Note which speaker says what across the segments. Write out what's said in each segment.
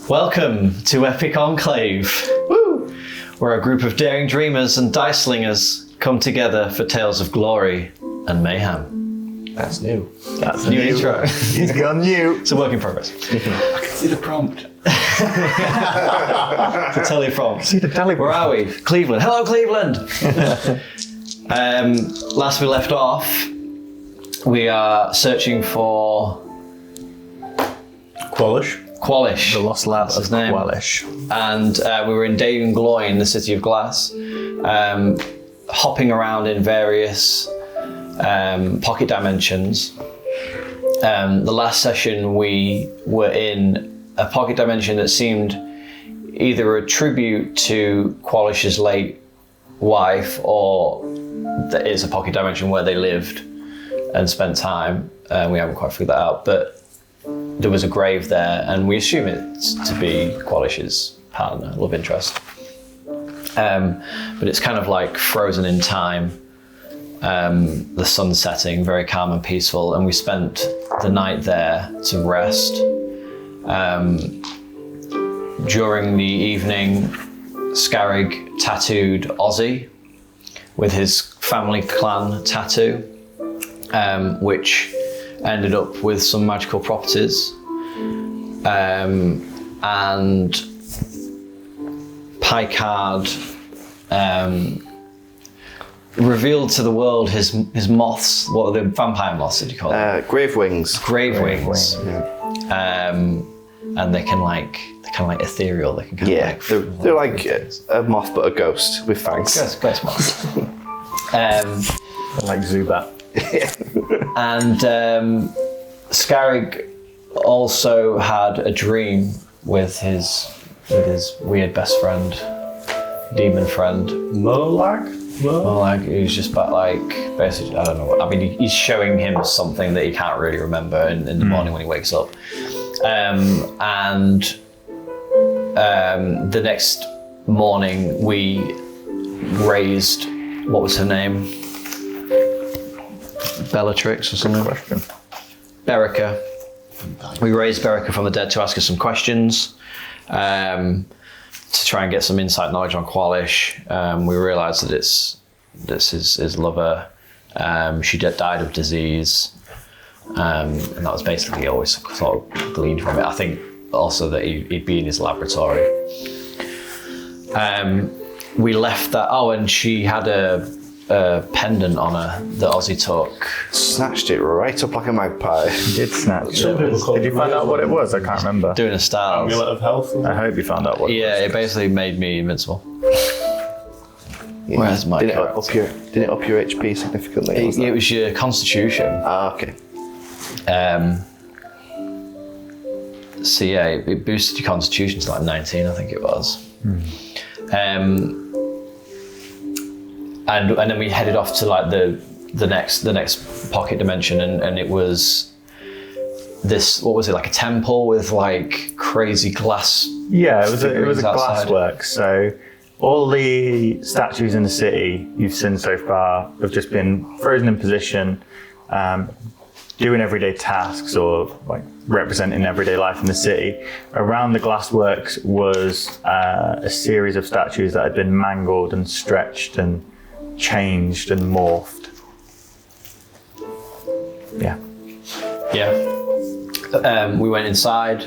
Speaker 1: Welcome to Epic Enclave. Woo! Where a group of daring dreamers and dice slingers come together for tales of glory and mayhem.
Speaker 2: That's new.
Speaker 1: That's new intro.
Speaker 2: He's gone new.
Speaker 1: It's a work in progress.
Speaker 2: I can see the prompt.
Speaker 1: The teleprompt.
Speaker 2: See the teleprompt.
Speaker 1: Where are we? Cleveland. Hello, Cleveland. Last we left off, we are searching for
Speaker 2: Qualish.
Speaker 1: The
Speaker 2: lost lab of
Speaker 1: Qualish. And we were in Davengloin, the city of glass, hopping around in various pocket dimensions. The last session we were in a pocket dimension that seemed either a tribute to Qualish's late wife, or that is a pocket dimension where they lived and spent time. We haven't quite figured that out, but there was a grave there, and we assume it to be Qualish's partner, love interest. But it's kind of like frozen in time. The sun setting, very calm and peaceful, and we spent the night there to rest. During the evening, Scarrig tattooed Ozzy with his family clan tattoo, which ended up with some magical properties. And Picard revealed to the world his moths. What are the vampire moths, did you call them?
Speaker 2: Grave wings.
Speaker 1: Grave wings.
Speaker 2: Yeah.
Speaker 1: And they can like ethereal. They can
Speaker 2: they're like a moth but a ghost with fangs.
Speaker 1: Ghost moths.
Speaker 2: Like Zubat.
Speaker 1: And Scarrig also had a dream with his weird best friend, demon friend, Molag, who's just about like, basically, I don't know. I mean, he's showing him something that he can't really remember in the morning when he wakes up. And the next morning we raised, what was her name? Bellatrix or something? Berica. We raised Berica from the dead to ask her some questions, to try and get some insight knowledge on Qualish. We realised that this is his lover. She died of disease, and that was basically always sort of gleaned from it. I think also that he'd be in his laboratory. We left that. Oh, and she had a pendant on her that Ozzy took.
Speaker 2: Snatched it right up like a magpie.
Speaker 3: You did snatch it. Did you find out what it was? I can't remember.
Speaker 1: Doing a style.
Speaker 4: Amulet of health.
Speaker 3: I hope you found out what it was.
Speaker 1: Yeah, it basically made me invincible.
Speaker 2: Yeah.
Speaker 1: Where's my character?
Speaker 2: Did it up your HP significantly?
Speaker 1: It was your constitution.
Speaker 2: Ah, okay.
Speaker 1: So yeah, it boosted your constitution to like 19, I think it was. And then we headed off to like the next pocket dimension, and it was this, what was it, like a temple with like crazy glass.
Speaker 3: Yeah, it was a
Speaker 1: outside.
Speaker 3: glasswork. So all the statues in the city you've seen so far have just been frozen in position, doing everyday tasks or like representing everyday life in the city. Around the glassworks was a series of statues that had been mangled and stretched and changed and morphed. Yeah.
Speaker 1: We went inside,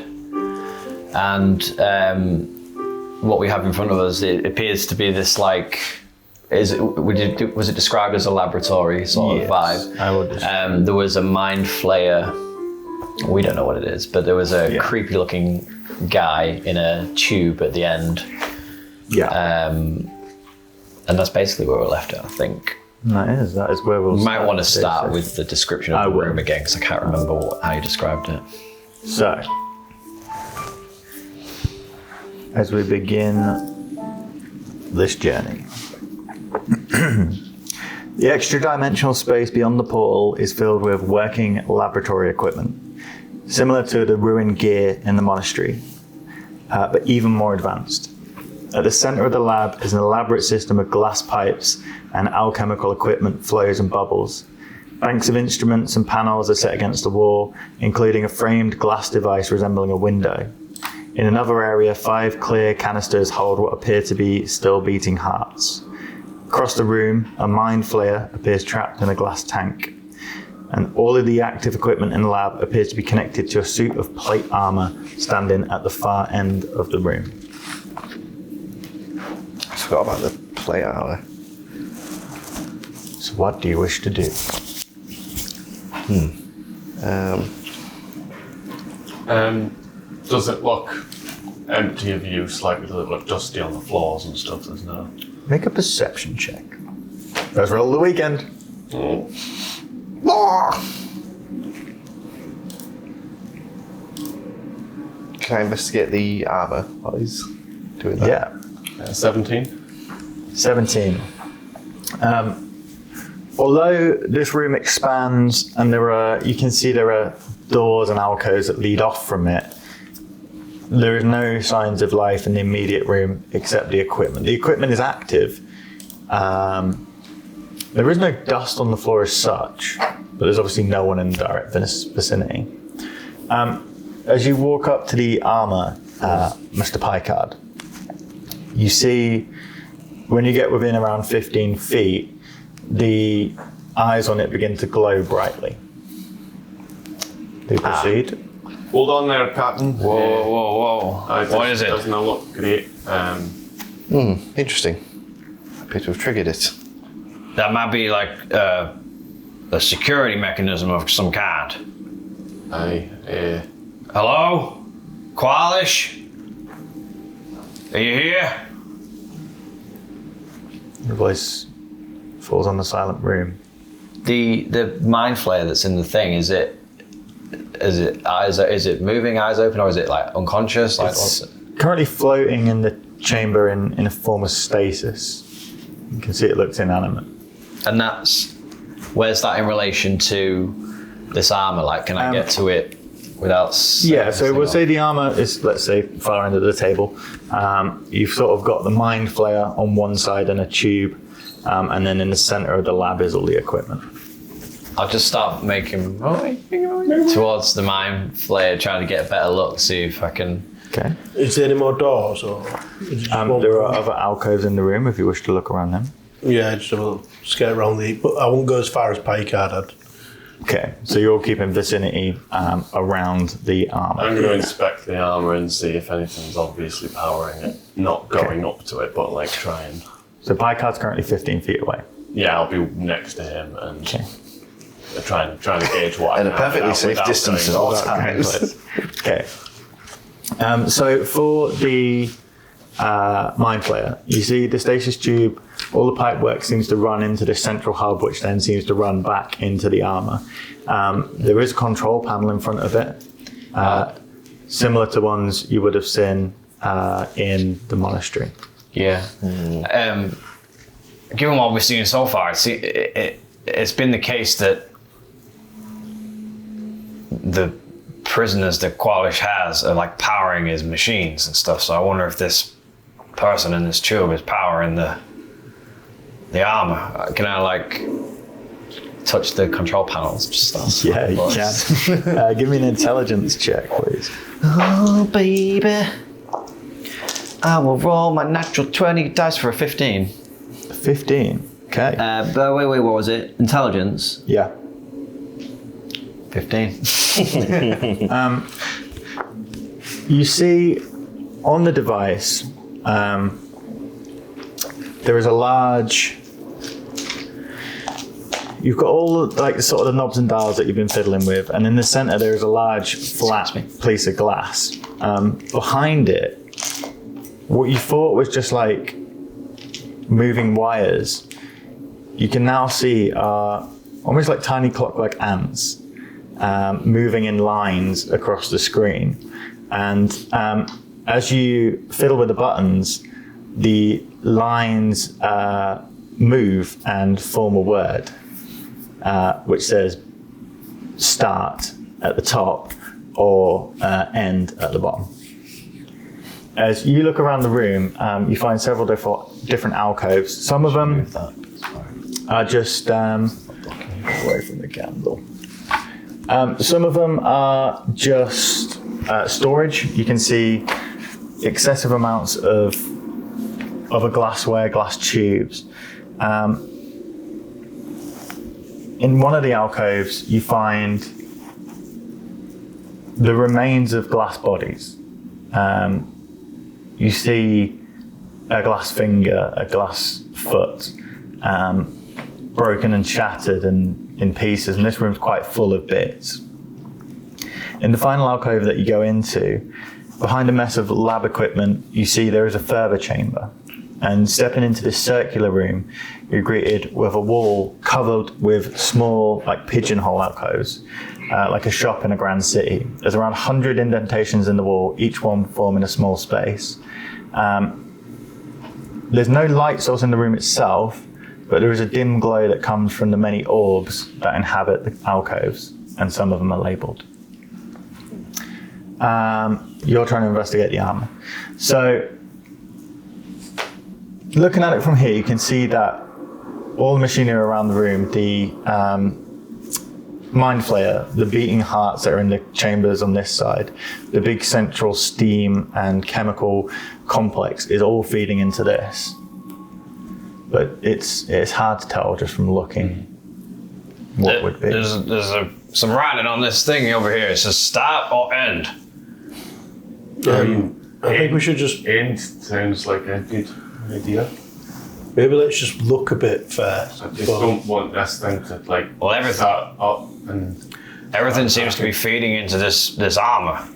Speaker 1: and what we have in front of us, it appears to be this like, was it described as a laboratory sort of vibe?
Speaker 3: I would describe.
Speaker 1: There was a mind flayer. We don't know what it is, but there was a creepy looking guy in a tube at the end.
Speaker 3: Yeah.
Speaker 1: And that's basically where we're left at, I think.
Speaker 3: That is where we'll
Speaker 1: You might want to
Speaker 3: start
Speaker 1: start with the description of the room again, because I can't remember how you described it.
Speaker 3: So, as we begin this journey, the extra-dimensional space beyond the portal is filled with working laboratory equipment, similar to the ruined gear in the monastery, but even more advanced. At the center of the lab is an elaborate system of glass pipes and alchemical equipment flows and bubbles. Banks of instruments and panels are set against the wall, including a framed glass device resembling a window. In another area, 5 clear canisters hold what appear to be still beating hearts. Across the room, a mind flayer appears trapped in a glass tank. And all of the active equipment in the lab appears to be connected to a suit of plate armor standing at the far end of the room.
Speaker 2: I forgot about the plate armor.
Speaker 3: So what do you wish to do?
Speaker 4: Does it look empty of use? Like, does it look dusty on the floors and stuff? There's no.
Speaker 3: Make a perception check. Let's roll the weekend.
Speaker 2: Can I investigate the armor while he's doing that?
Speaker 3: Yeah.
Speaker 4: 17.
Speaker 3: 17. Although this room expands and you can see there are doors and alcoves that lead off from it, there is no signs of life in the immediate room except the equipment. The equipment is active. There is no dust on the floor as such, but there's obviously no one in the direct vicinity. As you walk up to the armor, Mr. Picard, you see when you get within around 15 feet, the eyes on it begin to glow brightly. Do you proceed?
Speaker 4: Hold on there, Captain.
Speaker 1: Whoa. What is it?
Speaker 4: Doesn't look great.
Speaker 2: Interesting. Appear to have triggered it.
Speaker 1: That might be like a security mechanism of some kind. Hello? Qualish? Are you here?
Speaker 3: Your voice falls on the silent room.
Speaker 1: The mind flayer that's in the thing, is it moving, eyes open, or is it like unconscious? Like,
Speaker 3: It's currently floating in the chamber in a form of stasis. You can see it looks inanimate.
Speaker 1: and where's that in relation to this armor? Like, can I get to it without?
Speaker 3: Yeah, so we'll say the armor is, let's say, far end of the table. You've sort of got the mind flayer on one side and a tube, and then in the center of the lab is all the equipment.
Speaker 1: I'll just start making towards the mind flayer, trying to get a better look, see if I can.
Speaker 3: Okay.
Speaker 5: Is there any more doors, or?
Speaker 3: There are other alcoves in the room if you wish to look around them.
Speaker 5: Yeah, just have a skate around but I won't go as far as Picard.
Speaker 3: Okay, so you're keeping vicinity around the armor.
Speaker 4: I'm going to inspect the armor and see if anything's obviously powering it. Not going up to it, but like trying.
Speaker 3: So Picard's currently 15 feet away.
Speaker 4: Yeah, I'll be next to him and
Speaker 3: Okay.
Speaker 4: trying to gauge what I
Speaker 2: At
Speaker 4: can
Speaker 2: a perfectly
Speaker 4: have
Speaker 2: safe
Speaker 4: without
Speaker 2: distance
Speaker 4: going
Speaker 2: at all
Speaker 4: off.
Speaker 2: times.
Speaker 3: Okay. So for the mind flayer, you see the stasis tube, all the pipe work seems to run into the central hub, which then seems to run back into the armor. There is a control panel in front of it, similar to ones you would have seen in the monastery.
Speaker 1: Yeah. Given what we've seen so far, it's been the case that the prisoners that Qualish has are like powering his machines and stuff. So I wonder if this person in this tube is powering the armor. Can I like touch the control panels? Just
Speaker 3: Yeah, you can. Give me an intelligence check, please.
Speaker 1: Oh baby, I will roll my natural 20 dice for a 15.
Speaker 3: 15. Okay.
Speaker 1: But wait, what was it? Intelligence?
Speaker 3: Yeah.
Speaker 1: 15.
Speaker 3: You see on the device, there is a large. You've got all like sort of the knobs and dials that you've been fiddling with, and in the center there is a large flat piece of glass. Behind it, what you thought was just like moving wires, you can now see almost like tiny clock-like ants moving in lines across the screen. And as you fiddle with the buttons, the lines move and form a word, which says start at the top or end at the bottom. As you look around the room, you find several different alcoves. Some of them are just away from the candle. Some of them are just storage. You can see excessive amounts of other glassware, glass tubes. In one of the alcoves, you find the remains of glass bodies. You see a glass finger, a glass foot, broken and shattered and in pieces, and this room's quite full of bits. In the final alcove that you go into, behind a mess of lab equipment, you see there is a further chamber. And stepping into this circular room, you're greeted with a wall covered with small, like pigeonhole alcoves, like a shop in a grand city. There's around 100 indentations in the wall, each one forming a small space. There's no light source in the room itself, but there is a dim glow that comes from the many orbs that inhabit the alcoves, and some of them are labelled. You're trying to investigate the armour. So, looking at it from here, you can see that all the machinery around the room, the mind flayer, the beating hearts that are in the chambers on this side, the big central steam and chemical complex is all feeding into this. But it's hard to tell just from looking what would be.
Speaker 1: There's some writing on this thing over here. It says start or end.
Speaker 5: I think we should just...
Speaker 4: End sounds like a good idea.
Speaker 5: Maybe let's just look a bit first.
Speaker 4: I just don't want this thing to
Speaker 1: Well, everything-
Speaker 4: start up and...
Speaker 1: Everything seems to be feeding into this armor.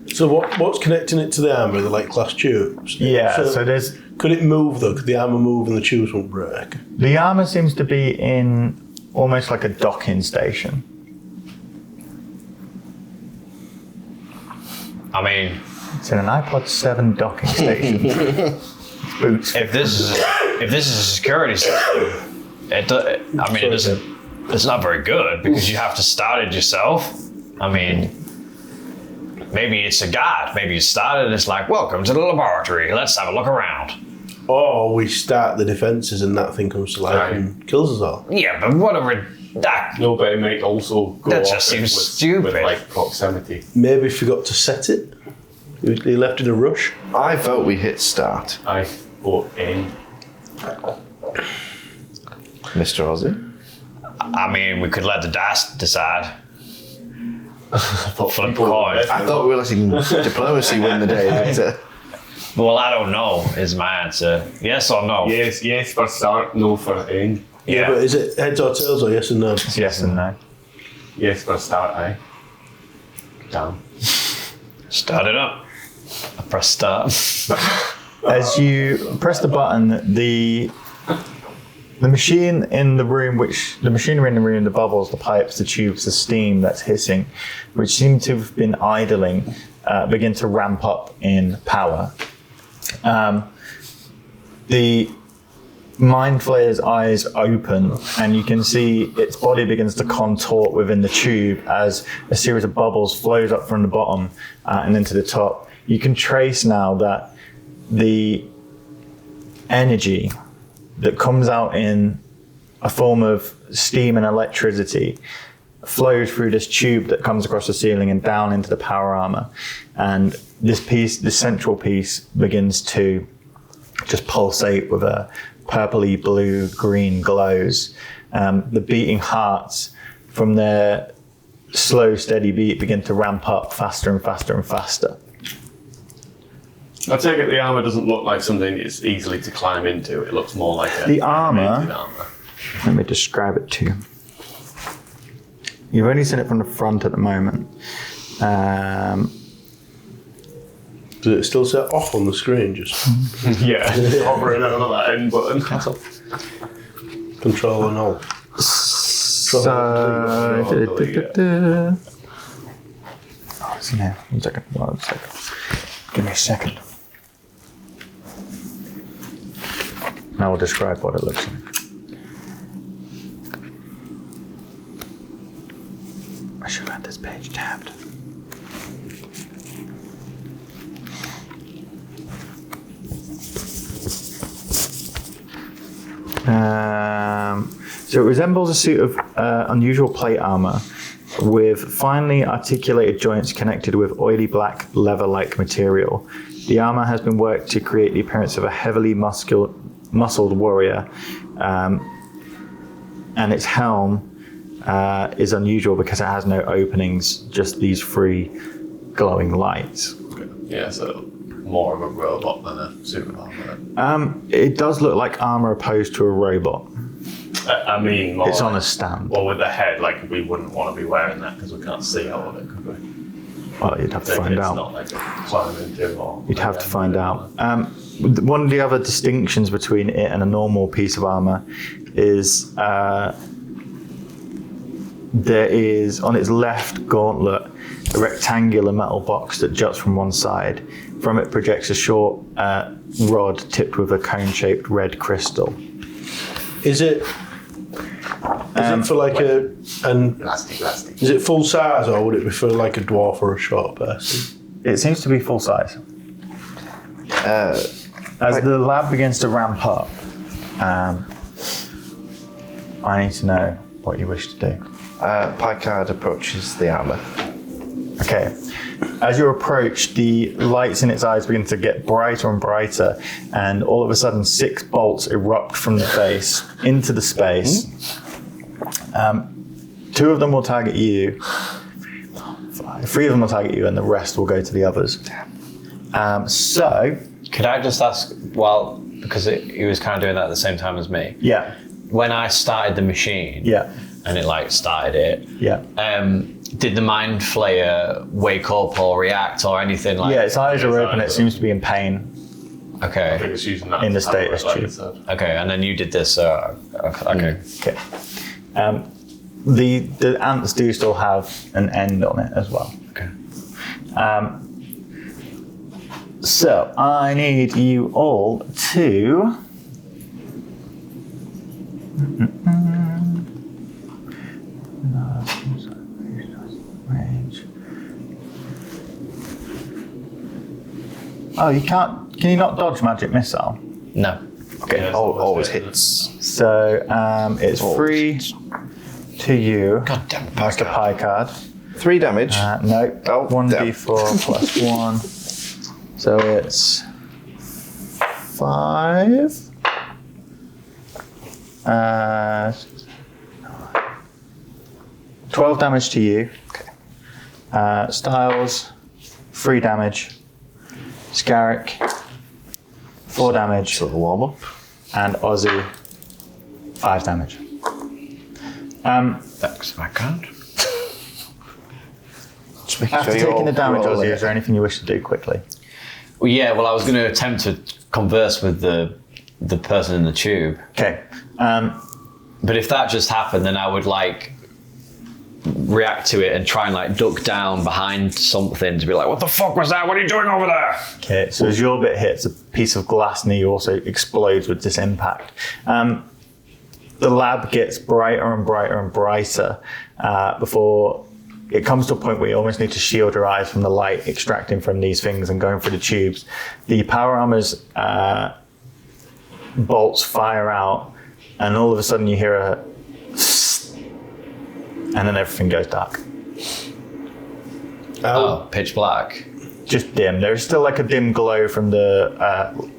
Speaker 5: So what's connecting it to the armour? Are they like glass tubes?
Speaker 3: Yeah, so there's...
Speaker 5: Could it move though? Could the armour move and the tubes won't break?
Speaker 3: The armour seems to be in almost like a docking station.
Speaker 1: I mean,
Speaker 3: It's in an iPod 7 docking station. Boots.
Speaker 1: if this is a security system, it's not very good because you have to start it yourself. I mean, maybe it's a guide. Maybe you start it and it's like, welcome to the laboratory. Let's have a look around.
Speaker 5: Or we start the defences and that thing comes to life and kills us all.
Speaker 1: Yeah, but whatever. That
Speaker 4: No, but it might also go
Speaker 1: That
Speaker 4: off
Speaker 1: just seems
Speaker 4: with,
Speaker 1: stupid.
Speaker 4: with like proximity.
Speaker 5: Maybe forgot to set it. He left in a rush.
Speaker 2: I vote we hit start.
Speaker 4: I vote end.
Speaker 2: Mr. Ozzy.
Speaker 1: I mean, we could let the dice decide. Flip a
Speaker 4: people-
Speaker 1: coin.
Speaker 2: I thought we were letting diplomacy win the day. But,
Speaker 1: Well, I don't know is my answer. Yes or no?
Speaker 4: Yes for start, no for end.
Speaker 1: Yeah.
Speaker 5: But is it heads or tails or yes and no?
Speaker 3: It's yes and no.
Speaker 4: Yes for start, aye. Damn.
Speaker 1: Start it up. I press start.
Speaker 3: As you press the button, the machine in the room, the machinery in the room, the bubbles, the pipes, the tubes, the steam that's hissing, which seem to have been idling, begin to ramp up in power. The mind flayer's eyes open, and you can see its body begins to contort within the tube as a series of bubbles flows up from the bottom and into the top. You can trace now that the energy that comes out in a form of steam and electricity flows through this tube that comes across the ceiling and down into the power armor. And this central piece begins to just pulsate with a purpley blue green glows. The beating hearts from their slow steady beat begin to ramp up faster and faster and faster.
Speaker 4: I take it the armour doesn't look like something that's easily to climb into. It looks more like
Speaker 3: The armour,
Speaker 4: armour.
Speaker 3: let me describe it to you. You've only seen it from the front at the moment.
Speaker 5: Does it still set off on the screen? Just
Speaker 4: Yeah, hovering over that end button.
Speaker 5: control and all.
Speaker 3: So, oh, it's in here. 1 second. 1 second. Give me a second. Now we'll describe what it looks like. I should have had this page tabbed. So it resembles a suit of unusual plate armor with finely articulated joints connected with oily black leather-like material. The armor has been worked to create the appearance of a heavily muscled warrior, and its helm is unusual because it has no openings, just these three glowing lights.
Speaker 4: Yeah, so more of a robot than a suit of armor.
Speaker 3: It does look like armor opposed to a robot.
Speaker 4: I mean, more
Speaker 3: It's on a
Speaker 4: like-
Speaker 3: stand.
Speaker 4: Well, with the head, like we wouldn't want to be wearing that because we can't see all of it, could we?
Speaker 3: Well, you'd have to
Speaker 4: Think
Speaker 3: find
Speaker 4: it's
Speaker 3: out.
Speaker 4: not like a climb into or.
Speaker 3: You'd have to find out. One of the other distinctions between it and a normal piece of armor is there is, on its left gauntlet, a rectangular metal box that juts from one side. From it projects a short rod tipped with a cone-shaped red crystal.
Speaker 5: Is it for like is it full size, or would it be for like a dwarf or a short person?
Speaker 3: It seems to be full size. As the lab begins to ramp up, I need to know what you wish to do.
Speaker 2: Picard approaches the armor.
Speaker 3: Okay. As you approach, the lights in its eyes begin to get brighter and brighter, and all of a sudden 6 bolts erupt from the base into the space. 2 of them will target you. 3 of them will target you, and the rest will go to the others. So,
Speaker 1: Could I just ask, well, because he was kind of doing that at the same time as me.
Speaker 3: yeah,
Speaker 1: When I started the machine,
Speaker 3: yeah,
Speaker 1: and it like started it,
Speaker 3: yeah.
Speaker 1: did the mind flayer wake up or react or anything like?
Speaker 3: Yeah, its eyes are
Speaker 4: Its
Speaker 3: open.
Speaker 4: eyes
Speaker 3: It seems to be in pain.
Speaker 4: I think
Speaker 1: Okay.
Speaker 4: it's using that
Speaker 3: In the
Speaker 4: to power
Speaker 3: status
Speaker 4: it, like
Speaker 3: tube.
Speaker 4: you said.
Speaker 1: Okay, and then you did this. Okay.
Speaker 3: Okay. The ants do still have an end on it as well.
Speaker 1: Okay.
Speaker 3: So I need you all to range. Oh, you can't. Can you not dodge magic missile?
Speaker 1: No.
Speaker 3: Okay.
Speaker 4: Yeah, it's
Speaker 2: Always
Speaker 4: hit.
Speaker 2: hits.
Speaker 3: So it's free to you,
Speaker 1: God damn it,
Speaker 3: Mr. Picard.
Speaker 2: 3 damage.
Speaker 3: No,
Speaker 2: Oh,
Speaker 3: 1d4 plus 1. So it's 5. 12 damage to you. Styles, 3 damage. Scarrick, 4 damage.
Speaker 2: Sort of warm up.
Speaker 3: And Ozzy, 5 damage.
Speaker 1: That's my card.
Speaker 2: Just making
Speaker 3: After
Speaker 2: sure you're
Speaker 3: taking the damage,
Speaker 2: all
Speaker 3: Ozzy,
Speaker 2: in
Speaker 3: is there
Speaker 2: it.
Speaker 3: anything you wish to do quickly?
Speaker 1: Well, yeah. Well, I was going to attempt to converse with the person in the tube,
Speaker 3: Okay.
Speaker 1: but if that just happened, then I would like react to it and try and like duck down behind something to be like, "What the fuck was that? What are you doing over there?"
Speaker 3: Okay, so as your bit hits, a piece of glass near you also explodes with this impact. The lab gets brighter and brighter and brighter before it comes to a point where you almost need to shield your eyes from the light extracting from these things and going through the tubes. The power armor's bolts fire out, and all of a sudden you hear a and then everything goes dark.
Speaker 1: Oh, pitch black.
Speaker 3: Just dim. There's still like a dim glow from the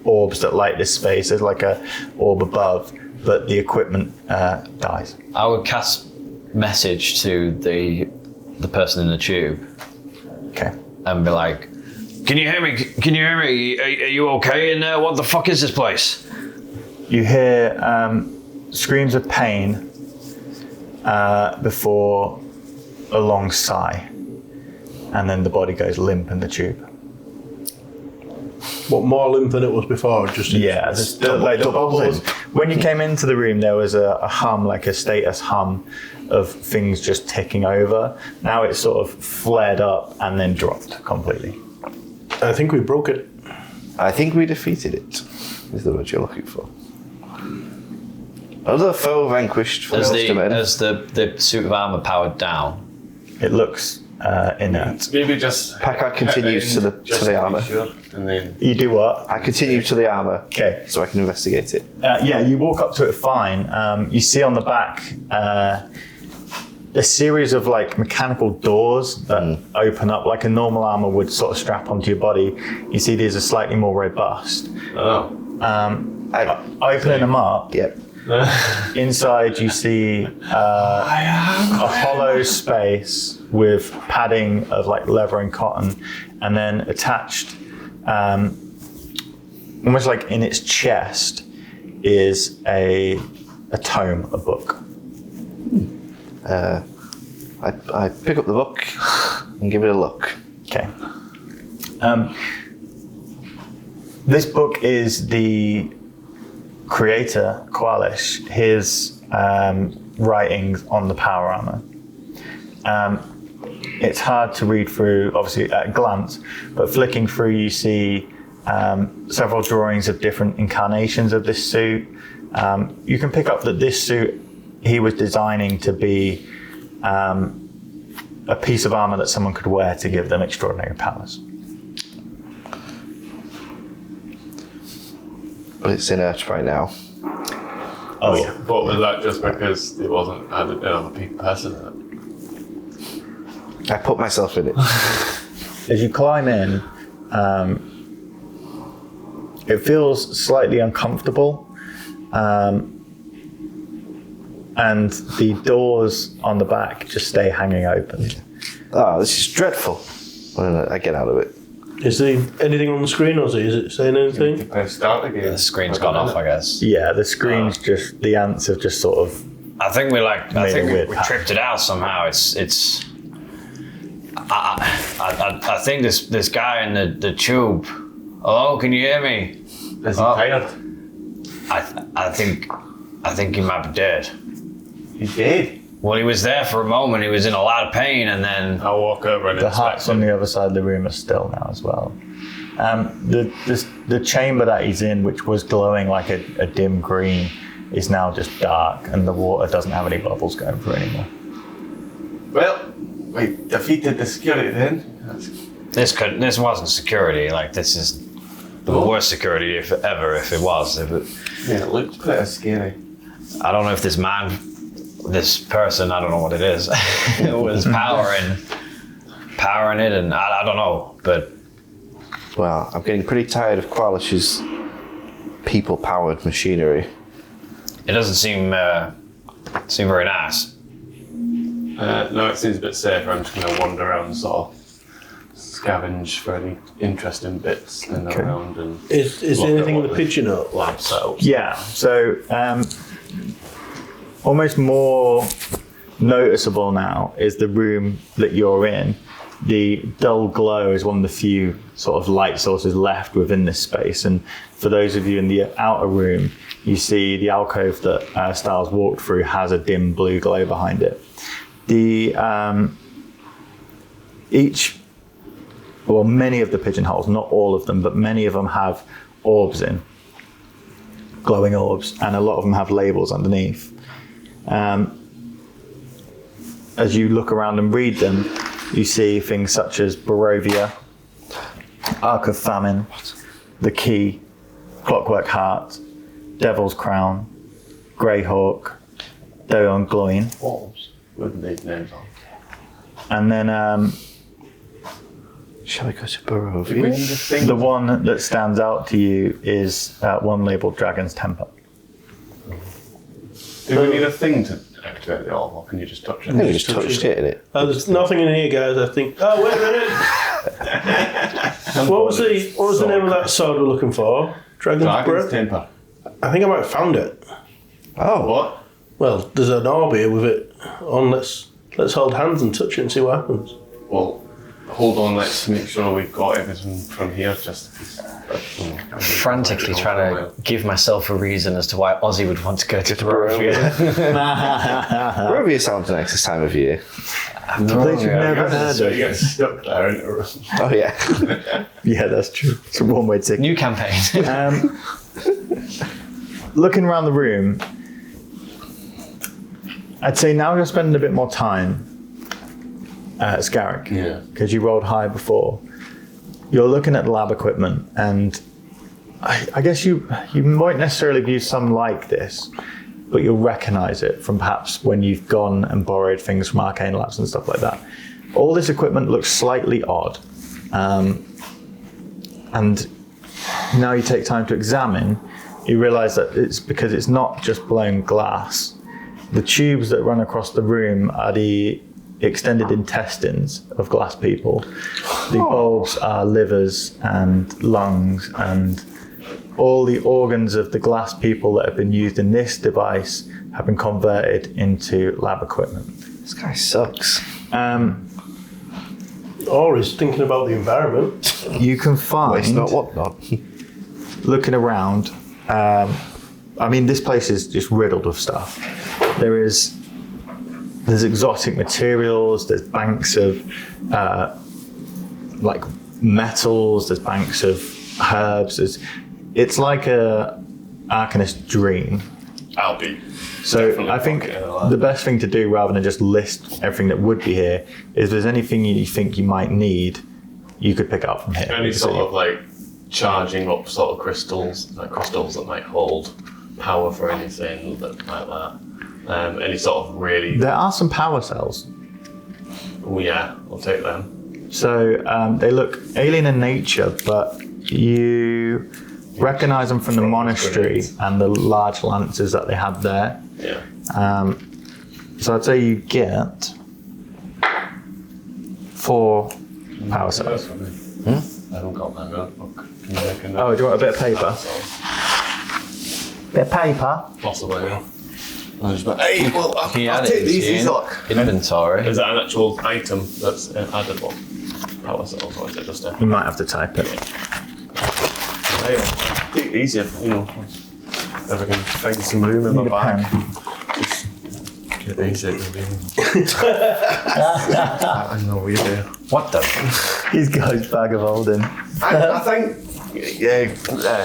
Speaker 3: orbs that light this space. There's like a orb above, but the equipment dies.
Speaker 1: I would cast message to the person in the tube
Speaker 3: Okay.
Speaker 1: and be like, "Can you hear me? Can you hear me? Are you okay in there? What the fuck is this place?"
Speaker 3: You hear screams of pain before a long sigh, and then the body goes limp in the tube.
Speaker 5: What, more limp than it was before? Just
Speaker 3: Yeah, when you came into the room, there was a hum, like a status hum of things just ticking over. Now it's sort of flared up and then dropped completely.
Speaker 5: I think we broke it.
Speaker 2: I think we defeated it, is the word you're looking for. Another foe vanquished for
Speaker 1: As
Speaker 2: the men.
Speaker 1: the suit of armor powered down.
Speaker 3: It looks inert.
Speaker 4: Maybe just.
Speaker 2: Packard continues to the armor.
Speaker 4: Sure, and then.
Speaker 3: You do what?
Speaker 2: I continue to the armor
Speaker 3: Okay.
Speaker 2: so I can investigate it.
Speaker 3: Yeah, you walk up to it fine. You see on the back a series of like mechanical doors that open up like a normal armor would sort of strap onto your body. You see these are slightly more robust. Opening them up,
Speaker 2: Yep.
Speaker 3: inside you see a hollow space with padding of like leather and cotton, and then attached, almost like in its chest, is a tome, a book.
Speaker 2: I pick up the book and give it a look.
Speaker 3: Okay. This book is the creator, Qualish, his writings on the power armor. It's hard to read through, obviously, at a glance, but flicking through you see several drawings of different incarnations of this suit. You can pick up that this suit he was designing to be a piece of armor that someone could wear to give them extraordinary powers.
Speaker 2: But it's inert right now.
Speaker 3: Oh yeah.
Speaker 4: But was that just because it wasn't had another person in it?
Speaker 2: I put myself in it.
Speaker 3: As you climb in, it feels slightly uncomfortable, and the doors on the back just stay hanging open.
Speaker 2: Oh, this is dreadful. When I get out of it.
Speaker 5: Is there anything on the screen, or is it saying anything?
Speaker 4: Press start again.
Speaker 1: The screen's gone off, I guess.
Speaker 3: Yeah, the screen's just, the ants have just sort of,
Speaker 1: I think we
Speaker 3: Made a weird
Speaker 1: we
Speaker 3: pattern.
Speaker 1: tripped it out somehow. It's. I think this guy in the tube. Hello, can you hear me?
Speaker 4: Is he tired?
Speaker 1: I think he might be dead.
Speaker 4: He did.
Speaker 1: Well, he was there for a moment. He was in a lot of pain, and then
Speaker 4: I'll walk over and
Speaker 3: the
Speaker 4: inspect
Speaker 3: hearts on
Speaker 4: him.
Speaker 3: the other side of the room are still now as well. The chamber that he's in, which was glowing like a dim green, is now just dark, and the water doesn't have any bubbles going through anymore.
Speaker 4: Well, we defeated the security then.
Speaker 1: this wasn't security. Like, this is the worst security if it was.
Speaker 4: Yeah, it looked pretty scary.
Speaker 1: I don't know if this person, I don't know what it is, was powering it, and I don't know, but
Speaker 2: Well, I'm getting pretty tired of Qualish's people-powered machinery.
Speaker 1: it doesn't seem very nice.
Speaker 4: No, it seems a bit safer. I'm just going to wander around and sort of scavenge for any interesting bits and around. And
Speaker 5: Is
Speaker 4: look
Speaker 5: there
Speaker 4: at
Speaker 5: anything in
Speaker 4: what
Speaker 5: the pigeon hut?
Speaker 4: lab setups.
Speaker 3: Yeah, so almost more noticeable now is the room that you're in. The dull glow is one of the few sort of light sources left within this space. And for those of you in the outer room, you see the alcove that Styles walked through has a dim blue glow behind it. Many of the pigeonholes, not all of them, but many of them have orbs in, glowing orbs, and a lot of them have labels underneath. As you look around and read them, you see things such as Barovia, Ark of Famine, The Key, Clockwork Heart, Devil's Crown, Greyhawk, Doyon Gloin,
Speaker 4: Wolves with these names on.
Speaker 3: and then
Speaker 2: Shall we go to Barovia?
Speaker 3: the one that stands out to you is one labeled Dragon's Temper.
Speaker 4: Do we need a thing to activate the orb, or can you just touch
Speaker 2: I think we
Speaker 4: it?
Speaker 2: just touched it, innit?
Speaker 5: There's nothing in here, guys. I think. Oh, wait a minute. What was the name of that sword we're looking for? Dragon's
Speaker 4: Dragon's
Speaker 5: Breath?
Speaker 4: Temper.
Speaker 5: I think I might have found it.
Speaker 2: Oh,
Speaker 4: What?
Speaker 5: Well, there's an orb here with it on. Let's hold hands and touch it and see what happens.
Speaker 4: Well, hold on, let's make sure we've got everything from here. Just
Speaker 1: Frantically trying to give myself a reason as to why Ozzy would want to go to Barovia.
Speaker 2: Barovia sounds nice this time of year.
Speaker 3: Never heard
Speaker 4: So
Speaker 3: of
Speaker 4: you get
Speaker 3: it.
Speaker 4: stuck there. And
Speaker 2: Oh yeah.
Speaker 3: Yeah, that's true. It's a one-way ticket.
Speaker 1: New campaign.
Speaker 3: Looking around the room, I'd say now you're spending a bit more time at Scarrick.
Speaker 4: Yeah.
Speaker 3: Because you rolled high before. You're looking at the lab equipment, and I guess you might necessarily view some like this, but you'll recognise it from perhaps when you've gone and borrowed things from arcane labs and stuff like that. All this equipment looks slightly odd, and now you take time to examine, you realise that it's because it's not just blown glass. The tubes that run across the room are the extended intestines of glass people. The bulbs are livers and lungs, and all the organs of the glass people that have been used in this device have been converted into lab equipment.
Speaker 2: This guy sucks.
Speaker 5: Or he's thinking about the environment.
Speaker 3: You can find,
Speaker 2: Waste not, what not.
Speaker 3: looking around, I mean, this place is just riddled with stuff. There's exotic materials, there's banks of like metals, there's banks of herbs. It's like a Arcanist dream.
Speaker 4: I'll be.
Speaker 3: So I think the best thing to do, rather than just list everything that would be here, is if there's anything you think you might need, you could pick it up from here.
Speaker 4: Any sort of like charging up sort of crystals, like crystals that might hold power for anything like that. Any sort of really.
Speaker 3: There are some power cells.
Speaker 4: Oh yeah, I'll take them.
Speaker 3: So they look alien in nature, but you recognise them from the monastery and the large lances that they had there.
Speaker 4: Yeah.
Speaker 3: So I'd say you get 4 power cells.
Speaker 4: I haven't got my notebook. Can you make a note?
Speaker 3: Oh, do you want a bit of paper? Bit of paper?
Speaker 4: Possibly, yeah.
Speaker 2: Hey, well,
Speaker 1: Can you
Speaker 2: I'll
Speaker 1: add
Speaker 2: take
Speaker 1: it
Speaker 2: these. These
Speaker 1: into
Speaker 2: look.
Speaker 1: your inventory?
Speaker 4: Is that an actual item that's addable? Power cells, or is it just a...
Speaker 3: You might have to type it.
Speaker 4: Hey, easier, you know. If I can find some room in my
Speaker 3: Need a
Speaker 4: bag.
Speaker 3: pen.
Speaker 4: Get easy. I know what you do.
Speaker 1: What the?
Speaker 3: He's got his bag of holding.
Speaker 2: I think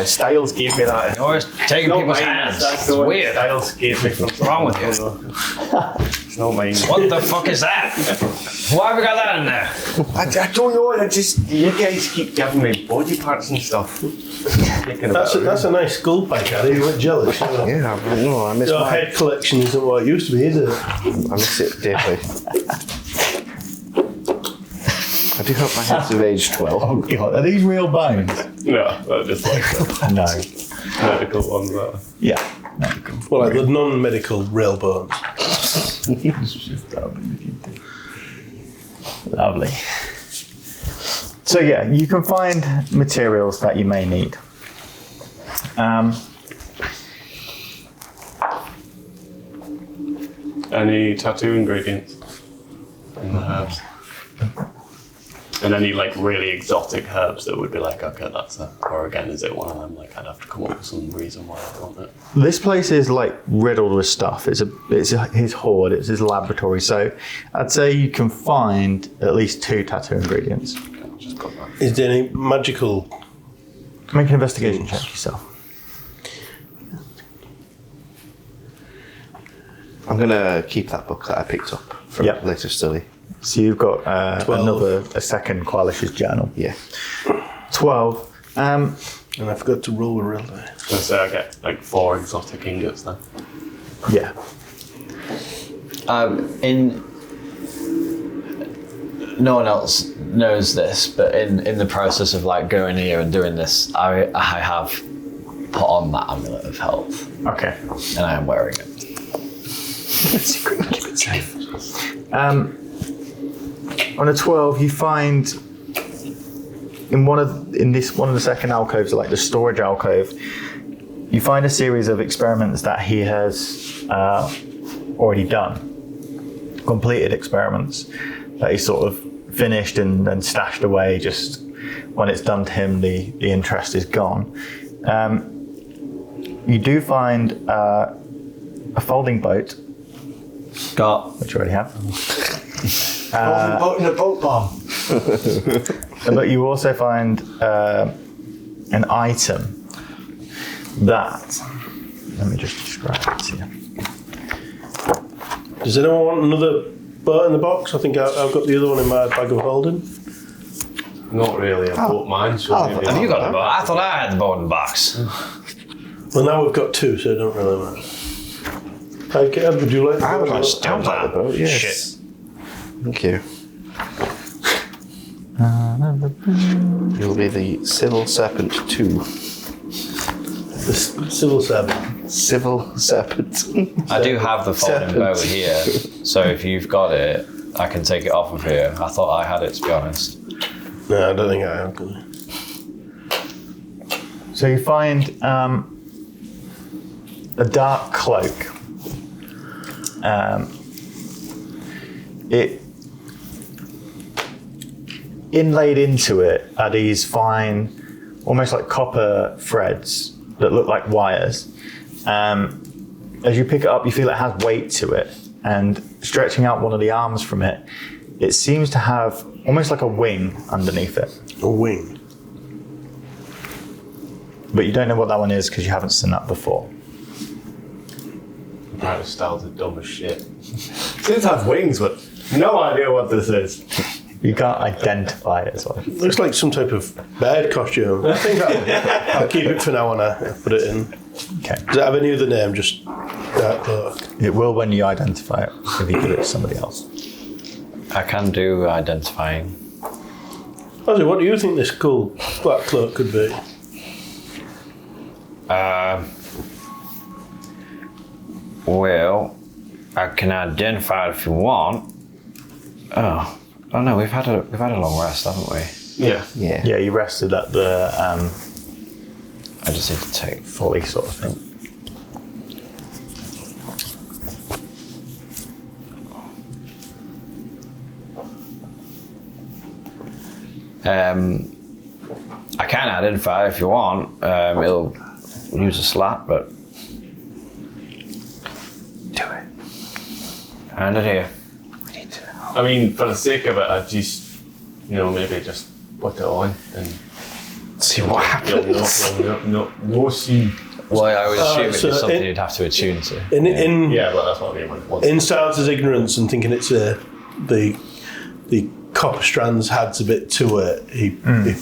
Speaker 2: Styles gave me that.
Speaker 1: You're always taking people's hands. It's weird.
Speaker 4: Styles gave me from.
Speaker 1: What's wrong with you?
Speaker 4: It's not mine.
Speaker 1: What the fuck is that? Why have we got that in there?
Speaker 2: I don't know. I just you guys keep giving me body parts and stuff.
Speaker 5: That's a nice skull pack, Harry. You weren't jealous. You know?
Speaker 2: Yeah, I know. I miss
Speaker 5: Your
Speaker 2: my
Speaker 5: head collection isn't what it used to be, is it?
Speaker 2: I miss it deeply. I do hope my head's of age 12.
Speaker 3: Oh god, are these real bones?
Speaker 4: No, they're just like
Speaker 3: No.
Speaker 4: medical ones.
Speaker 3: Yeah. Medical.
Speaker 5: Well, like the non-medical real bones.
Speaker 3: Lovely. So yeah, you can find materials that you may need.
Speaker 4: Any tattoo ingredients in the herbs? And any like really exotic herbs that would be like, okay, that's it. Or again, is it one of them? Like I'd have to come up with some reason why I want it.
Speaker 3: This place is like riddled with stuff. It's his hoard. It's his laboratory. So I'd say you can find at least 2 tattoo ingredients.
Speaker 4: Okay, I'll just put that.
Speaker 5: Is there any magical?
Speaker 3: Make an investigation check yourself.
Speaker 2: I'm gonna keep that book that I picked up for
Speaker 3: Yep.
Speaker 2: later study.
Speaker 3: So you've got
Speaker 5: 12.
Speaker 3: a second Qualish's journal.
Speaker 2: Yeah.
Speaker 3: 12.
Speaker 5: And I forgot to roll a real die.
Speaker 4: Let's say I get like 4 exotic ingots then.
Speaker 3: Yeah.
Speaker 1: No one else knows this, but in the process of like going here and doing this, I have put on that amulet of health,
Speaker 3: Okay.
Speaker 1: and I am wearing it.
Speaker 2: Secret, keep it safe.
Speaker 3: On a 12, you find in one of the second alcoves, like the storage alcove, you find a series of experiments that he has already done, completed experiments that he sort of finished and then stashed away. Just when it's done to him, the interest is gone. You do find a folding boat, which you already have.
Speaker 2: Boat in a boat bomb.
Speaker 3: But you also find an item that, let me just describe it to you.
Speaker 5: Does anyone want another boat in the box? I think I've got the other one in my bag of holding.
Speaker 4: Not really. I bought mine. So maybe
Speaker 1: Have you got the
Speaker 4: I'll-
Speaker 1: boat? I thought I had the boat in the box.
Speaker 5: Well, now we've got 2, so it don't really matter. Hi, Kev, would you like?
Speaker 2: I would like
Speaker 5: to
Speaker 2: to like the boat. Yes.
Speaker 1: Shit.
Speaker 2: Thank you. You'll be the Civil Serpent 2.
Speaker 5: The civil servant.
Speaker 2: Civil Serpent.
Speaker 1: I do have the folding
Speaker 2: Serpent.
Speaker 1: boat here, so if you've got it, I can take it off of here. I thought I had it, to be honest.
Speaker 5: No, I don't think I am. Gonna.
Speaker 3: So you find a dark cloak. It inlaid into it are these fine, almost like copper threads that look like wires. As you pick it up, you feel it has weight to it, and stretching out one of the arms from it, it seems to have almost like a wing underneath it.
Speaker 5: A wing.
Speaker 3: But you don't know what that one is because you haven't seen that before.
Speaker 4: Right, styles are dumb as shit. Seems to have wings, but no idea what this is.
Speaker 3: You can't identify it as well.
Speaker 5: Looks like some type of bird costume. I think I'll keep it for now and I put it in.
Speaker 3: Okay.
Speaker 5: Does it have any other name? Just dark cloak.
Speaker 3: It will when you identify it if you give it to somebody else.
Speaker 1: I can do identifying.
Speaker 5: Ozzy, what do you think this cool black cloak could be?
Speaker 1: Well, I can identify it if you want. Oh no, we've had a long rest, haven't we?
Speaker 4: Yeah.
Speaker 2: Yeah.
Speaker 3: Yeah, you rested at the
Speaker 1: I just need to take.
Speaker 3: folly sort of thing.
Speaker 1: I can identify if you want. It'll use a slap, but do it. Hand it here. We need to.
Speaker 4: I mean, for the sake of it, I'd just, maybe just put it on and
Speaker 2: See what happens.
Speaker 4: no see.
Speaker 1: Well, I would assume
Speaker 5: so
Speaker 1: it's something
Speaker 5: it-
Speaker 1: you'd have to attune to.
Speaker 5: In
Speaker 4: Yeah, but that's what I mean.
Speaker 5: in Silas's ignorance and thinking it's the copper strands adds a bit to it, he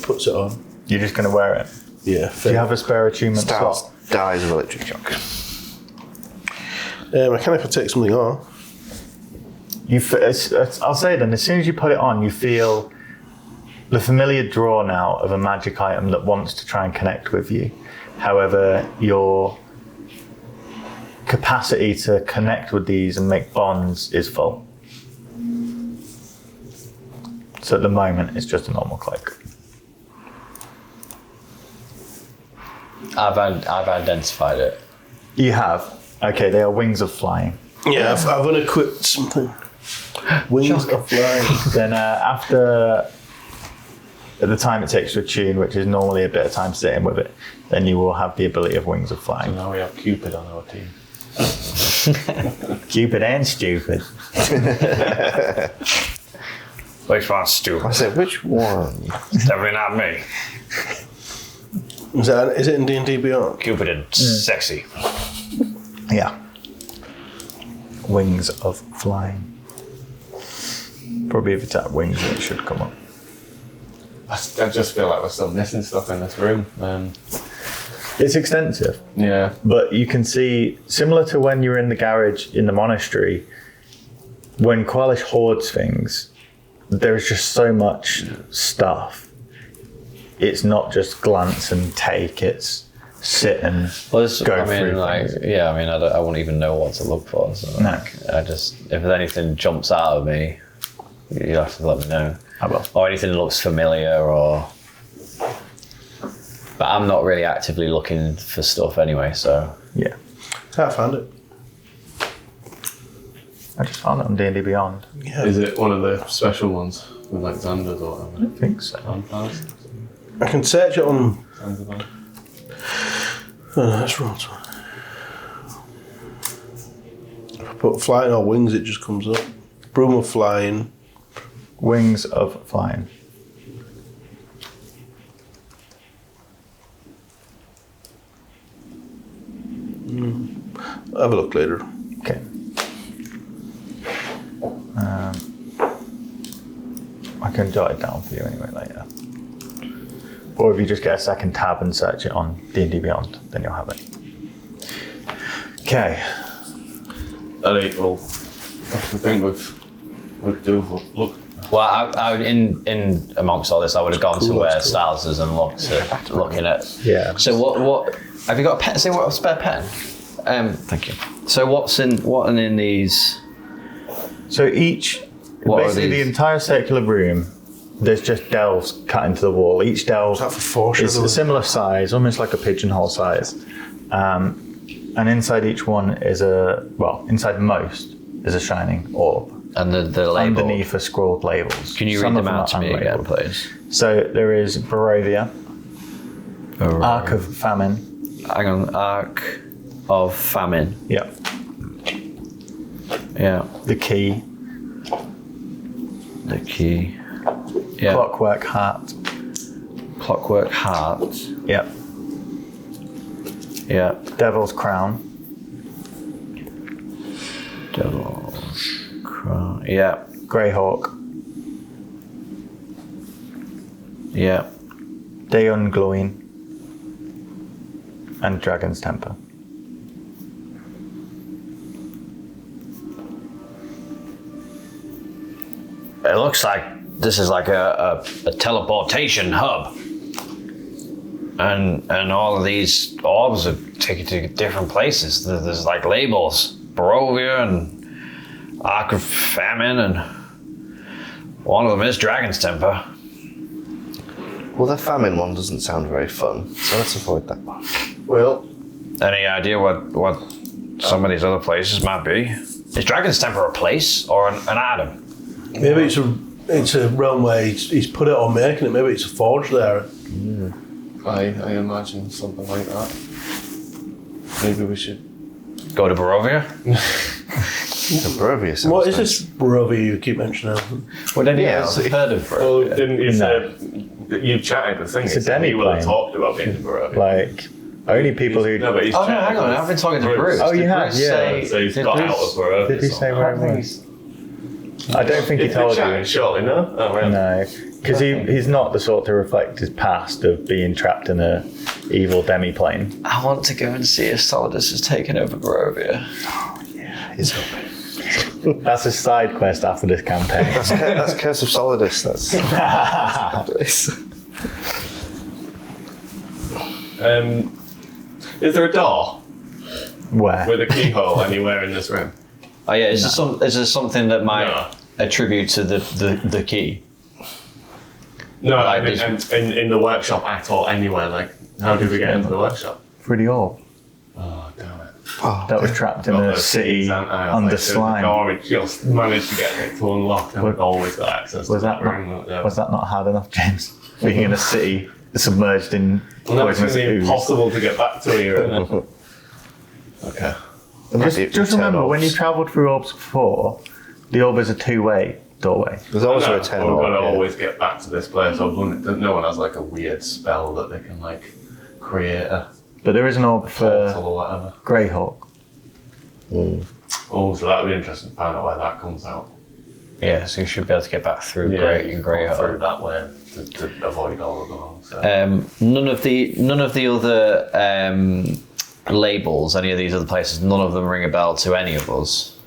Speaker 5: puts it on.
Speaker 3: You're just going to wear it.
Speaker 5: Yeah,
Speaker 3: Do you have a spare attunement
Speaker 2: Styles
Speaker 3: slot?
Speaker 2: dies of electric shock.
Speaker 5: I can if I take something off.
Speaker 3: I'll say then, as soon as you put it on, you feel the familiar draw now of a magic item that wants to try and connect with you. However, your capacity to connect with these and make bonds is full. So at the moment, it's just a normal cloak.
Speaker 1: I've identified it.
Speaker 3: You have. Okay, they are wings of flying.
Speaker 5: Yeah, I've unequipped something. Wings of flying.
Speaker 3: Then at the time it takes to attune, which is normally a bit of time sitting with it, then you will have the ability of wings of flying.
Speaker 4: Now we have Cupid on our team.
Speaker 3: Cupid and stupid.
Speaker 1: Which one's stupid?
Speaker 2: I said, which one?
Speaker 1: Definitely not me.
Speaker 5: Is it in D&D Beyond?
Speaker 1: Cupid and sexy.
Speaker 3: Yeah. Wings of flying. Probably if it's at wings, it should come up.
Speaker 4: I just feel like we're still missing stuff in this room.
Speaker 3: It's extensive,
Speaker 4: Yeah.
Speaker 3: but you can see, similar to when you're in the garage in the monastery, when Quellish hoards things, there's just so much stuff. It's not just glance and take, it's sit and
Speaker 1: Well, this,
Speaker 3: go
Speaker 1: I mean,
Speaker 3: through
Speaker 1: like,
Speaker 3: things.
Speaker 1: yeah, I mean, I won't even know what to look for. So,
Speaker 3: No.
Speaker 1: like, if there's anything jumps out of me, you have to let me know.
Speaker 3: I will.
Speaker 1: Or anything that looks familiar, but I'm not really actively looking for stuff anyway. So
Speaker 3: Yeah.
Speaker 5: I found it.
Speaker 3: I just found it on D&D Beyond.
Speaker 5: Yeah.
Speaker 4: Is it one of the special ones with like Xander's or whatever?
Speaker 3: I think so.
Speaker 4: Vampires?
Speaker 5: I can search it on.
Speaker 4: Xander's.
Speaker 5: Oh, no, that's wrong. If I put flying or wings, it just comes up. Broom of flying.
Speaker 3: Wings of flying.
Speaker 5: I'll have a look later.
Speaker 3: Okay. I can jot it down for you anyway later. Or if you just get a second tab and search it on D&D Beyond, then you'll have it. Okay.
Speaker 4: Alright, well, I think we've do. Look.
Speaker 1: Well, I would in amongst all this, I would have gone to where Styles is and looking at.
Speaker 3: Yeah.
Speaker 1: So what have you got a pen? Say what a spare pen. Thank you. So what's in these?
Speaker 3: So each,
Speaker 1: What are
Speaker 3: basically the
Speaker 1: these?
Speaker 3: entire circular room, there's just delves cut into the wall. Each delve
Speaker 5: that for
Speaker 3: is a
Speaker 5: foreshadowing?
Speaker 3: similar size, almost like a pigeonhole size. And inside each one is inside most is a shining orb.
Speaker 1: And the label.
Speaker 3: Underneath are scrawled labels.
Speaker 1: Can you
Speaker 3: Some
Speaker 1: read
Speaker 3: of
Speaker 1: them out to
Speaker 3: are
Speaker 1: me again,
Speaker 3: unlabeled.
Speaker 1: please?
Speaker 3: So there is Barovia, Ark of Famine.
Speaker 1: Hang on, Ark of Famine.
Speaker 3: Yeah.
Speaker 1: Yeah.
Speaker 3: The Key,
Speaker 1: The Key. Yeah.
Speaker 3: Clockwork Heart.
Speaker 1: Clockwork Heart.
Speaker 3: Yep.
Speaker 1: Yeah.
Speaker 3: Devil's Crown.
Speaker 1: Devil's Crown. Yeah.
Speaker 3: Greyhawk.
Speaker 1: Yeah.
Speaker 3: Day Unglowing. And Dragon's Temper.
Speaker 1: It looks like this is like a teleportation hub. And all of these orbs are taken to different places. There's like labels. Barovia and Ark of Famine, and one of them is Dragon's Temper.
Speaker 2: Well, the famine one doesn't sound very fun, so let's avoid that one.
Speaker 4: Well,
Speaker 1: Any idea what some of these other places might be? Is Dragon's Temper a place or an item?
Speaker 5: Maybe it's a realm where he's put it on making it. Maybe it's a forge there.
Speaker 4: I imagine something like that. Maybe we should.
Speaker 1: Go to Barovia?
Speaker 2: The Barovia sounds
Speaker 5: What is
Speaker 2: nice.
Speaker 5: this Barovia you keep mentioning?
Speaker 1: Would anyone
Speaker 2: Yeah,
Speaker 1: else have heard of
Speaker 4: Well,
Speaker 1: Barovia?
Speaker 4: didn't you
Speaker 3: No.
Speaker 4: say you chatted the thing?
Speaker 3: It's a demi
Speaker 4: You will have
Speaker 3: plane.
Speaker 4: talked about being to Barovia.
Speaker 3: Like, only people who...
Speaker 4: No, but he's
Speaker 1: Oh no,
Speaker 4: chatted
Speaker 1: hang on,
Speaker 4: with
Speaker 1: I've been talking to Bruce.
Speaker 3: Oh, you
Speaker 1: Did
Speaker 3: have?
Speaker 1: Bruce
Speaker 3: Yeah.
Speaker 1: say-
Speaker 4: So he's
Speaker 1: did
Speaker 4: got
Speaker 1: Bruce-
Speaker 4: out of Barovia.
Speaker 3: Did he say where it was? I don't think he told you.
Speaker 4: Surely, no? Oh, really?
Speaker 3: No, because he's not the sort to reflect his past of being trapped in a evil demi-plane.
Speaker 1: I want to go and see if Solidus has taken over Barovia.
Speaker 2: He's open.
Speaker 3: That's a side quest after this campaign.
Speaker 2: That's Curse of Solidus.
Speaker 4: Is there a door
Speaker 3: Where?
Speaker 4: with a keyhole anywhere in this room?
Speaker 1: Oh yeah, is there something that might
Speaker 4: No.
Speaker 1: attribute to the key?
Speaker 4: No,
Speaker 1: Like
Speaker 4: I mean,
Speaker 1: this-
Speaker 4: and in the workshop at all, anywhere. Like, how did we get into the workshop?
Speaker 3: For the orb
Speaker 4: Oh, damn it.
Speaker 3: that was trapped in
Speaker 4: Got
Speaker 3: a
Speaker 4: those
Speaker 3: city
Speaker 4: keys, haven't I?
Speaker 3: under
Speaker 4: Like, there's a
Speaker 3: slime.
Speaker 4: door, we just managed to get it to unlock, and we've always got access
Speaker 3: Was
Speaker 4: to
Speaker 3: that
Speaker 4: room.
Speaker 3: not, was that not hard enough, James? Being in a city submerged in
Speaker 4: Well, no, it's
Speaker 3: poisonous
Speaker 4: going to be
Speaker 3: ooze.
Speaker 4: impossible to get back to here. Isn't it? Okay.
Speaker 3: Just remember, when you travelled through orbs before, the orb is a two-way doorway.
Speaker 2: There's always a
Speaker 4: No,
Speaker 2: return.
Speaker 4: we've got to
Speaker 2: yeah.
Speaker 4: always get back to this place. I was wondering, no one has like a weird spell that they can like create a
Speaker 3: But there is an orb
Speaker 4: portal
Speaker 3: for
Speaker 4: or whatever.
Speaker 3: Greyhawk.
Speaker 4: Oh, so that would be interesting to find out where that comes out.
Speaker 1: Yeah, so you should be able to get back through
Speaker 4: go
Speaker 1: Grey
Speaker 4: through that way to avoid all of those. So.
Speaker 1: None of the other labels, any of these other places, none of them ring a bell to any of us.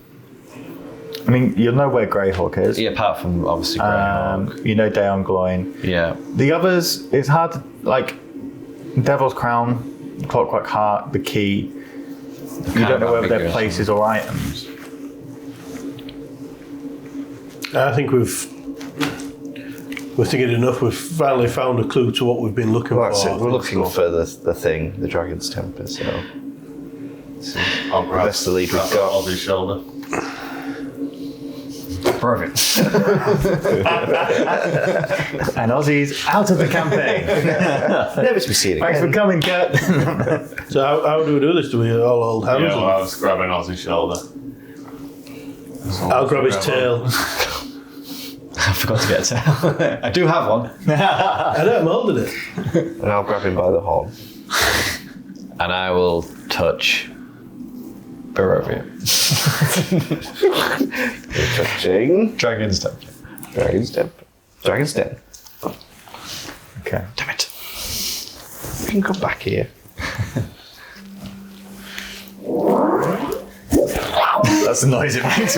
Speaker 3: I mean, you'll know where Greyhawk is.
Speaker 1: Yeah, apart from obviously Greyhawk.
Speaker 3: You know Daon Gloin.
Speaker 1: Yeah.
Speaker 3: The others, it's hard to, like, Devil's Crown, Clockwork Heart, the Key. You don't know whether they're
Speaker 1: ambiguous.
Speaker 3: places or items.
Speaker 5: I think we're thinking enough. We've finally found a clue to what we've been looking
Speaker 2: Well, that's
Speaker 5: for.
Speaker 2: it. We're looking for the thing, the Dragon's Temper, so.
Speaker 4: I'll grab
Speaker 2: That's the lead we've
Speaker 4: grab
Speaker 2: got.
Speaker 4: Ozzy's shoulder.
Speaker 1: Perfect.
Speaker 3: And Ozzy's out of the campaign.
Speaker 2: Never to be seen
Speaker 3: Thanks for
Speaker 2: again.
Speaker 3: coming, Kurt.
Speaker 5: So how do we do this? Do we all hold hands?
Speaker 4: Yeah, well, I was grabbing Ozzy's shoulder.
Speaker 5: I'll grab his tail.
Speaker 1: I forgot to get a tail. I do have one.
Speaker 5: I know I'm holding it.
Speaker 2: And I'll grab him by the horn.
Speaker 1: And I will touch Barovia.
Speaker 2: Touching.
Speaker 1: Dragon's Temper.
Speaker 2: Dragon's Temper. Dragon's Den.
Speaker 3: Okay.
Speaker 1: Damn it.
Speaker 2: You can come back here. That's
Speaker 3: That's the noise it makes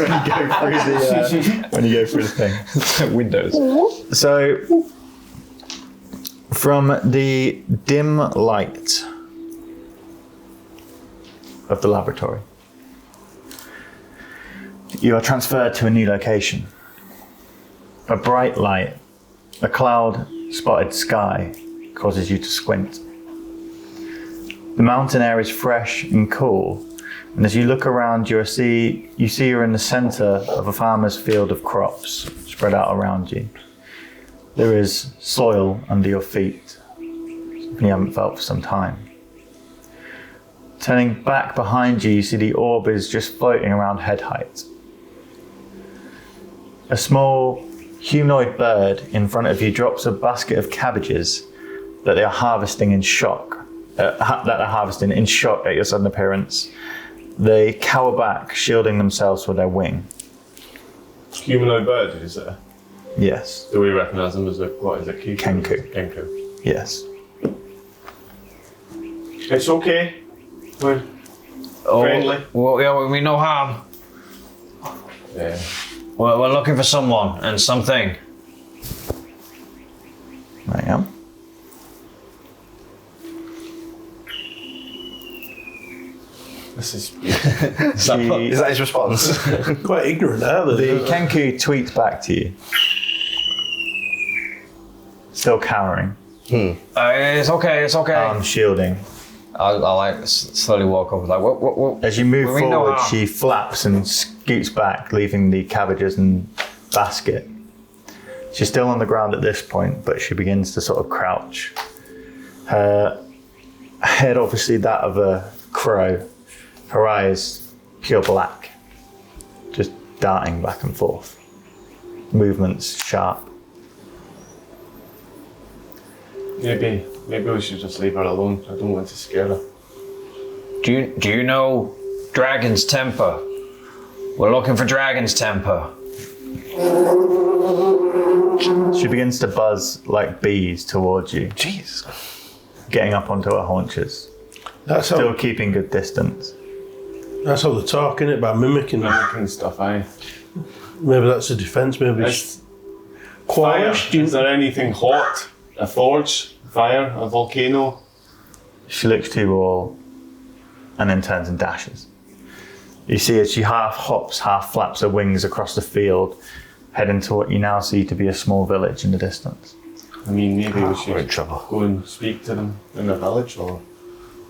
Speaker 3: when you go through the thing.
Speaker 1: Windows.
Speaker 3: So, from the dim light of the laboratory, you are transferred to a new location. A bright light, a cloud-spotted sky causes you to squint. The mountain air is fresh and cool, and as you look around, you see you're in the center of a farmer's field of crops spread out around you. There is soil under your feet, something you haven't felt for some time. Turning back behind you, you see the orb is just floating around head height. A small humanoid bird in front of you drops a basket of cabbages that they are harvesting in shock. At your sudden appearance. They cower back, shielding themselves with their wing.
Speaker 4: Humanoid bird, did you say?
Speaker 3: Yes.
Speaker 4: Do we recognise them as what is it?
Speaker 3: Kenku.
Speaker 4: Kenku.
Speaker 3: Yes.
Speaker 4: It's okay. We're friendly.
Speaker 1: Well, yeah, we no harm.
Speaker 4: Yeah.
Speaker 1: We're looking for someone and something.
Speaker 3: I am.
Speaker 4: This is.
Speaker 2: Is that his response?
Speaker 5: Quite ignorant, are they?
Speaker 3: The Kenku tweets back to you. Still cowering.
Speaker 1: It's okay. It's okay.
Speaker 3: Arms shielding.
Speaker 1: I like slowly walk up. Like, what?
Speaker 3: As you move
Speaker 1: We know
Speaker 3: forward,
Speaker 1: how.
Speaker 3: she flaps and scoots back, leaving the cabbages and basket. She's still on the ground at this point, but she begins to sort of crouch. Her head, obviously that of a crow. Her eyes, pure black, just darting back and forth. Movements sharp.
Speaker 4: Maybe we should just leave her alone. I don't want to scare her.
Speaker 1: Do you know Dragon's Temper? We're looking for Dragon's Temper.
Speaker 3: She begins to buzz like bees towards you,
Speaker 2: Jeez.
Speaker 3: getting up onto her haunches,
Speaker 5: That's
Speaker 3: still
Speaker 5: how,
Speaker 3: keeping good distance.
Speaker 5: that's how they talk, innit? By mimicking.
Speaker 4: Mimicking stuff, aye.
Speaker 5: Maybe that's a defence, maybe it's
Speaker 4: Is fire.
Speaker 5: Qualish. Do you-
Speaker 4: Is there anything hot? A forge? Fire? A volcano?
Speaker 3: She looks to you all and then turns and dashes. You see as she half hops, half flaps her wings across the field, heading to what you now see to be a small village in the distance.
Speaker 4: I mean, maybe we
Speaker 2: We're in
Speaker 4: should
Speaker 2: trouble.
Speaker 4: go and speak to them in the village, or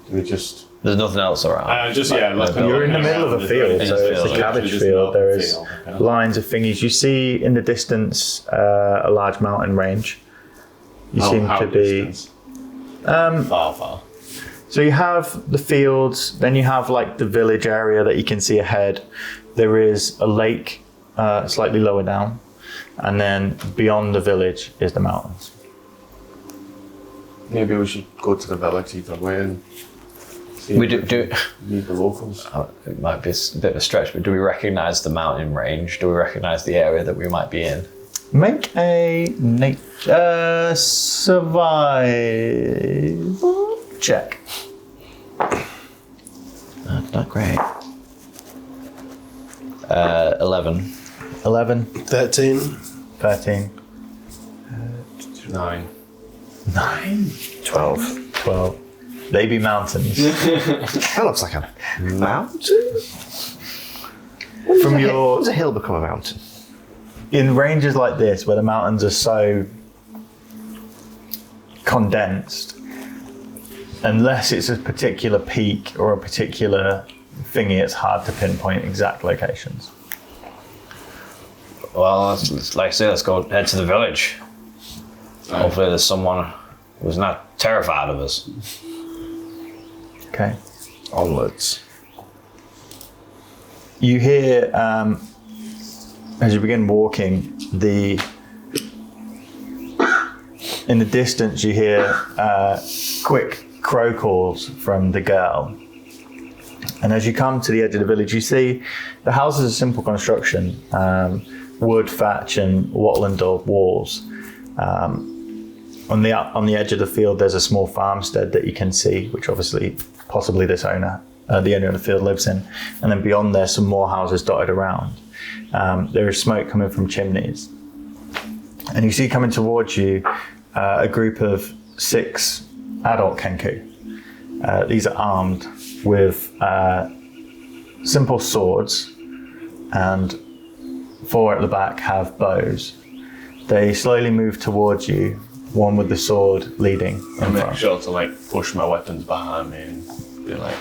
Speaker 4: do we just...
Speaker 1: There's nothing else around.
Speaker 3: You're in the middle of a field, so it's a cabbage field. There is lines of thingies. You see in the distance a large mountain range. You seem to be...
Speaker 4: Far.
Speaker 3: So you have the fields, then you have like the village area that you can see ahead. There is a lake slightly lower down, and then beyond the village is the mountains.
Speaker 4: Maybe we should go to the village either way and see
Speaker 1: We
Speaker 4: if
Speaker 1: do.
Speaker 4: meet the locals.
Speaker 1: It might be a bit of a stretch, but do we recognise the mountain range? Do we recognise the area that we might be in?
Speaker 3: Make a nature survival check.
Speaker 1: Not great. 11.
Speaker 3: 11,
Speaker 5: 13.
Speaker 3: 13,
Speaker 4: 9.
Speaker 3: 9,
Speaker 2: 12.
Speaker 3: 12. They be mountains.
Speaker 2: That looks like a mountain.
Speaker 3: From
Speaker 2: When
Speaker 3: your
Speaker 2: does a hill become a mountain?
Speaker 3: in ranges like this, where the mountains are so condensed, unless it's a particular peak or a particular thingy, it's hard to pinpoint exact locations.
Speaker 1: Well, like I say, let's go head to the village. Hopefully there's someone who's not terrified of us.
Speaker 3: Okay.
Speaker 2: Onwards.
Speaker 3: You hear, as you begin walking, in the distance you hear quick crow calls from the girl. And as you come to the edge of the village, you see the houses are simple construction, wood, thatch and wattle and daub walls. On the edge of the field, there's a small farmstead that you can see, which obviously, possibly this owner the owner of the field lives in. And then beyond there, some more houses dotted around. There is smoke coming from chimneys. And you see coming towards you a group of 6 adult Kenku. These are armed with simple swords, and 4 at the back have bows. They slowly move towards you, one with the sword leading in
Speaker 4: I make
Speaker 3: front.
Speaker 4: sure to like push my weapons behind me and be like,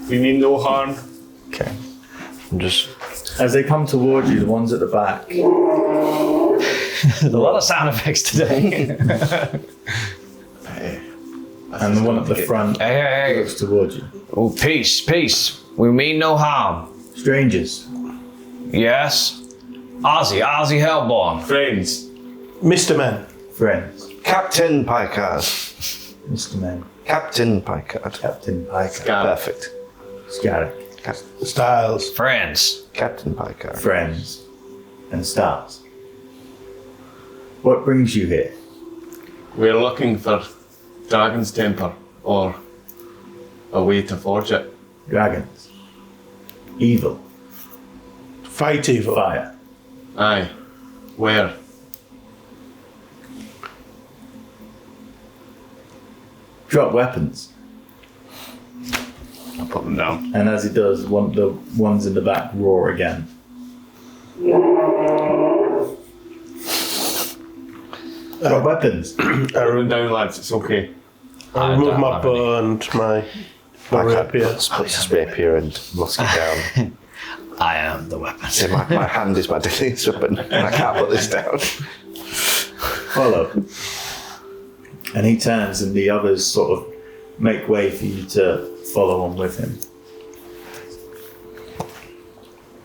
Speaker 4: "We mean no harm."
Speaker 3: Okay.
Speaker 2: I'm just
Speaker 3: As they come towards you, the ones at the back,
Speaker 1: There's a lot of sound effects today.
Speaker 3: and the one at the front
Speaker 1: Hey.
Speaker 3: looks towards you.
Speaker 1: Oh, peace, peace. We mean no harm.
Speaker 3: Strangers.
Speaker 1: Yes. Ozzy Hellborn.
Speaker 4: Friends,
Speaker 5: Mr. Men.
Speaker 3: Friends.
Speaker 2: Captain Picard.
Speaker 3: Mr. Men.
Speaker 2: Captain Picard.
Speaker 3: Captain Piker.
Speaker 2: Perfect.
Speaker 3: Scarrick.
Speaker 5: Styles.
Speaker 1: Friends.
Speaker 2: Captain Picard.
Speaker 3: Friends. And stars. What brings you here?
Speaker 4: we're looking for dragon's temper or a way to forge it.
Speaker 3: Dragons. Evil.
Speaker 5: Fight evil.
Speaker 3: Fire.
Speaker 4: Aye. Where?
Speaker 3: Drop weapons.
Speaker 4: I'll put them down.
Speaker 3: And as he does, the ones in the back roar again. Drop weapons.
Speaker 5: I
Speaker 4: Run down, lads. It's okay.
Speaker 5: I remove my bow and my rapier.
Speaker 2: Puts his rapier and musket down.
Speaker 1: I am the weapon.
Speaker 2: So my hand is my deadliest weapon. I can't put this down.
Speaker 3: Follow. And he turns and the others sort of make way for you to follow on with him.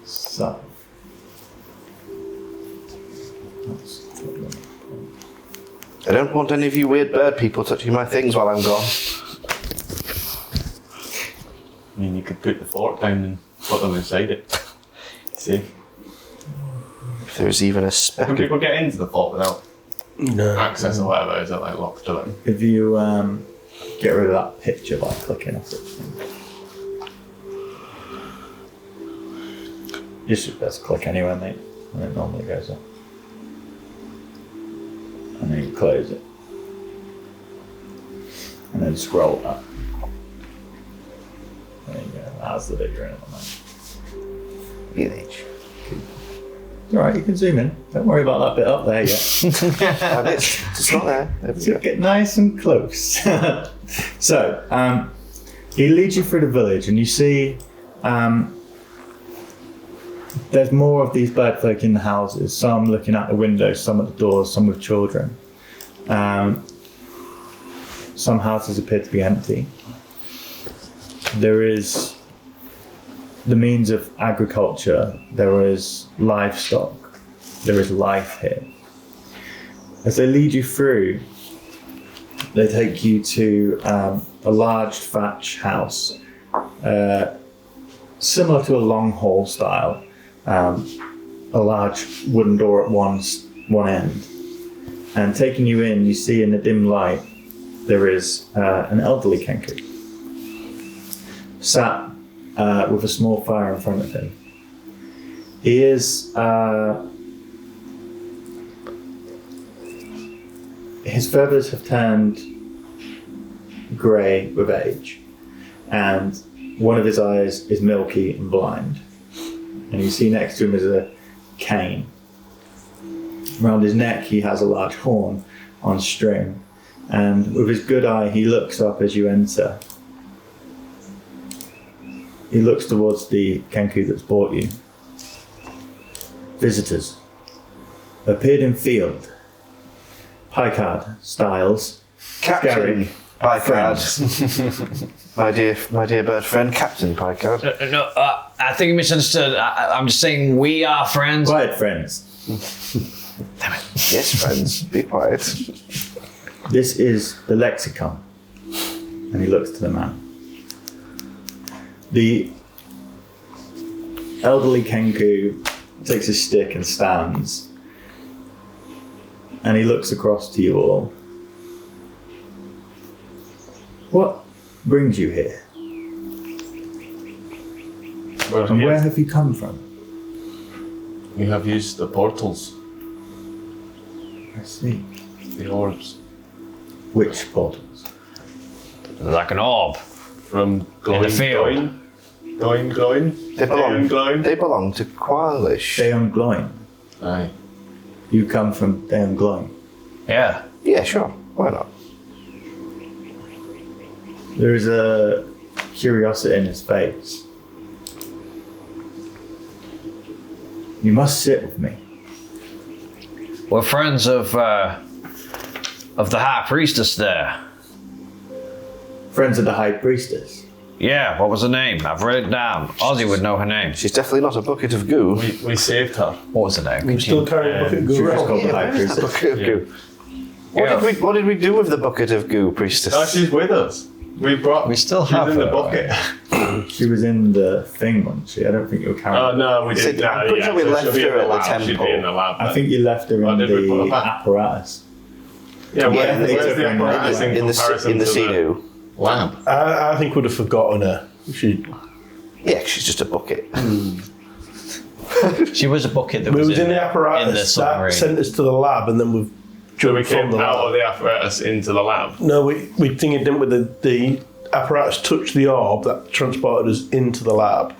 Speaker 3: So.
Speaker 2: I don't want any of you weird bird people touching my things while I'm gone.
Speaker 4: I mean, you could put the fork down and put them inside it. See?
Speaker 2: If there's even a speck
Speaker 4: Can
Speaker 2: of...
Speaker 4: people get into the fort without
Speaker 5: No.
Speaker 4: access or whatever? Is it like locked to them?
Speaker 3: If you get rid of that picture by clicking off it. Just press click anywhere, mate, and it normally goes up. And then you close it. And then scroll up. There you go, that's the bit you're in at the moment.
Speaker 2: village.
Speaker 3: Alright, you can zoom in. Don't worry about that bit up there yet.
Speaker 2: It's not there. There we go.
Speaker 3: Get nice and close. So, he leads you through the village and you see there's more of these bird folk in the houses, some looking out the windows, some at the doors, some with children. Some houses appear to be empty. There is the means of agriculture, there is livestock, there is life here. As they lead you through, they take you to a large thatch house, similar to a long hall style, a large wooden door at one end. And taking you in, you see in the dim light, there is an elderly Kenku, sat with a small fire in front of him. He is his feathers have turned grey with age, and one of his eyes is milky and blind. And you see next to him is a cane. Around his neck he has a large horn on string, and with his good eye he looks up as you enter. He looks towards the Kenku that's brought you. Visitors. Appeared in field. Picard, Styles,
Speaker 2: Captain
Speaker 3: Scarrick,
Speaker 2: Picard. my dear bird friend, Captain Picard.
Speaker 1: No, I think you misunderstood. I'm just saying we are friends.
Speaker 3: Quiet, friends.
Speaker 1: Damn it.
Speaker 2: Yes, friends, be quiet.
Speaker 3: This is the lexicon. And he looks to the man. The elderly Kenku takes his stick and stands. And he looks across to you all. What brings you here? And where have you come from?
Speaker 4: We have used the portals,
Speaker 3: I see.
Speaker 4: the orbs,
Speaker 3: Which portals?
Speaker 1: Like an orb.
Speaker 4: from
Speaker 1: In the field.
Speaker 4: Gloin.
Speaker 2: They belong to Qualish.
Speaker 3: Daon Gloin.
Speaker 4: Aye.
Speaker 3: You come from Daon Gloin.
Speaker 1: Yeah.
Speaker 2: Yeah, sure. Why not?
Speaker 3: There is a curiosity in his face. You must sit with me.
Speaker 1: We're friends of the High Priestess there.
Speaker 3: Friends of the High Priestess.
Speaker 1: Yeah, what was her name? I've written it down. Ozzy would know her name.
Speaker 2: She's definitely not a bucket of goo.
Speaker 4: We saved her.
Speaker 1: What was her name?
Speaker 5: We still carry a bucket of
Speaker 3: She
Speaker 5: goo
Speaker 3: was
Speaker 5: around.
Speaker 3: called the High
Speaker 2: where's the
Speaker 3: Priestess.
Speaker 2: bucket of goo?
Speaker 1: Yeah.
Speaker 2: What did we do with the bucket of goo, priestess?
Speaker 4: Oh, she's with us. We
Speaker 1: still
Speaker 4: she's
Speaker 1: have
Speaker 4: in the
Speaker 1: her,
Speaker 4: bucket.
Speaker 3: She was in the thing, wasn't she? I don't think you were carrying
Speaker 4: Oh
Speaker 3: her.
Speaker 4: no, we did.
Speaker 2: I'm pretty sure we left
Speaker 4: she'll be in
Speaker 2: her at the
Speaker 4: lab. She'd
Speaker 2: temple.
Speaker 4: be in the lab.
Speaker 3: I think you left her
Speaker 4: Oh,
Speaker 3: in
Speaker 4: did we put her
Speaker 3: the
Speaker 4: back?
Speaker 3: apparatus.
Speaker 4: Yeah,
Speaker 2: Yeah,
Speaker 4: where's
Speaker 3: they took
Speaker 4: the
Speaker 3: her in the
Speaker 4: apparatus
Speaker 3: lab.
Speaker 4: in
Speaker 2: in the
Speaker 4: comparison
Speaker 2: in the
Speaker 4: to
Speaker 2: sea-doo.
Speaker 4: lab?
Speaker 5: I think we'd have forgotten her. She
Speaker 2: Yeah, she's just a bucket.
Speaker 1: She was a bucket that
Speaker 5: we
Speaker 1: was
Speaker 5: was in the apparatus.
Speaker 1: in the
Speaker 5: that
Speaker 1: submarine.
Speaker 5: sent us to the lab, and then we've
Speaker 4: So we
Speaker 5: jumped from
Speaker 4: came
Speaker 5: the
Speaker 4: out
Speaker 5: lab.
Speaker 4: of the apparatus into the lab.
Speaker 5: No, we think it didn't. With the apparatus touched the orb that transported us into the lab.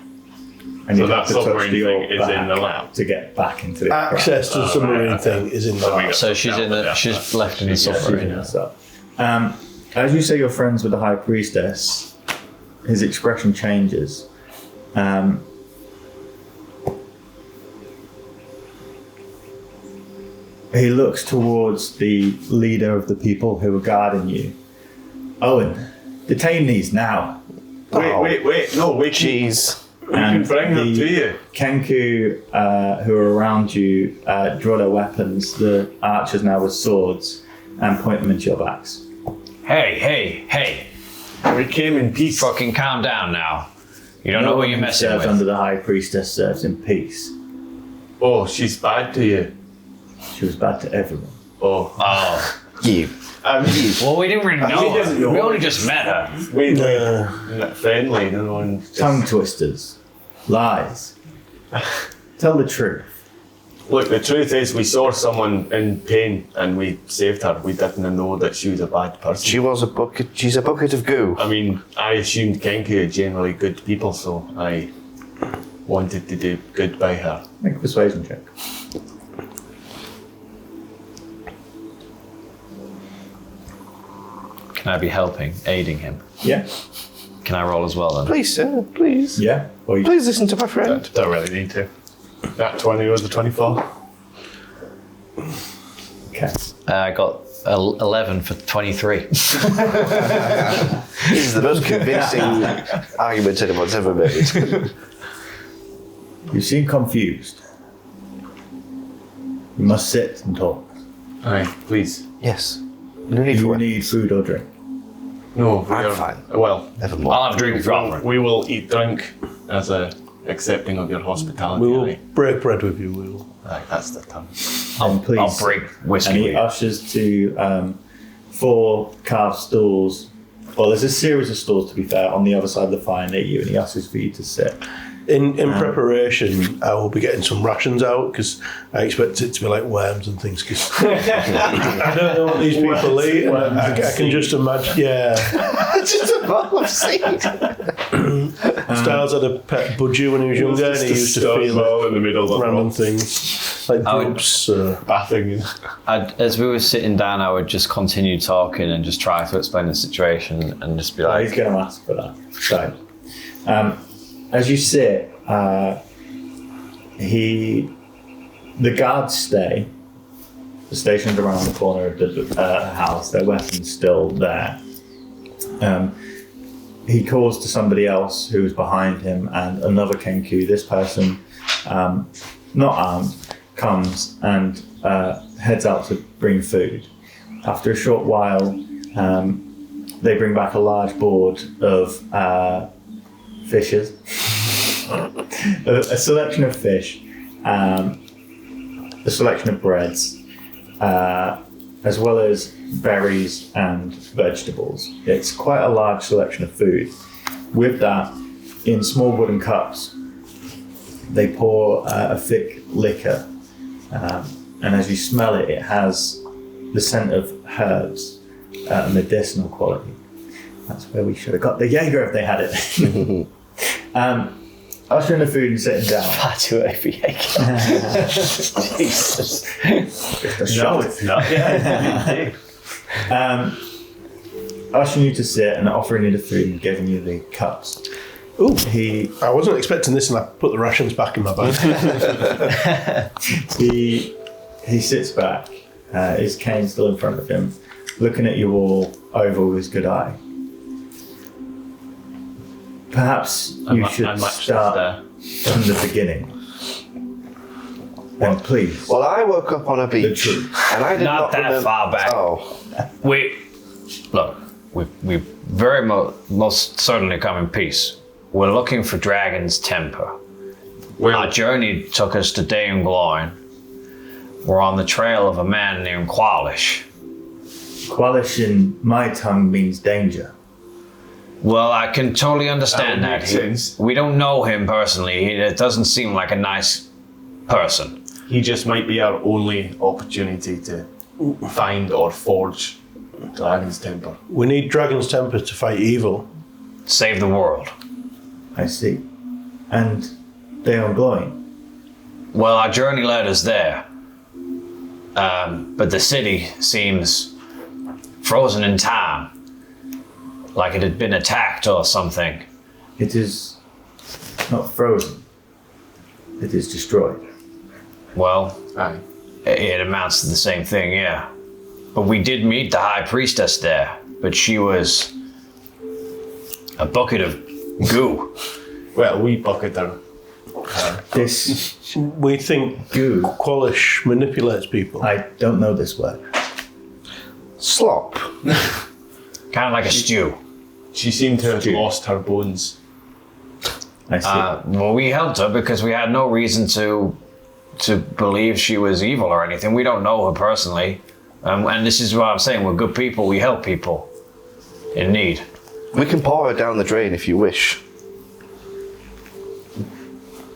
Speaker 3: And
Speaker 4: So
Speaker 3: you
Speaker 4: that
Speaker 3: have to touch
Speaker 4: submarine
Speaker 3: the
Speaker 4: thing
Speaker 3: orb
Speaker 4: is
Speaker 3: back
Speaker 4: in the lab.
Speaker 3: to get back into the
Speaker 5: Access to the submarine
Speaker 4: right,
Speaker 5: thing is in the
Speaker 4: So we
Speaker 5: lab.
Speaker 4: got-
Speaker 1: So she's in the. She's left in the submarine.
Speaker 3: apparatus. As you say you're friends with the High Priestess, his expression changes. He looks towards the leader of the people who are guarding you. Owen, detain these now.
Speaker 4: Wait. No, we can
Speaker 2: Jeez.
Speaker 4: bring them to you.
Speaker 3: Kenku, who are around you, draw their weapons, the archers now with swords, and point them into your backs.
Speaker 1: Hey!
Speaker 4: We came in peace.
Speaker 1: Fucking calm down now. You don't know who you're messing
Speaker 3: serves
Speaker 1: with.
Speaker 3: under the High Priestess serves in peace.
Speaker 4: Oh, she's bad to you.
Speaker 3: She was bad to everyone.
Speaker 4: Oh.
Speaker 1: Oh.
Speaker 2: You.
Speaker 1: Well, we didn't really know
Speaker 4: We didn't
Speaker 1: her.
Speaker 4: know
Speaker 1: We
Speaker 4: her.
Speaker 1: only just met her.
Speaker 4: We friendly, no one.
Speaker 3: Tongue twisters. Lies. Tell the truth.
Speaker 4: Look, the truth is, we saw someone in pain and we saved her. We didn't know that she was a bad person.
Speaker 2: She was a bucket. She's a bucket of goo.
Speaker 4: I mean, I assumed Genki are generally good people, so I wanted to do good by her.
Speaker 3: Make a persuasion check.
Speaker 1: Can I be helping, aiding him?
Speaker 3: Yeah.
Speaker 1: Can I roll as well then?
Speaker 2: Please, sir. Please.
Speaker 3: Yeah. Or you,
Speaker 2: Please listen to my friend.
Speaker 4: Don't really need to. That 20 was the 24.
Speaker 3: okay.
Speaker 1: I got 11 for 23.
Speaker 2: This is the most convincing argument anyone's ever made.
Speaker 3: You seem confused. You must sit and talk.
Speaker 4: Aye, please.
Speaker 2: Yes. No need
Speaker 3: Do
Speaker 2: for
Speaker 3: you
Speaker 2: it.
Speaker 3: need food or drink?
Speaker 4: No, we
Speaker 2: I'm
Speaker 4: are
Speaker 2: fine.
Speaker 4: Well,
Speaker 2: Nevermore.
Speaker 1: I'll have drink for
Speaker 4: we will eat drink as a accepting of your hospitality.
Speaker 5: We will
Speaker 4: aye.
Speaker 5: break bread with you. We will.
Speaker 4: Aye, that's the term.
Speaker 3: And please.
Speaker 1: I'll break whiskey
Speaker 3: And
Speaker 1: with
Speaker 3: he
Speaker 1: you.
Speaker 3: ushers to 4 carved stools. Well, there's a series of stools, to be fair, on the other side of the fire near you, and he asks for you to sit.
Speaker 5: In preparation, I will be getting some rations out because I expect it to be like worms and things. Because I don't know what these people eat. And I can just imagine. Yeah,
Speaker 2: Just a bowl of seed.
Speaker 5: Styles had a pet budgie when he was younger, and he used to feel
Speaker 4: in the middle of
Speaker 5: random things like grubs.
Speaker 4: bathing.
Speaker 1: As we were sitting down, I would just continue talking and just try to explain the situation and just be
Speaker 3: Oh,
Speaker 1: like,
Speaker 3: he's going to ask for that. So, as you sit, the guards stay. They're stationed around the corner of the house. Their weapons still there. He calls to somebody else who's behind him, and another Kenku. This person, not armed, comes and heads out to bring food. After a short while, they bring back a large board of fishes, a selection of fish, a selection of breads, as well as berries and vegetables. It's quite a large selection of food. With that, in small wooden cups, They pour a thick liquor, and as you smell it, it has the scent of herbs, medicinal quality. That's where we should have got the Jaeger if they had it. Ushering the food and sitting down.
Speaker 1: Far too early for Jaeger. Jesus.
Speaker 3: Just a shot.
Speaker 4: it's not.
Speaker 3: Ushering you to sit and offering you the food and giving you the cups.
Speaker 5: Ooh,
Speaker 3: He
Speaker 5: I wasn't expecting this, and I put the rations back in my bag.
Speaker 3: he sits back, his cane still in front of him, looking at you all over with his good eye. Perhaps you should start from the beginning. Then please.
Speaker 2: Well, I woke up on a beach,
Speaker 3: truth.
Speaker 2: and I did
Speaker 1: Not
Speaker 2: not
Speaker 1: that
Speaker 2: remember.
Speaker 1: far back.
Speaker 2: Oh,
Speaker 1: We very most certainly come in peace. We're looking for Dragon's Temper. Our journey took us to Daemgloin. We're on the trail of a man named Qualish.
Speaker 3: Qualish in my tongue means danger.
Speaker 1: Well, I can totally understand
Speaker 4: That would
Speaker 1: that.
Speaker 4: make sense.
Speaker 1: We don't know him personally. It doesn't seem like a nice person.
Speaker 4: He just might be our only opportunity to find or forge Dragon's Temper.
Speaker 5: We need Dragon's Temper to fight evil.
Speaker 1: Save the world.
Speaker 3: I see. And Daemgloin.
Speaker 1: Well, our journey led us there. But the city seems frozen in time. Like it had been attacked or something.
Speaker 3: It is not frozen. It is destroyed.
Speaker 1: Well,
Speaker 4: Aye.
Speaker 1: it amounts to the same thing, yeah. But we did meet the High Priestess there. But she was a bucket of goo.
Speaker 4: Well, we bucket her.
Speaker 3: This
Speaker 5: We think
Speaker 3: goo,
Speaker 5: Qualish manipulates people.
Speaker 3: I don't know this word.
Speaker 2: slop.
Speaker 1: Kind of like a stew.
Speaker 4: She seemed to have lost her bones.
Speaker 3: I see.
Speaker 1: Well, we helped her because we had no reason to believe she was evil or anything. We don't know her personally. And this is what I'm saying. We're good people. We help people in need.
Speaker 2: We can pour her down the drain if you wish.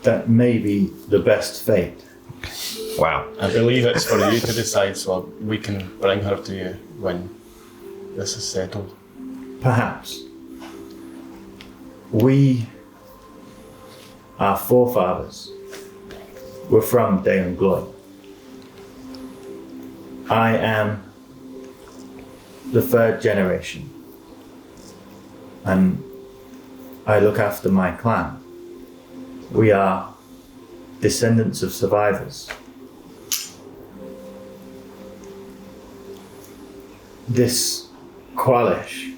Speaker 3: That may be the best fate.
Speaker 1: Wow.
Speaker 4: I believe it's for you to decide, so we can bring her to you when this is settled.
Speaker 3: Perhaps. Our forefathers, were from Daemgloin. I am the third generation, and I look after my clan. We are descendants of survivors. This Qualish,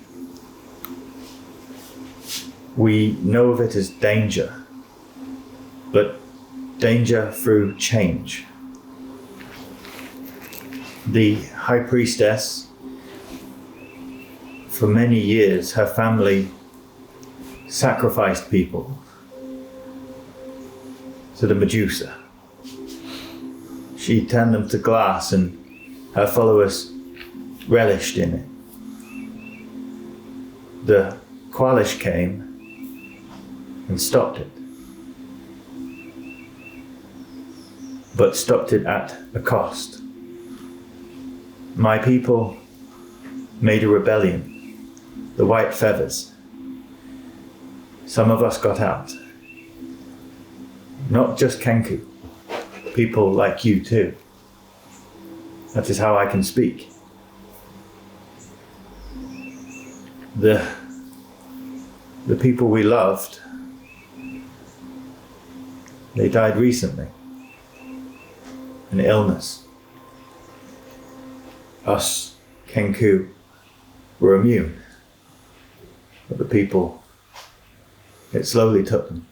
Speaker 3: we know of it as danger, but danger through change. The High Priestess, for many years, her family sacrificed people to the Medusa. She turned them to glass, and her followers relished in it. The Qualish came and stopped it, but stopped it at a cost. My people made a rebellion, the White Feathers. Some of us got out. Not just Kenku, people like you too. That is how I can speak. The people we loved, they died recently. An illness. Us, Kenku, were immune. But the people, it slowly took them.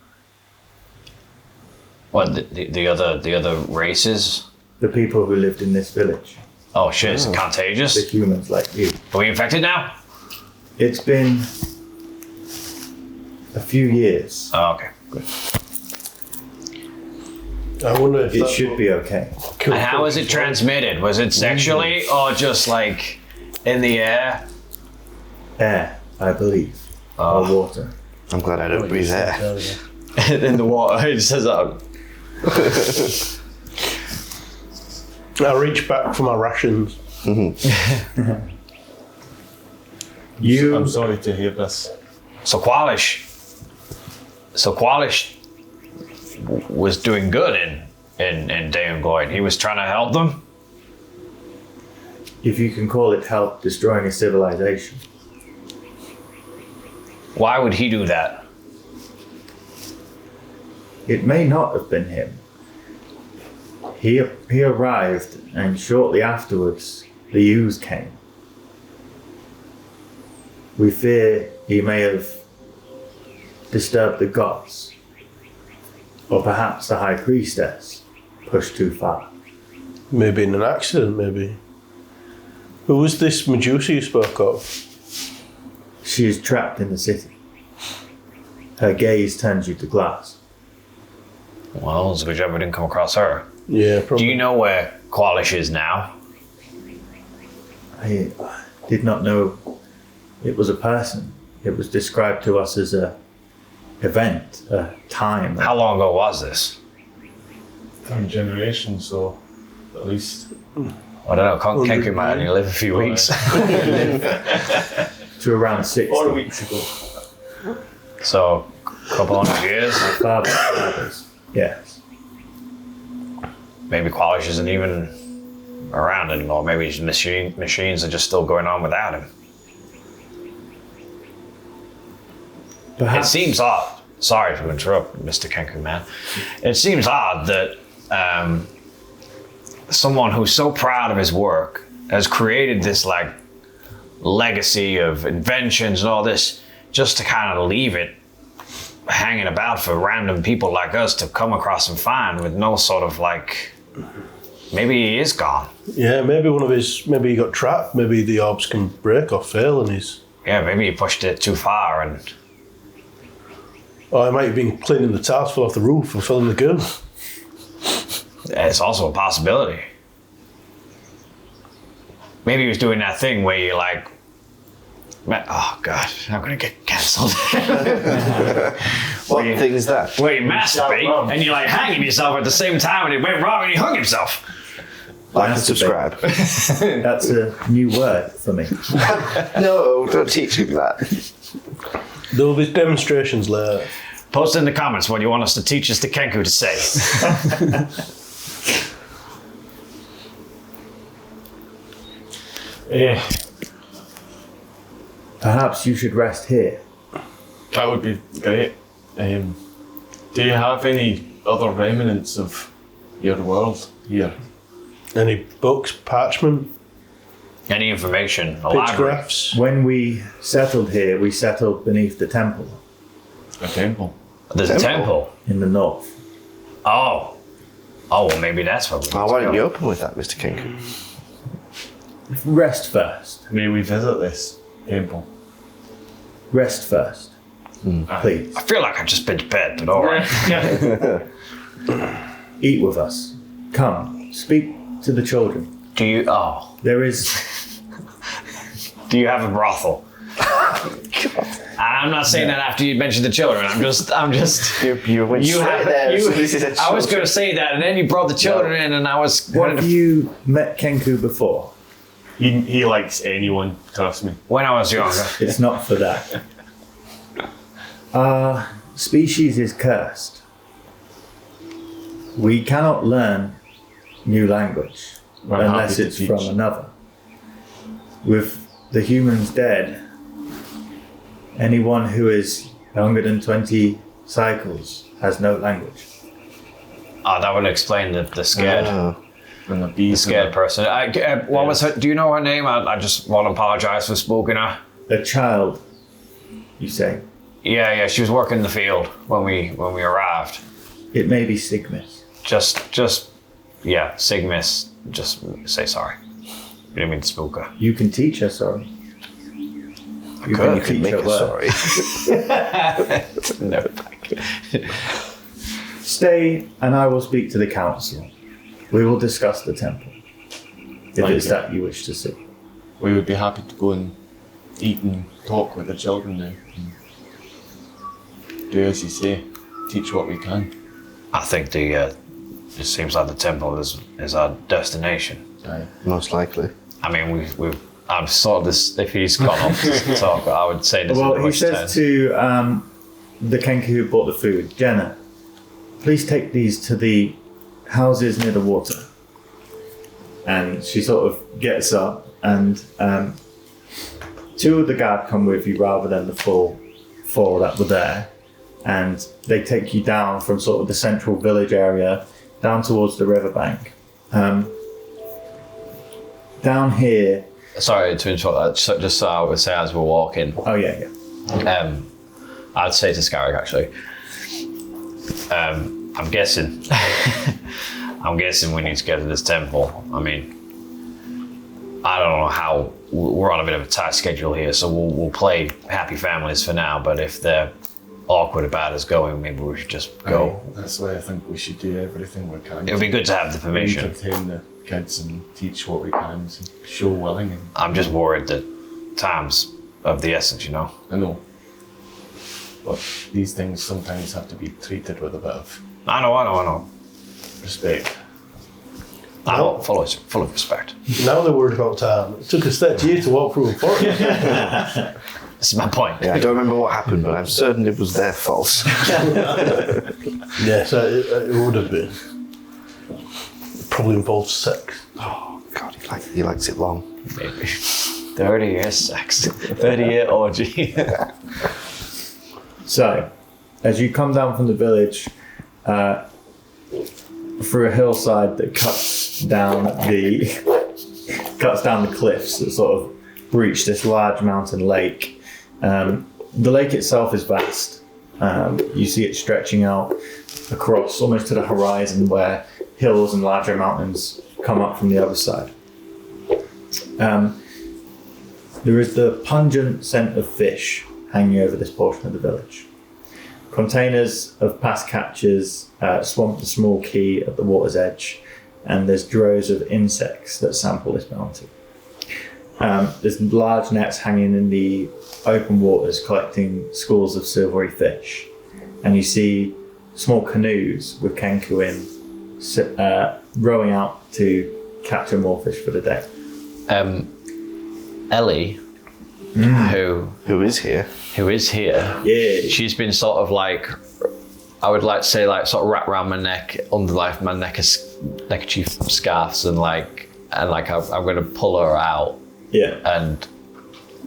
Speaker 1: What, the other races?
Speaker 3: The people who lived in this village.
Speaker 1: Oh shit, it's
Speaker 3: The
Speaker 1: contagious?
Speaker 3: humans like you.
Speaker 1: Are we infected now?
Speaker 3: It's been a few years.
Speaker 1: Oh, okay. Good.
Speaker 5: I wonder if
Speaker 3: It
Speaker 5: that's
Speaker 3: should
Speaker 5: what
Speaker 3: be okay.
Speaker 5: killed
Speaker 1: And how was it
Speaker 5: Qualish.
Speaker 1: transmitted? Was it sexually or just like in the air?
Speaker 3: Air, I believe. Or water.
Speaker 2: I'm glad I don't breathe air.
Speaker 1: In the water. It says that.
Speaker 5: I reach back for my rations.
Speaker 4: I'm sorry to hear this.
Speaker 1: So Qualish was doing good in Daemgloin. He was trying to help them.
Speaker 3: If you can call it help destroying a civilization.
Speaker 1: Why would he do that?
Speaker 3: It may not have been him. He arrived, and shortly afterwards, the U's came. We fear he may have disturbed the gods, or perhaps the High Priestess pushed too far.
Speaker 5: Maybe in an accident, maybe. Who was this Medusa you spoke of?
Speaker 3: She is trapped in the city. Her gaze turns you to glass.
Speaker 1: Well, it's a good job we didn't come across her.
Speaker 5: Yeah, probably.
Speaker 1: Do you know where Qualish is now?
Speaker 3: I did not know it was a person. It was described to us as a event, a time.
Speaker 1: How long ago was this?
Speaker 4: 3 generations, so at least.
Speaker 1: I don't know. Kenku might only live a few weeks.
Speaker 3: To around 60.
Speaker 4: 4 weeks ago.
Speaker 1: So, a couple hundred years.
Speaker 3: Fathers. Yes.
Speaker 1: Maybe Qualish isn't even around anymore. Maybe his machines are just still going on without him.
Speaker 3: Perhaps.
Speaker 1: It seems odd. Sorry to interrupt, Mr. Kenku Man. It seems odd that someone who's so proud of his work has created this like legacy of inventions and all this, just to kind of leave it hanging about for random people like us to come across and find with no sort of like, maybe he is gone.
Speaker 5: Yeah, maybe maybe he got trapped. Maybe the orbs can break or fail and he's...
Speaker 1: Yeah, maybe he pushed it too far and...
Speaker 5: Or he might have been cleaning the tiles, fell off the roof and fell in the gun.
Speaker 1: It's also a possibility. Maybe he was doing that thing where you like, oh God, I'm gonna get cancelled.
Speaker 2: What thing is that?
Speaker 1: Where you masturbate and you're like hanging yourself at the same time and it went wrong and he hung himself.
Speaker 2: Like and subscribe.
Speaker 3: That's a new word for me.
Speaker 2: No, don't teach him that.
Speaker 5: There'll be demonstrations later.
Speaker 1: Post in the comments what you want us to teach us to Kenku to say.
Speaker 4: Yeah,
Speaker 3: Perhaps you should rest here.
Speaker 4: that would be great. Do you have any other remnants of your world here?
Speaker 5: Any books, parchment,
Speaker 1: Any information, a library.
Speaker 5: pictographs?
Speaker 3: When we settled here, we settled beneath the temple
Speaker 4: A temple?
Speaker 1: There's a temple.
Speaker 3: in the north.
Speaker 1: Oh. Oh, well, maybe that's what we
Speaker 2: Oh, why don't you open with that, Mr. King?
Speaker 3: Rest first.
Speaker 4: May we visit this temple?
Speaker 3: Rest first. Please.
Speaker 1: I feel like I've just been to bed, but all right.
Speaker 3: Eat with us. Come. Speak to the children.
Speaker 1: Do you
Speaker 3: There is...
Speaker 1: do you have a brothel? I'm not saying that after you mentioned the children. I'm just.
Speaker 2: You went straight there. So this is a
Speaker 1: I was going to say that, and then you brought the children in, and I was wanted
Speaker 3: Have
Speaker 1: to.
Speaker 3: you met Kenku before?
Speaker 4: He likes anyone, trust me.
Speaker 1: When I was younger.
Speaker 3: It's not for that. Our species is cursed. We cannot learn new language
Speaker 4: We're
Speaker 3: unless
Speaker 4: happy to
Speaker 3: it's
Speaker 4: teach.
Speaker 3: from another. With the humans dead, anyone who is younger than 20 cycles has no language.
Speaker 1: Oh, that would explain the scared,
Speaker 4: And the
Speaker 1: the
Speaker 4: bees.
Speaker 1: scared person. What was her? Do you know her name? I just want to apologize for spooking her.
Speaker 3: A child, you say?
Speaker 1: Yeah, she was working in the field when we arrived.
Speaker 3: It may be Sigmis.
Speaker 1: Yeah, Sigmis. Just say sorry. You didn't mean to spook her.
Speaker 3: You can teach her, sorry. You
Speaker 2: You can make
Speaker 3: her
Speaker 2: a
Speaker 3: work.
Speaker 2: sorry.
Speaker 1: No, thank you.
Speaker 3: Stay, and I will speak to the council. We will discuss the temple, if
Speaker 4: Thank
Speaker 3: it's
Speaker 4: you.
Speaker 3: that you wish to see.
Speaker 4: We would be happy to go and eat and talk with the children now. And do as you say. Teach what we can.
Speaker 1: I think the It seems like the temple is our destination.
Speaker 6: Aye.
Speaker 2: Most likely.
Speaker 1: I mean, we've I'm sort of this. If he's gone off to talk, I would say this.
Speaker 3: Well,
Speaker 1: is a
Speaker 3: he
Speaker 1: rush
Speaker 3: says
Speaker 1: turn.
Speaker 3: to the Kenku who bought the food, Jenna, please take these to the houses near the water. And she sort of gets up, and 2 of the guard come with you rather than the full 4 that were there. And they take you down from sort of the central village area down towards the riverbank. Down here.
Speaker 1: Sorry to interrupt that. So, just so I would say as we're walking,
Speaker 3: Oh yeah.
Speaker 1: I'd say to Scarrick actually. I'm guessing. I'm guessing we need to go to this temple. I mean, I don't know how. We're on a bit of a tight schedule here, so we'll play happy families for now. But if they're awkward about us going, maybe we should just go.
Speaker 6: Aye, that's why I think we should do everything we can.
Speaker 1: It would be good to have the permission.
Speaker 6: Entertain the kids and teach what we can and show willing. And
Speaker 1: I'm just worried that time's of the essence, you know.
Speaker 6: I know. But these things sometimes have to be treated with a bit of
Speaker 1: I know.
Speaker 6: respect.
Speaker 1: I'm full of respect.
Speaker 5: Now they're worried about time. It took us 30 years to walk through a forest.
Speaker 1: This is my point.
Speaker 2: Yeah, I don't remember what happened, but I'm certain it was their fault.
Speaker 5: Yes, it would have been. It probably involved sex.
Speaker 2: Oh, God, he likes it long.
Speaker 1: Maybe 30 years sex, 30-year orgy.
Speaker 3: So, as you come down from the village, through a hillside that cuts down the cliffs that sort of breach this large mountain lake. The lake itself is vast. You see it stretching out across almost to the horizon, where hills and larger mountains come up from the other side. There is the pungent scent of fish hanging over this portion of the village. Containers of past catches swamp the small quay at the water's edge, and there's droves of insects that sample this mountain. There's large nets hanging in the open waters collecting schools of silvery fish, and you see small canoes with Kenku in rowing out to capture more fish for the day.
Speaker 1: Ellie,
Speaker 2: Who is here?
Speaker 3: Yeah.
Speaker 1: she's been sort of like, I would like to say, like sort of wrapped around my neck, under like my neckerchief scarves, and I'm going to pull her out
Speaker 3: Yeah.
Speaker 1: and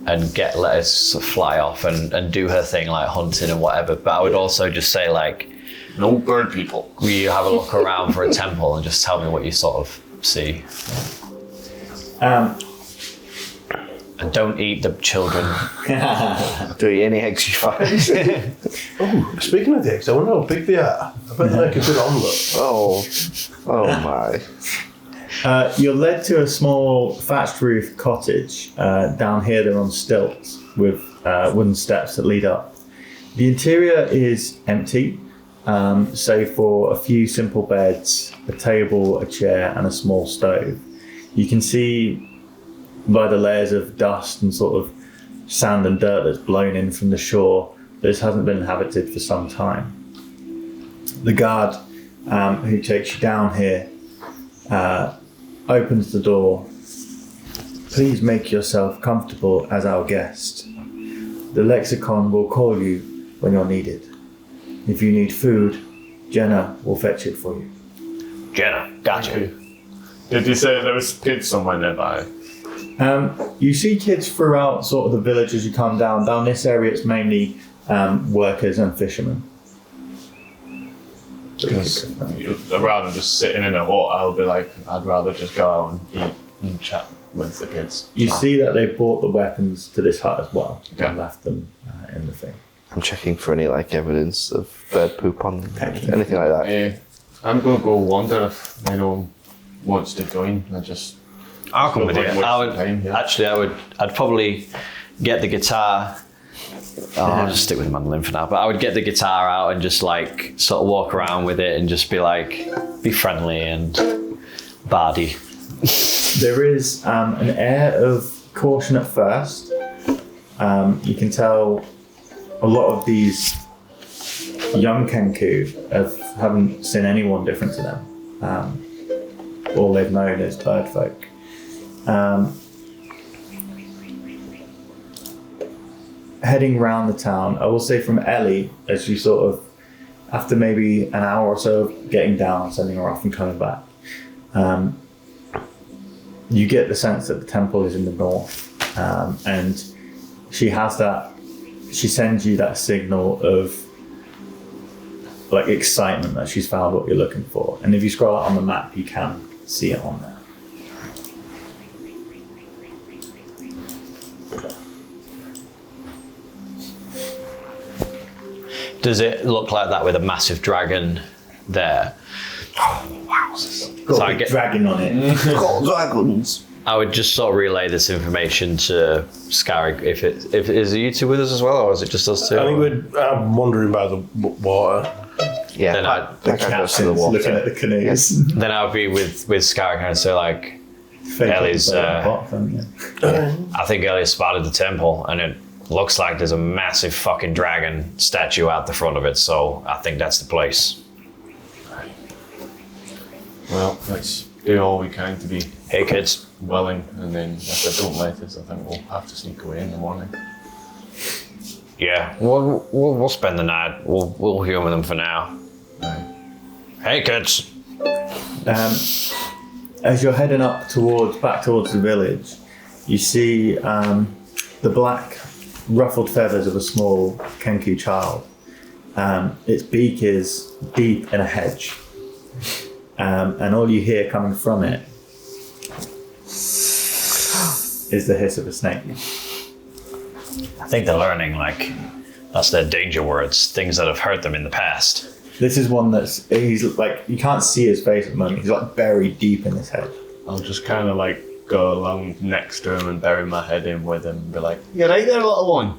Speaker 1: let her sort of fly off and do her thing, like hunting and whatever. But I would also just say, like,
Speaker 4: No bird people.
Speaker 1: will you have a look around for a temple and just tell me what you sort of see? And don't eat the children.
Speaker 2: Do you eat any eggs you find?
Speaker 5: Oh, speaking of the eggs, I wonder how big they are. I bet they make a good omelette.
Speaker 2: Oh my.
Speaker 3: You're led to a small thatched roof cottage. Down here they're on stilts with wooden steps that lead up. The interior is empty, save for a few simple beds, a table, a chair and a small stove. You can see by the layers of dust and sort of sand and dirt that's blown in from the shore, this hasn't been inhabited for some time. The guard who takes you down here opens the door. Please make yourself comfortable as our guest. The lexicon will call you when you're needed. If you need food, Jenna will fetch it for you.
Speaker 1: Jenna, gotcha.
Speaker 4: Did you say there was kids somewhere nearby?
Speaker 3: You see kids throughout sort of the village as you come down. Down this area it's mainly workers and fishermen.
Speaker 4: Because rather than just sitting in a hut, I'll be like, I'd rather just go out and eat and chat with the kids.
Speaker 3: You see that they brought the weapons to this hut as well
Speaker 4: Okay.
Speaker 3: and left them in the thing.
Speaker 2: I'm checking for any like evidence of bird poop on anything like that.
Speaker 4: I'm going to go wander if anyone wants to join.
Speaker 1: I'll come with you.
Speaker 4: Waste time, yeah.
Speaker 1: I'd probably get the guitar. I'll just stick with the mandolin for now. But I would get the guitar out and just like sort of walk around with it and just be like, be friendly and bardy.
Speaker 3: There is an air of caution at first. You can tell a lot of these young Kenku haven't seen anyone different to them. all they've known is bird folk. Heading round the town, I will say from Ellie, as you sort of, after maybe an hour or so of getting down, sending her off and coming back, you get the sense that the temple is in the north, and she sends you that signal of like excitement that she's found what you're looking for. And if you scroll out on the map, you can see it on there.
Speaker 1: Does it look like that with a massive dragon there?
Speaker 3: Got
Speaker 1: So
Speaker 3: a
Speaker 1: I
Speaker 3: big
Speaker 1: get-
Speaker 3: dragon on it.
Speaker 2: Got dragons.
Speaker 1: I would just sort of relay this information to Scarrick. If is you two with us as well, or is it just us two?
Speaker 5: I think I'm wandering by the water.
Speaker 2: Yeah,
Speaker 1: Then
Speaker 2: I think I go to the
Speaker 3: Captain's
Speaker 2: water.
Speaker 3: looking at the canoes.
Speaker 2: Yes.
Speaker 1: Then I would be with Scarrick and say like,
Speaker 3: Fake
Speaker 1: Ellie's,
Speaker 3: up the boat on the bottom, yeah.
Speaker 1: I think Ellie spotted the temple, and it looks like there's a massive fucking dragon statue out the front of it. So I think that's the place.
Speaker 6: Well, let's do all we can to be
Speaker 1: Hey kids,
Speaker 6: willing, and then if they don't let us, I think we'll have to sneak away in the morning.
Speaker 1: yeah, we'll spend the night. We'll humor them for now.
Speaker 6: Aye.
Speaker 1: Hey kids.
Speaker 3: As you're heading back towards the village, you see the black ruffled feathers of a small Kenku child. Its beak is deep in a hedge, and all you hear coming from it is the hiss of a snake.
Speaker 1: I think they're learning like that's their danger words, things that have hurt them in the past.
Speaker 3: This is one he's like, you can't see his face at the moment. He's like buried deep in this hedge.
Speaker 4: I'll just kind of like go along next to him and bury my head in with him and be like, "You right there, little one?"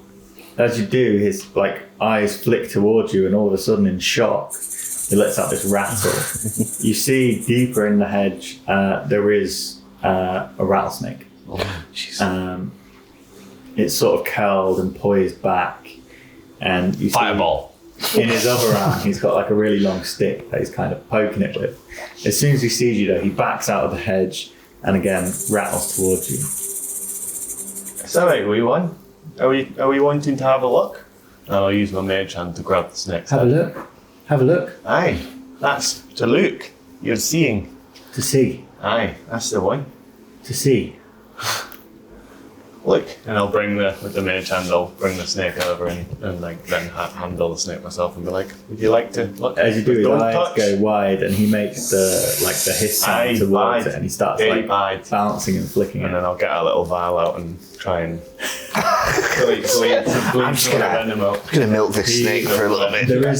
Speaker 3: As you do, his like eyes flick towards you, and all of a sudden, in shock, he lets out this rattle. You see deeper in the hedge, there is a rattlesnake. It's sort of curled and poised back, and you see
Speaker 1: Fireball.
Speaker 3: in his other arm, he's got like a really long stick that he's kind of poking it with. As soon as he sees you, though, he backs out of the hedge and again rattles towards you.
Speaker 4: It's alright, wee one. Are we wanting to have a look? And I'll use my mage hand to grab the snake's
Speaker 3: Have a
Speaker 4: head.
Speaker 3: look. Have a look.
Speaker 4: Aye, that's to look. You're seeing.
Speaker 3: To see.
Speaker 4: Aye, that's the one.
Speaker 3: To see.
Speaker 4: Look, and I'll bring with the mage hand, I'll bring the snake over and like then handle the snake myself and be like, "Would you like to look?"
Speaker 3: As you do, his
Speaker 4: Don't
Speaker 3: eyes
Speaker 4: touch.
Speaker 3: go wide, and he makes the hiss sound
Speaker 4: Aye,
Speaker 3: towards
Speaker 4: bad.
Speaker 3: it, and he starts
Speaker 4: Very
Speaker 3: like
Speaker 4: bad.
Speaker 3: bouncing and flicking
Speaker 4: And
Speaker 3: it.
Speaker 4: then I'll get a little vial out and try and bleed
Speaker 2: just
Speaker 4: some
Speaker 2: gonna-
Speaker 4: venom out.
Speaker 2: I'm gonna milk this snake for a little bit.
Speaker 3: There is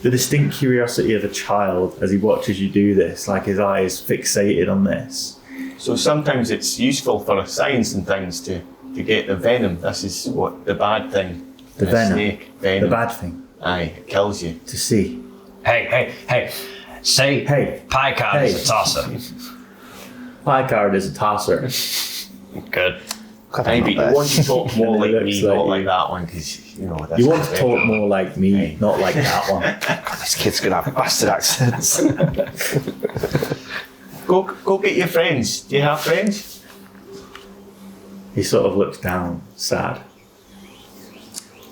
Speaker 3: the distinct curiosity of a child as he watches you do this, like his eyes fixated on this.
Speaker 4: So sometimes it's useful for science and things to get the venom. This is what the bad thing.
Speaker 3: The venom.
Speaker 4: Snake venom.
Speaker 3: The bad thing.
Speaker 4: Aye, it kills you.
Speaker 3: To see.
Speaker 1: Hey. Say
Speaker 3: Hey.
Speaker 1: pie card is
Speaker 3: Hey.
Speaker 1: a tosser.
Speaker 3: Pie card is a tosser.
Speaker 1: Good.
Speaker 4: Aye, but you want to talk more
Speaker 3: And it
Speaker 4: like
Speaker 3: looks
Speaker 4: me,
Speaker 3: like
Speaker 4: not
Speaker 3: you.
Speaker 4: like that one, because you know that's
Speaker 3: You want to
Speaker 4: very
Speaker 3: talk
Speaker 4: good.
Speaker 3: more like me, not like that one.
Speaker 2: God, this kid's gonna have bastard accents.
Speaker 4: Go get your friends. Do you have friends?
Speaker 3: He sort of looks down, sad.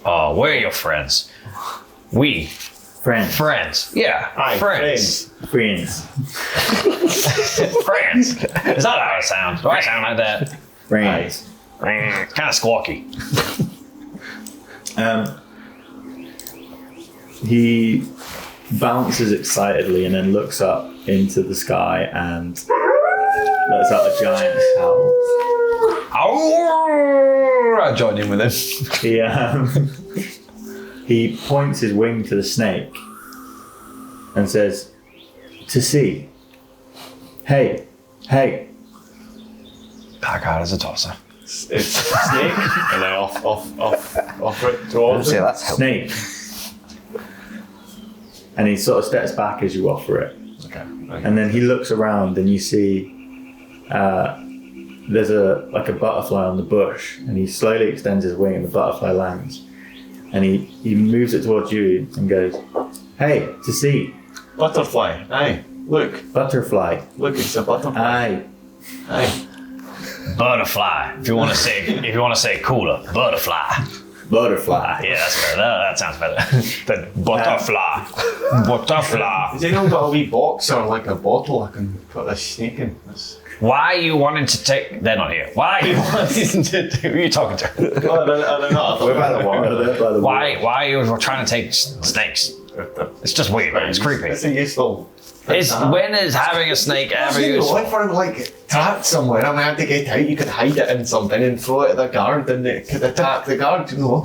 Speaker 1: Oh, we're your friends. We
Speaker 3: Friends.
Speaker 1: friends. Yeah,
Speaker 4: Aye,
Speaker 1: friends.
Speaker 3: Friends.
Speaker 1: Friends. Is that how it sounds? Do I sound like that?
Speaker 3: Friends.
Speaker 1: Kind of squawky.
Speaker 3: He bounces excitedly and then looks up into the sky and lets out a giant howl.
Speaker 1: I joined in with him.
Speaker 3: He points his wing to the snake and says, "To see. Hey.
Speaker 1: Pie card is a tosser.
Speaker 4: It's a snake, and then off it towards
Speaker 2: Say
Speaker 4: him.
Speaker 2: that's helpful.
Speaker 3: Snake." And he sort of steps back as you offer it.
Speaker 4: Okay.
Speaker 3: And then he looks around and you see there's a butterfly on the bush, and he slowly extends his wing and the butterfly lands. And he moves it towards you and goes, "Hey, to see."
Speaker 4: Butterfly. Aye. Look,
Speaker 6: Butterfly.
Speaker 4: look, it's a butterfly.
Speaker 6: Aye.
Speaker 4: Aye.
Speaker 1: Butterfly. If you want to say cooler, butterfly.
Speaker 6: Butterfly.
Speaker 1: Yeah, that's better. That sounds better than butterfly. Butterfly.
Speaker 4: Has anyone got a wee box or like a bottle I can put a snake in?
Speaker 1: Why are you wanting to take? They're not here. Why are you wanting to? Who are you talking to?
Speaker 4: Oh, they're not.
Speaker 6: We're by the water.
Speaker 1: Why are you trying to take snakes? It's just weird, man. It's creepy.
Speaker 4: It's a useful.
Speaker 1: When is having a snake ever useful?
Speaker 4: If I'm like trapped somewhere, I might have to get out. You could hide it in something and throw it at the guard, and it could attack the guard. You know,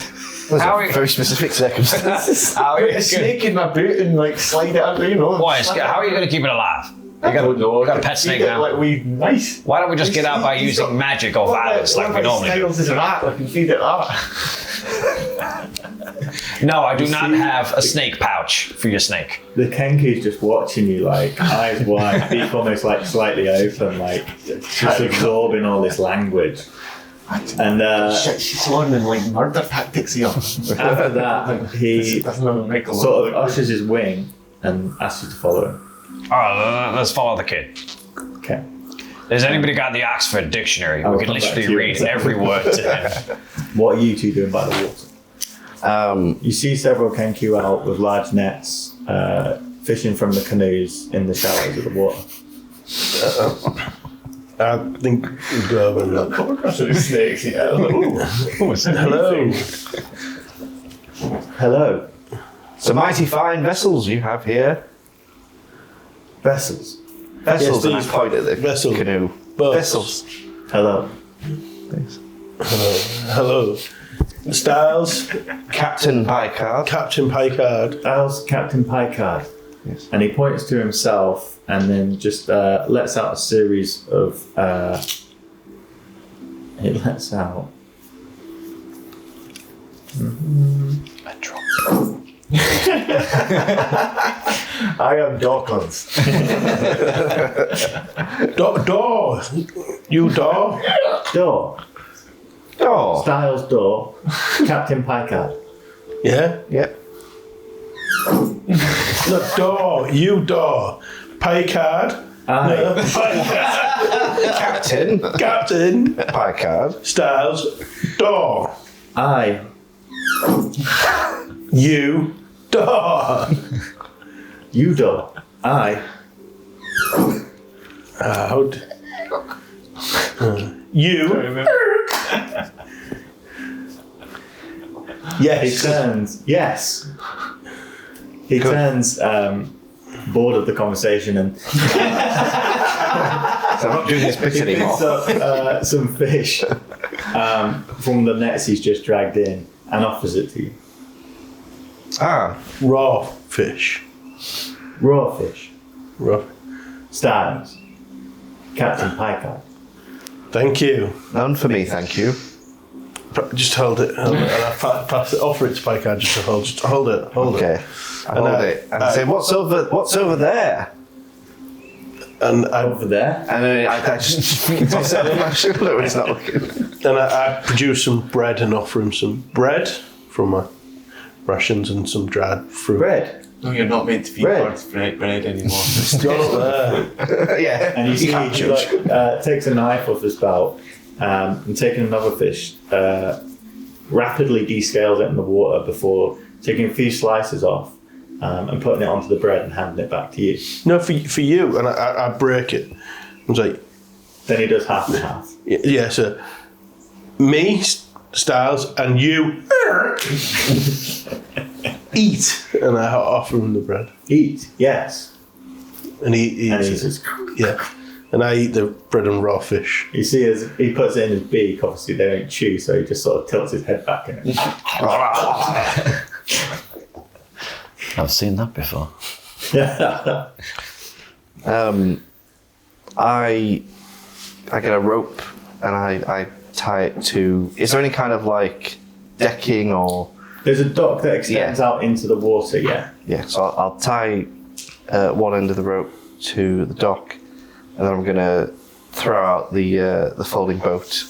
Speaker 1: How are you,
Speaker 2: Very specific circumstances.
Speaker 1: how are
Speaker 4: put
Speaker 1: you
Speaker 4: a snake in my boot and like slide it under. You know,
Speaker 1: Why, how are you going to keep it alive?
Speaker 4: I don't know.
Speaker 1: you got a pet snake now.
Speaker 4: Like we nice.
Speaker 1: Why don't we just get out by using magic or violence like we normally do?
Speaker 4: Styles is a rat. I can feed it that.
Speaker 1: No, I do not have a snake pouch for your snake.
Speaker 3: The Kenki's just watching you, like eyes wide, beak almost like slightly open, like just absorbing all this language. And
Speaker 4: Shit, she's learning like murder tactics here.
Speaker 3: after that, he
Speaker 4: Doesn't make a lot
Speaker 3: sort of ushers his wing and asks you to follow him.
Speaker 1: All right, let's follow the kid.
Speaker 3: Okay.
Speaker 1: Has anybody got the Oxford Dictionary?
Speaker 3: I'll
Speaker 1: We can
Speaker 3: come back
Speaker 1: literally
Speaker 3: to you in a
Speaker 1: read
Speaker 3: second.
Speaker 1: every word to him.
Speaker 3: What are you two doing by the water? You see several Kenku out with large nets, fishing from the canoes in the shallows of the water.
Speaker 5: I think we'd go over and look.
Speaker 4: come across any snakes here.
Speaker 5: Hello.
Speaker 3: Hello,
Speaker 2: Some mighty fine vessels you have here.
Speaker 3: vessels.
Speaker 2: Vessels,
Speaker 5: Yes,
Speaker 2: and I
Speaker 5: these
Speaker 2: point at the
Speaker 5: vessel
Speaker 2: canoe.
Speaker 5: boats.
Speaker 2: Vessels.
Speaker 3: Hello.
Speaker 2: Thanks.
Speaker 5: Hello. Styles,
Speaker 2: Captain Picard.
Speaker 5: Captain Picard.
Speaker 3: How's Captain Picard?
Speaker 2: Yes.
Speaker 3: And he points to himself and then just lets out a series of. He lets out. I am Dawkins.
Speaker 5: Door. You door.
Speaker 3: Door.
Speaker 2: Oh.
Speaker 3: Styles Door. Captain Picard.
Speaker 5: Yeah.
Speaker 2: Yep.
Speaker 5: Look, door. You door. Picard.
Speaker 3: Aye.
Speaker 2: Captain
Speaker 5: Captain.
Speaker 2: Picard.
Speaker 5: Styles. Door.
Speaker 3: Aye.
Speaker 5: You door.
Speaker 3: You door. Aye.
Speaker 5: Out. You.
Speaker 3: He
Speaker 5: Yes.
Speaker 3: turns. Yes. He turns bored of the conversation and
Speaker 2: So I'm not doing this bit anymore.
Speaker 3: picks up some fish from the nets he's just dragged in and offers it to you.
Speaker 2: Ah.
Speaker 5: Raw fish.
Speaker 3: Raw fish.
Speaker 5: Raw.
Speaker 3: Styles. Captain Picard.
Speaker 5: Thank you.
Speaker 2: None for me, thank you.
Speaker 5: Just hold it. And I pass it. Offer it to Picard. Just to hold. Just hold it. Hold
Speaker 2: Okay.
Speaker 5: it.
Speaker 2: I hold it and say, what's over there?
Speaker 5: And
Speaker 3: Over there.
Speaker 2: And then I just toss it over my shoulder when he's not looking.
Speaker 5: I produce some bread and offer him some bread from my rations and some dried fruit.
Speaker 3: Bread.
Speaker 4: No, you're not meant to feed
Speaker 3: Bread.
Speaker 4: birds bread anymore.
Speaker 5: Still up there.
Speaker 2: Yeah.
Speaker 3: And you see
Speaker 2: can't
Speaker 3: he
Speaker 2: judge.
Speaker 3: takes a knife off his belt and taking another fish, rapidly descales it in the water before taking a few slices off and putting it onto the bread and handing it back to you.
Speaker 5: No, for you. And I break it. I was like,
Speaker 3: Then he does half and half.
Speaker 5: yeah, so me, Styles, and you eat. And I offer him the bread.
Speaker 3: Eat, yes.
Speaker 5: And he
Speaker 3: And he
Speaker 5: eats it.
Speaker 3: says,
Speaker 5: Yeah. And I eat the bread and raw fish.
Speaker 3: you see, as he puts it in his beak, obviously they don't chew, so he just sort of tilts his head back in it.
Speaker 1: I've seen that before.
Speaker 2: I get a rope and I tie it to. Is there any kind of like decking or?
Speaker 3: There's a dock that extends out into the water, yeah.
Speaker 2: Yeah, so I'll tie one end of the rope to the dock, and then I'm gonna throw out the folding boat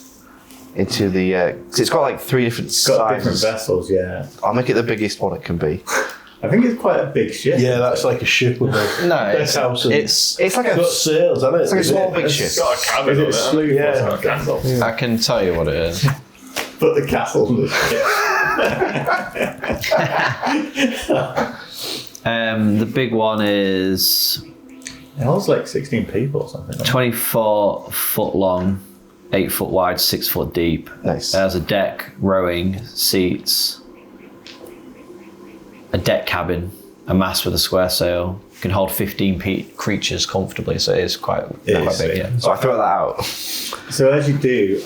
Speaker 2: into the. 'Cause it's got like 3 different
Speaker 3: It's got different
Speaker 2: sizes.
Speaker 3: vessels, yeah.
Speaker 2: I'll make it the biggest one it can be.
Speaker 3: I think it's quite a big ship.
Speaker 5: Yeah, that's like a ship with a
Speaker 1: No,
Speaker 5: house. And
Speaker 1: it's
Speaker 2: It's like a
Speaker 5: got sails, hasn't it?
Speaker 2: it's like a small big ship.
Speaker 3: Is it a sloop or something?
Speaker 1: I can tell you what it is.
Speaker 3: Put the castle on the ship.
Speaker 1: The big one is
Speaker 3: It holds like 16 people or something.
Speaker 1: 24 foot long, 8 foot wide, 6 foot deep.
Speaker 2: Nice.
Speaker 1: It has a deck, rowing, seats, a deck cabin, a mast with a square sail. It can hold 15 creatures comfortably, so it is quite big.
Speaker 3: sweet.
Speaker 1: Yeah.
Speaker 2: So I throw that out.
Speaker 3: So as you do,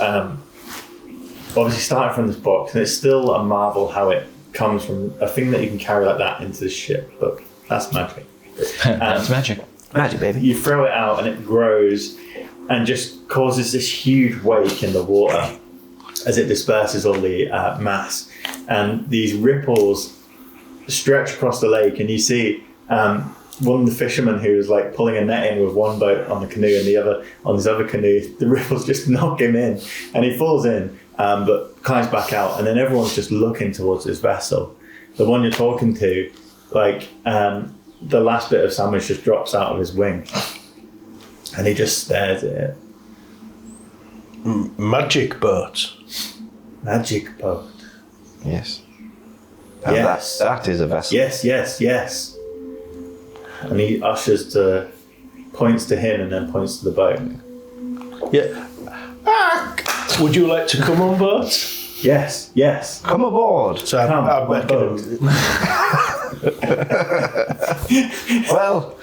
Speaker 3: obviously starting from this box, and it's still a marvel how it comes from a thing that you can carry like that into the ship, but that's magic.
Speaker 1: That's magic.
Speaker 2: Magic, baby.
Speaker 3: You throw it out and it grows and just causes this huge wake in the water as it disperses all the mass. And these ripples stretch across the lake, and you see one of the fishermen who's like pulling a net in with one boat on the canoe and the other on his other canoe. The ripples just knock him in and he falls in, but climbs back out. And then everyone's just looking towards this vessel. The one you're talking to, like, the last bit of sandwich just drops out of his wing and he just stares at it.
Speaker 5: magic boat.
Speaker 3: Magic boat.
Speaker 2: Yes. And
Speaker 3: Yes.
Speaker 2: that is a vessel.
Speaker 3: Yes, yes, yes. And he points to him and then points to the boat.
Speaker 5: Yeah. Would you like to come on board?
Speaker 3: Yes, yes.
Speaker 2: Come aboard.
Speaker 5: So
Speaker 3: Come
Speaker 5: I
Speaker 3: on board.
Speaker 2: Well,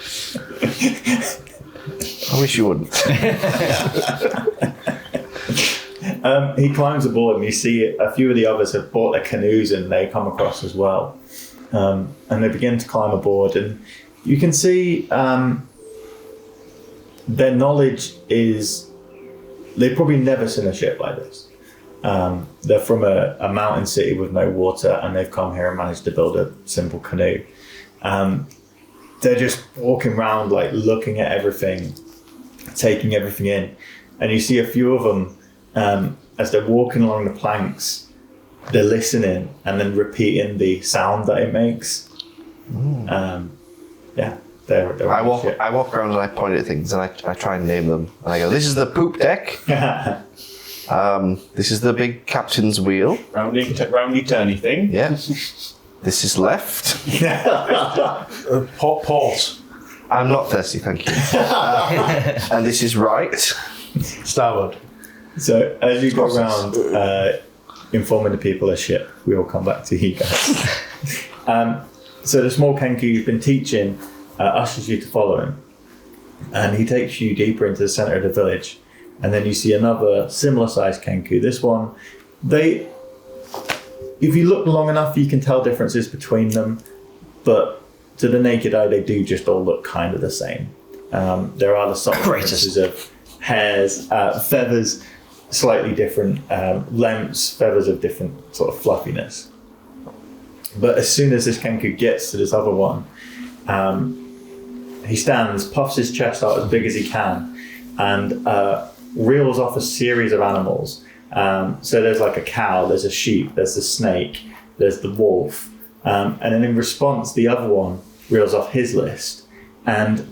Speaker 2: I wish you wouldn't.
Speaker 3: He climbs aboard and you see a few of the others have brought their canoes and they come across as well. And they begin to climb aboard and you can see their knowledge is, they've probably never seen a ship like this. They're from a mountain city with no water and they've come here and managed to build a simple canoe. They're just walking around like looking at everything, taking everything in. And you see a few of them as they're walking along the planks, they're listening and then repeating the sound that it makes. They're
Speaker 2: I walk around and I point at things and I try and name them. And I go, this is the poop deck. This is the big captain's wheel.
Speaker 6: Roundy turny thing.
Speaker 2: Yeah. This is left.
Speaker 5: Port.
Speaker 2: I'm not thirsty, thank you. And this is right.
Speaker 5: Starboard.
Speaker 3: So as you go around informing the people of ship, we will come back to you guys. So the small Kenku you've been teaching ushers you to follow him. And he takes you deeper into the centre of the village. And then you see another similar sized Kenku. This one, if you look long enough, you can tell differences between them. But to the naked eye, they do just all look kind of the same. There are the subtle differences of hairs, feathers, slightly different, lengths, feathers of different sort of fluffiness. But as soon as this Kenku gets to this other one, he stands, puffs his chest out as big as he can, and reels off a series of animals. So there's like a cow, there's a sheep, there's the snake, there's the wolf. And then in response, the other one reels off his list. And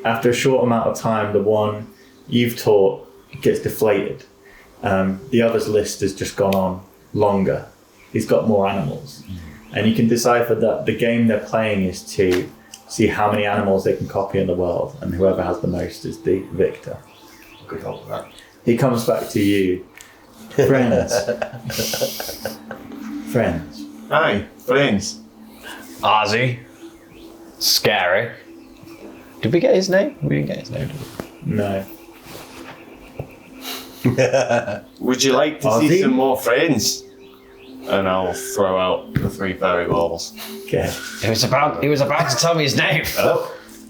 Speaker 3: after a short amount of time, the one you've taught gets deflated. The other's list has just gone on longer. He's got more animals. And you can decipher that the game they're playing is to see how many animals they can copy in the world. And whoever has the most is the victor.
Speaker 6: Good help with that.
Speaker 3: He comes back to you. Friends. Friends.
Speaker 6: Hi, friends.
Speaker 1: Ozzy. Scary. Did we get his name? We didn't get his name, did we?
Speaker 3: No.
Speaker 6: Would you like to
Speaker 3: Ozzy?
Speaker 6: see some more friends? And I'll throw out the 3 fairy balls.
Speaker 3: Okay.
Speaker 1: He was about to tell me his name.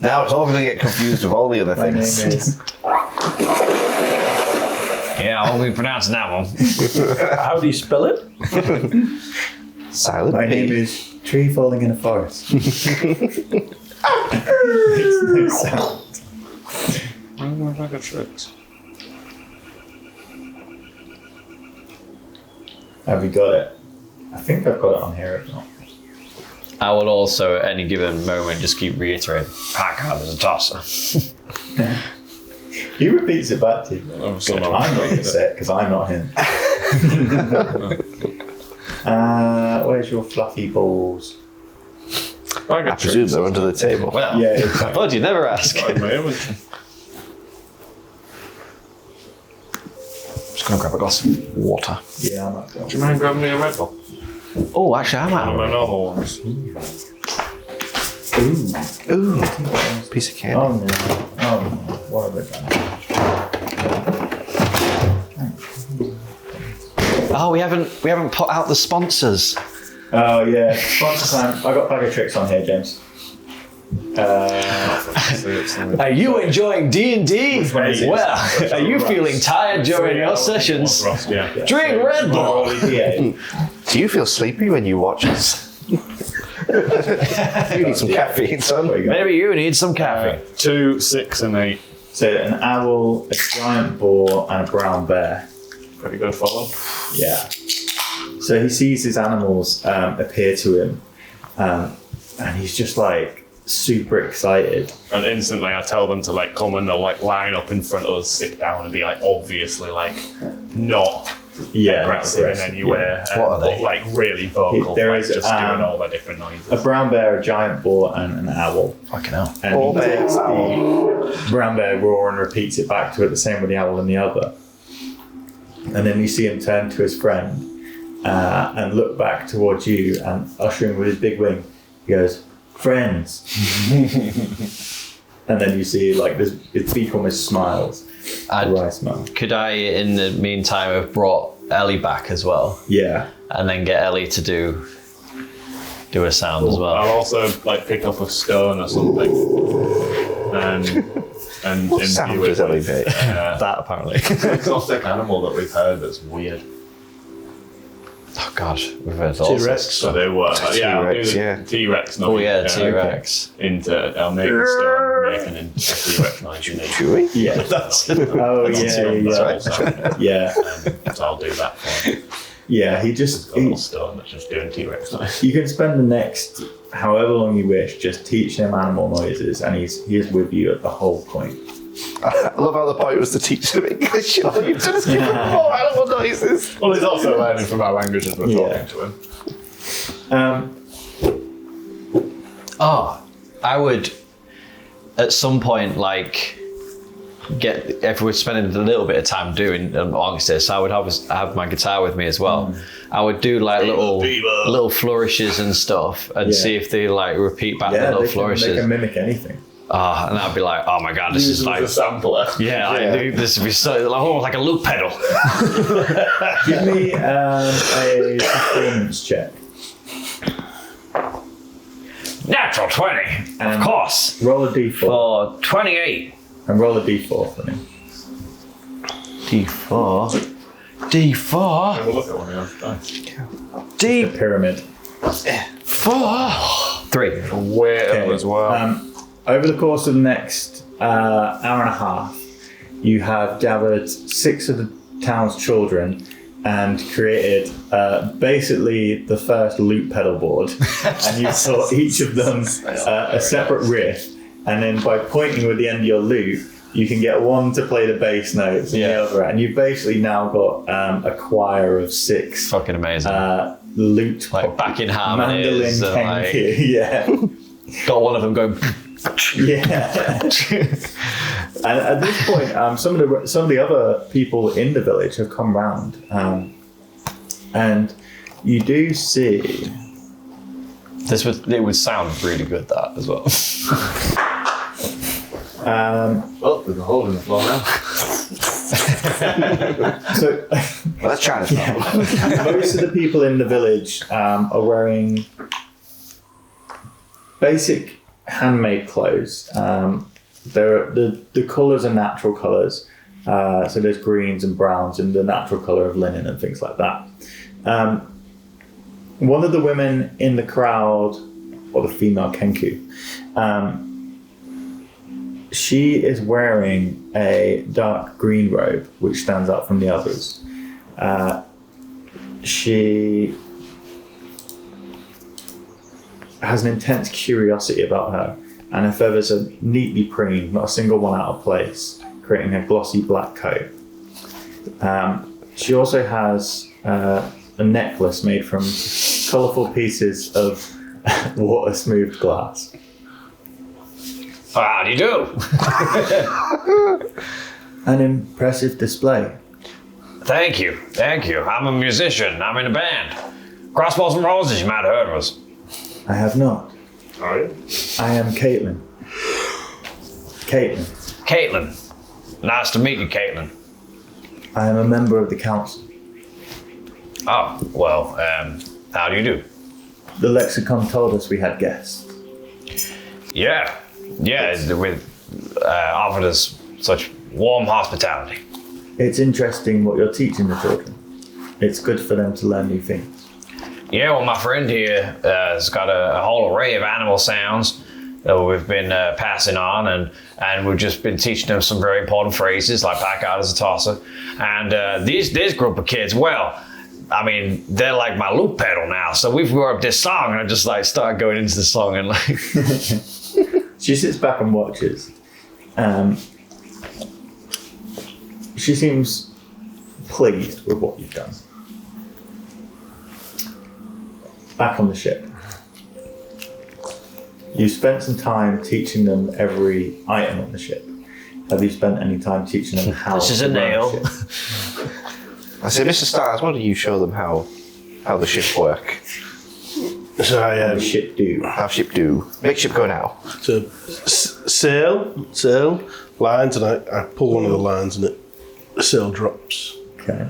Speaker 2: Now it's all going to get confused with all the other
Speaker 3: My name
Speaker 2: things.
Speaker 3: is...
Speaker 1: Yeah, I won't be pronouncing that one.
Speaker 5: How do you spell it?
Speaker 2: Silent
Speaker 3: My
Speaker 2: P.
Speaker 3: name is Tree Falling in a Forest. Makes no sound.
Speaker 6: I don't know if I got tricked.
Speaker 3: Have you got it? I think I've got it on here, if not.
Speaker 1: I will also at any given moment just keep reiterating, Packard is a tosser.
Speaker 3: He repeats it back to you.
Speaker 6: I'm
Speaker 3: I'm not going to say it because I'm not him. Where's your fluffy balls?
Speaker 2: I presume they're under the table.
Speaker 1: Well,
Speaker 3: Yeah,
Speaker 1: I
Speaker 3: exactly.
Speaker 1: thought you'd never ask.
Speaker 6: my image.
Speaker 1: Just gonna grab a glass of water.
Speaker 3: Yeah, I'm not going.
Speaker 6: Do you mind grabbing me a Red Bull?
Speaker 1: Oh, actually, I'm
Speaker 6: One of my
Speaker 1: out.
Speaker 6: normal ones.
Speaker 2: Ooh, piece of candy.
Speaker 3: Oh no! Oh no! What have I done?
Speaker 1: Oh, we haven't put out the sponsors.
Speaker 3: Oh yeah, sponsor time. I got Bag of Tricks on here, James.
Speaker 1: Are you enjoying D&D?
Speaker 3: Which one is it?
Speaker 1: Well, are you feeling tired during your sessions?
Speaker 4: Yeah.
Speaker 1: Drink Red Bull.
Speaker 3: Yeah.
Speaker 2: Do you feel sleepy when you watch us? You need some caffeine, son.
Speaker 1: Maybe you need some caffeine.
Speaker 4: 2, 6, and 8.
Speaker 3: So an owl, a giant boar, and a brown bear.
Speaker 4: Pretty good follow.
Speaker 3: Yeah. So he sees his animals appear to him, and he's just like super excited.
Speaker 4: And instantly I tell them to like come and they'll like line up in front of us, sit down and be like obviously like not aggressive in any way.
Speaker 1: What are they?
Speaker 4: But like really vocal,
Speaker 3: There
Speaker 4: like
Speaker 3: is,
Speaker 4: just doing all the different noises.
Speaker 3: A brown bear, a giant boar, and an owl.
Speaker 1: Fucking hell.
Speaker 3: And
Speaker 2: All
Speaker 3: he
Speaker 2: bears,
Speaker 3: takes the brown bear roar and repeats it back to it, the same with the owl and the other. And then you see him turn to his friend and look back towards you and ushering with his big wing. He goes, "Friends." And then you see like this, his beak almost smiles. A wry smile.
Speaker 1: Could I, in the meantime, have brought Ellie back as well,
Speaker 3: Yeah.
Speaker 1: and then get Ellie to do a sound as well?
Speaker 4: I'll also like pick up a stone or something and
Speaker 2: What sound
Speaker 4: imbue
Speaker 2: does
Speaker 4: it
Speaker 2: Ellie
Speaker 4: with
Speaker 2: make?
Speaker 1: That apparently.
Speaker 6: Exotic animal that we've heard that's weird.
Speaker 1: Oh god, we've heard all
Speaker 5: T-Rex.
Speaker 1: sorts.
Speaker 4: So they were, yeah, I'll do
Speaker 2: T-Rex,
Speaker 4: the
Speaker 2: yeah.
Speaker 4: T-Rex noise.
Speaker 1: Oh yeah, T-Rex.
Speaker 4: I'll make the stone, make an T-Rex noise. You need.
Speaker 2: Chewy?
Speaker 3: Yeah.
Speaker 1: That's
Speaker 3: Oh yeah. Yeah.
Speaker 4: So I'll do that for him.
Speaker 3: Yeah. He just.
Speaker 4: A little stone that's just doing T-Rex noise.
Speaker 3: You can spend the next however long you wish just teaching him animal noises, and he is with you at the whole point.
Speaker 2: I love how the point was to teach them English. You just give them more animal noises.
Speaker 4: Well, he's also learning from our language as we're
Speaker 3: Yeah.
Speaker 4: talking to him.
Speaker 1: I would at some point like if we're spending a little bit of time doing orchestras, I would have my guitar with me as well. I would do like little flourishes and stuff and
Speaker 3: Yeah.
Speaker 1: see if they like repeat back the little
Speaker 3: they
Speaker 1: flourishes.
Speaker 3: can mimic anything.
Speaker 1: And I'd be like, oh my god, this is like
Speaker 4: a sampler.
Speaker 1: this would be so like a loop pedal.
Speaker 3: Give me a performance check.
Speaker 1: Natural 20, of course.
Speaker 3: Roll a d4
Speaker 1: For 28.
Speaker 3: and roll a d4 for me.
Speaker 1: D4. D4.
Speaker 4: We'll look at one of those.
Speaker 3: The pyramid.
Speaker 1: D4. 3.
Speaker 4: Way
Speaker 3: Okay.
Speaker 4: as well.
Speaker 3: Over the course of the next hour and a half, you have gathered 6 of the town's children and created basically the first loop pedal board. And you taught each of them a separate riff. And then by pointing with the end of your loop, you can get one to play the bass notes and the other. And you've basically now got a choir of 6
Speaker 1: Fucking amazing.
Speaker 3: lute,
Speaker 1: Like back in
Speaker 3: mandolin,
Speaker 1: harmonies and like
Speaker 3: kenku, yeah.
Speaker 1: got one of them going.
Speaker 3: Yeah. And at this point, some of the other people in the village have come round, and you do see.
Speaker 1: It would sound really good that as well.
Speaker 6: Oh, there's a hole in the floor now.
Speaker 3: So
Speaker 2: Well, that's China's problem.
Speaker 3: most of the people in the village are wearing basic handmade clothes. The colours are natural colours. So there's greens and browns and the natural colour of linen and things like that. One of the women in the crowd, or the female kenku, she is wearing a dark green robe, which stands out from the others. She has an intense curiosity about her, and her feathers are neatly preened, not a single one out of place, creating a glossy black coat. She also has a necklace made from colourful pieces of water-smoothed glass.
Speaker 1: How do you do?
Speaker 3: An impressive display.
Speaker 1: Thank you. I'm a musician. I'm in a band. Crossbows and Roses, you might have heard of us.
Speaker 3: I have not.
Speaker 5: All right.
Speaker 3: I am Caitlin.
Speaker 1: Caitlin. Nice to meet you, Caitlin.
Speaker 3: I am a member of the council.
Speaker 1: Oh, well, how do you do?
Speaker 3: The lexicon told us we had guests.
Speaker 1: Yeah, with offered us such warm hospitality.
Speaker 3: It's interesting what you're teaching the children. It's good for them to learn new things.
Speaker 1: Yeah, well, my friend here has got a whole array of animal sounds that we've been passing on, and we've just been teaching them some very important phrases like back out as a tosser. And this group of kids, well, I mean, they're like my loop pedal now. So we've worked this song, and I just like start going into the song and like.
Speaker 3: She sits back and watches. She seems pleased with what you've done. Back on the ship. You spent some time teaching them every item on the ship. Have you spent any time teaching them how
Speaker 1: This is
Speaker 3: to
Speaker 1: a
Speaker 3: run
Speaker 1: nail.
Speaker 3: ship?
Speaker 2: I say, Mr. Stars, why don't you show them how the ship work?
Speaker 5: So I
Speaker 3: The ship do.
Speaker 2: How ship do? Make ship go now.
Speaker 5: so sail lines, and I pull one of the lines, and the sail drops.
Speaker 3: Okay.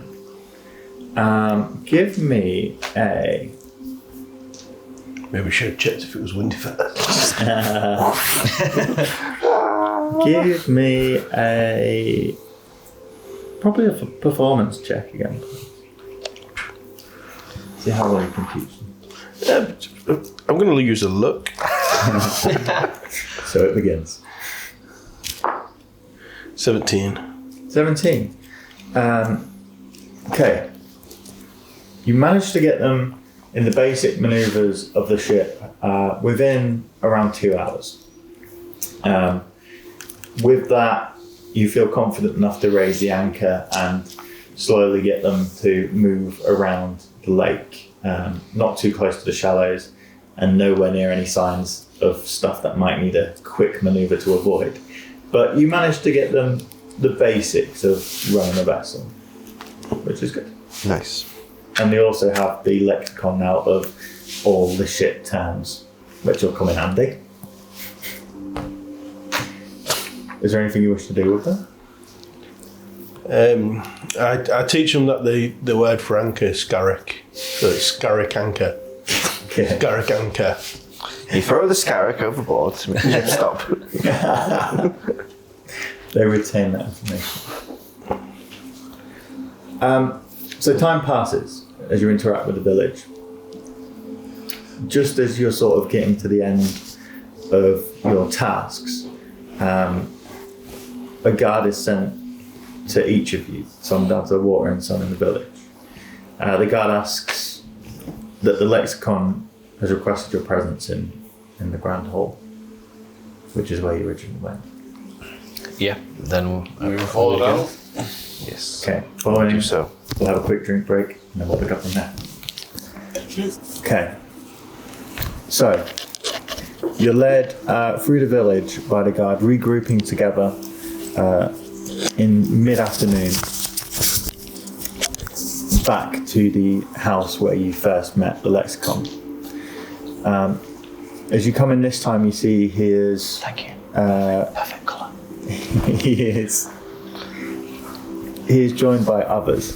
Speaker 3: Give me a.
Speaker 5: Maybe we should have checked if it was windy first.
Speaker 3: Give me a. Probably a performance check again. See how well you can teach them.
Speaker 5: I'm going to use a look.
Speaker 3: So it begins.
Speaker 5: 17.
Speaker 3: 17. Okay. You managed to get them in the basic maneuvers of the ship within around 2 hours. With that, you feel confident enough to raise the anchor and slowly get them to move around the lake, not too close to the shallows and nowhere near any signs of stuff that might need a quick maneuver to avoid. But you managed to get them the basics of running a vessel, which is good.
Speaker 2: Nice.
Speaker 3: And they also have the lexicon now of all the ship terms, which will come in handy. Is there anything you wish to do with them?
Speaker 5: I teach them that the word for anchor is scarrick. So it's scarrick anchor.
Speaker 3: Okay.
Speaker 5: Scarrick anchor.
Speaker 2: You throw the scarrick overboard to make the ship stop.
Speaker 3: They retain that information. So time passes as you interact with the village. Just as you're sort of getting to the end of your tasks, a guard is sent to each of you, some down to the water and some in the village. The guard asks that the lexicon has requested your presence in the Grand Hall, which is where you originally went.
Speaker 1: Yeah, then
Speaker 4: We follow down.
Speaker 2: Yes.
Speaker 3: Okay, following
Speaker 2: Do so.
Speaker 3: we'll have a quick drink break and then we'll pick up from there. Okay. So, you're led through the village by the guard, regrouping together in mid-afternoon back to the house where you first met the lexicon. As you come in this time, you see he is...
Speaker 1: thank you. Perfect colour.
Speaker 3: He is joined by others.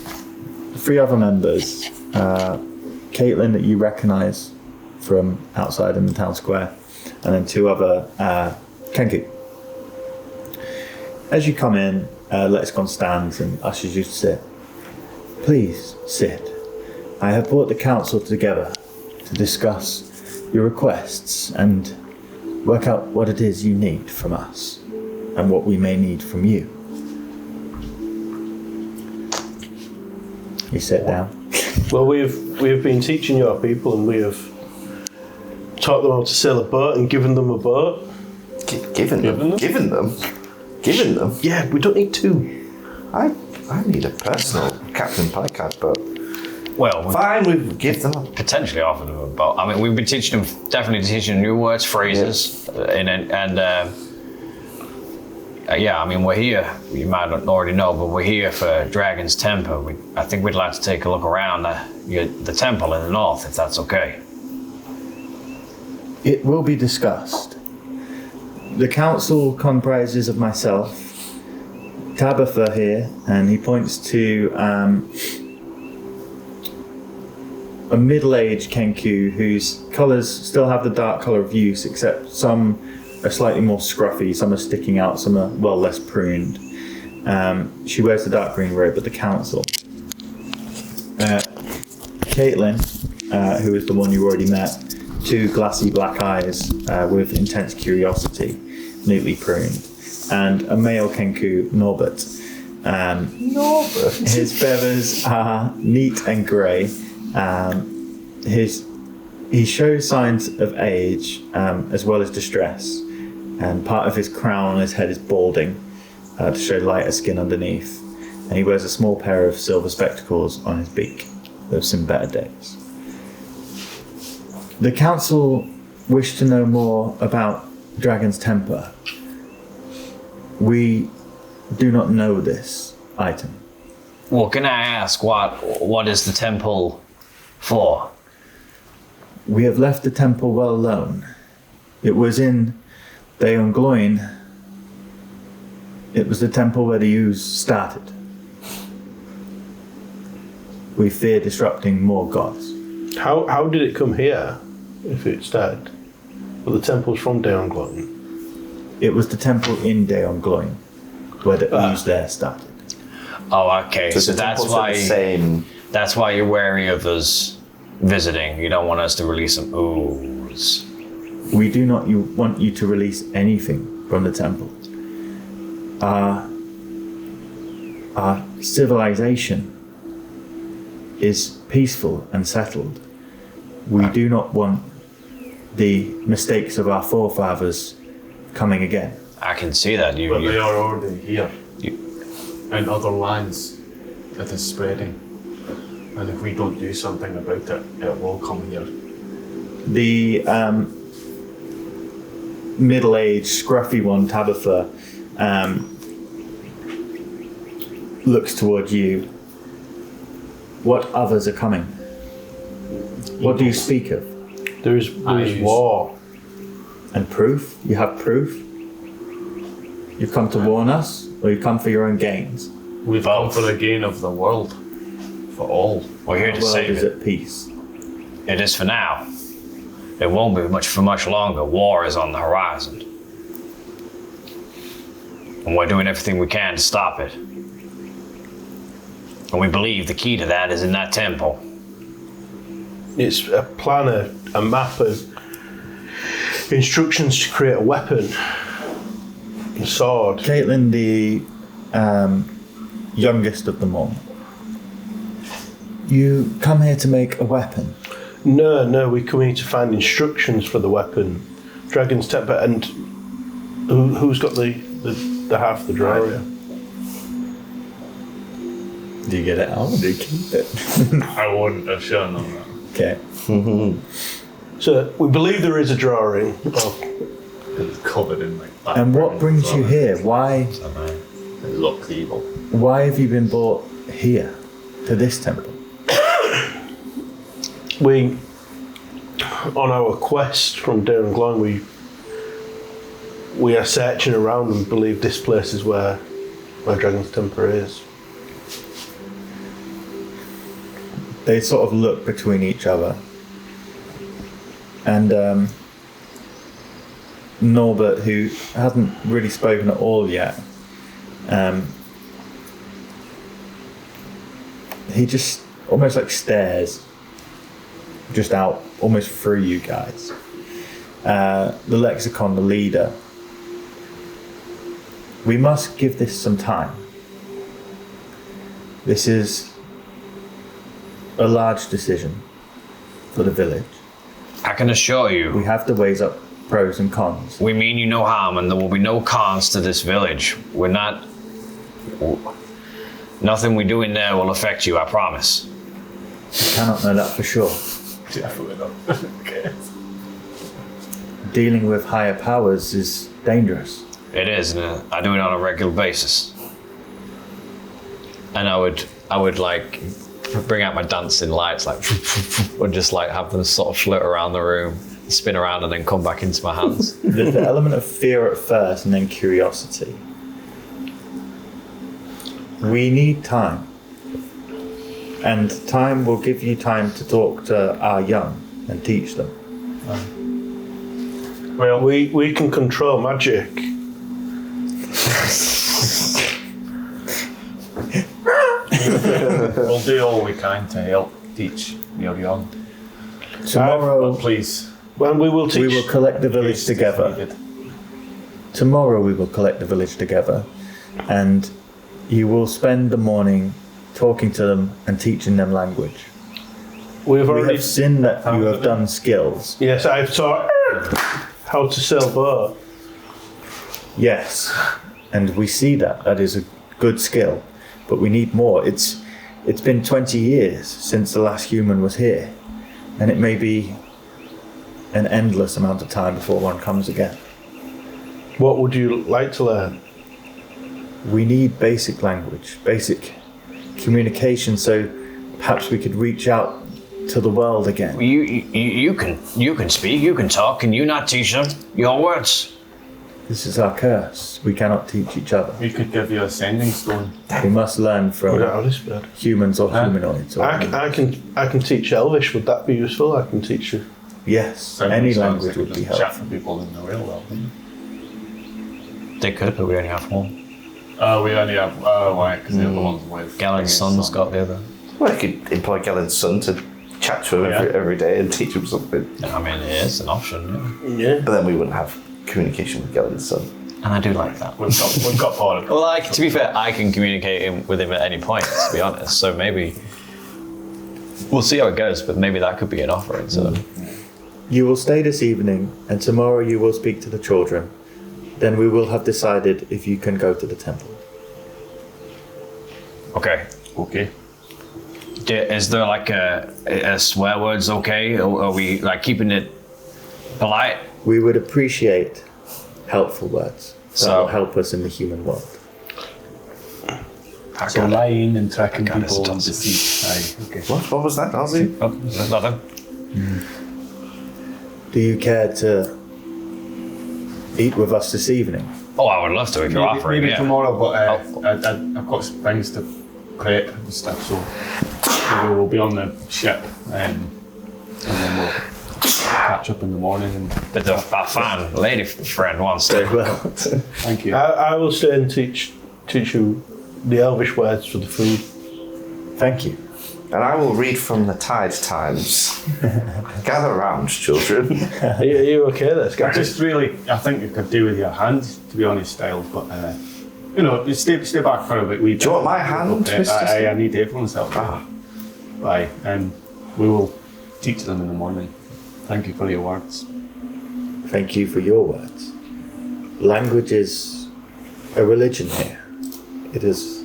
Speaker 3: 3 other members. Caitlin, that you recognise from outside in the town square, and then 2 other Kenku. As you come in, Lexicon stands and ushers you to sit. Please sit. I have brought the council together to discuss your requests and work out what it is you need from us and what we may need from you. You sit down.
Speaker 5: Well, we have been teaching your people, and we have taught them how to sail a boat and given them a boat.
Speaker 2: Given them?
Speaker 5: Yeah, we don't need two.
Speaker 2: I need a personal Captain Pike boat.
Speaker 1: Well,
Speaker 2: Fine, we give them a...
Speaker 1: potentially offered them a boat. I mean, we've been teaching them, definitely teaching them new words, phrases, yeah, I mean, we're here. You might not already know, but we're here for Dragon's Temple. I think we'd like to take a look around the temple in the north, if that's okay.
Speaker 7: It will be discussed. The council comprises of myself, Tabitha here, and he points to a middle-aged Kenku whose colours still have the dark colour of use, except some are slightly more scruffy, some are sticking out, some are, well, less pruned. She wears the dark green robe at the council. Caitlin, who is the one you already met, 2 glassy black eyes with intense curiosity, neatly pruned, and a male Kenku, Norbert. His feathers are neat and grey. He shows signs of age as well as distress, and part of his crown on his head is balding to show lighter skin underneath, and he wears a small pair of silver spectacles on his beak. They've seen better days. The council wish to know more about Dragon's Temper. We do not know this item.
Speaker 1: Well, can I ask what is the temple for?
Speaker 7: We have left the temple well alone. It was in Deongloin. It was the temple where the U's started. We fear disrupting more gods.
Speaker 5: How did it come here, if it started? Well, the temple's from Deongloin.
Speaker 7: It was the temple in Deongloin where the U's there started.
Speaker 1: Oh, okay. So
Speaker 2: the
Speaker 1: that's
Speaker 2: temples are
Speaker 1: why.
Speaker 2: the same.
Speaker 1: That's why you're wary of us visiting. You don't want us to release some ooze.
Speaker 7: We do not want you to release anything from the temple. Our civilization is peaceful and settled. We do not want the mistakes of our forefathers coming again.
Speaker 1: I can see that.
Speaker 6: But they are already here. In other lands, it is spreading. And if we don't do something about it, it will come here.
Speaker 7: The middle-aged, scruffy one, Tabitha, looks toward you. What others are coming? What do you speak of?
Speaker 5: There is war.
Speaker 7: And proof? You have proof? You've come to warn us, or you've come for your own gains?
Speaker 6: We've come for the gain of the world. For all.
Speaker 1: We're here to
Speaker 7: The world
Speaker 1: save
Speaker 7: is
Speaker 1: it.
Speaker 7: at peace.
Speaker 1: It is for now. It won't be for much longer. War is on the horizon. And we're doing everything we can to stop it. And we believe the key to that is in that temple.
Speaker 5: It's a plan, a map of instructions to create a weapon. A sword.
Speaker 7: Caitlin, the youngest of them all. You come here to make a weapon.
Speaker 5: No, we come here to find instructions for the weapon. Dragon's Temper, and who's got the half the drawing?
Speaker 7: Do you get it out? Do you keep it?
Speaker 6: I wouldn't have shown them that.
Speaker 7: Okay.
Speaker 5: So we believe there is a drawing.
Speaker 6: It's covered in like black.
Speaker 7: And what brings you here? Why
Speaker 6: It looks evil.
Speaker 7: Why have you been brought here to this temple?
Speaker 5: We, on our quest from Dare Glowing, we are searching around and believe this place is where Dragon's Temper is.
Speaker 7: They sort of look between each other. And Norbert, who hasn't really spoken at all yet, he just almost like stares just out, almost through you guys. The lexicon, the leader. We must give this some time. This is a large decision for the village.
Speaker 1: I can assure you,
Speaker 7: We have to weigh up pros and cons.
Speaker 1: we mean you no harm and there will be no cons to this village. We're not... Nothing we do in there will affect you, I promise.
Speaker 7: I cannot know that for sure.
Speaker 6: Definitely not. Okay.
Speaker 7: Dealing with higher powers is dangerous.
Speaker 1: It is, and I do it on a regular basis. And I would like bring out my dancing lights, like, or just like have them sort of float around the room, spin around, and then come back into my hands.
Speaker 7: There's the element of fear at first and then curiosity. We need time. And time will give you time to talk to our young and teach them.
Speaker 6: Well,
Speaker 5: We can control magic.
Speaker 6: we'll do all we can to help teach your young.
Speaker 7: Tomorrow,
Speaker 6: But please,
Speaker 5: Well, we will teach.
Speaker 7: we will collect the village together.
Speaker 6: needed.
Speaker 7: Tomorrow we will collect the village together, and you will spend the morning talking to them and teaching them language.
Speaker 5: We've
Speaker 7: We
Speaker 5: already.
Speaker 7: have seen that you have done skills.
Speaker 5: Yes, I've taught how to sail boat.
Speaker 7: Yes, and we see that. That is a good skill, but we need more. It's been 20 years since the last human was here, and it may be an endless amount of time before one comes again.
Speaker 5: What would you like to learn?
Speaker 7: We need basic language, basic communication, so perhaps we could reach out to the world again.
Speaker 1: You can speak, you can talk, can you not teach them your words?
Speaker 7: This is our curse. We cannot teach each other.
Speaker 6: We could give you a sending stone.
Speaker 7: We must learn from
Speaker 5: Without this bird.
Speaker 7: humans or humanoids. Or
Speaker 5: I can teach Elvish. Would that be useful? I can teach you.
Speaker 7: yes,
Speaker 6: Sending
Speaker 7: any
Speaker 6: stones
Speaker 7: language
Speaker 6: that
Speaker 7: would be
Speaker 6: just chat
Speaker 7: helpful.
Speaker 6: for people in the real world.
Speaker 1: They could, but we only have one.
Speaker 6: We only have right, because the other one's with
Speaker 1: Galen's son's got the other.
Speaker 2: Well, I could employ Galen's son to chat to him every day and teach him something.
Speaker 1: I mean, it is an option, yeah.
Speaker 5: Yeah.
Speaker 2: But then we wouldn't have communication with Galen's son.
Speaker 1: And I do like that.
Speaker 6: We've got part of it.
Speaker 1: Well, like, to be fair, I can communicate with him at any point, to be honest. So maybe we'll see how it goes, but maybe that could be an offering. So
Speaker 7: You will stay this evening, and tomorrow you will speak to the children. Then we will have decided if you can go to the temple.
Speaker 1: okay.
Speaker 6: Okay.
Speaker 1: Is there like a swear words okay? Or are we like keeping it polite?
Speaker 7: We would appreciate helpful words that
Speaker 1: So-
Speaker 7: will help us in the human world.
Speaker 6: So lying and tracking
Speaker 1: got it,
Speaker 6: people and
Speaker 1: it's
Speaker 6: deceit. Aye, okay.
Speaker 2: What was that, Ozzy?
Speaker 1: Oh, nothing.
Speaker 7: Do you care to eat with us this evening?
Speaker 1: Oh, I would love to if you're offering.
Speaker 6: Maybe
Speaker 1: Yeah.
Speaker 6: tomorrow, but I've got some things to prep and stuff, so maybe we'll be on the ship and then we'll catch up in the morning. And
Speaker 1: But a fan lady friend wants to.
Speaker 7: Well,
Speaker 6: thank you.
Speaker 5: I will stay and teach you the Elvish words for the food.
Speaker 7: thank you.
Speaker 2: And I will read from the Tide Times. Gather round, children.
Speaker 5: Are you okay there,
Speaker 6: I
Speaker 5: Scott?
Speaker 6: just really, I think you could do with your hand, to be honest, Styles, but you know, you stay back for a bit. Do
Speaker 2: you want my hand, Mr.
Speaker 6: I need everyone's help. Bye. We will teach them in the morning. Thank you for your words.
Speaker 7: Thank you for your words. Language is a religion here. It is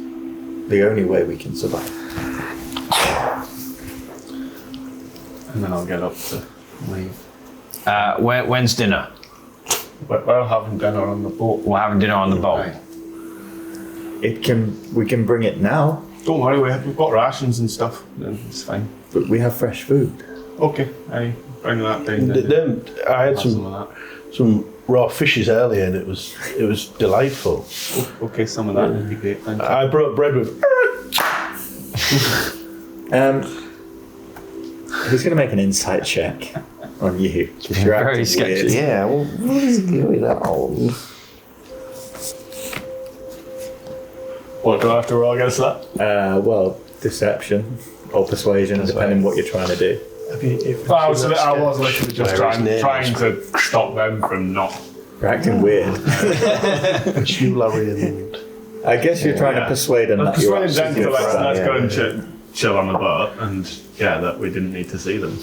Speaker 7: the only way we can survive.
Speaker 6: And then I'll get up to leave.
Speaker 1: When's dinner?
Speaker 6: But we're having dinner on the boat.
Speaker 1: We're having dinner on the boat.
Speaker 6: Aye.
Speaker 7: We can bring it now,
Speaker 6: Don't worry, we've got rations and stuff. Then it's fine.
Speaker 7: but we have fresh food.
Speaker 6: Okay, I bring that down.
Speaker 5: I had
Speaker 6: Have some
Speaker 5: some
Speaker 6: of
Speaker 5: some raw fishes earlier, and it was delightful.
Speaker 6: that. Okay, some of that would be great. Thank you.
Speaker 5: I brought bread with.
Speaker 7: Who's going to make an insight check on you? 'Cause you're
Speaker 1: Very
Speaker 7: acting
Speaker 1: sketchy.
Speaker 7: weird.
Speaker 2: Yeah, well, what is going on?
Speaker 6: What do I have to roll against that?
Speaker 7: Well, deception or persuasion, depending what you're trying to do.
Speaker 6: I was literally just trying to stop them from not.
Speaker 7: You're acting weird.
Speaker 5: It's you, Larry, and
Speaker 7: I guess you're trying to persuade them that
Speaker 6: Just
Speaker 7: you're
Speaker 6: wanted them
Speaker 7: actually
Speaker 6: to
Speaker 7: good
Speaker 6: let's
Speaker 7: friends.
Speaker 6: go and chill on the boat, and yeah, that we didn't need to see them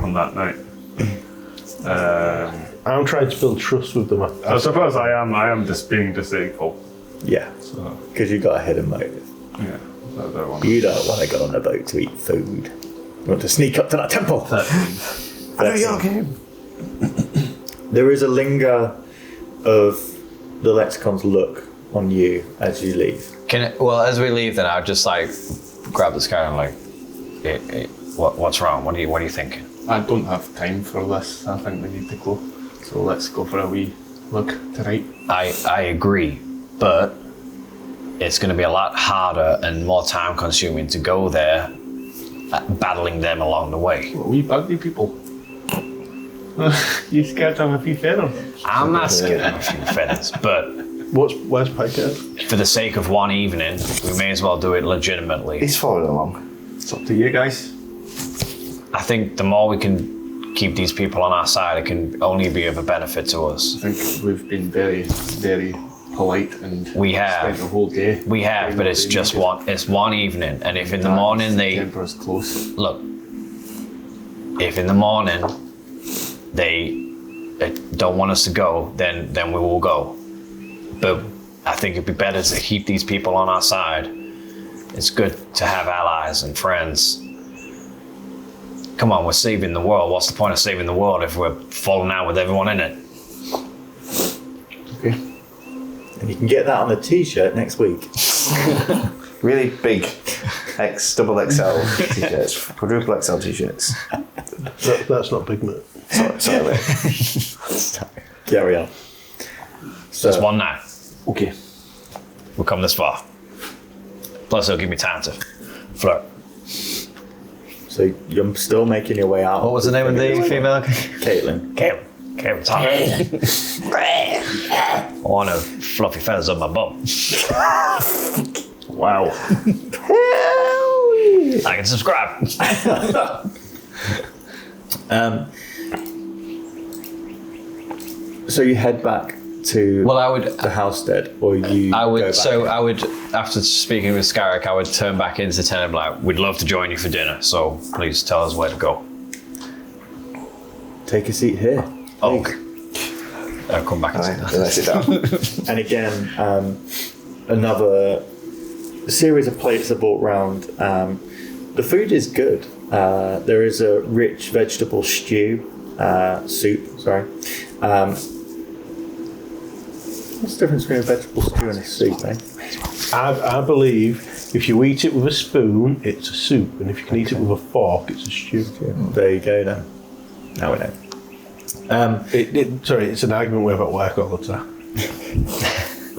Speaker 6: on that night.
Speaker 5: I'm trying to build trust with them.
Speaker 6: I suppose I am just being deceitful.
Speaker 7: Yeah,
Speaker 6: So,
Speaker 7: because you got a hidden motive.
Speaker 6: yeah. I don't want
Speaker 7: You don't want to go on a boat to eat food. You want to sneak up to that temple.
Speaker 2: I know your game.
Speaker 7: There is a linger of the lexicon's look on you as you leave.
Speaker 1: Well, as we leave, then I'll just like grab the scar and like, what's wrong? What are you thinking?
Speaker 6: I don't have time for this. I think we need to go. So let's go for a wee look tonight.
Speaker 1: I agree, but it's going to be a lot harder and more time consuming to go there, battling them along the way.
Speaker 6: We buggy people. You scared of a few feathers?
Speaker 1: I'm not scared of a few feathers, but
Speaker 5: Where's Pike at?
Speaker 1: for the sake of one evening, we may as well do it legitimately.
Speaker 2: He's following along.
Speaker 6: It's up to you guys.
Speaker 1: I think the more we can keep these people on our side, it can only be of a benefit to us.
Speaker 6: I think we've been very, very polite and
Speaker 1: We have.
Speaker 6: spent the whole day.
Speaker 1: We have, but it's just one evening, and if in the morning they
Speaker 6: Temper's close.
Speaker 1: look, if in the morning they don't want us to go, then we will go. But I think it'd be better to keep these people on our side. It's good to have allies and friends. Come on, we're saving the world. What's the point of saving the world if we're falling out with everyone in it?
Speaker 6: Okay.
Speaker 7: And you can get that on a t-shirt next week.
Speaker 2: Really big double XL t-shirts, quadruple XL t-shirts.
Speaker 5: That's not big, mate.
Speaker 2: Sorry, mate.
Speaker 7: Carry on.
Speaker 1: So it's one night.
Speaker 2: Okay.
Speaker 1: We've come this far. Plus, it'll give me time to flirt.
Speaker 7: So you're still making your way out.
Speaker 1: What was the name of the female?
Speaker 7: Caitlin.
Speaker 1: Caitlin's hot. I want her fluffy feathers on my bum.
Speaker 6: Wow.
Speaker 1: I can subscribe.
Speaker 7: So you head back to
Speaker 1: Well, I would.
Speaker 7: the housestead, or you
Speaker 1: I
Speaker 7: go
Speaker 1: would.
Speaker 7: back
Speaker 1: So
Speaker 7: in?
Speaker 1: I would. After speaking with Scarrick, I would turn back into town and be like, "We'd love to join you for dinner. So please tell us where to go."
Speaker 7: Take a seat here.
Speaker 1: Oh. I'll come back and say
Speaker 2: Alright,
Speaker 1: that.
Speaker 2: then I sit down.
Speaker 7: And again, another series of plates are brought round. The food is good. There is a rich vegetable soup. Sorry. What's the difference between a vegetable stew and a soup, eh?
Speaker 5: I believe if you eat it with a spoon, it's a soup, and if you can eat it with a fork, it's a stew.
Speaker 7: There you go then. Now we know.
Speaker 5: Sorry, it's an argument we have at work all the time.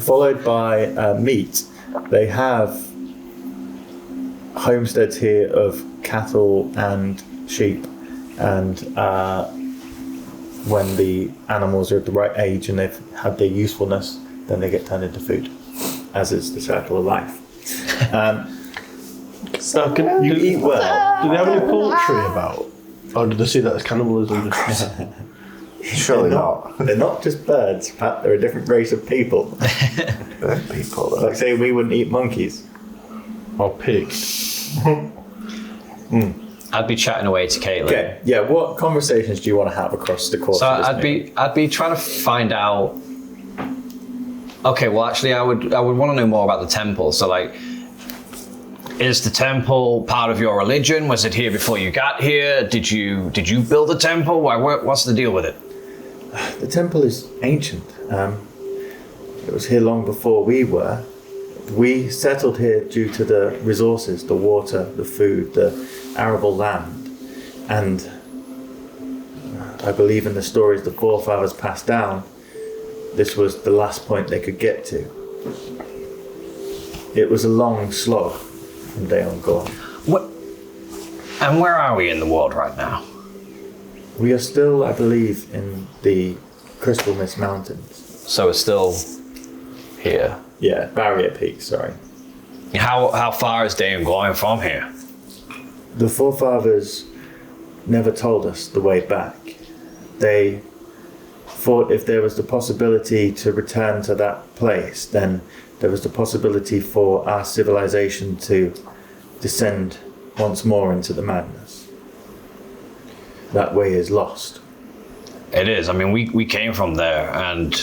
Speaker 7: Followed by meat. They have homesteads here of cattle and sheep, and when the animals are at the right age and they've had their usefulness, then they get turned into food, as is the circle of life.
Speaker 5: So
Speaker 7: You eat well.
Speaker 5: do they have any poultry about? Or do they see that as cannibalism?
Speaker 2: Surely not.
Speaker 7: They're not just birds, Pat. They're a different race of people.
Speaker 2: Bird people, though.
Speaker 7: Like say we wouldn't eat monkeys.
Speaker 5: Or pigs?
Speaker 1: I'd be chatting away to Caitlin.
Speaker 7: Okay. Yeah. What conversations do you want to have across the course
Speaker 1: So
Speaker 7: of this meeting?
Speaker 1: I'd be trying to find out. Okay, well, actually, I would want to know more about the temple. So, like, is the temple part of your religion? Was it here before you got here? Did you build the temple? What's the deal with it?
Speaker 7: The temple is ancient. It was here long before we were. We settled here due to the resources, the water, the food, the arable land. And I believe in the stories the forefathers passed down, this was the last point they could get to. It was a long slog from day on gone.
Speaker 1: What? And where are we in the world right now?
Speaker 7: We are still, I believe, in the Crystal Mist Mountains.
Speaker 1: So it's still here.
Speaker 7: Yeah, Barrier Peak, sorry.
Speaker 1: How far is Day and Gloin from here?
Speaker 7: The forefathers never told us the way back. They thought if there was the possibility to return to that place, then there was the possibility for our civilization to descend once more into the madness. That way is lost.
Speaker 1: It is. I mean, we came from there, and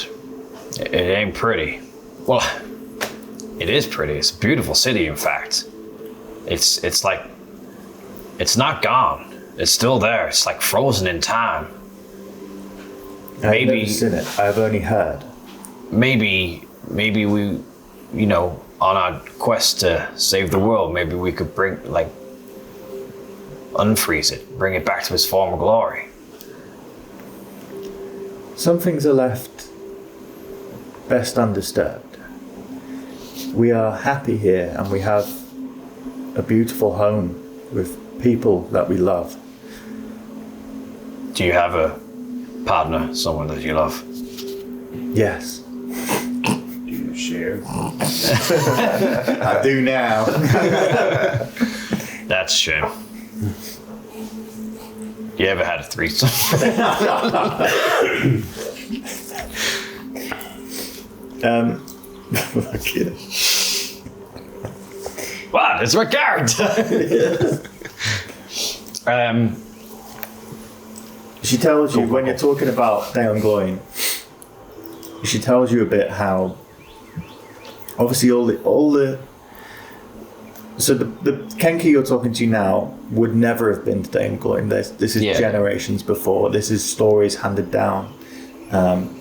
Speaker 1: it ain't pretty. Well, it is pretty. It's a beautiful city, in fact. It's like, it's not gone. It's still there. It's like frozen in time.
Speaker 7: I've never seen it. I've only heard.
Speaker 1: Maybe we, on our quest to save the world, maybe we could unfreeze it, bring it back to its former glory.
Speaker 7: Some things are left best undisturbed. We are happy here, and we have a beautiful home with people that we love.
Speaker 1: Do you have a partner, someone that you love?
Speaker 7: Yes.
Speaker 6: Do you share?
Speaker 7: I do now.
Speaker 1: That's a shame. You ever had a threesome?
Speaker 7: Fucking.
Speaker 1: What? It's my character.
Speaker 7: She tells you, when you're talking about Daon Gloin, she tells you a bit how, obviously so the Kenki you're talking to now would never have been to Daon Gloin. This is generations before. This is stories handed down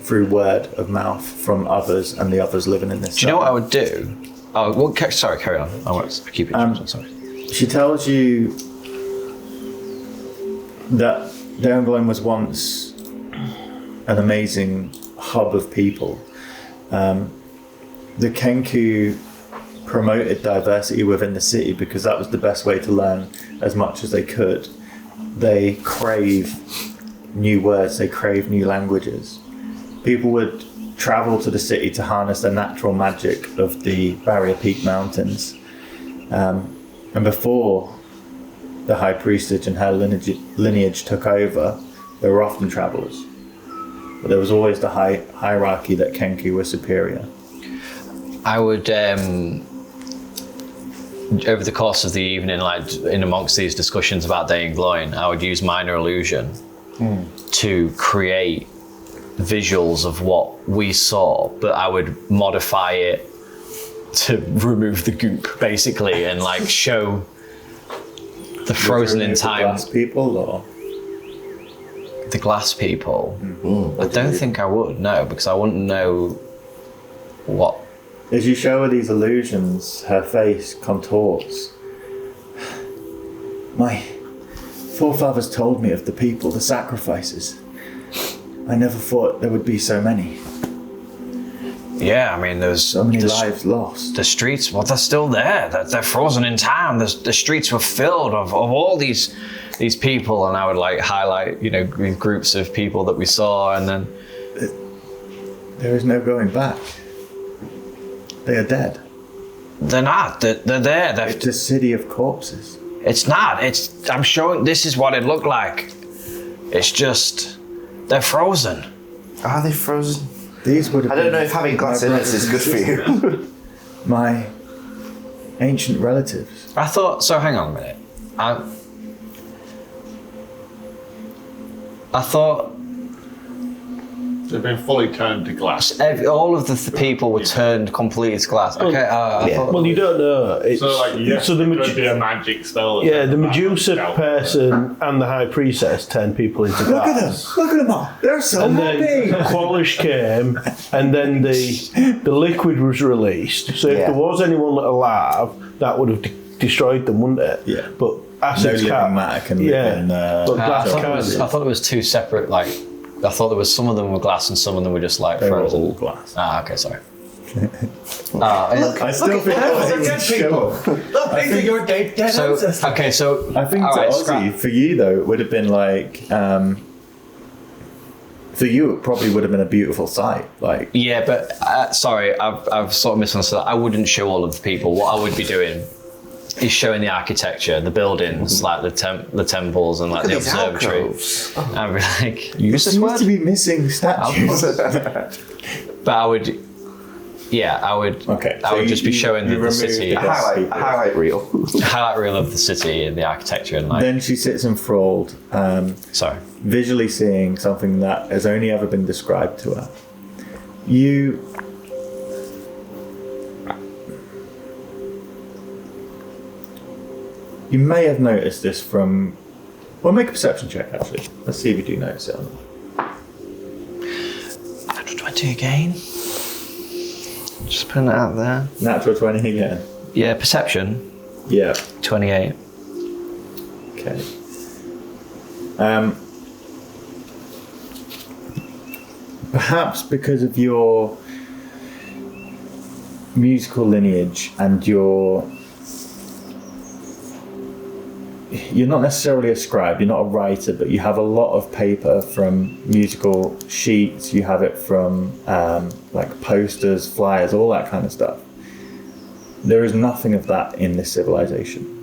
Speaker 7: through word of mouth from others, and the others living in this.
Speaker 1: Do you know what I would do? Oh, well, sorry, carry on. I won't keep it. Sorry.
Speaker 7: She tells you that Daon Gloin was once an amazing hub of people. The Kenku promoted diversity within the city because that was the best way to learn as much as they could. They crave new words, they crave new languages. People would travel to the city to harness the natural magic of the Barrier Peak Mountains. And before the High Priestess and her lineage took over, there were often travellers. But there was always the hierarchy that Kenku were superior.
Speaker 1: I would, over the course of the evening, in amongst these discussions about Daon Gloin, I would use minor illusion to create visuals of what we saw, but I would modify it to remove the goop, basically, and show the frozen in time.
Speaker 7: The glass people, or
Speaker 1: the glass people? I don't think I would, no, because I wouldn't know what.
Speaker 7: As you show her these illusions, her face contorts. My forefathers told me of the people, the sacrifices. I never thought there would be so many.
Speaker 1: Yeah, I mean, there's
Speaker 7: so many lives lost.
Speaker 1: The streets, well, they're still there. They're frozen in time. The streets were filled of all these people, and I would highlight, groups of people that we saw, and then
Speaker 7: there is no going back. They are dead.
Speaker 1: They're not. They're there.
Speaker 7: It's a city of corpses.
Speaker 1: It's not. I'm showing. This is what it looked like. It's just they're frozen.
Speaker 2: Are they frozen?
Speaker 7: These would have
Speaker 2: I don't know if having glass in it is good for you.
Speaker 7: My ancient relatives.
Speaker 1: I thought. So hang on a minute. I thought.
Speaker 6: They've been fully turned to glass.
Speaker 1: All of the people were turned completely to glass. Okay.
Speaker 5: Well, you don't know. It's,
Speaker 6: So
Speaker 5: the
Speaker 6: it could be a magic spell.
Speaker 5: yeah, the Medusa person and the High Priestess turned people into glass.
Speaker 7: Look at them all. They're so
Speaker 5: And
Speaker 7: happy.
Speaker 5: then Qualish came, and then the liquid was released. So if there was anyone alive, that would have destroyed them, wouldn't it?
Speaker 7: Yeah.
Speaker 5: But acids
Speaker 7: no living
Speaker 5: can't.
Speaker 7: matter can live in.
Speaker 5: But glass can't.
Speaker 1: I thought it was two separate. I thought there was some of them were glass and some of them were just
Speaker 7: They were
Speaker 1: frozen.
Speaker 7: all glass.
Speaker 1: Okay, sorry.
Speaker 7: I still think
Speaker 1: you're dead. So okay, so
Speaker 7: I think
Speaker 1: all
Speaker 7: to
Speaker 1: right,
Speaker 7: Ozzy, for you though, it would have been for you, it probably would have been a beautiful sight.
Speaker 1: Yeah, but sorry, I've sort of misunderstood. I wouldn't show all of the people. What I would be doing is showing the architecture, the buildings, the temples, and the observatory. I'd be like, use this
Speaker 7: seems
Speaker 1: word?
Speaker 7: to be missing statues.
Speaker 1: But I would Yeah, I would.
Speaker 7: Okay.
Speaker 1: I
Speaker 7: so
Speaker 1: would just be showing
Speaker 7: you
Speaker 1: the
Speaker 7: remove
Speaker 1: city,
Speaker 7: the guest speakers.
Speaker 2: Highlight reel.
Speaker 1: highlight reel of the city and the architecture and like.
Speaker 7: Then she sits enthralled,
Speaker 1: Sorry.
Speaker 7: visually seeing something that has only ever been described to her. You may have noticed this from. Well, make a perception check actually. Let's see if you do notice it or not.
Speaker 1: 120 again. Just putting it out there.
Speaker 7: Natural 20 again.
Speaker 1: Yeah, perception.
Speaker 7: Yeah.
Speaker 1: 28.
Speaker 7: Okay. Perhaps because of your musical lineage and you're not necessarily a scribe, you're not a writer, but you have a lot of paper from musical sheets, you have it from like posters, flyers, all that kind of stuff. There is nothing of that in this civilization.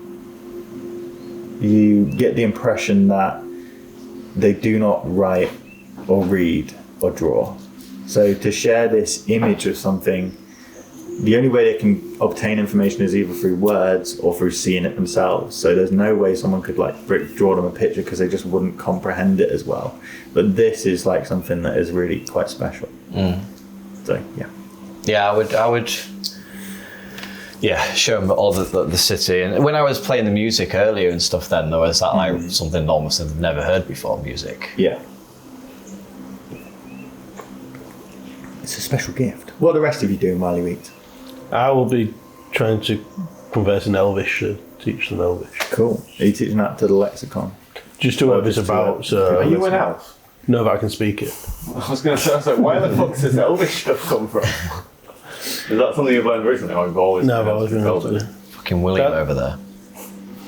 Speaker 7: You get the impression that they do not write or read or draw. So to share this image of something, the only way they can obtain information is either through words or through seeing it themselves. So there's no way someone could like draw them a picture because they just wouldn't comprehend it as well. But this is like something that is really quite special. So yeah.
Speaker 1: Yeah, I would. Yeah, show them all the city. And when I was playing the music earlier and stuff, then there was that like something almost I've never heard before. Music.
Speaker 7: Yeah. It's a special gift. What are the rest of you doing while you eat?
Speaker 5: I will be trying to converse in Elvish to teach them Elvish.
Speaker 7: Cool. Are you teaching that to the lexicon?
Speaker 5: Just to whoever's
Speaker 7: just to-
Speaker 5: about, so
Speaker 6: Are you an elf?
Speaker 5: no, but I can speak it.
Speaker 6: I was going to say, I was like, where the fuck does Elvish stuff come from? Is that something you've learned recently, or you've always
Speaker 5: No,
Speaker 6: been
Speaker 5: but I was
Speaker 6: able to
Speaker 5: going
Speaker 6: build
Speaker 5: to.
Speaker 6: it?
Speaker 1: Fucking William
Speaker 5: That-
Speaker 1: over there.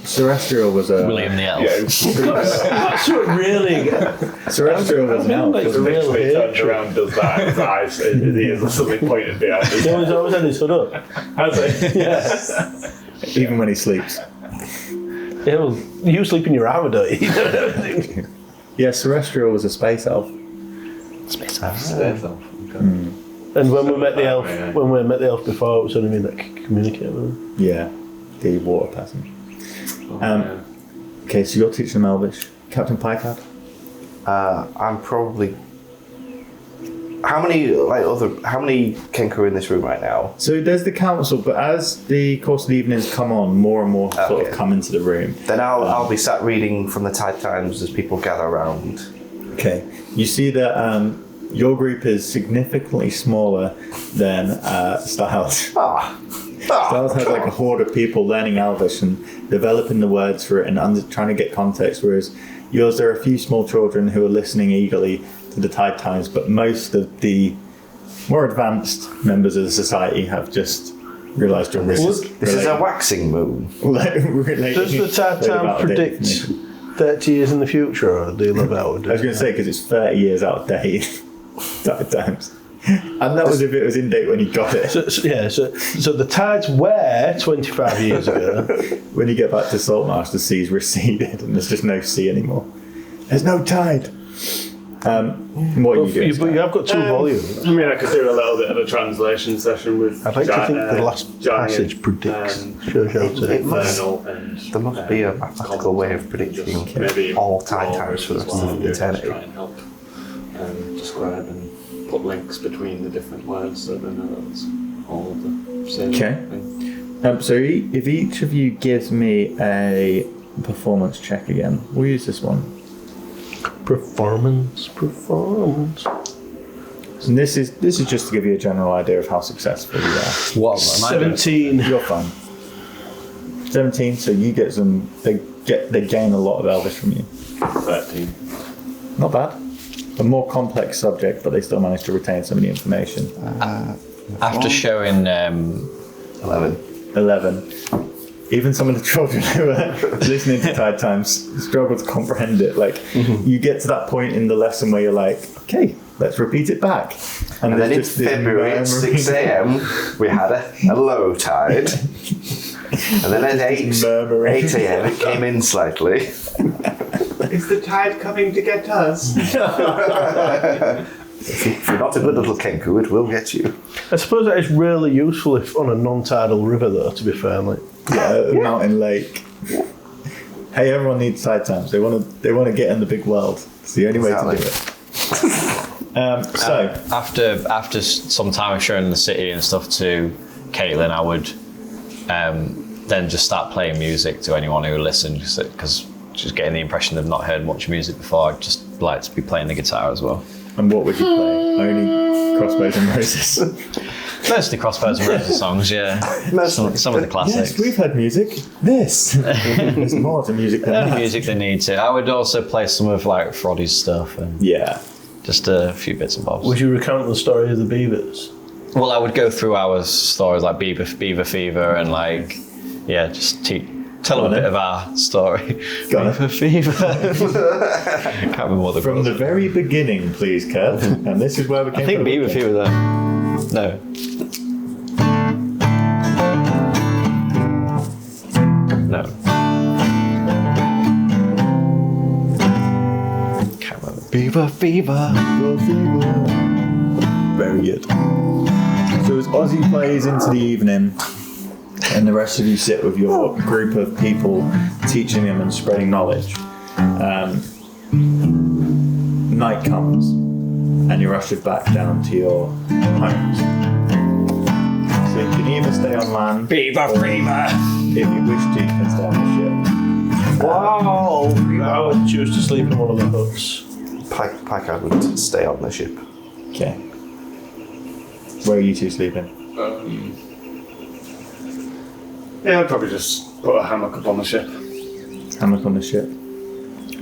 Speaker 7: Celestial was a...
Speaker 1: William the elf.
Speaker 5: That's what really.
Speaker 7: Celestial was an elf,
Speaker 5: Like the
Speaker 7: wasn't it?
Speaker 5: real
Speaker 6: He turns
Speaker 5: hatred.
Speaker 6: around, does that, his eyes, his ears are suddenly pointed behind his
Speaker 5: He always had his hood up.
Speaker 6: Has he?
Speaker 7: Even when he sleeps.
Speaker 5: Yeah, well, you sleep in your armour, don't you?
Speaker 7: Yeah, Celestial was a space elf.
Speaker 1: Space elf.
Speaker 5: And when we met the elf,
Speaker 6: Yeah.
Speaker 5: when we met the elf before, it was only me that could communicate with him.
Speaker 7: Yeah, the water person. Okay, so you're teaching them Elvish. Captain Picard?
Speaker 2: I'm probably. How many Kenku are in this room right now?
Speaker 7: So there's the council, but as the course of the evenings come on, more and more sort
Speaker 2: Okay.
Speaker 7: of come into the room.
Speaker 2: Then I'll be sat reading from the Tide Times as people gather around.
Speaker 7: Okay, you see that your group is significantly smaller than Styles. Styles has like a horde of people learning Elvish and developing the words for it and trying to get context, whereas yours, there are a few small children who are listening eagerly to the Tide Times, but most of the more advanced members of the society have just realised you're
Speaker 2: This is a waxing moon.
Speaker 5: Does the Tide Time predict 30 years in the future, or do you love out?
Speaker 7: I was going to say, because it's 30 years out of date. Tide Times. And that was if it was in date when you got it.
Speaker 5: So the tides were 25 years ago.
Speaker 7: When you get back to Saltmarsh, the sea's receded and there's just no sea anymore. There's no tide. What are you doing?
Speaker 5: But you have got two volumes.
Speaker 6: I mean, I could do a little bit of a translation session with.
Speaker 5: I'd like to think the last passage predicts.
Speaker 2: It must.
Speaker 6: And
Speaker 2: There must be a mathematical way of predicting
Speaker 6: maybe
Speaker 2: all Tide Times for the rest of eternity.
Speaker 6: Try and help describe and put links between the different words so they know that's all of the same
Speaker 7: Okay.
Speaker 6: thing.
Speaker 7: So if each of you gives me a performance check again, we'll use this one.
Speaker 5: Performance.
Speaker 7: And this is just to give you a general idea of how successful you are.
Speaker 1: What am I doing?
Speaker 5: 17.
Speaker 7: You're fine. 17. So you get some. They gain a lot of Elvish from you.
Speaker 6: 13.
Speaker 7: Not bad. A more complex subject, but they still manage to retain some of the information.
Speaker 1: After showing
Speaker 7: 11. Even some of the children who are listening to Tide Times struggle to comprehend it. Like, you get to that point in the lesson where you're like, okay, let's repeat it back.
Speaker 2: And then in
Speaker 7: there's just this
Speaker 2: February at 6 a.m. we had a low tide. And then at 8 a.m. it came in slightly.
Speaker 6: Is the tide coming to get us?
Speaker 2: If you're not a good little kenku, it will get you.
Speaker 5: I suppose that is really useful if on a non-tidal river, though. To be fair, like
Speaker 7: A mountain lake. Hey, everyone needs side times. They want to get in the big world. It's the only way to do it.
Speaker 1: After some time of showing the city and stuff to Caitlin, I would then just start playing music to anyone who listened, because just getting the impression they've not heard much music before. I'd just like to be playing the guitar as well.
Speaker 7: And what would you play? Only Crossbows and Roses.
Speaker 1: Mostly Crossbows and Roses songs, yeah. Some of the classics.
Speaker 7: Yes, we've had music. This. There's more to music than that.
Speaker 1: Music they need to. I would also play some of like Froddy's stuff and
Speaker 7: Yeah.
Speaker 1: just a few bits and bobs.
Speaker 5: would you recount the story of the beavers?
Speaker 1: Well, I would go through our stories like Beaver Fever and like, yeah, just tell them a bit of our story.
Speaker 7: Got it.
Speaker 1: Beaver Fever. Can't remember what the
Speaker 7: From the very beginning, please, Kurt. And this is where we came
Speaker 1: I think
Speaker 7: from.
Speaker 1: Beaver Fever though. No. No. Can't remember. Beaver Fever.
Speaker 7: Very good. So as Ozzy plays into the evening, and the rest of you sit with your group of people teaching him and spreading knowledge, night comes, and you're ushered back down to your homes. So you can either stay on land,
Speaker 1: Beaver Fever.
Speaker 7: if you wish to, you can stay on the ship.
Speaker 5: Wow! I would choose to sleep in one of the huts.
Speaker 2: Pike, I would stay on the ship.
Speaker 7: Okay. Where are you two sleeping?
Speaker 6: Yeah, I'd probably just put a hammock up on the ship.
Speaker 7: Hammock on the ship.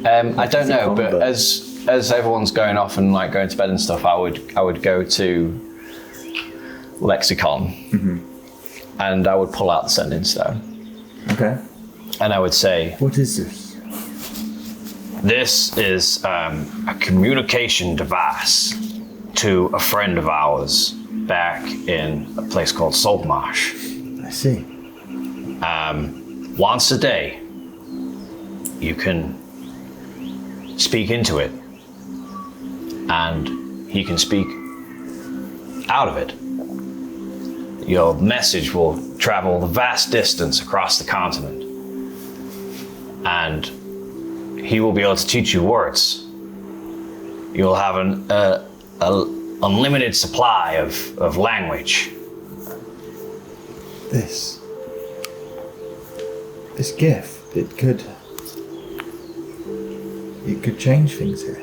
Speaker 1: I don't know, but as everyone's going off and like going to bed and stuff, I would go to Lexicon and I would pull out the sending stone
Speaker 7: Okay.
Speaker 1: and I would say,
Speaker 7: What is this?
Speaker 1: this is a communication device to a friend of ours back in a place called Saltmarsh.
Speaker 7: I see.
Speaker 1: Once a day, you can speak into it, and he can speak out of it. Your message will travel the vast distance across the continent, and he will be able to teach you words. You'll have an unlimited supply of language.
Speaker 7: This gift, it could change things here.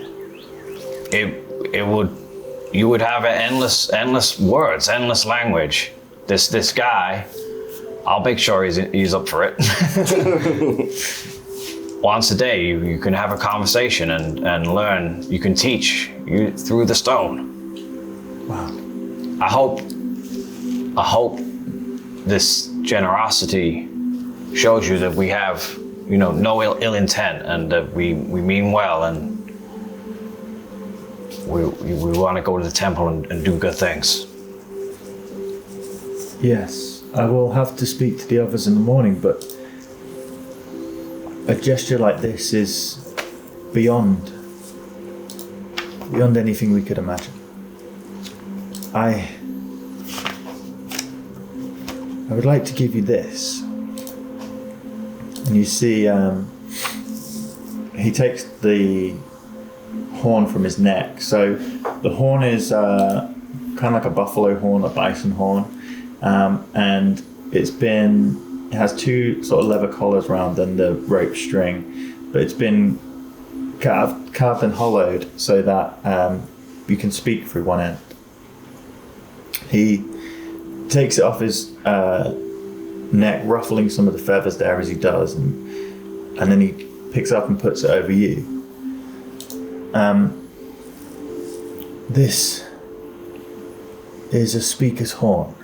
Speaker 1: You would have endless words, endless language. This guy, I'll make sure he's up for it. Once a day, you can have a conversation and learn. You can teach through the stone.
Speaker 7: Wow.
Speaker 1: I hope this generosity shows you that we have, no ill intent, and that we mean well, and we want to go to the temple and do good things.
Speaker 7: Yes, I will have to speak to the others in the morning, but a gesture like this is beyond anything we could imagine. I would like to give you this. And you see, he takes the horn from his neck. So the horn is kind of like a buffalo horn, a bison horn, and it has two sort of leather collars around and the rope string, but it's been carved and hollowed so that you can speak through one end. He takes it off his neck, ruffling some of the feathers there as he does, and then he picks it up and puts it over you. This is a speaker's horn.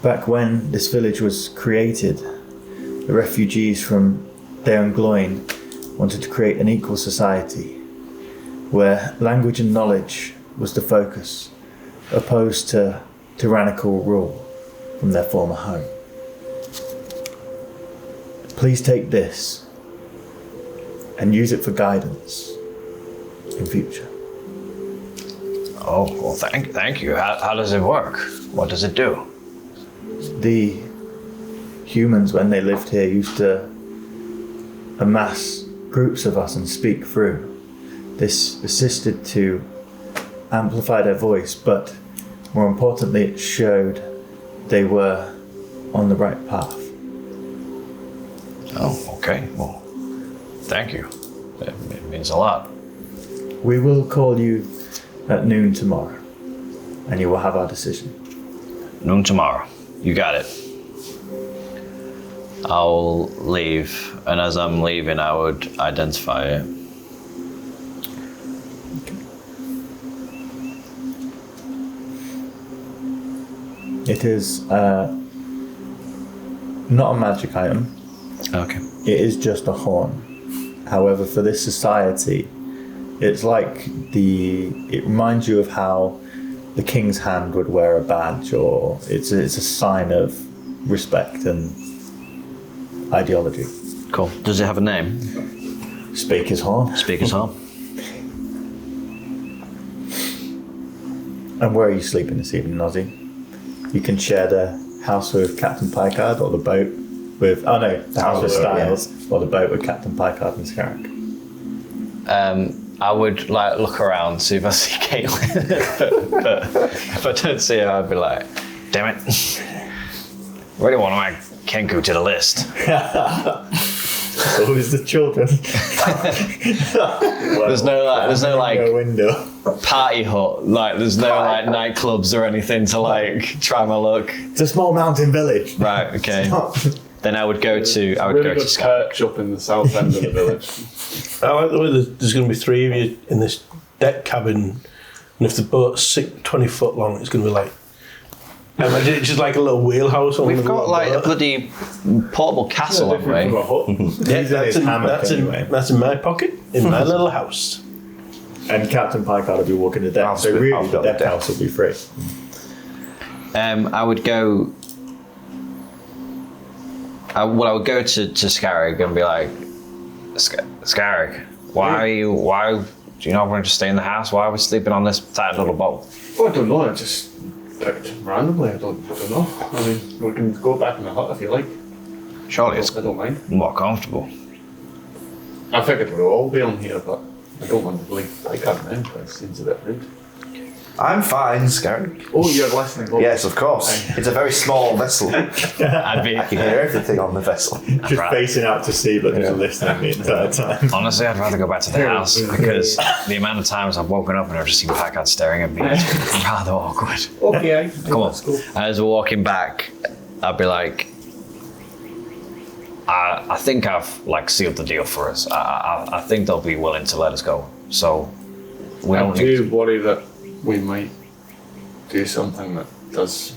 Speaker 7: Back when this village was created, the refugees from Daongloin wanted to create an equal society where language and knowledge was the focus, opposed to tyrannical rule from their former home. Please take this and use it for guidance in future.
Speaker 1: Oh, well, thank you. How does it work? What does it do?
Speaker 7: The humans, when they lived here, used to amass groups of us and speak through. This assisted to amplify their voice, but more importantly, it showed they were on the right path.
Speaker 1: Oh, okay. Well, thank you. It means a lot.
Speaker 7: We will call you at noon tomorrow, and you will have our decision.
Speaker 1: Noon tomorrow. You got it. I'll leave, and as I'm leaving, I would identify it.
Speaker 7: It is not a magic item.
Speaker 1: Okay.
Speaker 7: It is just a horn. However, for this society, it's like it reminds you of how the king's hand would wear a badge, or it's a sign of respect and ideology.
Speaker 1: Cool. Does it have a name?
Speaker 7: Speaker's horn.
Speaker 1: Speaker's Hall.
Speaker 7: And where are you sleeping this evening, Ozzy? You can share the house with Captain Picard, or the boat with... Oh no, the house with Styles, or the boat with Captain Picard and Scarrick.
Speaker 1: I would look around, see if I see Caitlin. but if I don't see her, I'd be like, damn it. Really want to add Kenku to the list.
Speaker 7: So is the children.
Speaker 1: There's no
Speaker 7: window.
Speaker 1: party hut. There's no nightclubs or anything to try my luck.
Speaker 7: It's a small mountain village.
Speaker 1: Right. Okay. Then I would go to Sky.
Speaker 6: Perch up in the south end of the village.
Speaker 5: I like the way there's going to be 3 of you in this deck cabin, and if the boat's 20 foot long, it's going to be I imagine it's just like a little wheelhouse.
Speaker 1: We've got a bloody portable castle, haven't we?
Speaker 5: Yeah, that's in my pocket, in my little house.
Speaker 7: And Captain Picard will be walking the deck, so really the deck house will be free.
Speaker 1: I would go. I would go to Scarrick and be like, Scarrick, why do you not want to stay in the house? Why are we sleeping on this tight little boat?
Speaker 6: Oh, I don't know. I just picked randomly. I don't know. I mean, we can go back in the hut if you like.
Speaker 1: Surely it's
Speaker 6: I don't mind.
Speaker 1: more comfortable.
Speaker 6: I figured we'll all be on here, but I don't want to leave Picard now. That seems a bit rude.
Speaker 2: I'm fine, Scarrick.
Speaker 6: Oh, you're listening. Oh.
Speaker 2: Yes, of course. It's a very small vessel.
Speaker 1: I'd be.
Speaker 2: I can hear everything on the vessel.
Speaker 7: Just facing out to sea, but just listening the entire time.
Speaker 1: Honestly, I'd rather go back to the house because the amount of times I've woken up and I've just seen Packard staring at me, it's rather awkward.
Speaker 6: Okay.
Speaker 1: Come on.
Speaker 6: Cool.
Speaker 1: As we're walking back, I'd be like, I think I've sealed the deal for us. I think they'll be willing to let us go. So we don't
Speaker 6: I do worry that we might do something that does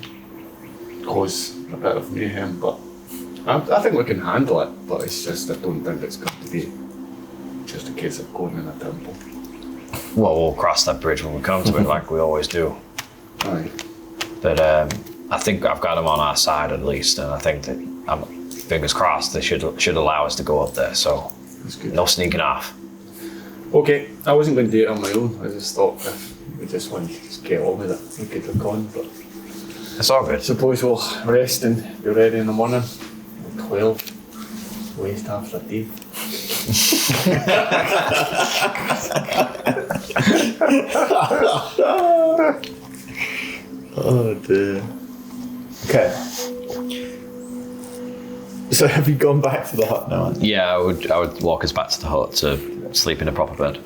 Speaker 6: cause a bit of mayhem, but I think we can handle it. But it's just I don't think it's going to be just a case of going in a temple.
Speaker 1: Well, we'll cross that bridge when we come to it, like we always do.
Speaker 6: Aye.
Speaker 1: But I think I've got them on our side at least, and I think that fingers crossed they should allow us to go up there. So
Speaker 6: That's good.
Speaker 1: no sneaking off.
Speaker 6: Okay, I wasn't going to do it on my own. I just thought if we just wanted to just get on with it, we could have gone. But
Speaker 1: It's all good.
Speaker 6: I suppose we'll rest and be ready in the morning. 12. Waste half the day.
Speaker 7: Oh dear. Okay. So have you gone back to the hut now? Andy?
Speaker 1: Yeah, I would walk us back to the hut to sleep in a proper bed.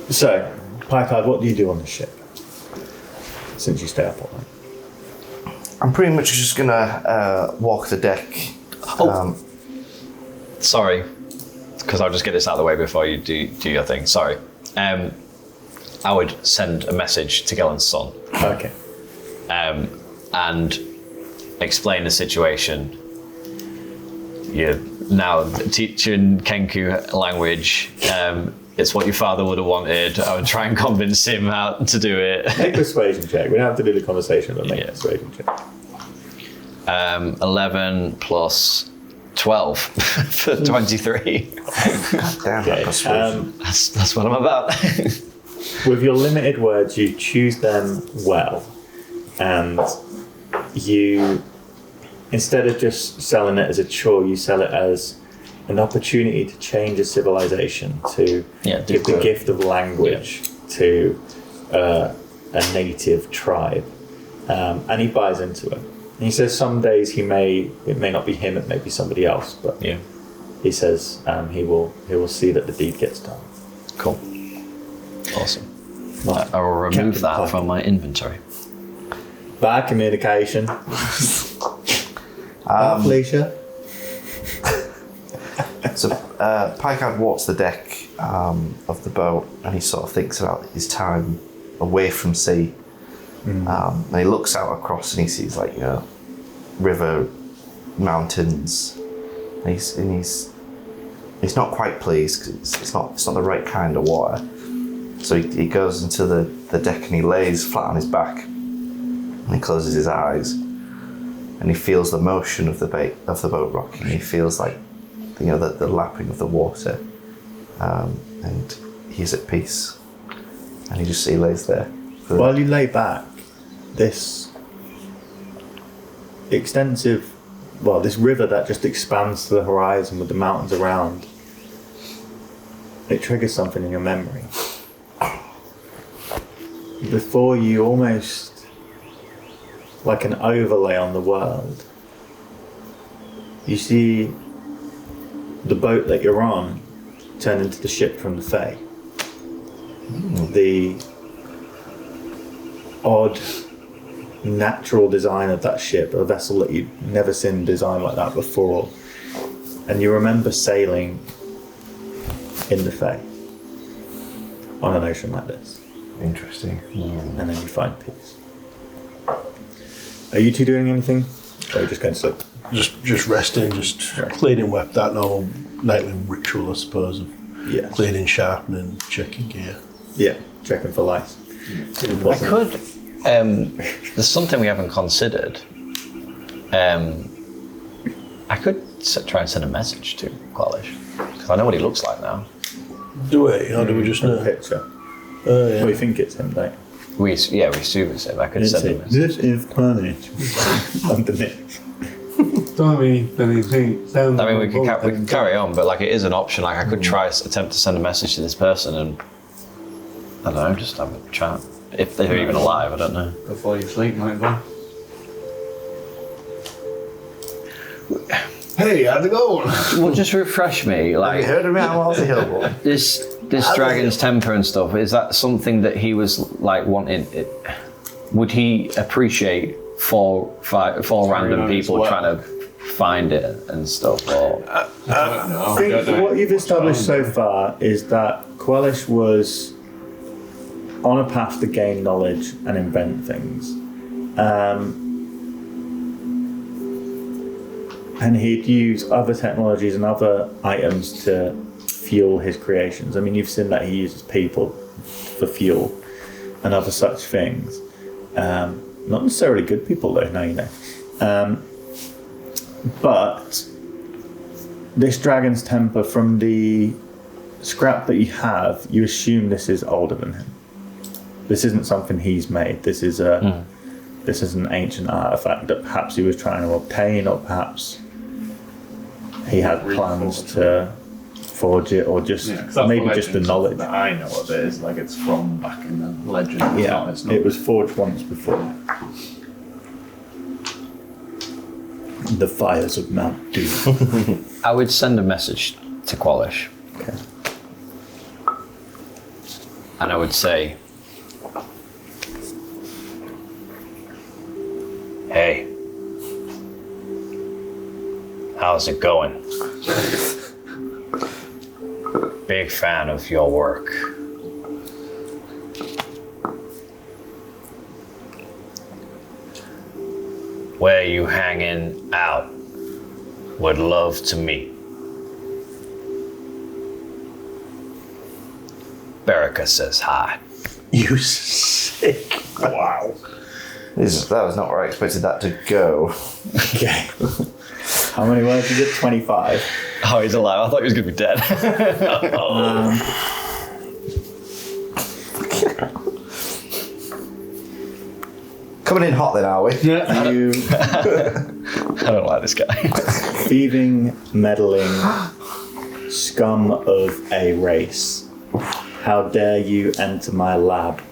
Speaker 7: So, Picard, what do you do on the ship? Since you stay up all night.
Speaker 2: I'm pretty much just gonna walk the deck.
Speaker 1: Sorry, because I'll just get this out of the way before you do your thing. Sorry. I would send a message to Gillen's son.
Speaker 7: Okay.
Speaker 1: And explain the situation. You're now teaching Kenku language. It's what your father would have wanted. I would try and convince him how to do it.
Speaker 7: Make a persuasion check. We don't have to do the conversation, but make a persuasion check.
Speaker 1: 11 plus 12 for 23.
Speaker 2: Damn,
Speaker 7: Okay,
Speaker 2: that's persuasion.
Speaker 1: That's what I'm about.
Speaker 7: with your limited words, you choose them well, and you, instead of just selling it as a chore, you sell it as an opportunity to change a civilization, to give the gift of language to a native tribe, and he buys into it. And he says some days it may not be him, it may be somebody else, but he says he will see that the deed gets done.
Speaker 1: Cool. Awesome.
Speaker 7: Right.
Speaker 1: I will remove
Speaker 7: Captain
Speaker 1: that
Speaker 7: Pike.
Speaker 1: from my inventory.
Speaker 7: Bad communication. Felicia.
Speaker 2: So Picard walks the deck of the boat, and he sort of thinks about his time away from sea. And he looks out across, and he sees like river, mountains. And he's not quite pleased because it's not the right kind of water. So he goes into the deck, and he lays flat on his back, and he closes his eyes, and he feels the motion of the boat rocking. He feels like the lapping of the water, and he's at peace, and he lays there.
Speaker 7: While you lay back, this this river that just expands to the horizon with the mountains around, it triggers something in your memory. Before you, almost like an overlay on the world, you see the boat that you're on turn into the ship from the Fae. The odd natural design of that ship, a vessel that you'd never seen designed like that before, and you remember sailing in the Fae on an ocean like this.
Speaker 2: Interesting.
Speaker 7: And then you find peace. Are you two doing anything? Or are you just going to sleep?
Speaker 5: Just resting, just cleaning weapon, that normal nightly ritual, I suppose, of cleaning, sharpening, checking gear.
Speaker 7: Yeah, checking for lice.
Speaker 1: I could. There's something we haven't considered. I could try and send a message to Qualish, because I know what he looks like now.
Speaker 5: Do we? Or do we just know?
Speaker 7: Picture.
Speaker 5: Yeah.
Speaker 7: We think it's him, don't you?
Speaker 1: We assume it's him. I could send him a message.
Speaker 7: This is Qualish. Underneath.
Speaker 4: Don't mean anything.
Speaker 1: I mean, we could carry on, but like it is an option. Like I could try attempt to send a message to this person and I don't know, just have a chat. If they're even alive, I don't know.
Speaker 6: Before you sleep, might well.
Speaker 5: Hey, how's it going?
Speaker 1: Well, just refresh me. Like,
Speaker 2: Have you heard of me? I'm Ozzy Hillboy.
Speaker 1: this dragon's temper and stuff. Is that something that he was like wanting? Would he appreciate four random people trying to find it and stuff? Or
Speaker 7: I think what you've established so far is that Quellish was on a path to gain knowledge and invent things. And he'd use other technologies and other items to fuel his creations. I mean, you've seen that he uses people for fuel and other such things. Not necessarily good people, though, now you know. But this dragon's temper, from the scrap that you have, you assume this is older than him. This isn't something he's made. This is an ancient artifact that perhaps he was trying to obtain, or perhaps he had plans to forge it, or just maybe just the knowledge.
Speaker 6: That I know of it is like it's from back in the legend.
Speaker 7: Yeah,
Speaker 6: it's not.
Speaker 7: it was forged once before. The fires of Mount Doom.
Speaker 1: I would send a message to Qualish.
Speaker 7: Okay.
Speaker 1: And I would say, hey, how's it going? Big fan of your work. Where you hanging out? Would love to meet. Berica says hi.
Speaker 5: You sick. Wow.
Speaker 2: That was not where I expected that to go.
Speaker 7: Okay. How many words is it? 25.
Speaker 1: Oh, he's alive. I thought he was going to be dead.
Speaker 2: Coming in hot then, are we?
Speaker 7: You
Speaker 1: I don't like this guy.
Speaker 7: thieving, meddling scum of a race. How dare you enter my lab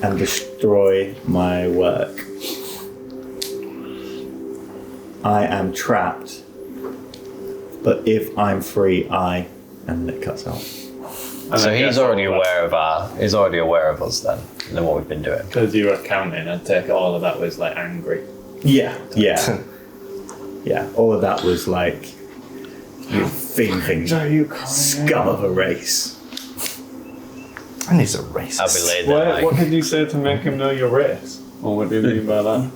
Speaker 7: and destroy my work? I am trapped, but if I'm free, and it cuts out.
Speaker 1: So he's already aware of us then, and what we've been doing.
Speaker 8: Because you were counting, I'd take it all of that was like angry.
Speaker 7: Yeah. All of that was like you thieving scum of a race.
Speaker 2: And he's a racist.
Speaker 1: I'll be laid there.
Speaker 8: What did you say to make him know your race? Or what do you mean by that?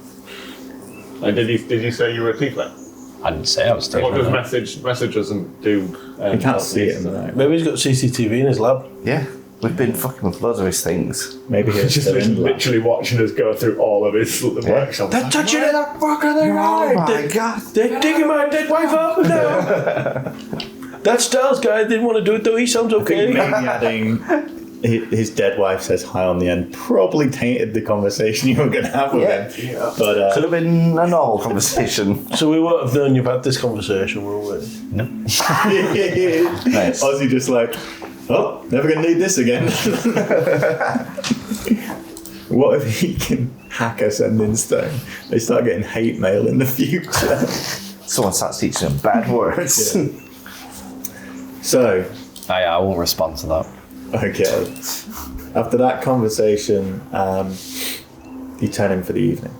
Speaker 8: Like, did you say you were a tiefling?
Speaker 1: I didn't say I was
Speaker 8: What
Speaker 1: taking
Speaker 8: does message doesn't do?
Speaker 7: You can't see it in the night.
Speaker 5: Maybe he's got CCTV in his lab.
Speaker 2: Yeah, we've been fucking with loads of his things.
Speaker 7: Maybe he's
Speaker 8: Just
Speaker 7: still in the lab.
Speaker 8: literally watching us go through all of his workshop.
Speaker 5: They're touching it. The fuck are they
Speaker 2: Oh my god.
Speaker 5: They're digging my dead wife up and down. That Styles guy didn't want to do it though. He sounds okay.
Speaker 7: Maybe adding his dead wife says hi on the end probably tainted the conversation you were going to have with him.
Speaker 2: Yeah.
Speaker 7: But
Speaker 2: Could have been a normal conversation.
Speaker 5: So we won't have known you've had this conversation, will we?
Speaker 2: Nice.
Speaker 7: Ozzy just like, oh, never going to need this again. What if he can hack a sending stone? They start getting hate mail in the future.
Speaker 2: Someone starts teaching him bad words.
Speaker 7: So,
Speaker 1: I won't respond to that.
Speaker 7: okay. After that conversation, you turn in for the evening.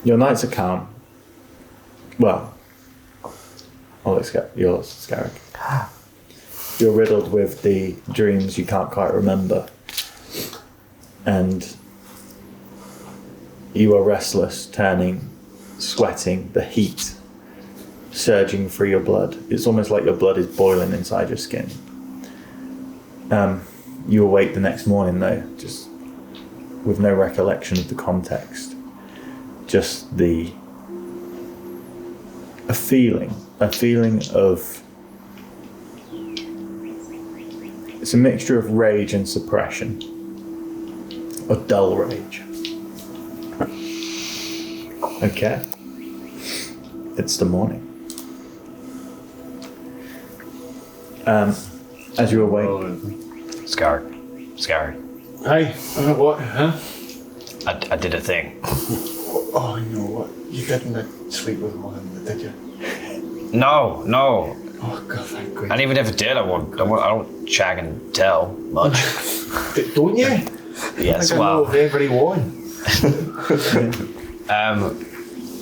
Speaker 7: Your nights are calm. Well, I'll let yours, Scarrick. You're riddled with the dreams you can't quite remember. And you are restless, turning, sweating, the heat surging through your blood. It's almost like your blood is boiling inside your skin. You awake the next morning though, just with no recollection of the context. Just a feeling of, it's a mixture of rage and suppression, or dull rage. Okay. It's the morning. As you awake,
Speaker 1: Scary.
Speaker 8: Hey, what? Huh?
Speaker 1: I did a thing.
Speaker 6: Oh, I know what. You didn't sleep with one, did you?
Speaker 1: No.
Speaker 6: Oh, God, thank God.
Speaker 1: And even if it did, I don't shag and tell much.
Speaker 6: Don't you?
Speaker 1: Yes,
Speaker 6: I know
Speaker 1: well,
Speaker 6: of everyone.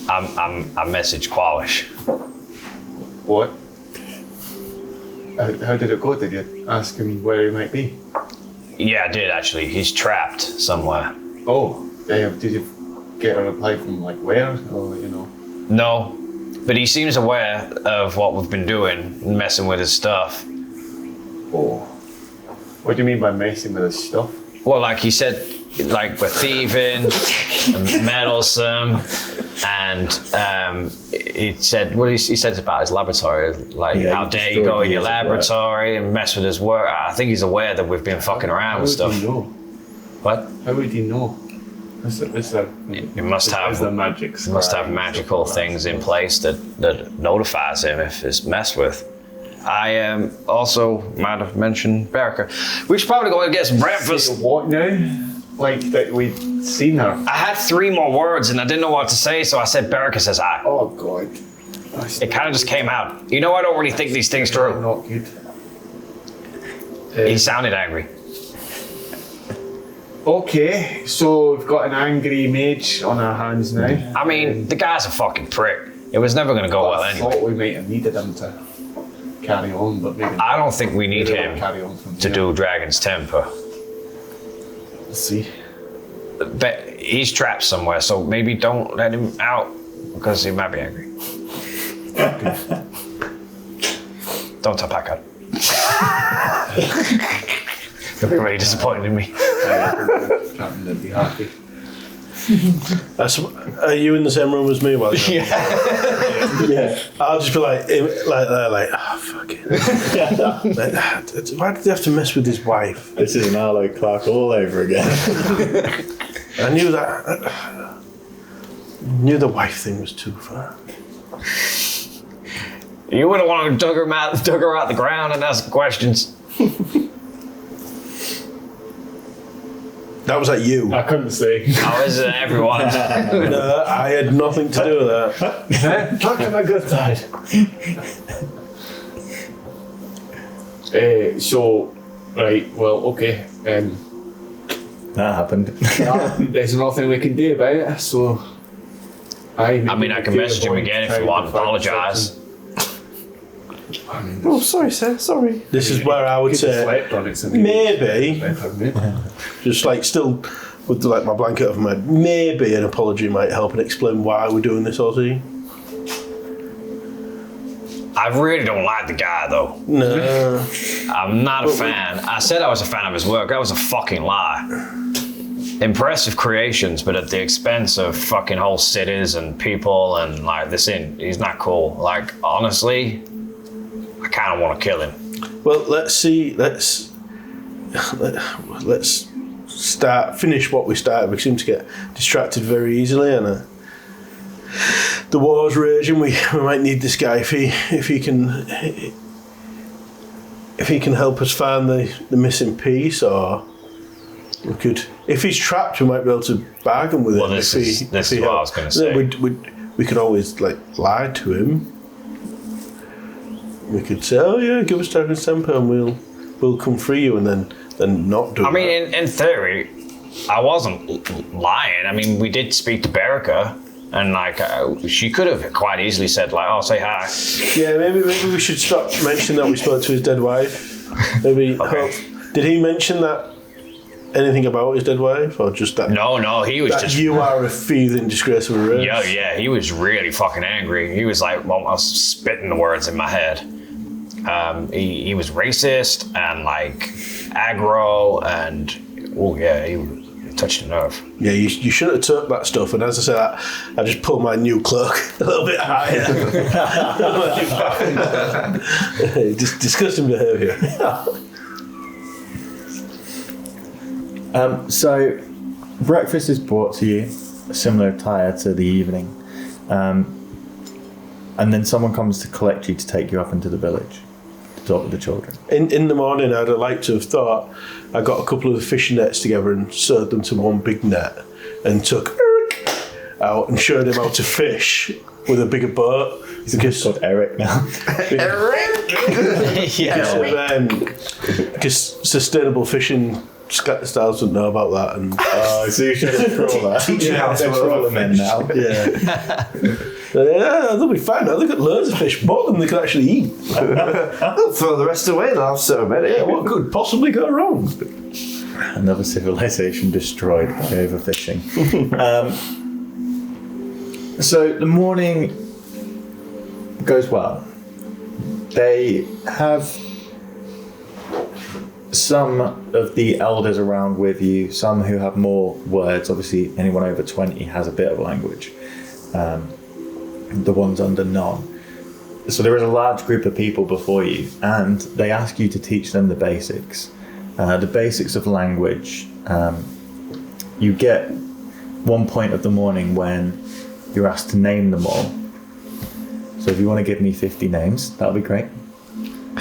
Speaker 1: I messaged Qualish.
Speaker 6: What? How did it go? Did you ask him where he might be?
Speaker 1: Yeah, I did actually. He's trapped somewhere.
Speaker 6: Oh, did you get a reply from like where? Or, you know?
Speaker 1: No, but he seems aware of what we've been doing, messing with his stuff.
Speaker 6: Oh. What do you mean by messing with his stuff?
Speaker 1: Well, like he said, like we're thieving and meddlesome, and he said what he said about his laboratory, like how dare you go in your laboratory and mess with his work. I think he's aware that we've been fucking around with stuff.
Speaker 6: How would he know?
Speaker 1: What?
Speaker 6: How would he know?
Speaker 1: You must have magical things in place that notifies him if it's messed with. I also might have mentioned Berica. We should probably go and get some breakfast.
Speaker 6: What now? Like that we'd seen her.
Speaker 1: I had 3 more words and I didn't know what to say, so I said Berica says hi.
Speaker 6: Oh God.
Speaker 1: It kind of just came out. You know, I don't really think these things through.
Speaker 6: Not good.
Speaker 1: He sounded angry.
Speaker 6: Okay, so we've got an angry mage on our hands now.
Speaker 1: I mean, the guy's a fucking prick. It was never going to go well
Speaker 6: I
Speaker 1: anyway.
Speaker 6: thought we might have needed him to carry on, but maybe
Speaker 1: I don't think we need
Speaker 6: maybe
Speaker 1: him
Speaker 6: we'll carry on from
Speaker 1: to
Speaker 6: here.
Speaker 1: do Dragon's Temper.
Speaker 6: Let's see.
Speaker 1: But he's trapped somewhere, so maybe don't let him out because he might be angry. Don't tell Packard. He'll be really disappointed in me.
Speaker 6: Captain would be happy.
Speaker 5: Are you in the same room as me? While
Speaker 1: Yeah.
Speaker 7: Yeah.
Speaker 5: I'll just be like fuck it. Why did they have to mess with his wife?
Speaker 7: This is an Arlo Clark all over again.
Speaker 5: I knew that. Knew the wife thing was too far.
Speaker 1: You would have wanted to dug her out the ground and ask questions.
Speaker 5: That was like you.
Speaker 8: I couldn't see.
Speaker 1: How is it, everyone?
Speaker 5: No, I had nothing to do with that.
Speaker 8: Talk to my good side. So, right, well, okay.
Speaker 7: That happened.
Speaker 6: There's nothing we can do about it, so.
Speaker 1: I mean, I can message him again if you want. Apologise.
Speaker 2: Oh, sorry, sir. Sorry.
Speaker 5: This is where I would say
Speaker 6: Slept on it,
Speaker 5: maybe, just like still with like my blanket over my head, maybe an apology might help and explain why we're doing this, Ozzy.
Speaker 1: I really don't like the guy, though.
Speaker 5: No.
Speaker 1: I'm not a fan. I said I was a fan of his work. That was a fucking lie. Impressive creations, but at the expense of fucking whole cities and people and like this. He's not cool. Like, honestly, I kind of want to kill him.
Speaker 5: Well, let's see. Let's finish what we started. We seem to get distracted very easily, and the war's raging. We might need this guy if he can help us find the missing piece, or we could. If he's trapped, we might be able to bargain with him.
Speaker 1: Well, this is what I was going to say.
Speaker 5: We could always like lie to him. We could say, "Oh yeah, give us £10 and we'll come free you," and then not do.
Speaker 1: I mean, in theory, I wasn't lying. I mean, we did speak to Berica, and like she could have quite easily said like, "Oh, say hi."
Speaker 5: Yeah, maybe we should stop mentioning that we spoke to his dead wife. Maybe.
Speaker 1: Okay.
Speaker 5: Did he mention that? Anything about his dead wife, or just that?
Speaker 1: No, he was
Speaker 5: that
Speaker 1: just.
Speaker 5: You are a thieving, disgrace of a race.
Speaker 1: Yeah, he was really fucking angry. He was like almost spitting the words in my head. He was racist and like aggro, and he touched a nerve.
Speaker 5: Yeah, you should have took that stuff. And as I said, I just pulled my new cloak a little bit higher. Just disgusting behaviour.
Speaker 7: So, breakfast is brought to you, a similar attire to the evening, and then someone comes to collect you to take you up into the village to talk with the children.
Speaker 5: In the morning, I'd have liked to have thought I got a couple of the fishing nets together and sewed them to one big net, and took Eric out and showed him how to fish with a bigger boat.
Speaker 7: He's called Eric now.
Speaker 5: Because sustainable fishing styles don't know about that, and
Speaker 7: So you should have trolled that.
Speaker 2: Teaching how to
Speaker 7: troll them in now.
Speaker 5: yeah, they'll be fine now. They've got loads of fish, more than they can actually eat.
Speaker 2: They'll throw the rest away. They'll have so many.
Speaker 5: Yeah, what could possibly go wrong?
Speaker 7: Another civilization destroyed by overfishing. So the morning goes well. They have some of the elders around with you, some who have more words. Obviously, anyone over 20 has a bit of language. The ones under none. So there is a large group of people before you, and they ask you to teach them the basics. The basics of language. You get one point of the morning when you're asked to name them all. So if you want to give me 50 names, that'll be great.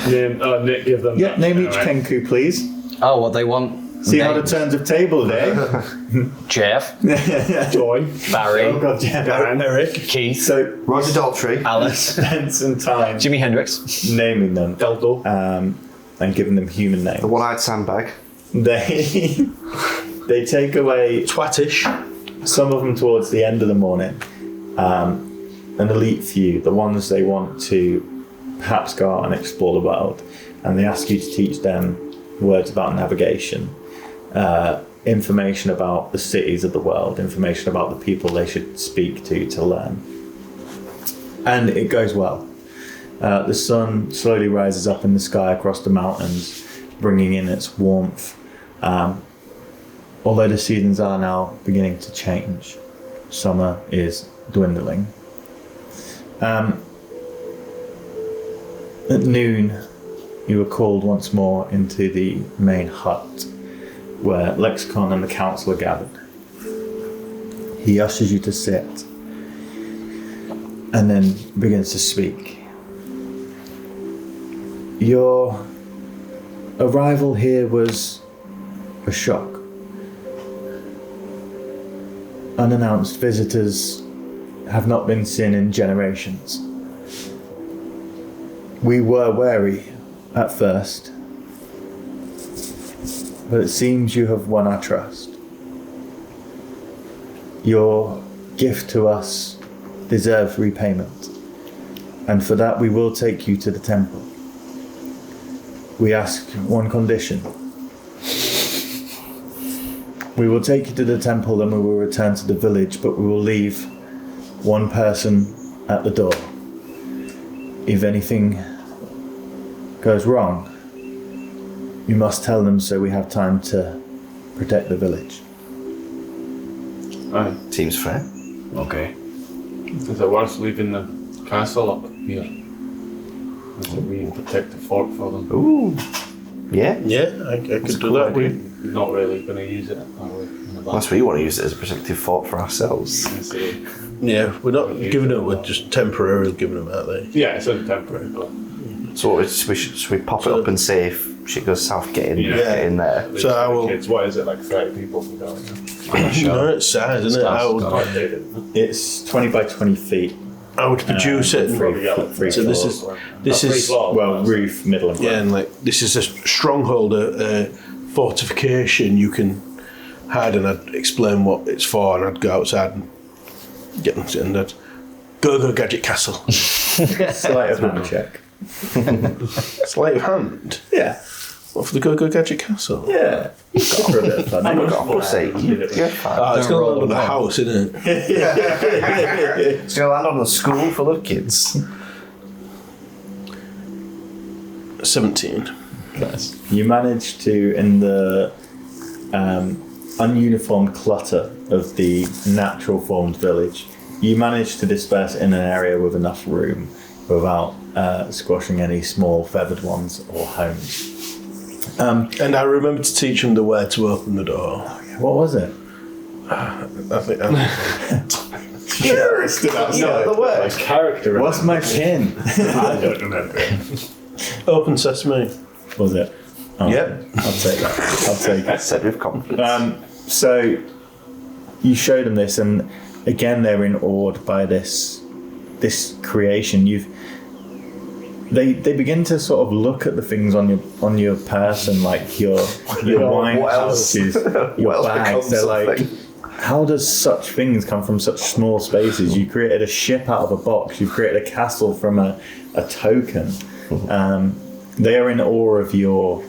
Speaker 8: Nick, give them.
Speaker 7: Yeah, name each
Speaker 8: Alright.
Speaker 7: Kenku, please.
Speaker 1: Oh, what they want?
Speaker 7: See how the turns of table there.
Speaker 1: Jeff,
Speaker 8: Joy.
Speaker 1: Barry,
Speaker 7: Oh god, yeah.
Speaker 5: Eric,
Speaker 1: Keith,
Speaker 7: So
Speaker 2: Roger Daltrey.
Speaker 1: Alice,
Speaker 7: spend some time
Speaker 1: Jimi Hendrix.
Speaker 7: naming them,
Speaker 8: Deldo.
Speaker 7: and giving them human names.
Speaker 2: The one-eyed sandbag.
Speaker 7: They take away
Speaker 5: twatish.
Speaker 7: some of them towards the end of the morning. An elite few, the ones they want to perhaps go out and explore the world, and they ask you to teach them words about navigation, information about the cities of the world, information about the people they should speak to learn. And it goes well. The sun slowly rises up in the sky across the mountains, bringing in its warmth. although the seasons are now beginning to change, summer is dwindling. At noon, you were called once more into the main hut where Lexicon and the council are gathered. He ushers you to sit and then begins to speak. Your arrival here was a shock. Unannounced visitors have not been seen in generations. We were wary at first, but it seems you have won our trust. Your gift to us deserves repayment, and for that we will take you to the temple. We ask one condition. We will take you to the temple and we will return to the village, but we will leave one person at the door. If anything goes wrong, you must tell them so we have time to protect the village.
Speaker 6: Aye.
Speaker 2: Seems fair.
Speaker 4: Okay.
Speaker 6: Is it worth leaving the castle up here? Is it we protect the fort for them?
Speaker 2: Ooh. Yeah.
Speaker 5: Yeah, I could do that.
Speaker 6: We're not really going to use it, are we?
Speaker 2: Unless we want to use it as a protective fort for ourselves.
Speaker 5: Yeah, we're not giving it. We're just temporarily giving them out there.
Speaker 6: Yeah, it's only temporary, but
Speaker 2: So should we pop it up and say if shit goes south, get in there.
Speaker 5: So I will.
Speaker 6: kids, what is it, like 30 people can go in there?
Speaker 5: No, it's size, isn't it?
Speaker 7: It's 20 by 20 feet.
Speaker 5: I would produce it.
Speaker 7: Three
Speaker 5: So this
Speaker 7: floors.
Speaker 5: is
Speaker 7: Well, roof, middle and
Speaker 5: yeah,
Speaker 7: ground.
Speaker 5: and like this is a stronghold, a fortification you can hide, and I'd explain what it's for, and I'd go outside and get them sitting there. Go Gadget Castle.
Speaker 7: Sleight of hand check.
Speaker 5: Sleight of hand.
Speaker 7: Yeah.
Speaker 5: What, for the Go Gadget Castle?
Speaker 7: Yeah. Got for a bit of fun.
Speaker 2: Oh my god, for sake. You're fine.
Speaker 5: Oh, it's going to land on the house, isn't it?
Speaker 2: It's going to land on a school full of kids.
Speaker 5: 17.
Speaker 1: Nice.
Speaker 7: You manage to, in the ununiformed clutter of the natural formed village, you manage to disperse in an area with enough room without squashing any small feathered ones or homes.
Speaker 5: And I remember to teach them the way to open the door.
Speaker 7: What was it?
Speaker 5: I think
Speaker 2: The word.
Speaker 6: Character.
Speaker 7: What's my pin?
Speaker 6: I don't remember.
Speaker 5: Open Sesame.
Speaker 7: Was it? Oh,
Speaker 5: Yep.
Speaker 7: I'll take that. I'll take it.
Speaker 2: Said with confidence.
Speaker 7: So you show them this, and again they're awed by this creation. They begin to sort of look at the things on your person, like your wine
Speaker 2: what else?
Speaker 7: pouches,
Speaker 2: What
Speaker 7: your
Speaker 2: else
Speaker 7: bags.
Speaker 2: becomes
Speaker 7: They're like,
Speaker 2: something?
Speaker 7: how does such things come from such small spaces? You created a ship out of a box. You've created a castle from a token. They are in awe of your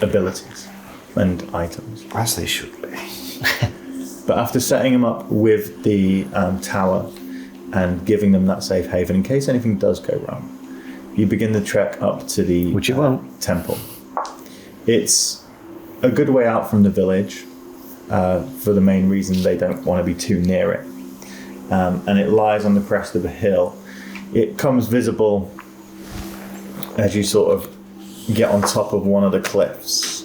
Speaker 7: abilities and items.
Speaker 2: As they should be.
Speaker 7: But after setting them up with the tower and giving them that safe haven in case anything does go wrong, you begin the trek up to the
Speaker 1: Which you won't.
Speaker 7: temple. It's a good way out from the village for the main reason they don't want to be too near it. And it lies on the crest of a hill. It comes visible as you sort of get on top of one of the cliffs.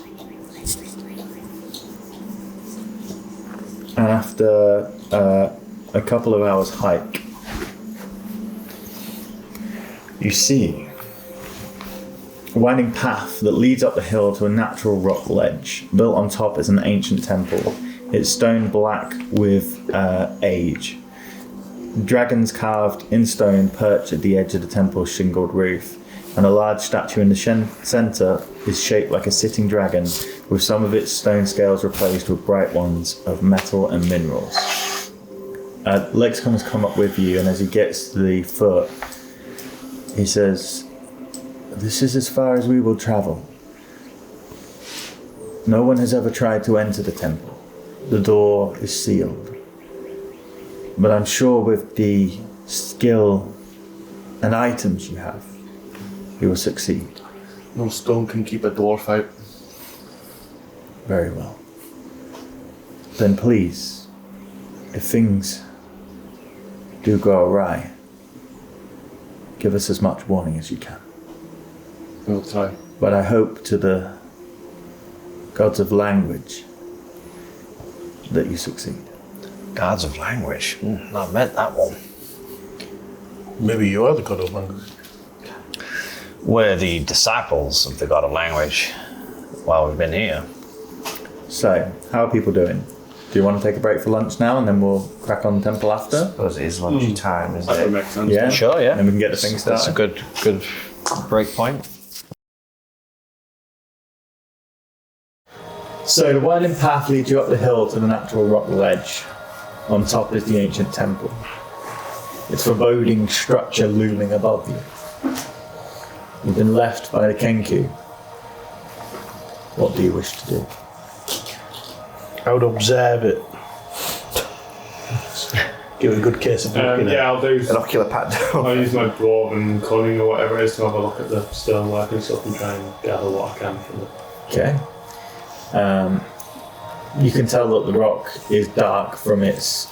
Speaker 7: And after a couple of hours hike, you see a winding path that leads up the hill to a natural rock ledge. Built on top is an ancient temple. It's stone black with age. Dragons carved in stone perch at the edge of the temple's shingled roof, and a large statue in the centre is shaped like a sitting dragon, with some of its stone scales replaced with bright ones of metal and minerals. Lexicon has come up with you, and as he gets to the foot, he says, "This is as far as we will travel. No one has ever tried to enter the temple. The door is sealed. But I'm sure with the skill and items you have, you will succeed."
Speaker 6: No stone can keep a dwarf out.
Speaker 7: Very well. then please, if things do go awry, give us as much warning as you can.
Speaker 6: We'll try.
Speaker 7: But I hope to the gods of language that you succeed.
Speaker 1: Gods of language. I've met that one.
Speaker 5: Maybe you are the god of language.
Speaker 1: We're the disciples of the god of language while we've been here.
Speaker 7: So, how are people doing? Do you want to take a break for lunch now and then we'll crack on the temple
Speaker 2: I
Speaker 7: after?
Speaker 2: suppose it is lunchy time, isn't
Speaker 6: That would
Speaker 2: it?
Speaker 6: make sense.
Speaker 7: Yeah?
Speaker 1: Sure, yeah.
Speaker 7: And we can get the thing
Speaker 1: That's a
Speaker 7: started.
Speaker 1: good break point.
Speaker 7: So the winding path leads you up the hill to the natural rock ledge. On top is the ancient temple. Its foreboding structure looming above you. You've been left by the Kenku. What do you wish to do?
Speaker 5: I would observe it. Give it a good case of looking at.
Speaker 8: Yeah, I'll do.
Speaker 2: An ocular pat down.
Speaker 8: I'll use my dwarven cunning or whatever it is to have a look at the stonework and stuff and try and gather what I can from it.
Speaker 7: Okay. You can tell that the rock is dark from its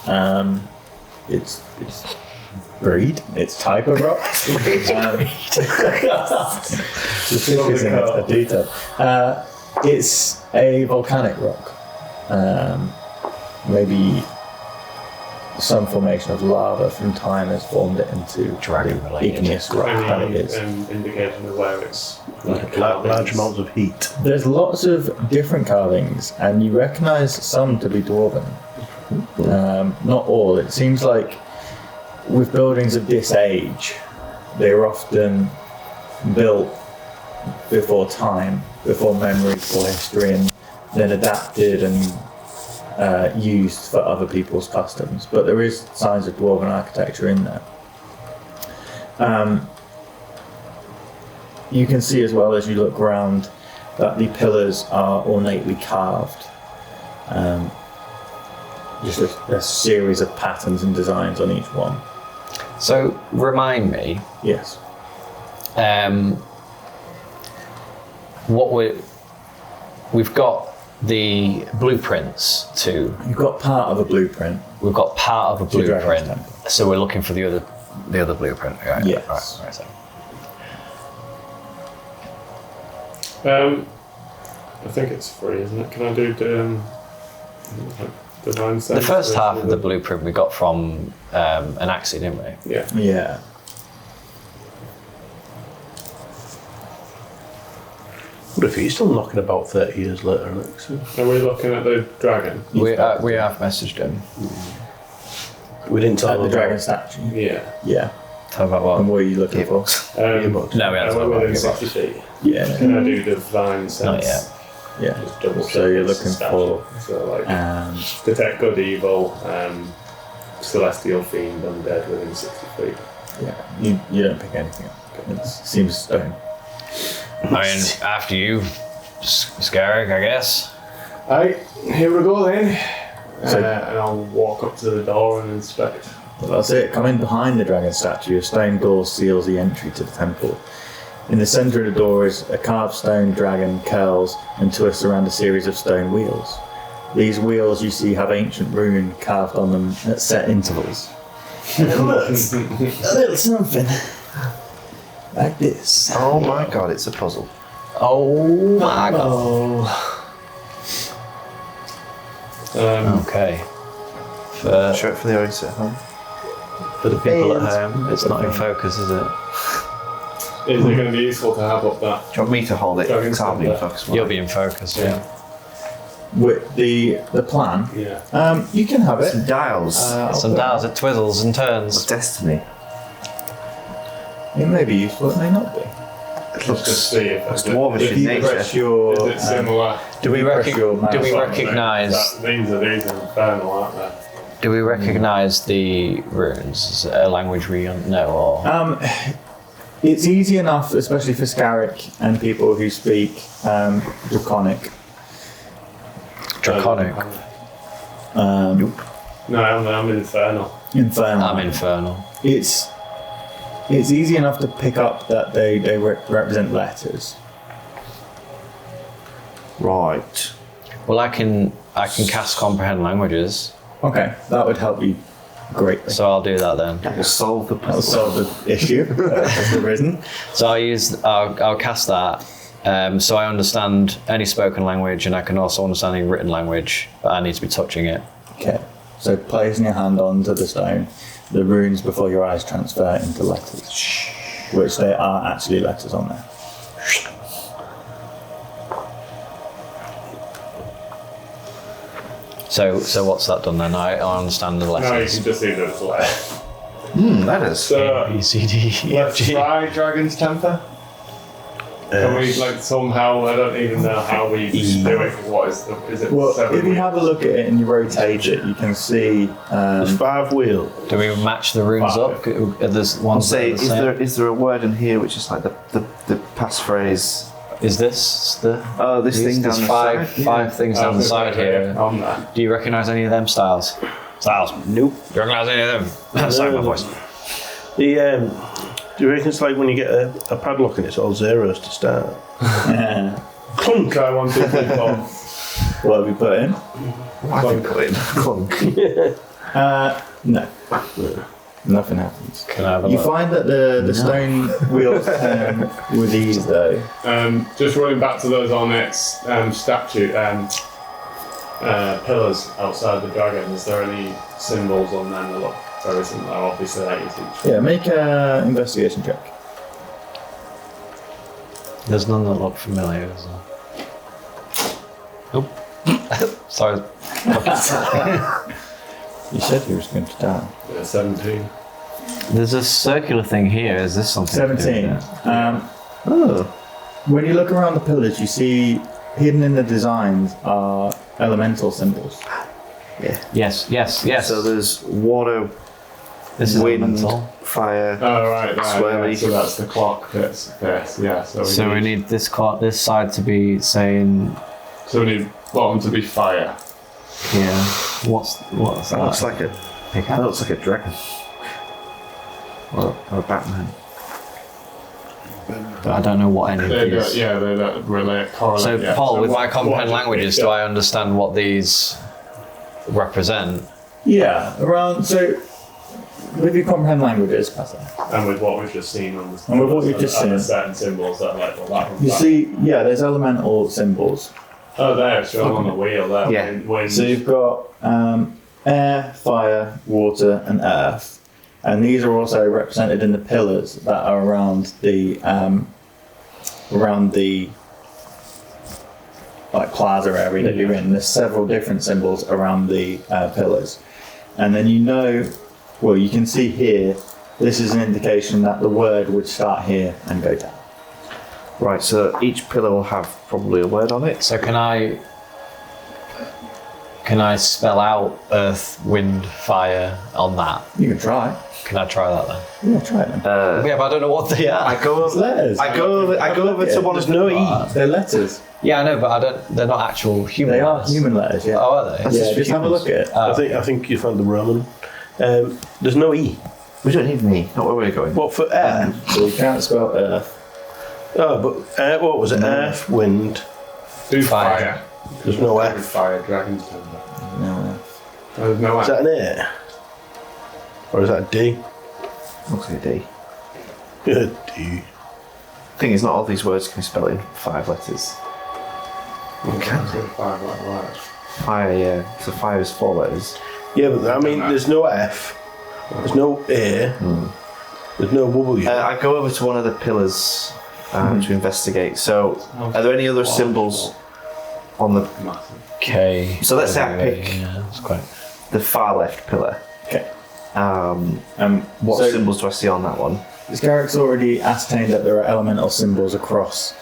Speaker 7: breed, its type of rock. Just focusing a detail. It's a volcanic rock. Maybe some formation of lava from time has formed it into
Speaker 1: Dragon
Speaker 7: the
Speaker 1: related.
Speaker 7: igneous rock that it is.
Speaker 8: Indication of where it's
Speaker 5: Large amounts of heat.
Speaker 7: There's lots of different carvings, and you recognise some to be dwarven. Not all. It seems like with buildings of this age, they were often built before time, before memory, before history, and then adapted and used for other people's customs. But there is signs of dwarven architecture in there. You can see as well as you look around that the pillars are ornately carved. Just a series of patterns and designs on each one.
Speaker 1: So remind me,
Speaker 7: Yes.
Speaker 1: we've got the blueprints to.
Speaker 7: You've got part of a blueprint.
Speaker 1: We've got part of a
Speaker 7: To Dragon's
Speaker 1: blueprint,
Speaker 7: Temple.
Speaker 1: so we're looking for the other blueprint. Right?
Speaker 7: Yes.
Speaker 1: Right, so.
Speaker 8: I think it's free, isn't it? Can I do divine sense?
Speaker 1: The first half of the blueprint we got from an Axie, didn't we?
Speaker 8: Yeah.
Speaker 7: Yeah.
Speaker 5: What if he's still knocking about 30 years later, Alex?
Speaker 8: Are we looking at the dragon?
Speaker 1: We have messaged him.
Speaker 5: We didn't tell
Speaker 7: At
Speaker 5: him
Speaker 7: the
Speaker 5: about
Speaker 7: dragon statue.
Speaker 8: Yeah.
Speaker 7: Yeah.
Speaker 1: Talk about
Speaker 7: And
Speaker 1: what?
Speaker 7: what are you looking for?
Speaker 5: Earbuds.
Speaker 1: No, we haven't
Speaker 8: We're
Speaker 1: talked
Speaker 8: within
Speaker 1: about
Speaker 8: 60
Speaker 1: it.
Speaker 8: feet.
Speaker 7: Yeah.
Speaker 8: Can I do divine sense?
Speaker 1: Not yet.
Speaker 7: Yeah.
Speaker 8: Just double
Speaker 7: So you're
Speaker 8: check
Speaker 7: looking
Speaker 8: it's
Speaker 7: for
Speaker 8: so like
Speaker 7: detect
Speaker 8: detect good evil, celestial fiend, undead within 60 feet.
Speaker 7: yeah. You don't pick anything up. It seems stone.
Speaker 1: I mean, after you, Scarrick, I guess.
Speaker 8: Alright, here we go then.
Speaker 7: So-
Speaker 8: And I'll walk up to the door and inspect.
Speaker 7: Well, that's it. Come in behind the dragon statue. A stone door seals the entry to the temple. In the centre of the door is a carved stone dragon curls and twists around a series of stone wheels. These wheels you see have ancient rune carved on them at set intervals. And it looks a little something like this.
Speaker 2: Oh my god, it's a puzzle.
Speaker 1: Oh my god. Okay. For
Speaker 2: Show it for the audience at home.
Speaker 1: the people at
Speaker 2: Fans.
Speaker 1: home, it's not in focus, is it?
Speaker 8: Is it going to be useful to have up that?
Speaker 2: Do you want me to hold it?
Speaker 8: Dragon
Speaker 2: Because I'll be in
Speaker 8: Slayer.
Speaker 2: focus.
Speaker 1: You'll be in focus, yeah.
Speaker 7: With the plan,
Speaker 8: Yeah.
Speaker 7: you can have
Speaker 2: Some
Speaker 7: it.
Speaker 2: dials.
Speaker 1: Some dials, it twizzles and
Speaker 2: Of
Speaker 1: turns.
Speaker 2: destiny.
Speaker 7: It may be useful, it may not be.
Speaker 2: It
Speaker 8: Just
Speaker 2: looks
Speaker 8: see if
Speaker 2: looks
Speaker 8: it's
Speaker 2: dwarvish
Speaker 7: If
Speaker 2: in
Speaker 7: you press
Speaker 2: nature.
Speaker 7: your,
Speaker 8: Is it similar?
Speaker 1: Do we
Speaker 7: press your mouse
Speaker 1: do we
Speaker 7: button,
Speaker 1: recognise
Speaker 8: These are infernal, aren't they?
Speaker 1: do we recognise the runes? Is it a language we know or
Speaker 7: it's easy enough, especially for Scarrick and people who speak Draconic.
Speaker 1: Draconic?
Speaker 7: Um,
Speaker 8: No, I'm infernal.
Speaker 7: Infernal.
Speaker 1: I'm infernal.
Speaker 7: It's easy enough to pick up that they represent letters.
Speaker 2: Right.
Speaker 1: Well, I can cast comprehend languages,
Speaker 7: Okay, that would help you greatly.
Speaker 1: so I'll do that then.
Speaker 2: That will solve the
Speaker 7: That'll
Speaker 2: puzzle.
Speaker 7: solve the issue that's arisen.
Speaker 1: So I'll cast that. So I understand any spoken language, and I can also understand any written language, but I need to be touching it.
Speaker 7: Okay, so placing your hand onto the stone, the runes before your eyes transfer into letters, which they are actually letters on there.
Speaker 1: So what's that done then? I understand the
Speaker 8: No, you
Speaker 1: letters.
Speaker 8: can just see that it's like.
Speaker 2: That is.
Speaker 8: So,
Speaker 1: B, C, D, E, F,
Speaker 8: let's
Speaker 1: G.
Speaker 8: try Dragon's Temper. Can we like somehow? I don't even know how we just do it. What is it?
Speaker 7: Well,
Speaker 8: 7
Speaker 7: if you have a look at it and you rotate it, you can see.
Speaker 5: There's 5 wheels.
Speaker 1: Do we match the runes up? There's
Speaker 2: I'll
Speaker 1: ones
Speaker 2: say,
Speaker 1: that are the same.
Speaker 2: is there a word in here which is like the passphrase?
Speaker 1: Is this the?
Speaker 2: Oh, this thing
Speaker 1: There's
Speaker 2: down the
Speaker 1: five
Speaker 2: side?
Speaker 1: five things down the side here.
Speaker 8: On that.
Speaker 1: Do you recognise any of them styles? Styles? Nope. Do you recognise any of them? Sorry, my voice.
Speaker 5: The do you reckon it's like when you get a padlock and it's all zeros to start? Clunk.
Speaker 8: Try 1, 2, 3, 4.
Speaker 7: What have you put in?
Speaker 2: I can put in clunk.
Speaker 7: No. Nothing happens.
Speaker 1: Can I have a
Speaker 7: You
Speaker 1: look?
Speaker 7: find that the stone wheels turn with ease, though.
Speaker 8: Just running back to those onyx statue pillars outside the dragon. Is there any symbols on them that look very similar? Obviously, that is each.
Speaker 7: Yeah, make an investigation check.
Speaker 1: There's none that look familiar, is there? Nope. Sorry.
Speaker 7: You said you were going to die.
Speaker 8: 17.
Speaker 1: There's a circular thing here. Is this something? to do with
Speaker 7: 17.
Speaker 1: it?
Speaker 7: When you look around the pillars, you see hidden in the designs are elemental symbols.
Speaker 1: Yes.
Speaker 2: So there's water,
Speaker 1: This is
Speaker 2: wind,
Speaker 1: elemental.
Speaker 2: fire.
Speaker 8: Oh, right.
Speaker 2: Swirly.
Speaker 8: Yeah, so that's the clock bits. Yes, yeah.
Speaker 1: So we need this side to be saying,
Speaker 8: So we need bottom to be fire.
Speaker 1: yeah. What's
Speaker 2: That
Speaker 1: that?
Speaker 2: looks like a
Speaker 1: Pickaxe?
Speaker 2: that looks like a dragon. Or a Batman.
Speaker 1: But I don't know what any of
Speaker 8: They
Speaker 1: these.
Speaker 8: don't relate, correlate.
Speaker 1: So
Speaker 8: yeah.
Speaker 1: Paul,
Speaker 8: So
Speaker 1: with my
Speaker 8: what
Speaker 1: comprehend
Speaker 8: did we
Speaker 1: languages,
Speaker 8: get?
Speaker 1: do I understand what these represent?
Speaker 7: Yeah, around. So, with your comprehend languages, pass it.
Speaker 8: And with what we've just seen on the
Speaker 7: And with what we've just
Speaker 8: and the
Speaker 7: seen.
Speaker 8: certain symbols that are like, well, that one's
Speaker 7: You
Speaker 8: that.
Speaker 7: see, yeah, there's elemental symbols.
Speaker 8: Oh, there, it's shown on the wheel there.
Speaker 2: Yeah.
Speaker 8: Wind.
Speaker 7: So you've got air, fire, water, and earth, and these are also represented in the pillars that are around the like plaza area that you're in. There's several different symbols around the pillars, and then you can see here. This is an indication that the word would start here and go down.
Speaker 2: Right, so each pillar will have probably a word on it.
Speaker 1: So can I spell out earth, wind, fire on that?
Speaker 7: You can try.
Speaker 1: Can I try that then?
Speaker 7: Yeah, try it then.
Speaker 1: Yeah, but I don't know what they are.
Speaker 2: I go
Speaker 7: It's
Speaker 2: over.
Speaker 7: letters.
Speaker 2: I go over to one of
Speaker 5: There's no
Speaker 2: the.
Speaker 5: E.
Speaker 7: They're letters.
Speaker 1: Yeah, I know, but I don't. They're not actual human.
Speaker 7: They are
Speaker 1: letters.
Speaker 7: human letters. Yeah.
Speaker 1: Oh, are they?
Speaker 2: That's
Speaker 7: Yeah,
Speaker 2: just
Speaker 7: just have a
Speaker 2: humans.
Speaker 7: look at it.
Speaker 5: I think you found the Roman. There's no E.
Speaker 2: We don't need me. Not where we're going.
Speaker 5: What for air?
Speaker 7: So you can't spell earth.
Speaker 5: Oh, but what was it? Earth, wind.
Speaker 8: Do
Speaker 1: Fire.
Speaker 8: fire.
Speaker 5: There's no
Speaker 8: Every
Speaker 5: F.
Speaker 8: fire, dragon's temper.
Speaker 7: No.
Speaker 8: There's no
Speaker 5: Is
Speaker 8: F.
Speaker 5: that an A? Or is that a D?
Speaker 2: Looks like a D.
Speaker 5: A D.
Speaker 2: Thing is, not all these words can be spelled in 5 letters.
Speaker 8: Fire, right.
Speaker 2: Fire, yeah. So fire is 4 letters.
Speaker 5: Yeah, but I mean, there's no F. There's no A. There's no W.
Speaker 2: I go over to one of the pillars to investigate. So, are there any other symbols on the
Speaker 8: Massive.
Speaker 1: K.
Speaker 2: So let's say I pick-
Speaker 1: Yeah, that's quite.
Speaker 2: the far left pillar?
Speaker 7: Okay.
Speaker 2: What
Speaker 7: So-
Speaker 2: symbols do I see on that one?
Speaker 7: This character's already ascertained that there are elemental symbols across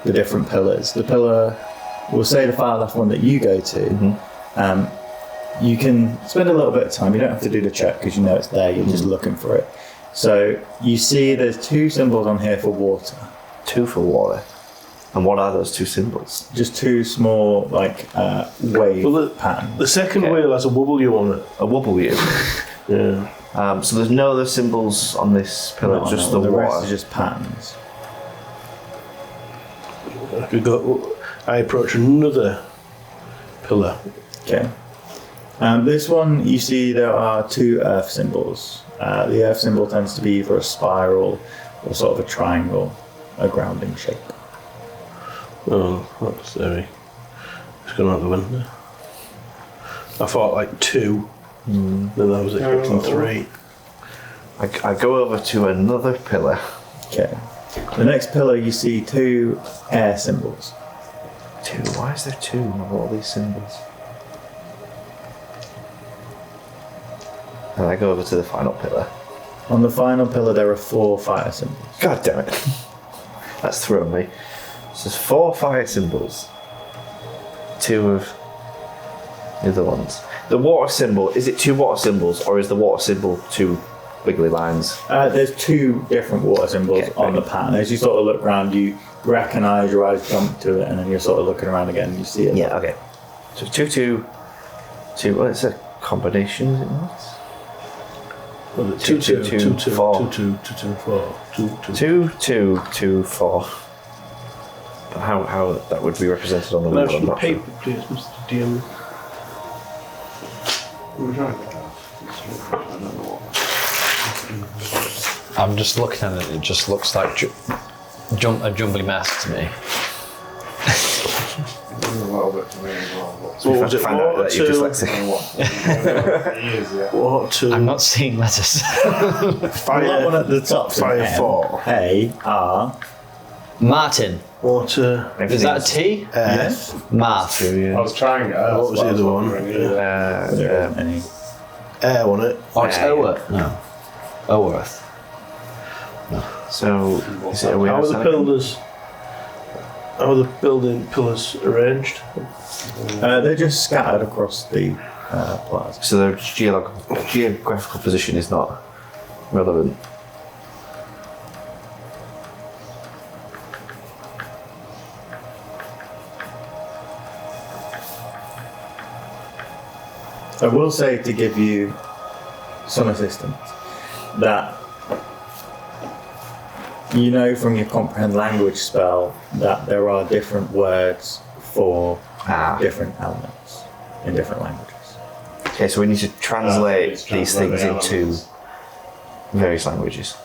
Speaker 7: the different pillars. The pillar, we'll say the far left one that you go to, you can spend a little bit of time. You don't have to do the check because you know it's there. You're just looking for it. So you see there's 2 symbols on here for water.
Speaker 2: 2 for water. And what are those 2 symbols?
Speaker 7: Just 2 small wave
Speaker 5: Well,
Speaker 7: patterns.
Speaker 5: the second
Speaker 2: Okay.
Speaker 5: wheel has a W on it.
Speaker 2: A W.
Speaker 5: Yeah.
Speaker 2: So there's no other symbols on this pillar,
Speaker 7: No,
Speaker 2: just
Speaker 7: no,
Speaker 2: the
Speaker 7: the rest
Speaker 2: water.
Speaker 7: is just patterns.
Speaker 5: I approach another pillar.
Speaker 7: Okay. This one, you see there are 2 earth symbols. The earth symbol tends to be either a spiral or sort of a triangle, a grounding shape.
Speaker 5: Oh, that's very. It's gone out the window. I thought like 2. Then I was expecting 3.
Speaker 2: I go over to another pillar.
Speaker 7: Okay. The next pillar, you see 2 air symbols.
Speaker 2: 2. Why is there 2 of all these symbols? And I go over to the final pillar.
Speaker 7: On the final pillar, there are 4 fire symbols.
Speaker 2: God damn it. That's thrown me. So there's 4 fire symbols. 2 of the other ones. The water symbol, is it 2 water symbols or is the water symbol 2 wiggly lines?
Speaker 7: There's 2 different water symbols
Speaker 2: Okay,
Speaker 7: on
Speaker 2: right.
Speaker 7: the pattern. As you sort of look around, you recognise, your eyes jump to it, and then you're sort of looking around again and you see it.
Speaker 2: Yeah, okay. So 2, 2, 2. Well, it's a combination, is it not?
Speaker 5: Well,
Speaker 2: 2, 2, 2, 4.
Speaker 5: 2, 2, 2, 2, 4. 2, 2.
Speaker 2: 2, 2, 2, 4. But how that would be represented on the
Speaker 5: Now
Speaker 2: wheel, I'm
Speaker 5: some
Speaker 2: not sure.
Speaker 5: paper, please, Mr. DM.
Speaker 1: I'm just looking at it. It just looks like a jumbly mess to me.
Speaker 6: A little bit to me as well.
Speaker 5: What was it?
Speaker 2: Find out that you're
Speaker 5: Water,
Speaker 2: dyslexic.
Speaker 5: water,
Speaker 1: I'm not seeing letters.
Speaker 7: That one at the top.
Speaker 5: Fire 4.
Speaker 7: A R.
Speaker 1: Martin.
Speaker 5: Water,
Speaker 1: Is that a T?
Speaker 5: earth.
Speaker 1: Math.
Speaker 6: I was trying it.
Speaker 5: What was the other one?
Speaker 7: Any.
Speaker 5: Air on it.
Speaker 1: Oh, it's Oworth. No. Oworth.
Speaker 2: So, is it a weird
Speaker 5: How are the
Speaker 2: sign?
Speaker 5: pillars? How are the building pillars arranged?
Speaker 7: They're just scattered across the plaza.
Speaker 2: So their geographical position is not relevant.
Speaker 7: I will say, to give you some assistance, that you know from your comprehend language spell that there are different words for different elements in different languages.
Speaker 2: Okay, so we need to translate
Speaker 6: It's
Speaker 2: these
Speaker 6: translate
Speaker 2: things
Speaker 6: the
Speaker 2: into
Speaker 6: elements.
Speaker 2: various languages.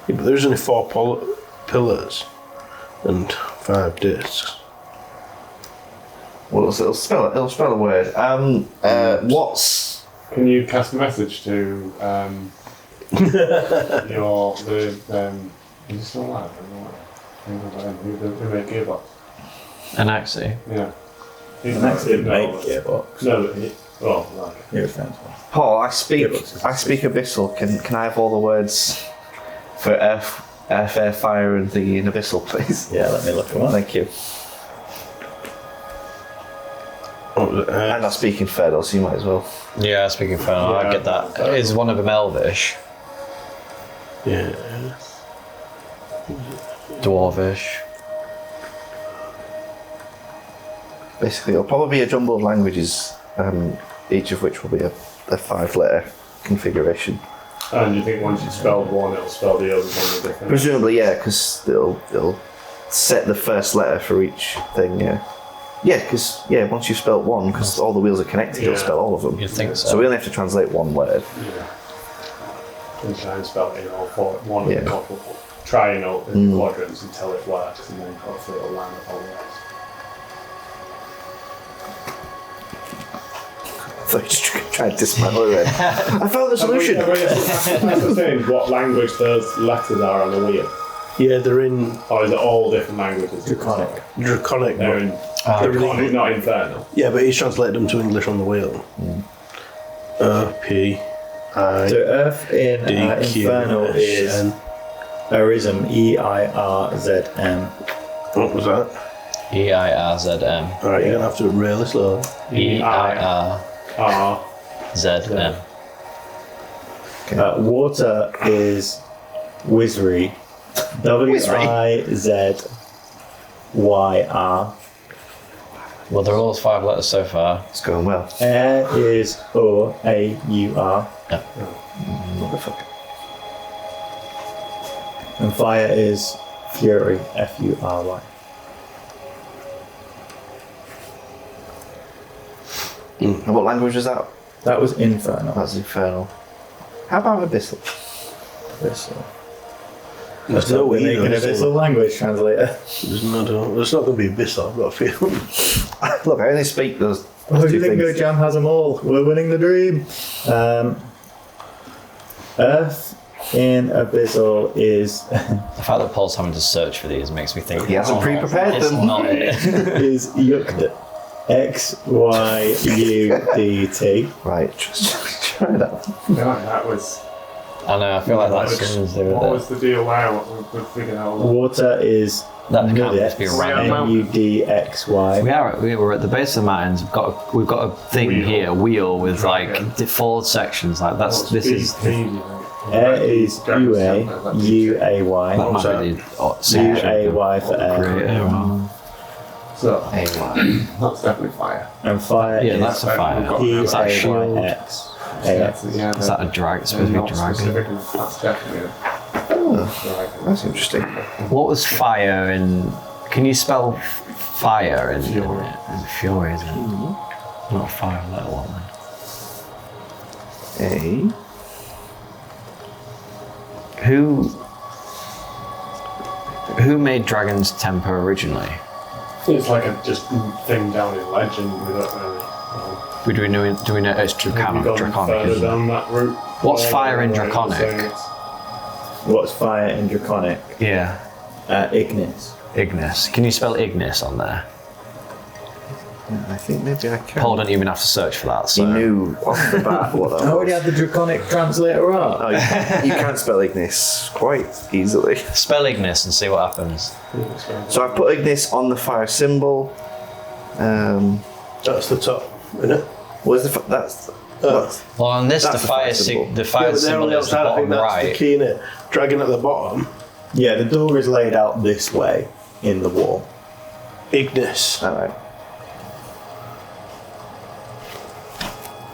Speaker 5: Yeah, but there's only 4 pillars and 5 discs.
Speaker 2: Well, it'll spell a word. What's
Speaker 6: Can you cast a message to your the is he still alive? Who made Gearbox?
Speaker 1: Anaxi.
Speaker 6: Yeah.
Speaker 7: And that's the make gearbox.
Speaker 6: No, but like
Speaker 7: He was friends with.
Speaker 2: Paul? I speak
Speaker 7: Gearbox.
Speaker 2: Abyssal. Can I have all the words for earth, air, fire, and thingy in Abyssal, please?
Speaker 7: Yeah, let me look them up.
Speaker 2: Thank you.
Speaker 5: What was it?
Speaker 2: And I speak in Fedor, so you might as well.
Speaker 1: Yeah, speaking for I
Speaker 6: Yeah,
Speaker 1: get that. Is one of them Elvish?
Speaker 5: Yeah.
Speaker 1: Dwarvish?
Speaker 2: Basically, it'll probably be a jumble of languages, each of which will be a 5-letter configuration.
Speaker 6: and you think once you've spelled one it'll spell the other one different.
Speaker 2: Presumably, yeah, because it'll set the first letter for each thing. Yeah, yeah, because once you've spelt one, because all the wheels are connected, it'll
Speaker 6: Yeah.
Speaker 2: spell all of them.
Speaker 1: You'd think so.
Speaker 2: So we only have to translate one word.
Speaker 6: And try and spell it in all four one
Speaker 2: Yeah.
Speaker 6: of the couple triangle in the quadrants until it works and then hopefully it'll land up all the rest.
Speaker 2: I thought you just tried to dismantle it. I found the solution.
Speaker 6: That's the thing, what language those letters are on the wheel?
Speaker 5: Yeah, they're in
Speaker 6: Or is it all different languages?
Speaker 7: Draconic.
Speaker 5: Draconic.
Speaker 6: They're in Draconic, not infernal.
Speaker 5: Yeah, but he's translated them to English on the wheel. P I
Speaker 7: So Earth in
Speaker 5: D Q
Speaker 7: Infernal
Speaker 5: S
Speaker 7: is
Speaker 5: N.
Speaker 7: Erism, E-I-R-Z-M.
Speaker 5: What was that?
Speaker 1: E-I-R-Z-M.
Speaker 5: Alright, you're gonna have to do it really slow.
Speaker 1: E-I-R-Z-M.
Speaker 7: Water is Wizry, W-I-Z-Y-R.
Speaker 1: Well, they're all 5 letters so far.
Speaker 2: It's going well.
Speaker 7: Air is O-A-U-R.
Speaker 2: Motherfucker.
Speaker 7: And fire is Fury, F-U-R-Y.
Speaker 2: And what language was that?
Speaker 7: That was infernal.
Speaker 2: That's infernal. How about abyssal?
Speaker 7: Abyssal.
Speaker 5: There's no way.
Speaker 7: Making abyssal language translator.
Speaker 5: There's not going to be abyssal. I've got a feeling.
Speaker 2: Look, I only speak those
Speaker 7: Oh,
Speaker 2: two
Speaker 7: Lingo
Speaker 2: things.
Speaker 7: Jam has them all. We're winning the dream. Earth in abyssal is
Speaker 1: The fact that Paul's having to search for these makes me think
Speaker 2: He hasn't pre-prepared
Speaker 1: it's
Speaker 2: them.
Speaker 1: not it.
Speaker 7: is Yukt. XYUDT.
Speaker 2: Right, just try that.
Speaker 6: Yeah, that was.
Speaker 1: I know. I feel like that's something to do
Speaker 6: What
Speaker 1: with
Speaker 6: was the deal there? What we're figuring out?
Speaker 7: Water is
Speaker 1: That can't just be random.
Speaker 7: MUDXY.
Speaker 1: We were at the base of the mountains. We've got a thing
Speaker 6: Wheel.
Speaker 1: here, a wheel with
Speaker 6: Dragon.
Speaker 1: like four sections. Like this is
Speaker 7: Air is UA, UAY.
Speaker 1: that might be the section.
Speaker 7: UAY for air.
Speaker 1: Creator.
Speaker 6: So that's definitely fire.
Speaker 7: And fire
Speaker 1: Yeah,
Speaker 7: is
Speaker 1: that's a fire. Is that a shield?
Speaker 7: PAYX. AX.
Speaker 6: Yeah,
Speaker 1: Is that a drag? It's supposed to be a dragon.
Speaker 6: That's definitely a dragon.
Speaker 2: That's interesting.
Speaker 1: What was fire in? Can you spell fire in
Speaker 6: Fury.
Speaker 1: Fury, isn't it? Not a fire letter one then. Who made Dragon's Temper originally?
Speaker 4: It's like a just thing down in legend. We don't really.
Speaker 1: Do we know it's
Speaker 4: Have you gone
Speaker 1: draconic?
Speaker 4: further
Speaker 1: Isn't it?
Speaker 4: down that route?
Speaker 1: What's
Speaker 4: Or
Speaker 1: fire in
Speaker 4: right,
Speaker 1: Draconic?
Speaker 4: saying it's-
Speaker 7: What's fire in Draconic?
Speaker 1: Yeah,
Speaker 7: Ignis.
Speaker 1: Ignis. Can you spell Ignis on there?
Speaker 2: I think maybe I can.
Speaker 1: Paul don't even have to search for that.
Speaker 2: He
Speaker 1: So
Speaker 2: knew off the bat what that
Speaker 7: I already
Speaker 2: was.
Speaker 7: had the Draconic translator up.
Speaker 2: Oh, you can spell Ignis quite easily.
Speaker 1: spell Ignis and see what happens.
Speaker 2: So I put Ignis on the fire symbol.
Speaker 5: That's the top, isn't it?
Speaker 2: Where's the that's
Speaker 1: Well, on this,
Speaker 2: That's
Speaker 1: the
Speaker 2: the
Speaker 1: fire
Speaker 2: fire symbol.
Speaker 1: the fire
Speaker 5: Yeah, but there
Speaker 1: symbol
Speaker 5: on the
Speaker 1: is the
Speaker 5: outside, I think
Speaker 1: bottom
Speaker 5: that's the
Speaker 1: right.
Speaker 5: key in it. Dragon at the bottom.
Speaker 7: Yeah, the door is laid out this way in the wall.
Speaker 5: Ignis.
Speaker 2: Alright.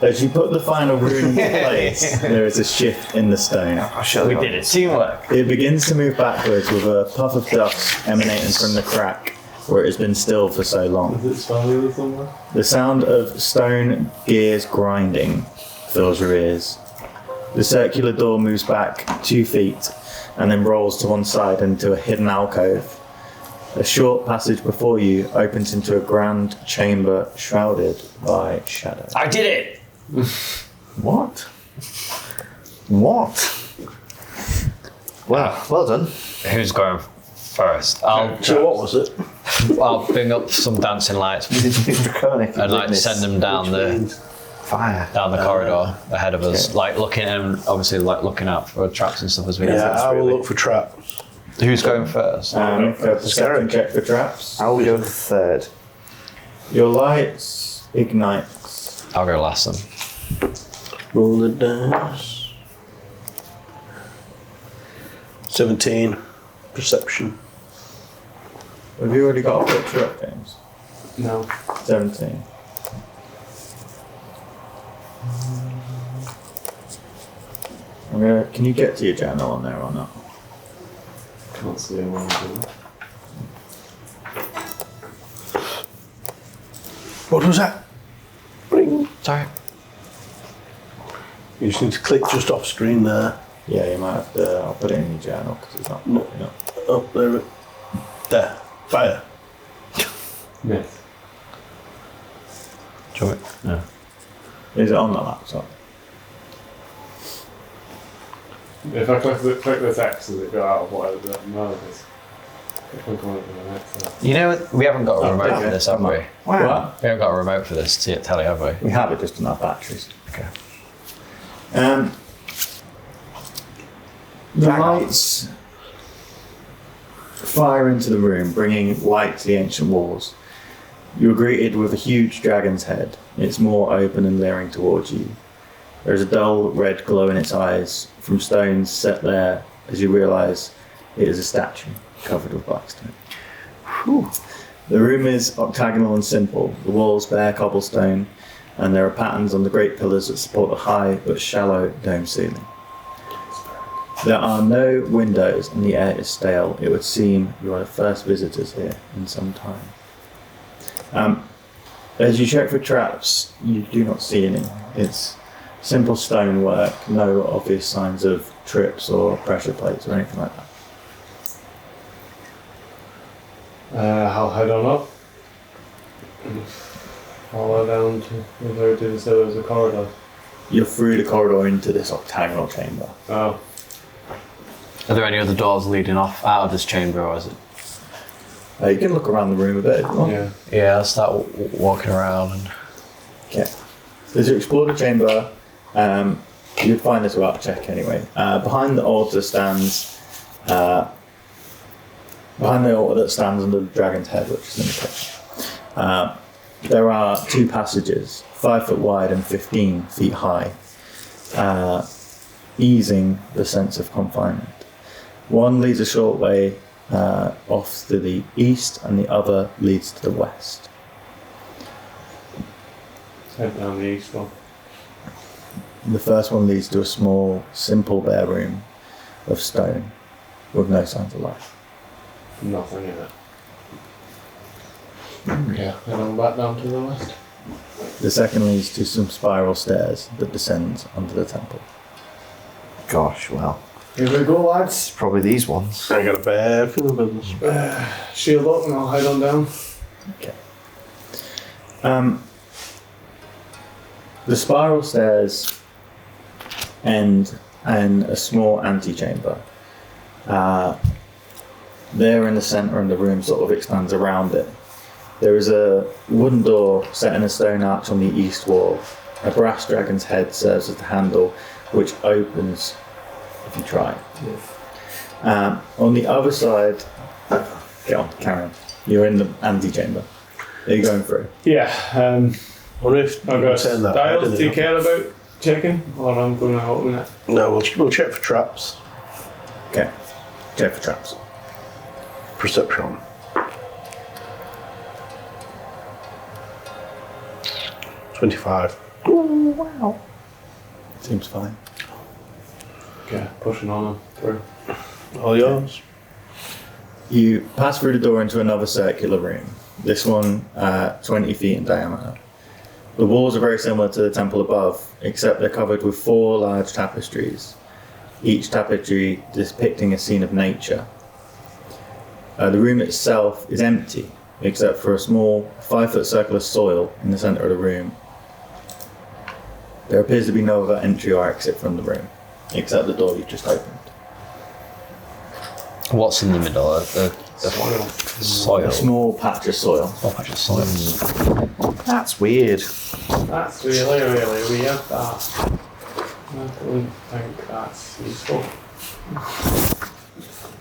Speaker 7: As you put the final rune in place, there is a shift in the stone.
Speaker 2: I'll show
Speaker 1: We
Speaker 2: you.
Speaker 1: did it. Teamwork.
Speaker 7: It begins to move backwards with a puff of dust emanating from the crack where it has been still for so long.
Speaker 4: Is it spelling it somewhere?
Speaker 7: The sound of stone gears grinding fills your ears. The circular door moves back 2 feet and then rolls to one side into a hidden alcove. A short passage before you opens into a grand chamber shrouded by shadow.
Speaker 1: I did it.
Speaker 2: What? What? Well done.
Speaker 1: Who's going first?
Speaker 5: So what was it?
Speaker 1: I'll bring up some dancing lights
Speaker 2: Draconic.
Speaker 1: and like
Speaker 2: Ignis.
Speaker 1: send them down the
Speaker 2: Fire.
Speaker 1: corridor ahead of us, like looking and obviously like looking out for traps and stuff as we
Speaker 5: Yeah,
Speaker 1: go.
Speaker 5: I will look for traps.
Speaker 1: Who's going first?
Speaker 7: Make a perception check for traps.
Speaker 2: I'll go third.
Speaker 7: Your lights ignites.
Speaker 1: I'll go last then.
Speaker 5: Roll the dice. 17. Perception.
Speaker 7: Have you already got a picture up, James?
Speaker 6: No.
Speaker 7: 17. Can you get to your journal on there or not?
Speaker 6: Can't see anyone doing it.
Speaker 5: What was that? Bring.
Speaker 1: Sorry.
Speaker 5: You just need to click just off screen there.
Speaker 7: Yeah, you might have to. I'll put it in your journal because it's not popping up.
Speaker 5: Oh, there it. There. Fire.
Speaker 6: Myth.
Speaker 1: Do you want it? No.
Speaker 7: Is it on the laptop?
Speaker 4: If I click this X, does it go out of whatever the mode is? If I go into the next
Speaker 1: You know what? We haven't got a remote
Speaker 7: okay.
Speaker 1: for this, have we?
Speaker 7: Wow.
Speaker 1: We haven't got a remote for this telly, have we?
Speaker 7: We have it just on our batteries.
Speaker 1: Okay.
Speaker 7: The lights fire into the room, bringing light to the ancient walls. You are greeted with a huge dragon's head. It's more open and leering towards you. There is a dull red glow in its eyes from stones set there as you realise it is a statue covered with blackstone. The room is octagonal and simple. The walls bear cobblestone, and there are patterns on the great pillars that support the high but shallow dome ceiling. There are no windows and the air is stale. It would seem you are the first visitors here in some time. As you check for traps, you do not see any. It's simple stonework, no obvious signs of trips or pressure plates or anything like that.
Speaker 8: I'll head on up. Follow down to where to say there's a corridor.
Speaker 7: You're through the corridor into this octagonal chamber.
Speaker 8: Oh.
Speaker 1: Are there any other doors leading off out of this chamber, or is it?
Speaker 7: You can look around the room a bit if you want.
Speaker 8: Yeah.
Speaker 1: Yeah, I'll start walking around. And
Speaker 7: Okay. As you explore the chamber, you'd find this without a check anyway. Behind the altar stands, behind the altar that stands under the dragon's head, which is in the kitchen. There are 2 passages, 5 foot wide and 15 feet high, easing the sense of confinement. One leads a short way off to the east, and the other leads to the west.
Speaker 8: Head down the east one.
Speaker 7: The first one leads to a small, simple bare room of stone with no signs of life.
Speaker 8: Nothing in it. Yeah, head on back down to the west.
Speaker 7: The second leads to some spiral stairs that descend under the temple.
Speaker 2: Gosh, well,
Speaker 8: Here we go, lads.
Speaker 2: probably these ones.
Speaker 5: I got a bad feeling about this.
Speaker 8: Shield up and I'll head on down.
Speaker 7: Okay. The spiral stairs end in a small antechamber. There in the centre, and the room sort of expands around it. There is a wooden door set in a stone arch on the east wall. A brass dragon's head serves as the handle, which opens if you try. On the other side, get on, carry on. You're in the antechamber. Are you going through?
Speaker 8: Yeah,
Speaker 5: I wonder if
Speaker 8: I've
Speaker 5: you
Speaker 8: got
Speaker 5: can turn that head
Speaker 8: Styles.
Speaker 5: in
Speaker 8: Do you
Speaker 5: it.
Speaker 8: care about checking? Or I'm going to open it.
Speaker 5: No, we'll check for traps.
Speaker 7: Okay. Check for traps.
Speaker 5: Perception. $25.
Speaker 7: Seems fine.
Speaker 8: Okay, pushing on them through.
Speaker 5: All yours.
Speaker 7: You pass through the door into another circular room. This one 20 feet in diameter. The walls are very similar to the temple above, except they're covered with 4 large tapestries, each tapestry depicting a scene of nature. The room itself is empty, except for a small 5-foot circle of soil in the centre of the room. There appears to be no other entry or exit from the room, except the door you've just opened.
Speaker 1: What's in the middle? The soil.
Speaker 7: A small patch of soil.
Speaker 1: Small patch of soil.
Speaker 2: That's weird.
Speaker 8: That's really, really weird, that. I don't think that's useful.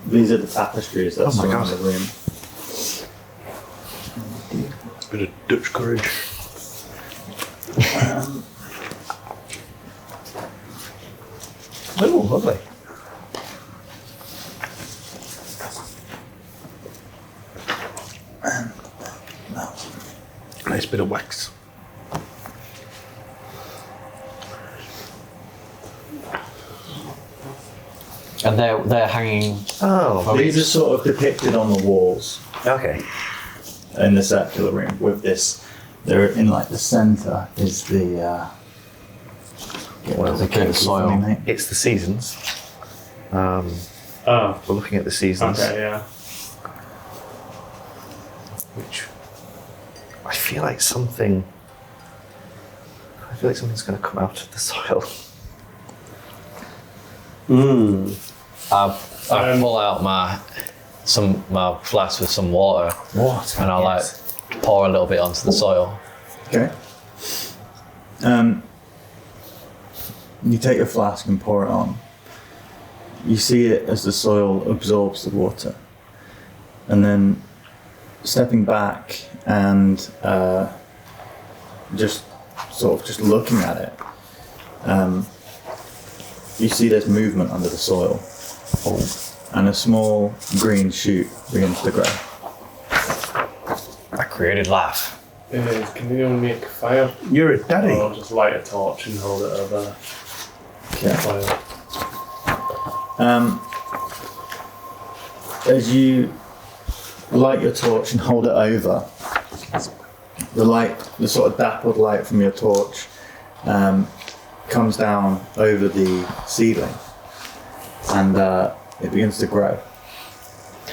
Speaker 7: These are the tapestries that
Speaker 2: Oh my
Speaker 7: surround
Speaker 2: God.
Speaker 7: the room.
Speaker 5: Bit of Dutch courage.
Speaker 2: Oh, lovely.
Speaker 5: Nice bit of wax.
Speaker 1: And they're hanging.
Speaker 2: Oh,
Speaker 7: These are sort of depicted on the walls
Speaker 2: okay.
Speaker 7: in the circular room with this. They're in like the centre is the.
Speaker 1: Well, the kind of soil.
Speaker 7: Mate.
Speaker 2: It's the seasons.
Speaker 8: Oh,
Speaker 2: We're looking at the seasons,
Speaker 8: okay, yeah.
Speaker 2: which I feel like something. I feel like something's going to come out of the soil.
Speaker 1: I pull out my flask with some water,
Speaker 2: What?
Speaker 1: and I pour a little bit onto the soil.
Speaker 7: Okay. You take a flask and pour it on. You see it as the soil absorbs the water, and then stepping back and just looking at it, you see there's movement under the soil, and a small green shoot begins to grow.
Speaker 1: I created life.
Speaker 8: Can anyone make fire?
Speaker 5: You're a daddy.
Speaker 8: Or I'll just light a torch and hold it over
Speaker 7: Okay.
Speaker 8: fire.
Speaker 7: As you light your torch and hold it over, The light, the sort of dappled light from your torch, comes down over the ceiling, and it begins to grow.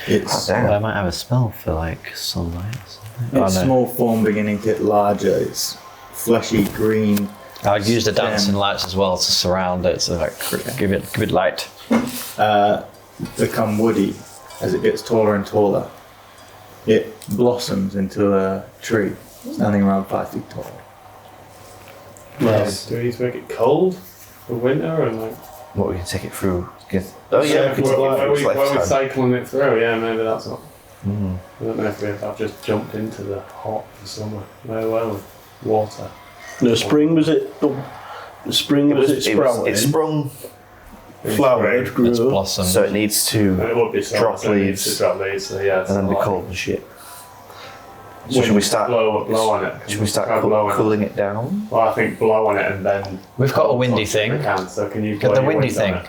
Speaker 7: It's
Speaker 1: Well, I might have a spell for like sunlight or something.
Speaker 7: its small form beginning to get larger. It's fleshy green.
Speaker 1: I'd use the
Speaker 7: stem.
Speaker 1: dancing lights as well to surround it, so like give it light.
Speaker 7: Become woody as it gets taller and taller. It blossoms into a tree standing around 5 feet tall.
Speaker 5: Nice.
Speaker 8: Do we need to make it cold for winter and like?
Speaker 2: What, we can take it through? Oh yeah, we can take it
Speaker 8: Where
Speaker 2: through its
Speaker 8: we're
Speaker 2: lifetime.
Speaker 8: cycling it through, yeah, maybe that's what. I don't know if I've just jumped into the hot summer. Well, water.
Speaker 5: The spring was it? The spring was it sprouting?
Speaker 2: It sprung,
Speaker 5: flowered,
Speaker 1: It's
Speaker 5: grew,
Speaker 1: blossom.
Speaker 2: so it needs to
Speaker 8: It would be summer,
Speaker 2: drop
Speaker 8: so it needs
Speaker 2: leaves
Speaker 8: to drop leaves, so yeah.
Speaker 2: and then be cold and shit. So should we start?
Speaker 8: Blow on it?
Speaker 2: Should we start
Speaker 8: Try blowing it?
Speaker 2: cooling it down?
Speaker 8: Well, I think blow on it and then.
Speaker 1: We've got a windy
Speaker 8: touch
Speaker 1: thing.
Speaker 8: the can, so can you
Speaker 1: Got
Speaker 8: blow
Speaker 1: the
Speaker 8: your
Speaker 1: windy
Speaker 8: winds on
Speaker 1: thing.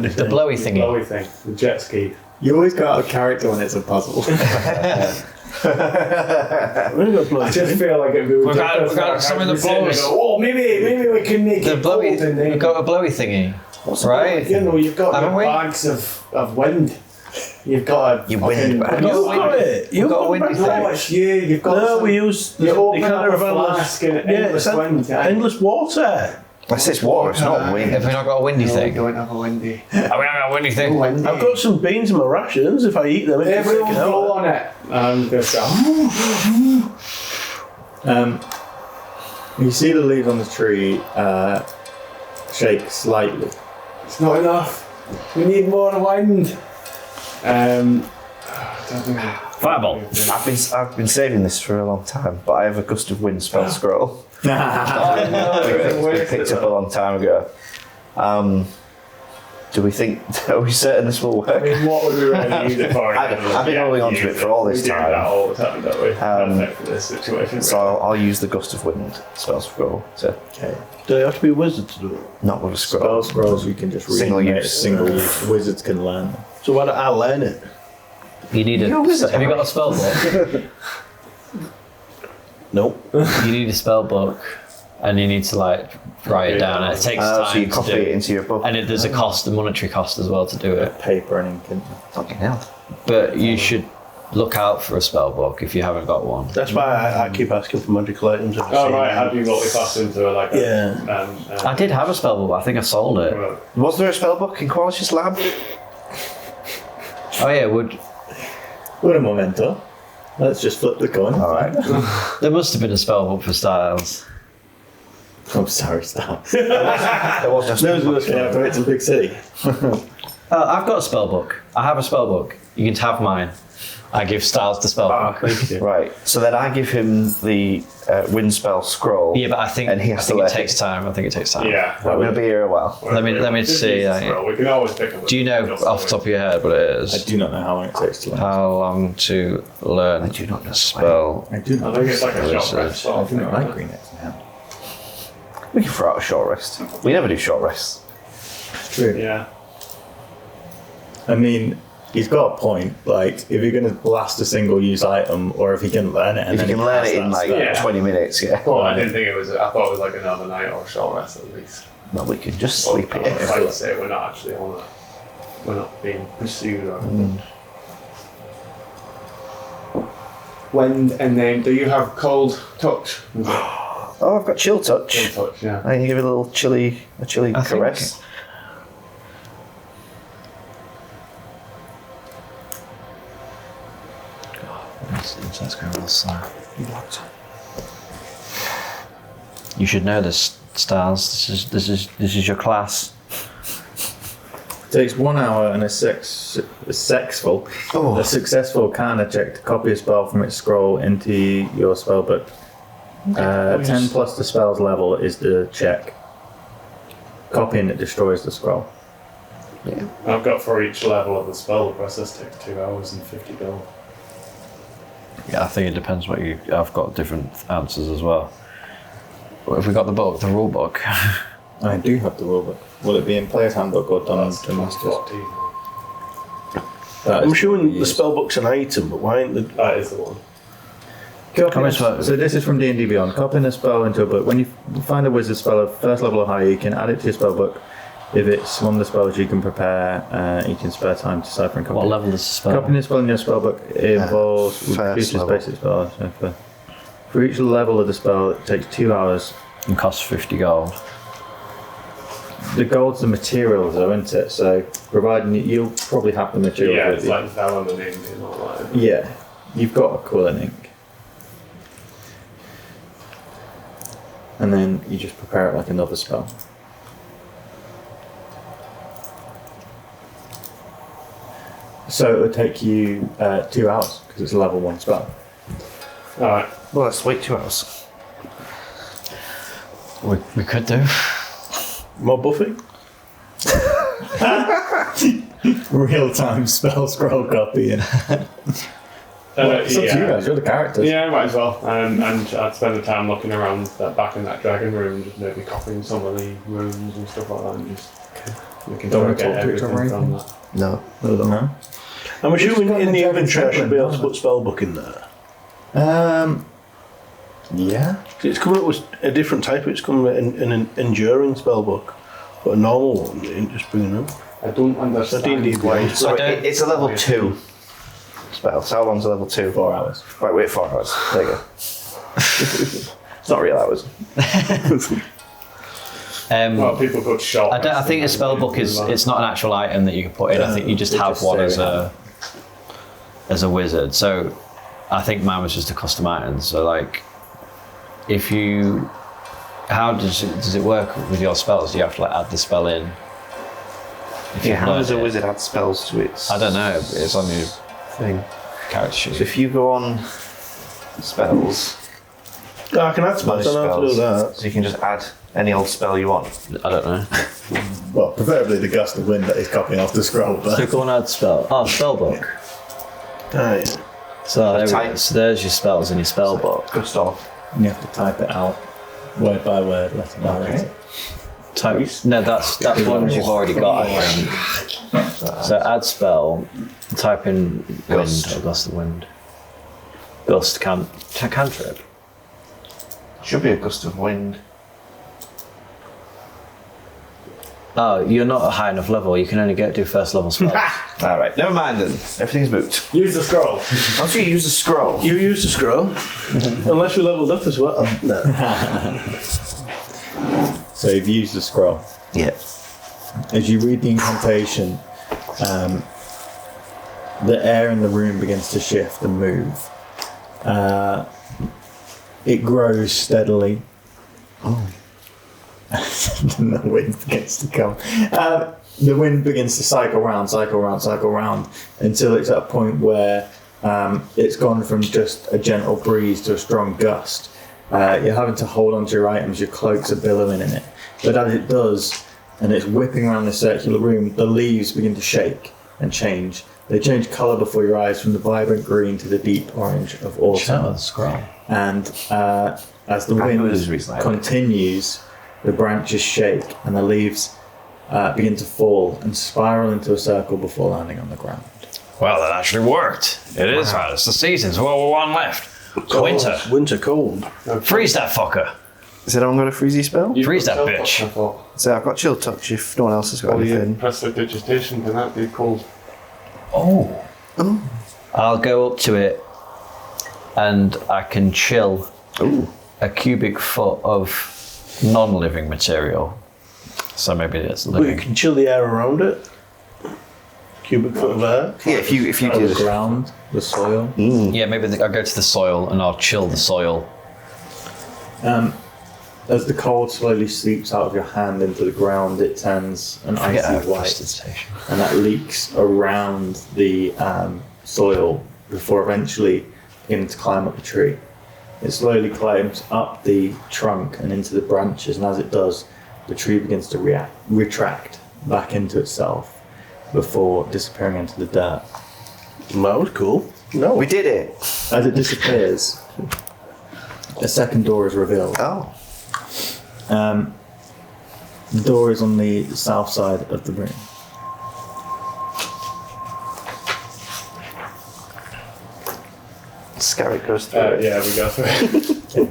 Speaker 8: it?
Speaker 1: The blowy thingy.
Speaker 8: Blowy thing. The jet ski.
Speaker 7: You always got a character when it's a puzzle.
Speaker 5: We've got bloody
Speaker 8: I just
Speaker 5: thing.
Speaker 8: feel like it'd be
Speaker 1: We've got some of the blows.
Speaker 8: Oh, maybe we can make
Speaker 1: The
Speaker 8: it
Speaker 1: blowy.
Speaker 8: cold and then.
Speaker 1: We've got a blowy thingy. Right?
Speaker 8: You know, you've got
Speaker 1: Haven't
Speaker 8: your
Speaker 1: we?
Speaker 8: bags of wind. You've got a
Speaker 2: Your wind
Speaker 8: fucking-
Speaker 2: bag.
Speaker 5: You've got it. You've
Speaker 1: got a windy
Speaker 5: got
Speaker 8: No,
Speaker 5: it.
Speaker 8: it's you. You've got.
Speaker 5: No,
Speaker 8: some,
Speaker 5: we use
Speaker 8: You
Speaker 5: the
Speaker 8: open
Speaker 5: kind
Speaker 8: up
Speaker 5: of
Speaker 8: a
Speaker 5: endless.
Speaker 8: flask and
Speaker 5: Yeah,
Speaker 8: endless
Speaker 5: it's
Speaker 8: wind.
Speaker 5: endless water.
Speaker 2: That's this water. It's not
Speaker 1: Have
Speaker 2: wind.
Speaker 1: we not got a windy
Speaker 8: No, we
Speaker 1: thing?
Speaker 8: don't have a windy.
Speaker 1: Have we not got a windy thing?
Speaker 8: Windy.
Speaker 5: I've got some beans in my rations. If I eat them, it can
Speaker 8: Everyone
Speaker 5: freaking
Speaker 8: blow
Speaker 5: out.
Speaker 8: on it. And just go.
Speaker 7: You see the leaves on the tree shake slightly.
Speaker 8: It's not enough. We need more wind. I don't think.
Speaker 1: Fireball.
Speaker 2: I've been saving this for a long time, but I have a gust of wind spell scroll. It's been picked up a long time ago. Do we think? Are we certain this will
Speaker 8: I
Speaker 2: work?
Speaker 8: mean, what would we really use it for?
Speaker 2: I've been holding on to it for all this
Speaker 8: we do
Speaker 2: time.
Speaker 8: that all the time, don't we? Perfect for this situation.
Speaker 2: So I'll use the gust of wind spell scroll to
Speaker 7: Okay.
Speaker 5: Do they have to be a wizard to do it?
Speaker 2: not with a scroll.
Speaker 7: Spell scrolls you can just read.
Speaker 2: Single
Speaker 7: and
Speaker 2: use.
Speaker 7: Single use. Wizards can learn them.
Speaker 5: So why don't I learn it?
Speaker 1: You need a. Have you got a spell book?
Speaker 5: Nope.
Speaker 1: You need a spell book, and you need to like write it down. And it takes time
Speaker 2: So you
Speaker 1: to
Speaker 2: copy
Speaker 1: do.
Speaker 2: it into your book.
Speaker 1: And there's a cost, a monetary cost as well to do it.
Speaker 7: Paper and ink. And
Speaker 2: Fucking hell.
Speaker 1: But you should look out for a spell book if you haven't got one.
Speaker 5: That's why I keep asking for magical items. If I
Speaker 8: Oh
Speaker 5: see
Speaker 8: right,
Speaker 5: them.
Speaker 8: have you multi-classed into like a,
Speaker 5: Yeah.
Speaker 1: I did have a spell book, but I think I sold it.
Speaker 2: Was there a spell book in Qualish's lab?
Speaker 1: Oh yeah, would
Speaker 7: what a memento. Let's just flip the coin.
Speaker 2: All right.
Speaker 1: there must have been a spell book for Styles.
Speaker 7: I'm sorry, stop.
Speaker 2: There was no spell book.
Speaker 7: Yeah, but it's a big city.
Speaker 1: I've got a spell book. I have a spell book. You can have mine. I give Styles the spell book.
Speaker 2: Right. So then I give him the wind spell scroll.
Speaker 1: Yeah, but I think
Speaker 2: And he has
Speaker 1: I think
Speaker 2: to
Speaker 1: it
Speaker 2: let
Speaker 1: takes time. I think it takes time.
Speaker 8: Yeah.
Speaker 2: I'm going to be here a while.
Speaker 1: Let me
Speaker 8: Just
Speaker 1: see.
Speaker 8: use the
Speaker 1: Like,
Speaker 8: scroll. We can always pick up.
Speaker 1: do you know off the top of your head what it
Speaker 7: I
Speaker 1: is?
Speaker 7: do not know how long it takes to learn.
Speaker 1: How long to learn
Speaker 2: I do not know.
Speaker 1: spell?
Speaker 7: I do
Speaker 8: I
Speaker 7: not.
Speaker 8: think it's like a
Speaker 1: Wizard.
Speaker 8: short rest.
Speaker 7: I do not like green eggs now.
Speaker 2: We can throw out a short rest. We never do short rests.
Speaker 7: It's true.
Speaker 8: Yeah.
Speaker 7: I mean, he's got a point. Like, if you're going to blast a single-use item, or if he can learn it, and
Speaker 2: If you
Speaker 7: then
Speaker 2: can learn it
Speaker 7: casts
Speaker 2: in
Speaker 7: that
Speaker 2: like
Speaker 7: spell.
Speaker 8: Yeah.
Speaker 2: 20 minutes, yeah.
Speaker 8: Well, I didn't think it was. I thought it was like another night or a short rest at least.
Speaker 2: Well, we could just sleep
Speaker 8: Well,
Speaker 2: here.
Speaker 8: like I say, we're not actually on a. We're not being pursued or anything. Wind, and then do you have cold touch? Is it
Speaker 2: Oh, I've got chill touch.
Speaker 8: cold touch, yeah.
Speaker 2: I can give it a little chilly
Speaker 1: I think-
Speaker 2: caress.
Speaker 1: Let's go real slow. You should know this, Styles. This is your class.
Speaker 7: It takes 1 hour and a successful check to copy a spell from its scroll into your spellbook. 10 plus the spell's level is the check. Copying it destroys the scroll.
Speaker 8: I've got for each level of the spell, the process takes 2 hours and 50 gold.
Speaker 1: Yeah, I think it depends what you. I've got different answers as well. What have we got the book, the rule book?
Speaker 7: I do have the rulebook. Will it be in Player's Handbook or done
Speaker 8: That's
Speaker 7: to Masters?
Speaker 8: 14.
Speaker 7: That
Speaker 5: I'm
Speaker 7: is
Speaker 5: assuming the
Speaker 7: used.
Speaker 5: spell book's an item, but why ain't the
Speaker 8: That is the one.
Speaker 7: Copying
Speaker 1: spell.
Speaker 7: So this is from D&D Beyond. Copying a spell into a book. When you find a wizard spell of first level or higher, you can add it to your spell book. If it's one of the spells you can prepare, you can spare time to decipher and copy.
Speaker 1: What
Speaker 7: it.
Speaker 1: level is the spell?
Speaker 7: Copying a spell in your spell book involves
Speaker 2: first
Speaker 7: reduces
Speaker 2: level.
Speaker 7: basic spell. So for each level of the spell, it takes 2 hours.
Speaker 1: And costs 50 gold.
Speaker 7: The gold's the materials, though, isn't it? So providing you'll probably have the material.
Speaker 8: Yeah,
Speaker 7: with
Speaker 8: it's
Speaker 7: you.
Speaker 8: like vellum and ink and all that.
Speaker 7: Yeah, you've got a quilling ink. And then you just prepare it like another spell. So it would take you 2 hours because it's a level 1 spell.
Speaker 8: Alright.
Speaker 2: Well, let's wait 2 hours.
Speaker 1: We could do.
Speaker 5: More buffing?
Speaker 7: Real-time spell scroll copying. It's up to you guys, you're the characters.
Speaker 8: Yeah, might as well. And I'd spend the time looking around back in that dragon room, just maybe copying some of the rooms and stuff like that, and just looking
Speaker 7: Don't
Speaker 8: to
Speaker 7: wanna
Speaker 8: get
Speaker 7: talk to each other or
Speaker 8: everything from
Speaker 7: anything?
Speaker 8: that.
Speaker 2: No.
Speaker 7: No?
Speaker 5: I'm assuming
Speaker 7: got
Speaker 5: in
Speaker 7: the
Speaker 5: the
Speaker 7: dragon
Speaker 5: inventory I should be able to
Speaker 7: template,
Speaker 5: put spellbook in there.
Speaker 7: Yeah.
Speaker 5: It's coming up with a different type. It's coming with an enduring spellbook, but a normal one. It ain't just bringing them.
Speaker 8: I don't understand
Speaker 5: D&D
Speaker 8: why.
Speaker 5: Beyond.
Speaker 2: So it's a level 2 spell. So how long's a level 2?
Speaker 7: 4 hours.
Speaker 2: Right, wait 4 hours. There you go. It's not real hours.
Speaker 8: Well, people put shot.
Speaker 1: I think a spell book it's not an actual item that you can put in. I think you just
Speaker 7: They
Speaker 1: have
Speaker 7: just
Speaker 1: one
Speaker 7: say
Speaker 1: as a wizard. So I think mine was just a custom item. So like, if you, how does it work with your spells? Do you have to like add the spell in?
Speaker 2: Yeah, how does a
Speaker 1: learn it?
Speaker 2: wizard add spells to its
Speaker 1: I don't know. It's on your
Speaker 2: thing?
Speaker 1: character
Speaker 2: So
Speaker 1: sheet.
Speaker 2: if you go on spells,
Speaker 5: Oh, I can add spells. I know how to do that.
Speaker 2: so you can just add any old spell you want.
Speaker 1: I don't know.
Speaker 7: Well, preferably the gust of wind that is copying off the scroll,
Speaker 1: So
Speaker 7: but
Speaker 1: go and add spell. Oh, spell book.
Speaker 5: Ah, yeah.
Speaker 1: So there we go.
Speaker 2: Type.
Speaker 1: So there's your spells in your spell book.
Speaker 2: Gust off.
Speaker 7: you have to type it out word by word, letter by letter.
Speaker 1: Type. No, that's ones you've already got. I think. So add spell. Type in wind
Speaker 2: Gust.
Speaker 1: or gust of wind. Gust cantrip.
Speaker 2: Should be a gust of wind.
Speaker 1: Oh, you're not a high enough level. You can only do first level spells.
Speaker 2: All right, never mind then. Everything's moot.
Speaker 8: Use the scroll.
Speaker 2: Once you use a scroll,
Speaker 5: You use the scroll, unless we leveled up as well. No.
Speaker 7: So you've used the scroll.
Speaker 2: yeah.
Speaker 7: As you read the incantation, the air in the room begins to shift and move. It grows steadily. And the wind begins to come. The wind begins to cycle round until it's at a point where it's gone from just a gentle breeze to a strong gust. You're having to hold onto your items, your cloaks are billowing in it. But as it does, and it's whipping around the circular room, the leaves begin to shake and change. They change colour before your eyes from the vibrant green to the deep orange of autumn.
Speaker 1: scroll.
Speaker 7: And as the
Speaker 2: I knew
Speaker 7: wind
Speaker 2: this reason I
Speaker 7: continues, the branches shake and the leaves begin to fall and spiral into a circle before landing on the ground.
Speaker 1: Well, that actually worked. It is right. It's the seasons. Well, we're one left. It's winter.
Speaker 5: Winter cold.
Speaker 1: Freeze that fucker.
Speaker 2: Has anyone got a freezy spell?
Speaker 1: Freeze that bitch.
Speaker 8: I thought,
Speaker 2: So I've got chill touch if no one else has got
Speaker 8: oh, yeah,
Speaker 2: anything.
Speaker 8: prestidigitation, can that be cold?
Speaker 1: Oh. I'll go up to it and I can chill a cubic foot of non-living material. So maybe it's
Speaker 5: But you
Speaker 1: living.
Speaker 5: can chill the air around it. Cubic foot of air.
Speaker 2: Yeah, if you
Speaker 7: The
Speaker 2: do.
Speaker 7: ground, the soil.
Speaker 1: Yeah, maybe I'll go to the soil and I'll chill the soil.
Speaker 7: As the cold slowly seeps out of your hand into the ground, it turns an
Speaker 1: Forget I
Speaker 7: icy
Speaker 1: have
Speaker 7: white,
Speaker 1: prestidigitation.
Speaker 7: and that leaks around the soil before eventually beginning to climb up the tree. It slowly climbs up the trunk and into the branches, and as it does, the tree begins to retract back into itself before disappearing into the dirt.
Speaker 5: That was cool. No.
Speaker 2: We did it.
Speaker 7: As it disappears, a second door is revealed.
Speaker 2: Oh.
Speaker 7: The door is on the south side of the room.
Speaker 5: Garrett goes through it.
Speaker 8: Yeah, we go through it.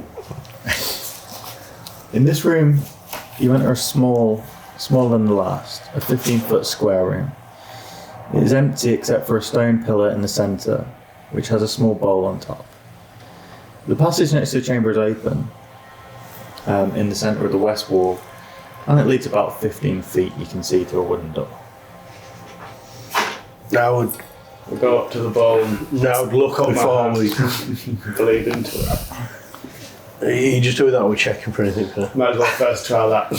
Speaker 7: In this room, you enter smaller than the last, a 15-foot square room. It is empty except for a stone pillar in the centre, which has a small bowl on top. The passage next to the chamber is open, in the centre of the west wall, and it leads about 15 feet, you can see, to a wooden door.
Speaker 5: Now would
Speaker 8: We go up to the bowl and
Speaker 5: look up before we.
Speaker 8: bleed into it.
Speaker 5: You just do that. We're checking for anything.
Speaker 8: Might as well first try that.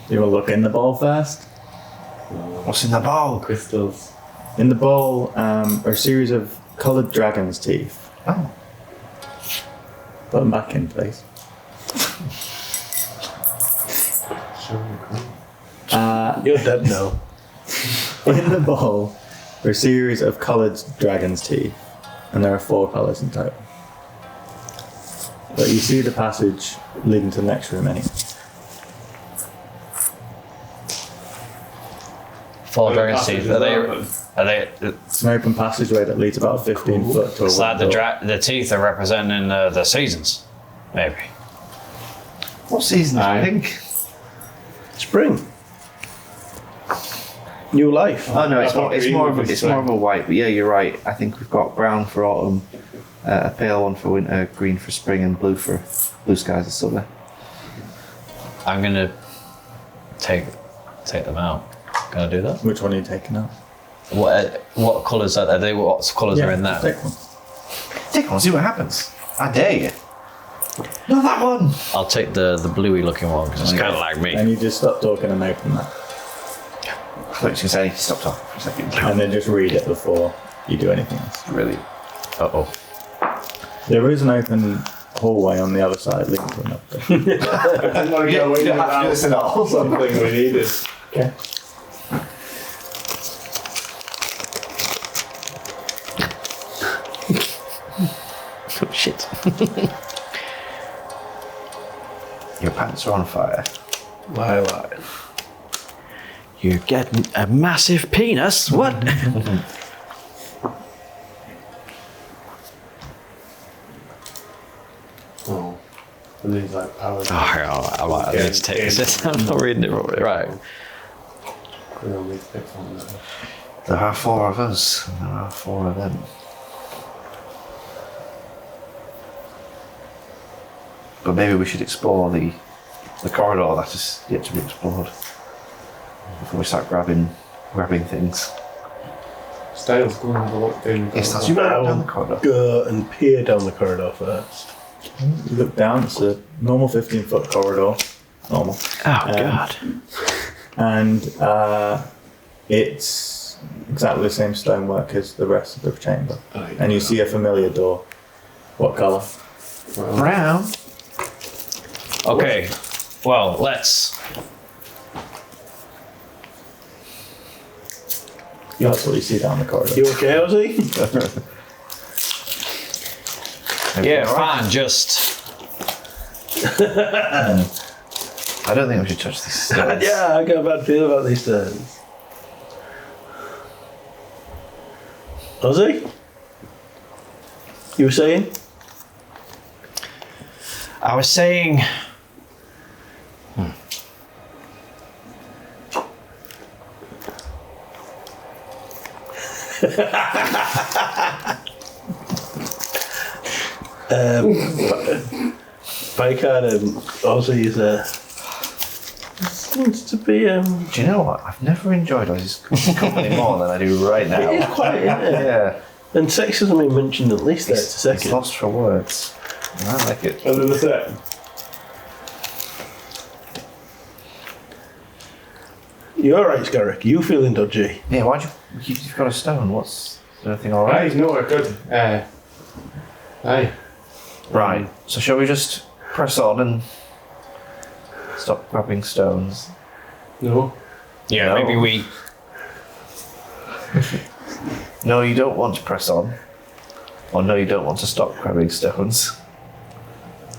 Speaker 7: You want to look in the bowl first?
Speaker 2: What's in the bowl?
Speaker 8: Crystals.
Speaker 7: In the bowl are a series of coloured dragon's teeth.
Speaker 2: Oh.
Speaker 7: Put them back in, please.
Speaker 5: You're dead now.
Speaker 7: In the bowl are a series of coloured dragon's teeth, and there are 4 colours in total. But you see the passage leading to the next room anyway.
Speaker 1: 4 dragon's teeth. Are they?
Speaker 7: It's an open passageway that leads about 15 foot to a
Speaker 1: It's like
Speaker 7: wooden door.
Speaker 1: the teeth are representing the seasons, maybe.
Speaker 2: What season do you think?
Speaker 5: Spring. New life.
Speaker 2: Oh no, it's
Speaker 8: green
Speaker 2: more
Speaker 8: would be
Speaker 2: of a white. But yeah, you're right. I think we've got brown for autumn, a pale one for winter, green for spring, and blue skies and summer.
Speaker 1: I'm gonna take them out. Can I do that?
Speaker 7: Which one are you taking out?
Speaker 1: What colours are they? What colours are in that?
Speaker 7: Take one.
Speaker 2: Take one, see what happens. I dare you. Not that one.
Speaker 1: I'll take the bluey looking one because it's kind of like me.
Speaker 7: And you just stop talking and open that.
Speaker 2: I thought you were going to say, stop talking for a second.
Speaker 7: And then just read it before you do anything else.
Speaker 2: Really?
Speaker 1: Uh-oh.
Speaker 7: There is an open hallway on the other side leading to another door.
Speaker 8: I didn't want to go in without something we needed.
Speaker 7: Okay.
Speaker 2: Oh, shit. Your pants are on fire.
Speaker 5: Why?
Speaker 1: You're getting a massive penis. What?
Speaker 8: Oh. And these like powers.
Speaker 1: Oh, I need to take this. I'm not reading it right.
Speaker 8: We don't need to pick one of them.
Speaker 2: There are 4 of us, and there are 4 of them. But maybe we should explore the corridor that is yet to be explored before we start grabbing things.
Speaker 8: Styles going to have a look down.
Speaker 2: Yes, that's you go down the corridor.
Speaker 5: Go and peer down the corridor first.
Speaker 7: You look down, it's a normal 15-foot corridor. Normal.
Speaker 1: Oh, God.
Speaker 7: And it's exactly the same stonework as the rest of the chamber. And you see a familiar door. What colour?
Speaker 2: Brown.
Speaker 1: Okay. Well, let's.
Speaker 7: That's what you see down the corridor.
Speaker 5: You okay, Ozzy?
Speaker 1: Yeah, fine. Just.
Speaker 2: I don't think we should touch these stairs.
Speaker 5: Yeah, I got a bad feel about these stairs. Ozzy? You were saying?
Speaker 1: I was saying.
Speaker 5: Picard Ozzy is seems to be
Speaker 2: Do you know what? I've never enjoyed Ozzy's company more than I do right now.
Speaker 5: it is quite, isn't it?
Speaker 2: Yeah.
Speaker 5: And sexism been mentioned at least 30
Speaker 2: It's
Speaker 5: seconds.
Speaker 2: lost for words. I like it.
Speaker 8: Under the set.
Speaker 5: You alright, Scarrick? You feeling dodgy?
Speaker 2: Yeah, you've got a stone. Is everything
Speaker 8: Aye,
Speaker 2: alright?
Speaker 8: no, we're good. Aye.
Speaker 2: Right. So shall we just press on and stop grabbing stones?
Speaker 8: No.
Speaker 1: Yeah,
Speaker 2: No.
Speaker 1: maybe we.
Speaker 2: No, you don't want to press on. Or no, you don't want to stop grabbing stones.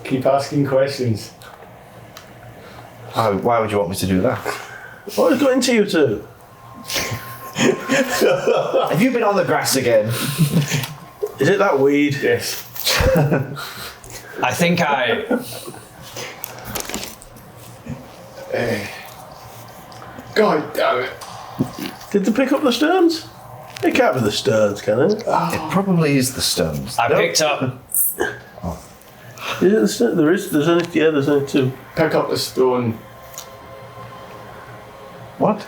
Speaker 8: Keep asking questions.
Speaker 2: Why would you want me to do that?
Speaker 5: What has got into you two?
Speaker 2: Have you been on the grass again?
Speaker 5: Is it that weed?
Speaker 8: Yes.
Speaker 1: I think I.
Speaker 6: God damn it.
Speaker 5: Did they pick up the stones? They can't be the stones, can it?
Speaker 2: It probably is the stones.
Speaker 1: I picked up.
Speaker 5: Is it the stone? There's only two.
Speaker 6: Pick up the stone.
Speaker 2: What?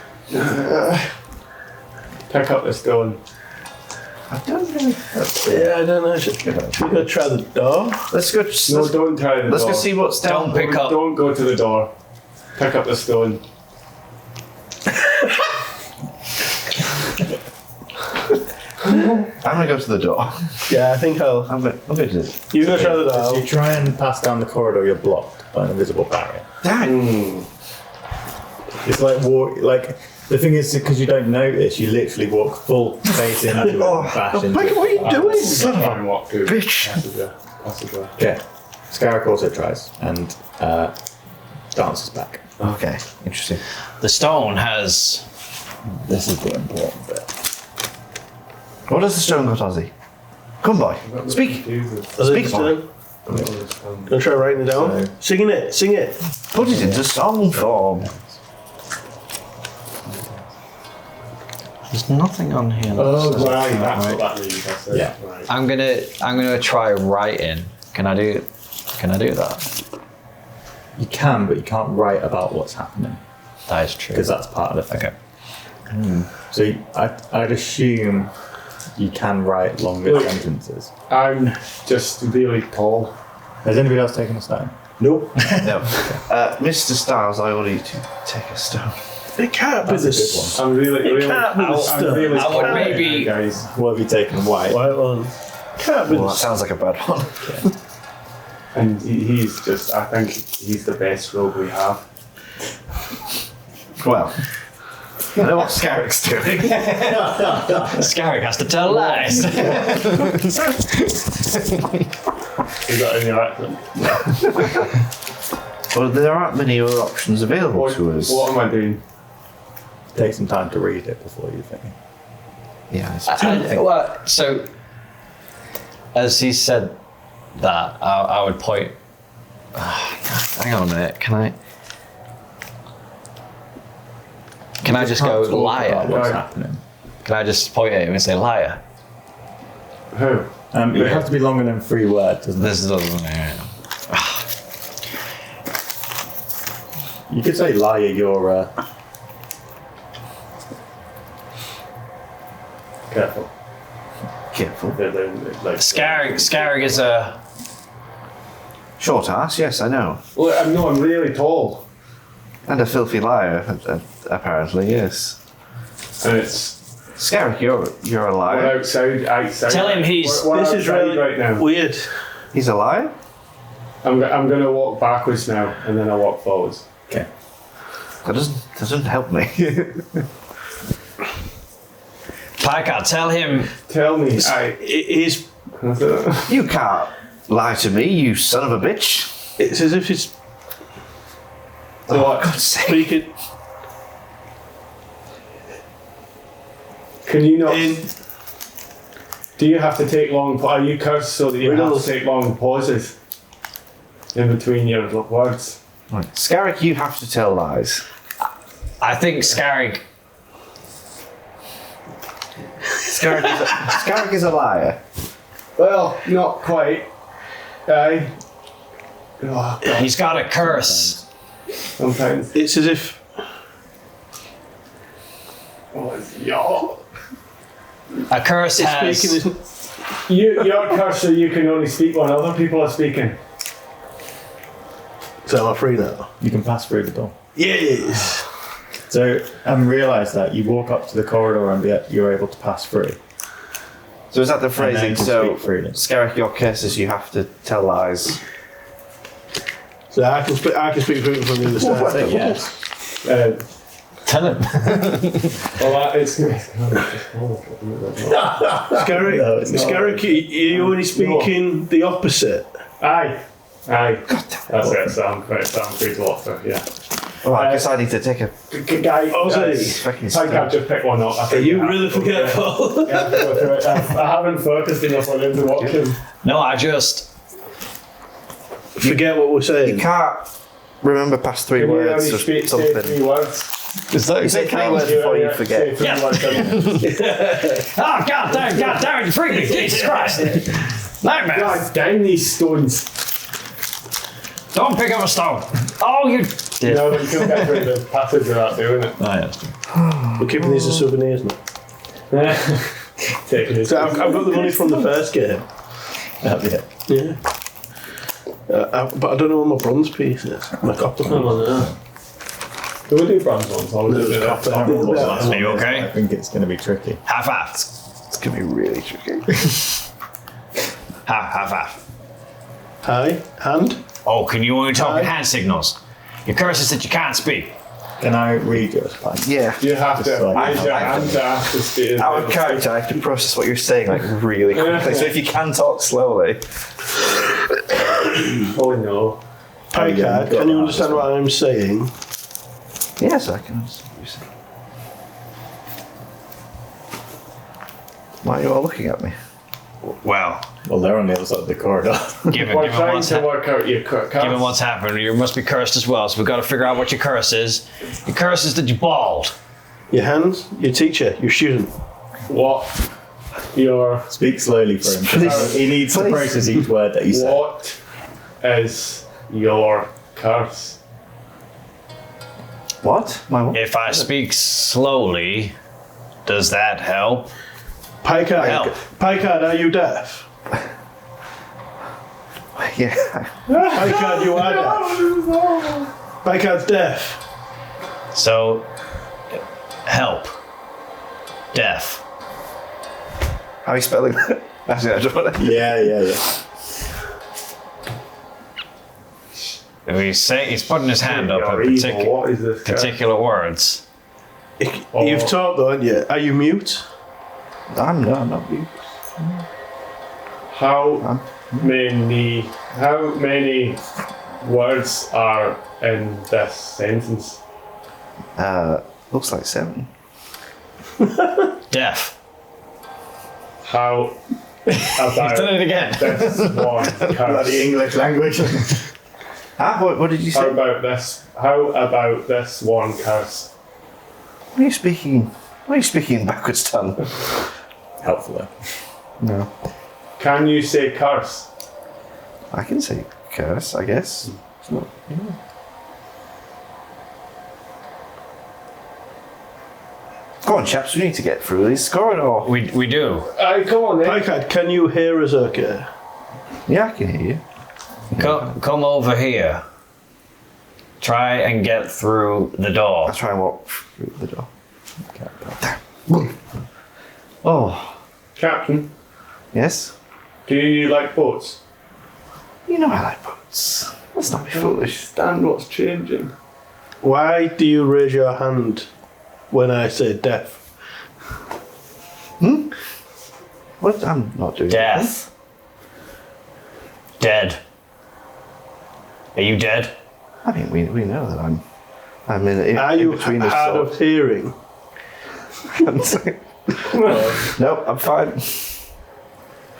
Speaker 6: Pick up the stone.
Speaker 2: I don't know.
Speaker 5: Yeah, I don't know. Should we go try the door?
Speaker 2: Let's go.
Speaker 6: No, don't try the
Speaker 2: Let's
Speaker 6: door.
Speaker 2: go see what's down.
Speaker 1: Don't pick up.
Speaker 6: Don't go to the door. Pick up the stone.
Speaker 2: I'm gonna go to the door.
Speaker 5: Yeah, I think I'll
Speaker 2: I'll go to this.
Speaker 5: You go try the
Speaker 7: If you
Speaker 5: door.
Speaker 7: try and pass down the corridor, you're blocked by an invisible barrier.
Speaker 2: Dang.
Speaker 7: It's like the thing is, because you don't notice, you literally walk full face into it and bash into
Speaker 5: Mike,
Speaker 7: it.
Speaker 5: what are you doing?
Speaker 6: Try and walk through.
Speaker 2: Bitch.
Speaker 6: Passageway.
Speaker 7: Okay. Scarrick also tries and dances back.
Speaker 2: Okay, interesting.
Speaker 1: The stone has.
Speaker 7: This is the important bit.
Speaker 2: What has the stone got, Ozzy? Come boy, speak.
Speaker 5: Speak,
Speaker 2: boy.
Speaker 5: Gonna try writing it down. Singing it. Sing it.
Speaker 2: Put it into song form.
Speaker 1: There's nothing on here.
Speaker 6: Oh,
Speaker 1: That says
Speaker 6: right.
Speaker 1: it.
Speaker 6: That's
Speaker 1: Right.
Speaker 6: what that means. That's it.
Speaker 7: Yeah.
Speaker 6: Right.
Speaker 1: I'm gonna try writing. Can I do that?
Speaker 7: You can, but you can't write about what's happening
Speaker 1: That is true.
Speaker 7: because that's part of the thing.
Speaker 1: Okay.
Speaker 7: So I'd assume you can write longer
Speaker 6: Look.
Speaker 7: sentences.
Speaker 6: I'm just really tall.
Speaker 7: Has anybody else taken a stone?
Speaker 5: Nope.
Speaker 2: No. Mr. Styles, I order you to take a stone.
Speaker 5: It can't be this.
Speaker 6: I'm really
Speaker 5: can't be the
Speaker 6: I'm
Speaker 5: stone.
Speaker 6: really
Speaker 1: I would
Speaker 6: tall,
Speaker 1: maybe-
Speaker 6: guys.
Speaker 7: What have you taken? White.
Speaker 5: White one. Can't be
Speaker 2: Well, that
Speaker 5: this.
Speaker 2: sounds like a bad one.
Speaker 6: And he's just. I think he's the best rogue we have.
Speaker 2: Well, I know what Scarrick's doing.
Speaker 1: Scarrick has to tell lies.
Speaker 6: Is that in your accent?
Speaker 2: Well, there aren't many other options available
Speaker 6: What,
Speaker 2: to us.
Speaker 6: what am I doing?
Speaker 7: Take some time to read it before you think.
Speaker 2: Yeah, it's
Speaker 1: Well, so as he said that, I would point. Hang on a minute. Can I just go
Speaker 7: Can't talk
Speaker 1: liar?
Speaker 7: about what's
Speaker 6: Right.
Speaker 7: happening.
Speaker 1: Can I just point at him and say liar?
Speaker 6: Who?
Speaker 7: It has to be longer than 3 words, doesn't it?
Speaker 1: This doesn't.
Speaker 7: You could say liar, you're
Speaker 6: Careful.
Speaker 2: careful.
Speaker 6: Like,
Speaker 1: Scarrick is a.
Speaker 2: Short ass, yes, I know.
Speaker 6: Well, I'm really tall,
Speaker 2: And a filthy liar, apparently, yes.
Speaker 6: and it's.
Speaker 2: Scarrick, you're a
Speaker 6: We're
Speaker 2: liar.
Speaker 6: outside.
Speaker 1: Tell him he's-
Speaker 6: We're
Speaker 5: This is
Speaker 6: outside
Speaker 5: really
Speaker 6: right now.
Speaker 5: weird.
Speaker 2: He's a liar?
Speaker 6: I'm gonna walk backwards now, and then I'll walk forwards.
Speaker 7: okay.
Speaker 2: That doesn't help me.
Speaker 1: Piker, tell him.
Speaker 6: Tell me.
Speaker 5: It is.
Speaker 2: You can't lie to me, you son of a bitch.
Speaker 5: It's as if it's
Speaker 6: So what?
Speaker 2: God's sake.
Speaker 5: speaking
Speaker 6: Can you not?
Speaker 5: in.
Speaker 6: Do you have to take long? Are you cursed so that you
Speaker 5: Riddles.
Speaker 6: have to take long pauses in between your words?
Speaker 2: Right. Scarrick, you have to tell lies.
Speaker 1: I think Scarrick.
Speaker 2: Scarrick is a liar.
Speaker 6: Well, not quite. Aye. Oh, God.
Speaker 1: He's got a curse.
Speaker 6: Sometimes.
Speaker 5: It's as if
Speaker 6: Oh, it's y'all.
Speaker 1: A curse
Speaker 5: speaking
Speaker 1: has.
Speaker 5: isn't.
Speaker 6: You're cursed so you can only speak when other people are speaking.
Speaker 5: So am I free now?
Speaker 7: You can pass through the door.
Speaker 5: Yes.
Speaker 7: So realise that you walk up to the corridor and you're able to pass through.
Speaker 2: So is that the
Speaker 7: And then
Speaker 2: phrasing?
Speaker 7: you can
Speaker 2: So,
Speaker 7: speak freely.
Speaker 2: Scarrick, your curse is you have to tell lies.
Speaker 5: So I can speak freely from the other side.
Speaker 7: Say yes.
Speaker 1: Tell him.
Speaker 6: Well, it's.
Speaker 5: Scarrick,
Speaker 7: No, it's not.
Speaker 5: Scarrick, are you only speaking the opposite?
Speaker 6: Aye. That's it. So I'm free to offer. Yeah.
Speaker 2: Well, I guess I need to take a
Speaker 8: Guy,
Speaker 2: fucking
Speaker 8: I can't just pick one up.
Speaker 5: Are you really forgetful?
Speaker 8: I haven't focused enough on him to watch him.
Speaker 1: No, I just.
Speaker 5: Forget what we're saying.
Speaker 2: You can't remember past 3
Speaker 8: Can you
Speaker 2: words
Speaker 8: only
Speaker 2: or
Speaker 8: say
Speaker 2: something.
Speaker 8: 3 words?
Speaker 1: Is that
Speaker 2: You say 3 words before you forget.
Speaker 8: Say 3 words.
Speaker 1: Oh, God damn, you freaked me. Jesus Christ. Nightmare.
Speaker 8: God damn these stones.
Speaker 1: Don't pick up a stone. Oh, you did.
Speaker 8: No, you can get through the passage without doing it.
Speaker 1: Oh, yeah.
Speaker 5: We're keeping these as souvenirs now.
Speaker 8: Taking it.
Speaker 5: So I've got the money from the first game. Yeah. But I don't know where my bronze piece is. My copper piece.
Speaker 8: Do we do bronze ones? Or do we do that?
Speaker 1: Are you
Speaker 7: I
Speaker 1: okay?
Speaker 7: think it's going to be tricky.
Speaker 1: Half half.
Speaker 2: It's going to be really tricky.
Speaker 1: Half.
Speaker 5: Hi, hand.
Speaker 1: Oh, can you only talk in
Speaker 5: Aye.
Speaker 1: hand signals? Your curse is that you can't speak.
Speaker 7: Can I read yours, Pine?
Speaker 2: Yeah.
Speaker 8: You have to
Speaker 7: Just like-
Speaker 8: raise your hand to ask to speak.
Speaker 2: Out of character, I have to process what you're saying like really quickly. So if you can talk slowly.
Speaker 8: Oh no.
Speaker 5: Picard, can you understand what I'm saying?
Speaker 2: Yes, I can understand what you're saying. Why are you all looking at me?
Speaker 1: Well,
Speaker 7: Well, they're on the other side of the corridor.
Speaker 1: given
Speaker 8: We're trying
Speaker 1: what's
Speaker 8: to work out your
Speaker 1: given what's happened, you must be cursed as well. So we've got to figure out what your curse is. Your curse is that you're bald.
Speaker 5: Your hands, your teacher, your student.
Speaker 8: what your
Speaker 7: Speak slowly for him.
Speaker 2: Please.
Speaker 7: He needs to
Speaker 2: Please.
Speaker 7: process each word that you say.
Speaker 8: what is your curse?
Speaker 2: What? My what?
Speaker 1: If I speak slowly, does that help?
Speaker 5: Picard,
Speaker 1: Help.
Speaker 5: Picard, are you deaf?
Speaker 2: Yeah.
Speaker 5: Picard, you are deaf. Picard's deaf.
Speaker 1: So, help. Deaf.
Speaker 2: How are you spelling that? Actually, I don't want to.
Speaker 7: Yeah.
Speaker 1: He's putting his hand up at
Speaker 8: What is this?
Speaker 1: particular words.
Speaker 5: You've talked though, haven't you? Are you mute?
Speaker 2: I'm not you.
Speaker 8: How many words are in this sentence?
Speaker 2: Looks like 7.
Speaker 1: Deaf.
Speaker 8: How
Speaker 1: He's done
Speaker 8: about
Speaker 1: it again.
Speaker 8: this one curse?
Speaker 7: Bloody English language.
Speaker 2: What did you
Speaker 8: How
Speaker 2: say?
Speaker 8: about this one curse?
Speaker 2: What are you speaking? Why are you speaking in backwards tongue?
Speaker 7: Helpful though.
Speaker 2: No.
Speaker 8: Can you say curse?
Speaker 2: I can say curse, I guess. It's not. Go on, chaps. We need to get through this corridor.
Speaker 1: We do.
Speaker 8: Come on then.
Speaker 5: Picard, can you hear us okay?
Speaker 2: Yeah, I can hear you.
Speaker 1: Come over here. Try and get through the door.
Speaker 2: I'll try and walk through the door. Oh,
Speaker 8: Captain,
Speaker 2: yes?
Speaker 8: do you like boats?
Speaker 2: You know I like boats. Let's not be foolish.
Speaker 8: Understand what's changing.
Speaker 5: Why do you raise your hand when I say deaf?
Speaker 2: What? I'm not doing
Speaker 1: Death. Dead. Are you dead?
Speaker 2: that. I mean, we know that I'm in
Speaker 5: Are you
Speaker 2: between
Speaker 5: hard of hearing?
Speaker 2: Nope, I'm fine.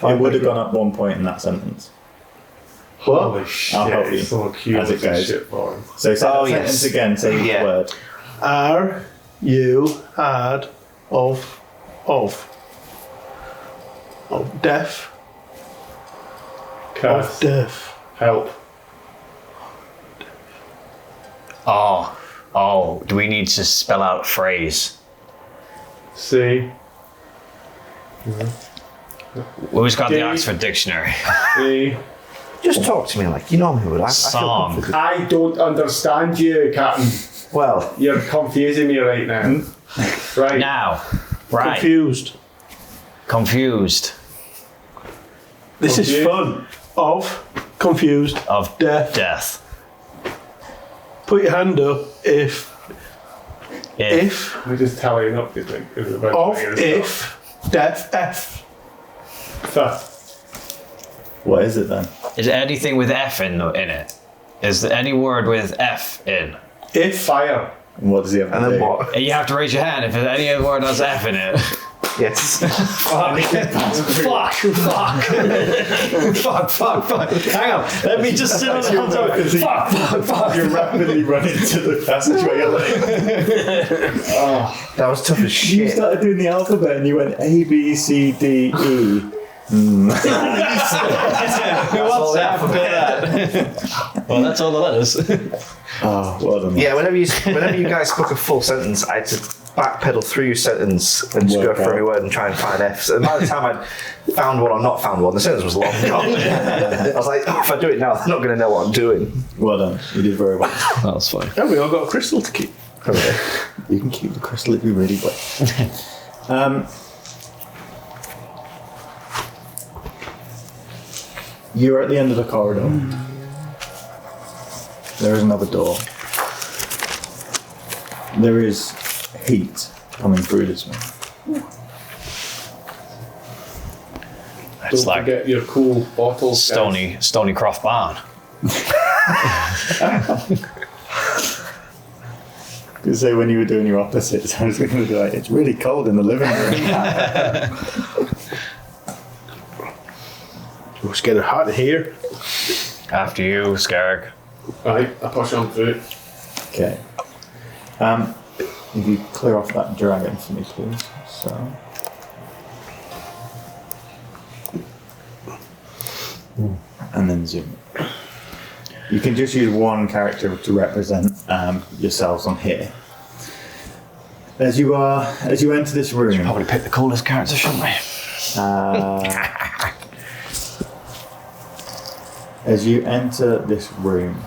Speaker 7: It would have gone up 1 point in that sentence.
Speaker 5: What?
Speaker 8: Holy shit,
Speaker 7: I'll help you
Speaker 8: someone
Speaker 7: as it goes.
Speaker 8: shit for him.
Speaker 7: So say
Speaker 2: Oh,
Speaker 7: that
Speaker 2: yes.
Speaker 7: sentence again, say each
Speaker 2: Yeah.
Speaker 7: word.
Speaker 5: Are you hard of deaf? Of
Speaker 8: Curse.
Speaker 5: deaf.
Speaker 8: Help.
Speaker 1: Oh, do we need to spell out a phrase?
Speaker 8: See.
Speaker 1: Who's got the
Speaker 8: Dave.
Speaker 1: Oxford Dictionary?
Speaker 8: See.
Speaker 2: Just talk to me like you normally would. I feel
Speaker 1: Song.
Speaker 2: comfortable.
Speaker 8: I don't understand you, Captain.
Speaker 2: Well,
Speaker 8: You're confusing me right now. Right.
Speaker 1: Now. Right.
Speaker 5: Confused.
Speaker 1: Confused.
Speaker 5: This is
Speaker 8: Confused.
Speaker 5: fun. Of confused.
Speaker 1: Of
Speaker 5: Death.
Speaker 1: death.
Speaker 5: Put your hand up if
Speaker 8: We're just tallying up, do you think? Is it about
Speaker 5: of
Speaker 8: to
Speaker 5: if deaf F.
Speaker 8: Fuck.
Speaker 7: What is it then?
Speaker 1: Is anything with F in it? Is there any word with F in?
Speaker 5: If
Speaker 6: Fire.
Speaker 7: And what does he have to
Speaker 2: And
Speaker 7: do?
Speaker 2: then what?
Speaker 1: You have to raise your hand if any other word has F in it.
Speaker 2: Yes.
Speaker 1: Fuck. Fuck. Hang on. Let me just sit on the top. Fuck.
Speaker 7: You're rapidly running to the passageway. You're like,
Speaker 2: That was tough as
Speaker 7: you
Speaker 2: shit.
Speaker 7: started doing the alphabet and you went A, B, C, D, E.
Speaker 1: What's that? Well, that's all the letters.
Speaker 7: Oh, well done.
Speaker 2: Yeah, whenever you guys spoke a full sentence, I had to backpedal through your sentence and just go
Speaker 7: Work
Speaker 2: for
Speaker 7: out.
Speaker 2: every word and try and find F's. And by the time I'd found one or not found one, the sentence was long gone. I was like, oh, if I do it now, they're not going to know what I'm doing.
Speaker 7: Well done. You did very well.
Speaker 1: That was fine.
Speaker 5: and we all got a crystal to keep.
Speaker 7: You can keep the crystal if you really want. You're at the end of the corridor. There is another door. There is heat coming through this one.
Speaker 1: It's
Speaker 6: Don't
Speaker 1: like
Speaker 6: forget your cool bottles. guys.
Speaker 1: Stony Croft Barn.
Speaker 7: You say when you were doing your opposites, I was going to be like, it's really cold in the living room.
Speaker 5: It's getting hot in here.
Speaker 1: After you, Scarrick.
Speaker 6: Right, I push on through.
Speaker 7: Okay. If you clear off that dragon for me, please. So. And then zoom. You can just use one character to represent yourselves on here. As you enter this room,
Speaker 1: Probably pick the coolest character, shouldn't we?
Speaker 7: as you enter this room,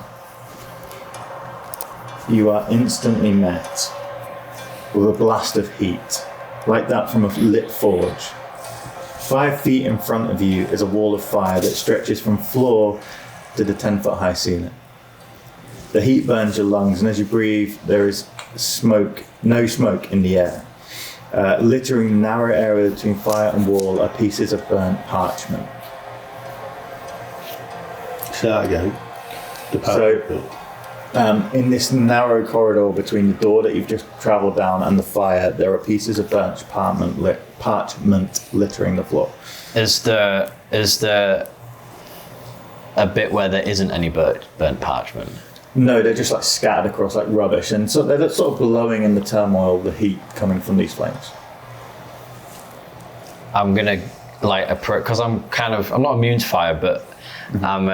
Speaker 7: you are instantly met with a blast of heat, like that from a lit forge. 5 feet in front of you is a wall of fire that stretches from floor to the 10-foot high ceiling. The heat burns your lungs, and as you breathe, there is no smoke in the air. Littering the narrow area between fire and wall are pieces of burnt parchment.
Speaker 5: Say that again. The power.
Speaker 7: In this narrow corridor between the door that you've just travelled down and the fire, there are pieces of burnt parchment littering the floor.
Speaker 1: Is there a bit where there isn't any burnt parchment?
Speaker 7: No, they're just like scattered across like rubbish, and so they're sort of glowing in the turmoil, the heat coming from these flames.
Speaker 1: I'm gonna because I'm not immune to fire, but I'm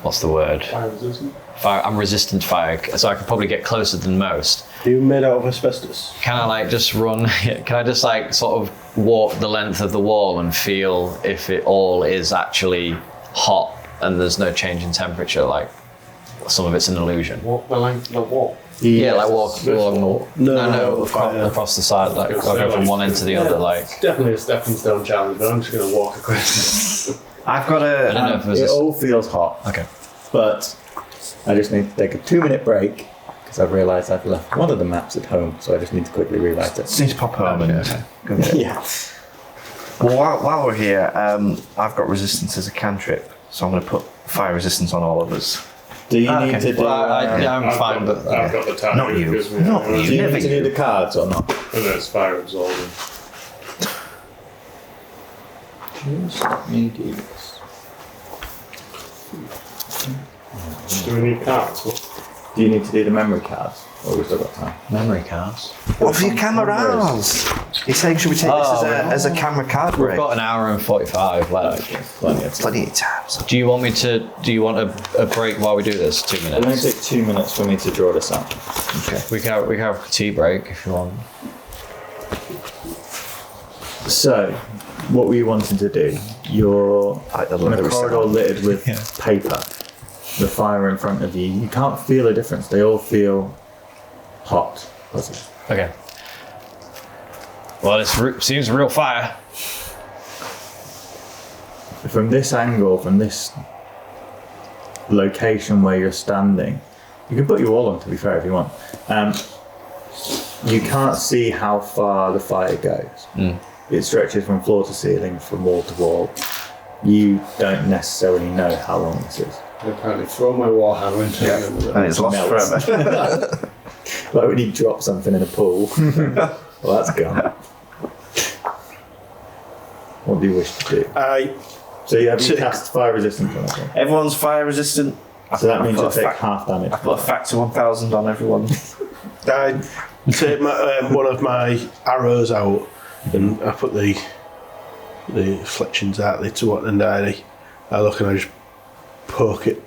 Speaker 1: what's the word?
Speaker 6: Fire resistant.
Speaker 1: Fire. I'm resistant to fire, so I could probably get closer than most.
Speaker 5: Are you made out of asbestos?
Speaker 1: Can I just run? Can I just sort of walk the length of the wall and feel if it all is actually hot and there's no change in temperature? Like some of it's an illusion.
Speaker 6: Walk the length of the wall.
Speaker 1: Yeah, like walk along the wall.
Speaker 5: No,
Speaker 1: across the side. Like I'll go from one end to the other. Like
Speaker 6: It's definitely a stepping stone challenge, but I'm just going to walk across.
Speaker 2: I've got
Speaker 1: I don't know if there's
Speaker 7: It all feels hot,
Speaker 1: okay.
Speaker 7: but I just need to take a 2-minute break because I've realised I've left one of the maps at home, so I just need to quickly rewrite it.
Speaker 2: Just need to pop home and go get it.
Speaker 7: Yeah.
Speaker 2: Well, while we're here, I've got resistance as a cantrip, so I'm going to put fire resistance on all of us.
Speaker 7: Do you need to do?
Speaker 1: I'm fine, but
Speaker 6: I've got the tattoo.
Speaker 2: Not you.
Speaker 6: Gives me
Speaker 2: Not
Speaker 6: a-
Speaker 2: you.
Speaker 7: do you
Speaker 2: never
Speaker 7: need to do
Speaker 2: you.
Speaker 7: the cards or not?
Speaker 6: And then it's fire absorbing. Do we need cards?
Speaker 7: Do you need to do the memory cards, or we've still got time?
Speaker 1: memory cards.
Speaker 2: What for your cameras? He's saying, should we take this as a camera card
Speaker 1: We've
Speaker 2: break?
Speaker 1: got an hour and 45 left.
Speaker 7: Plenty of time.
Speaker 2: Plenty of times.
Speaker 1: Do you want a break while we do this? 2
Speaker 7: It's going to
Speaker 1: minutes.
Speaker 7: take 2 minutes for me to draw this up.
Speaker 2: Okay.
Speaker 1: We can have a tea break if you want.
Speaker 7: So, what were you wanting to do? You're
Speaker 2: Like the
Speaker 7: in a
Speaker 2: leather
Speaker 7: corridor
Speaker 2: sound.
Speaker 7: littered with paper. The fire in front of you. You can't feel a difference. They all feel hot.
Speaker 1: Okay. Well, it seems real fire.
Speaker 7: From this angle, from this location where you're standing, you can put you all on, to be fair, if you want. You can't see how far the fire goes. It stretches from floor to ceiling, from wall to wall. You don't necessarily know how long this is.
Speaker 4: I apparently throw my warhammer into it.
Speaker 2: And it's lost
Speaker 7: Melts.
Speaker 2: forever.
Speaker 7: Like when you drop something in a pool. Well, that's gone. What do you wish to do? So you have you cast fire resistance on everyone.
Speaker 2: Everyone's fire resistant.
Speaker 7: So that means
Speaker 2: I've
Speaker 7: you'll
Speaker 2: got
Speaker 7: take
Speaker 2: a fac-
Speaker 7: half damage.
Speaker 2: I've got a factor 1000 on everyone.
Speaker 5: I take one of my arrows out and I put the fletchings out there to what, and I look and I just poke it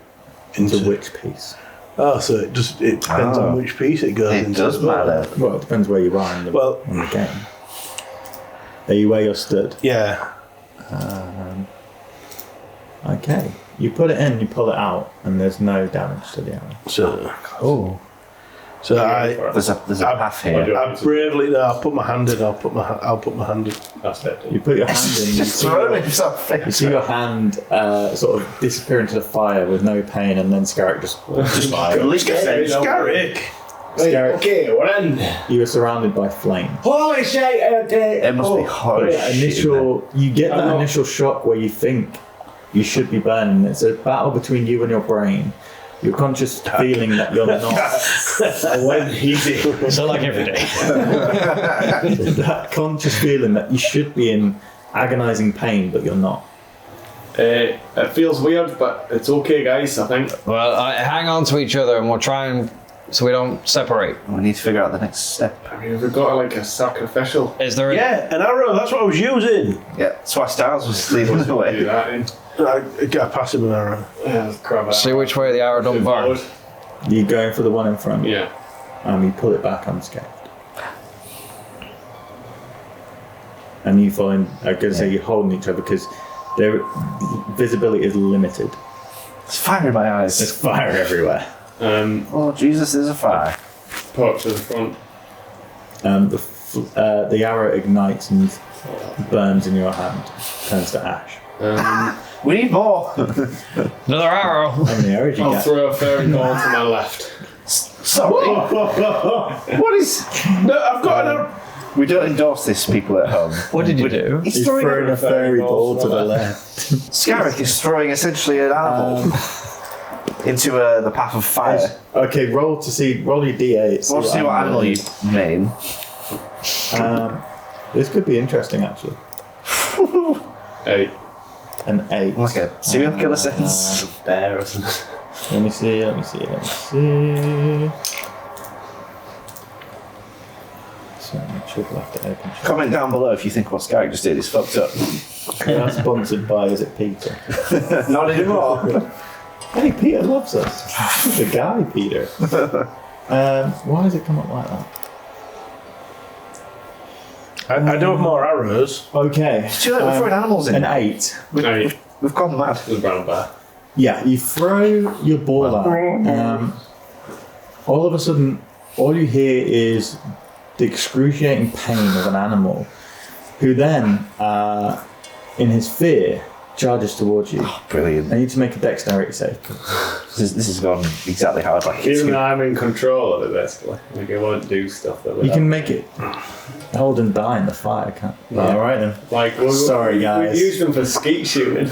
Speaker 7: Into
Speaker 5: into
Speaker 7: which piece?
Speaker 5: Oh, so it depends on which piece it goes
Speaker 2: It
Speaker 5: into.
Speaker 2: does
Speaker 5: as well.
Speaker 2: matter.
Speaker 7: Well, it depends where you are in the game. Are you where you're stood?
Speaker 5: Yeah.
Speaker 7: Okay. You put it in, you pull it out, and there's no damage to the arrow.
Speaker 5: So
Speaker 2: There's a path here.
Speaker 5: I bravely I'll put my hand in. I'll put my hand in.
Speaker 4: That's it.
Speaker 7: You put your hand in, you see,
Speaker 2: Throwing himself.
Speaker 7: you see your hand sort of disappear into the fire with no pain, and then Scarrick just fire.
Speaker 5: Scarrick.
Speaker 7: Scarrick,
Speaker 4: Okay, we're in.
Speaker 7: you are surrounded by flame.
Speaker 4: Holy shit!
Speaker 2: It must be hot as
Speaker 7: That
Speaker 2: shit.
Speaker 7: you get that initial shock where you think you should be burning. It's a battle between you and your brain. Your conscious feeling that you're not.
Speaker 4: When easy.
Speaker 1: So like every day.
Speaker 7: That conscious feeling that you should be in agonizing pain, but you're not.
Speaker 4: It feels weird, but it's okay, guys. I think.
Speaker 1: Well, hang on to each other and we'll try and so we don't separate.
Speaker 2: We need to figure out the next step.
Speaker 4: I mean, have we got like a sacrificial?
Speaker 1: Is there?
Speaker 5: Yeah, an arrow. That's what I was using.
Speaker 2: Yeah, that's why Styles was leading the
Speaker 4: Do
Speaker 2: way.
Speaker 4: that in.
Speaker 5: I pass him an arrow.
Speaker 4: Yeah, grab it.
Speaker 1: See which way the arrow don't burn.
Speaker 4: Forward.
Speaker 7: You're going for the one in front.
Speaker 4: Yeah.
Speaker 7: You pull it back unscathed. And you find, I'm going to say you're holding each other because their visibility is limited.
Speaker 2: There's fire in my
Speaker 7: There's
Speaker 2: eyes.
Speaker 7: fire everywhere.
Speaker 2: Oh, Jesus, there's a fire.
Speaker 4: Poke to the front.
Speaker 7: The arrow ignites and burns in your hand, turns to ash.
Speaker 2: We need more.
Speaker 1: Another arrow.
Speaker 7: How many arrows you
Speaker 4: I'll
Speaker 7: get?
Speaker 4: throw a fairy ball to my left.
Speaker 2: Sorry. What is...
Speaker 5: No, I've got an.
Speaker 2: We don't endorse this, people at home.
Speaker 1: What did you do?
Speaker 2: He's
Speaker 7: He's
Speaker 2: throwing
Speaker 7: throwing a fairy ball to the left.
Speaker 2: Scarrick is throwing essentially an animal into the path of fire.
Speaker 7: Okay, roll your d8.
Speaker 2: We'll see what animal you name.
Speaker 7: This could be interesting, actually.
Speaker 4: 8.
Speaker 7: An 8.
Speaker 2: Like a serial killer sense.
Speaker 4: Bear or something.
Speaker 7: Let me see. So make sure I left it open.
Speaker 2: Comment down below if you think what Scarrick just did is fucked up.
Speaker 7: We are sponsored by, is it Peter?
Speaker 2: Not anymore.
Speaker 7: Hey, Peter loves us. The guy, Peter. Why does it come up like that?
Speaker 5: I do have more arrows.
Speaker 7: Okay.
Speaker 2: It's too late, we're throwing animals in.
Speaker 7: An 8.
Speaker 4: 8.
Speaker 2: We've gone mad.
Speaker 4: The brown bear.
Speaker 7: Yeah, you throw your ball out. All of a sudden, all you hear is the excruciating pain of an animal who then, in his fear, charges towards you.
Speaker 2: Brilliant.
Speaker 7: I need to make a dexterity save.
Speaker 2: This has gone exactly how I'd like it
Speaker 4: Even
Speaker 2: to.
Speaker 4: though I'm in control of it, basically. Like, it won't do stuff that would
Speaker 7: You can make it hold and die in the fire, can't you? Alright then.
Speaker 4: Like,
Speaker 7: Sorry, guys.
Speaker 4: We used them for skeet shooting.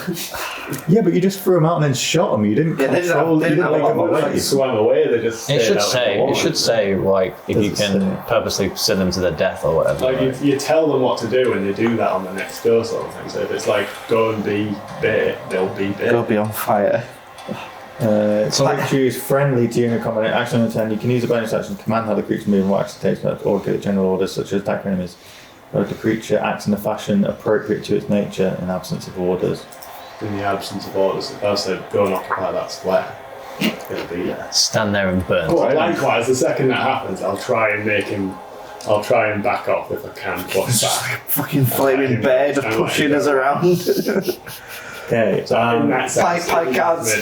Speaker 7: Yeah, but you just threw them out and then shot them. You didn't
Speaker 2: Yeah, they didn't
Speaker 7: control.
Speaker 2: have-
Speaker 7: You
Speaker 2: they
Speaker 7: didn't
Speaker 2: didn't
Speaker 7: make
Speaker 2: have
Speaker 7: them
Speaker 2: a lot of
Speaker 7: away.
Speaker 4: They swam away, they just
Speaker 1: It
Speaker 4: stayed
Speaker 1: should
Speaker 4: out
Speaker 1: say.
Speaker 4: in the
Speaker 1: It
Speaker 4: water.
Speaker 1: should say like if you
Speaker 7: Does it
Speaker 1: can
Speaker 7: say?
Speaker 1: purposely send them to their death or whatever.
Speaker 4: Like, you tell them what to do and they do that on the next go sort of thing. So if it's like, go and be bit, they'll be bit.
Speaker 2: Go be on fire.
Speaker 7: Creature is friendly to you in a combat action on a turn. You can use a bonus action to command how the creature moves and what action takes, or give it general orders such as attack enemies. Or if the creature acts in a fashion appropriate to its nature in absence of orders.
Speaker 4: In the absence of orders, if I said, go and occupy that square, it'll be
Speaker 1: Stand there and burn.
Speaker 4: But likewise, the second that happens, I'll try and back off if I can push back.
Speaker 2: Fucking flaming bear just pushing us around.
Speaker 7: Okay.
Speaker 4: So in that sense,
Speaker 2: Pike cards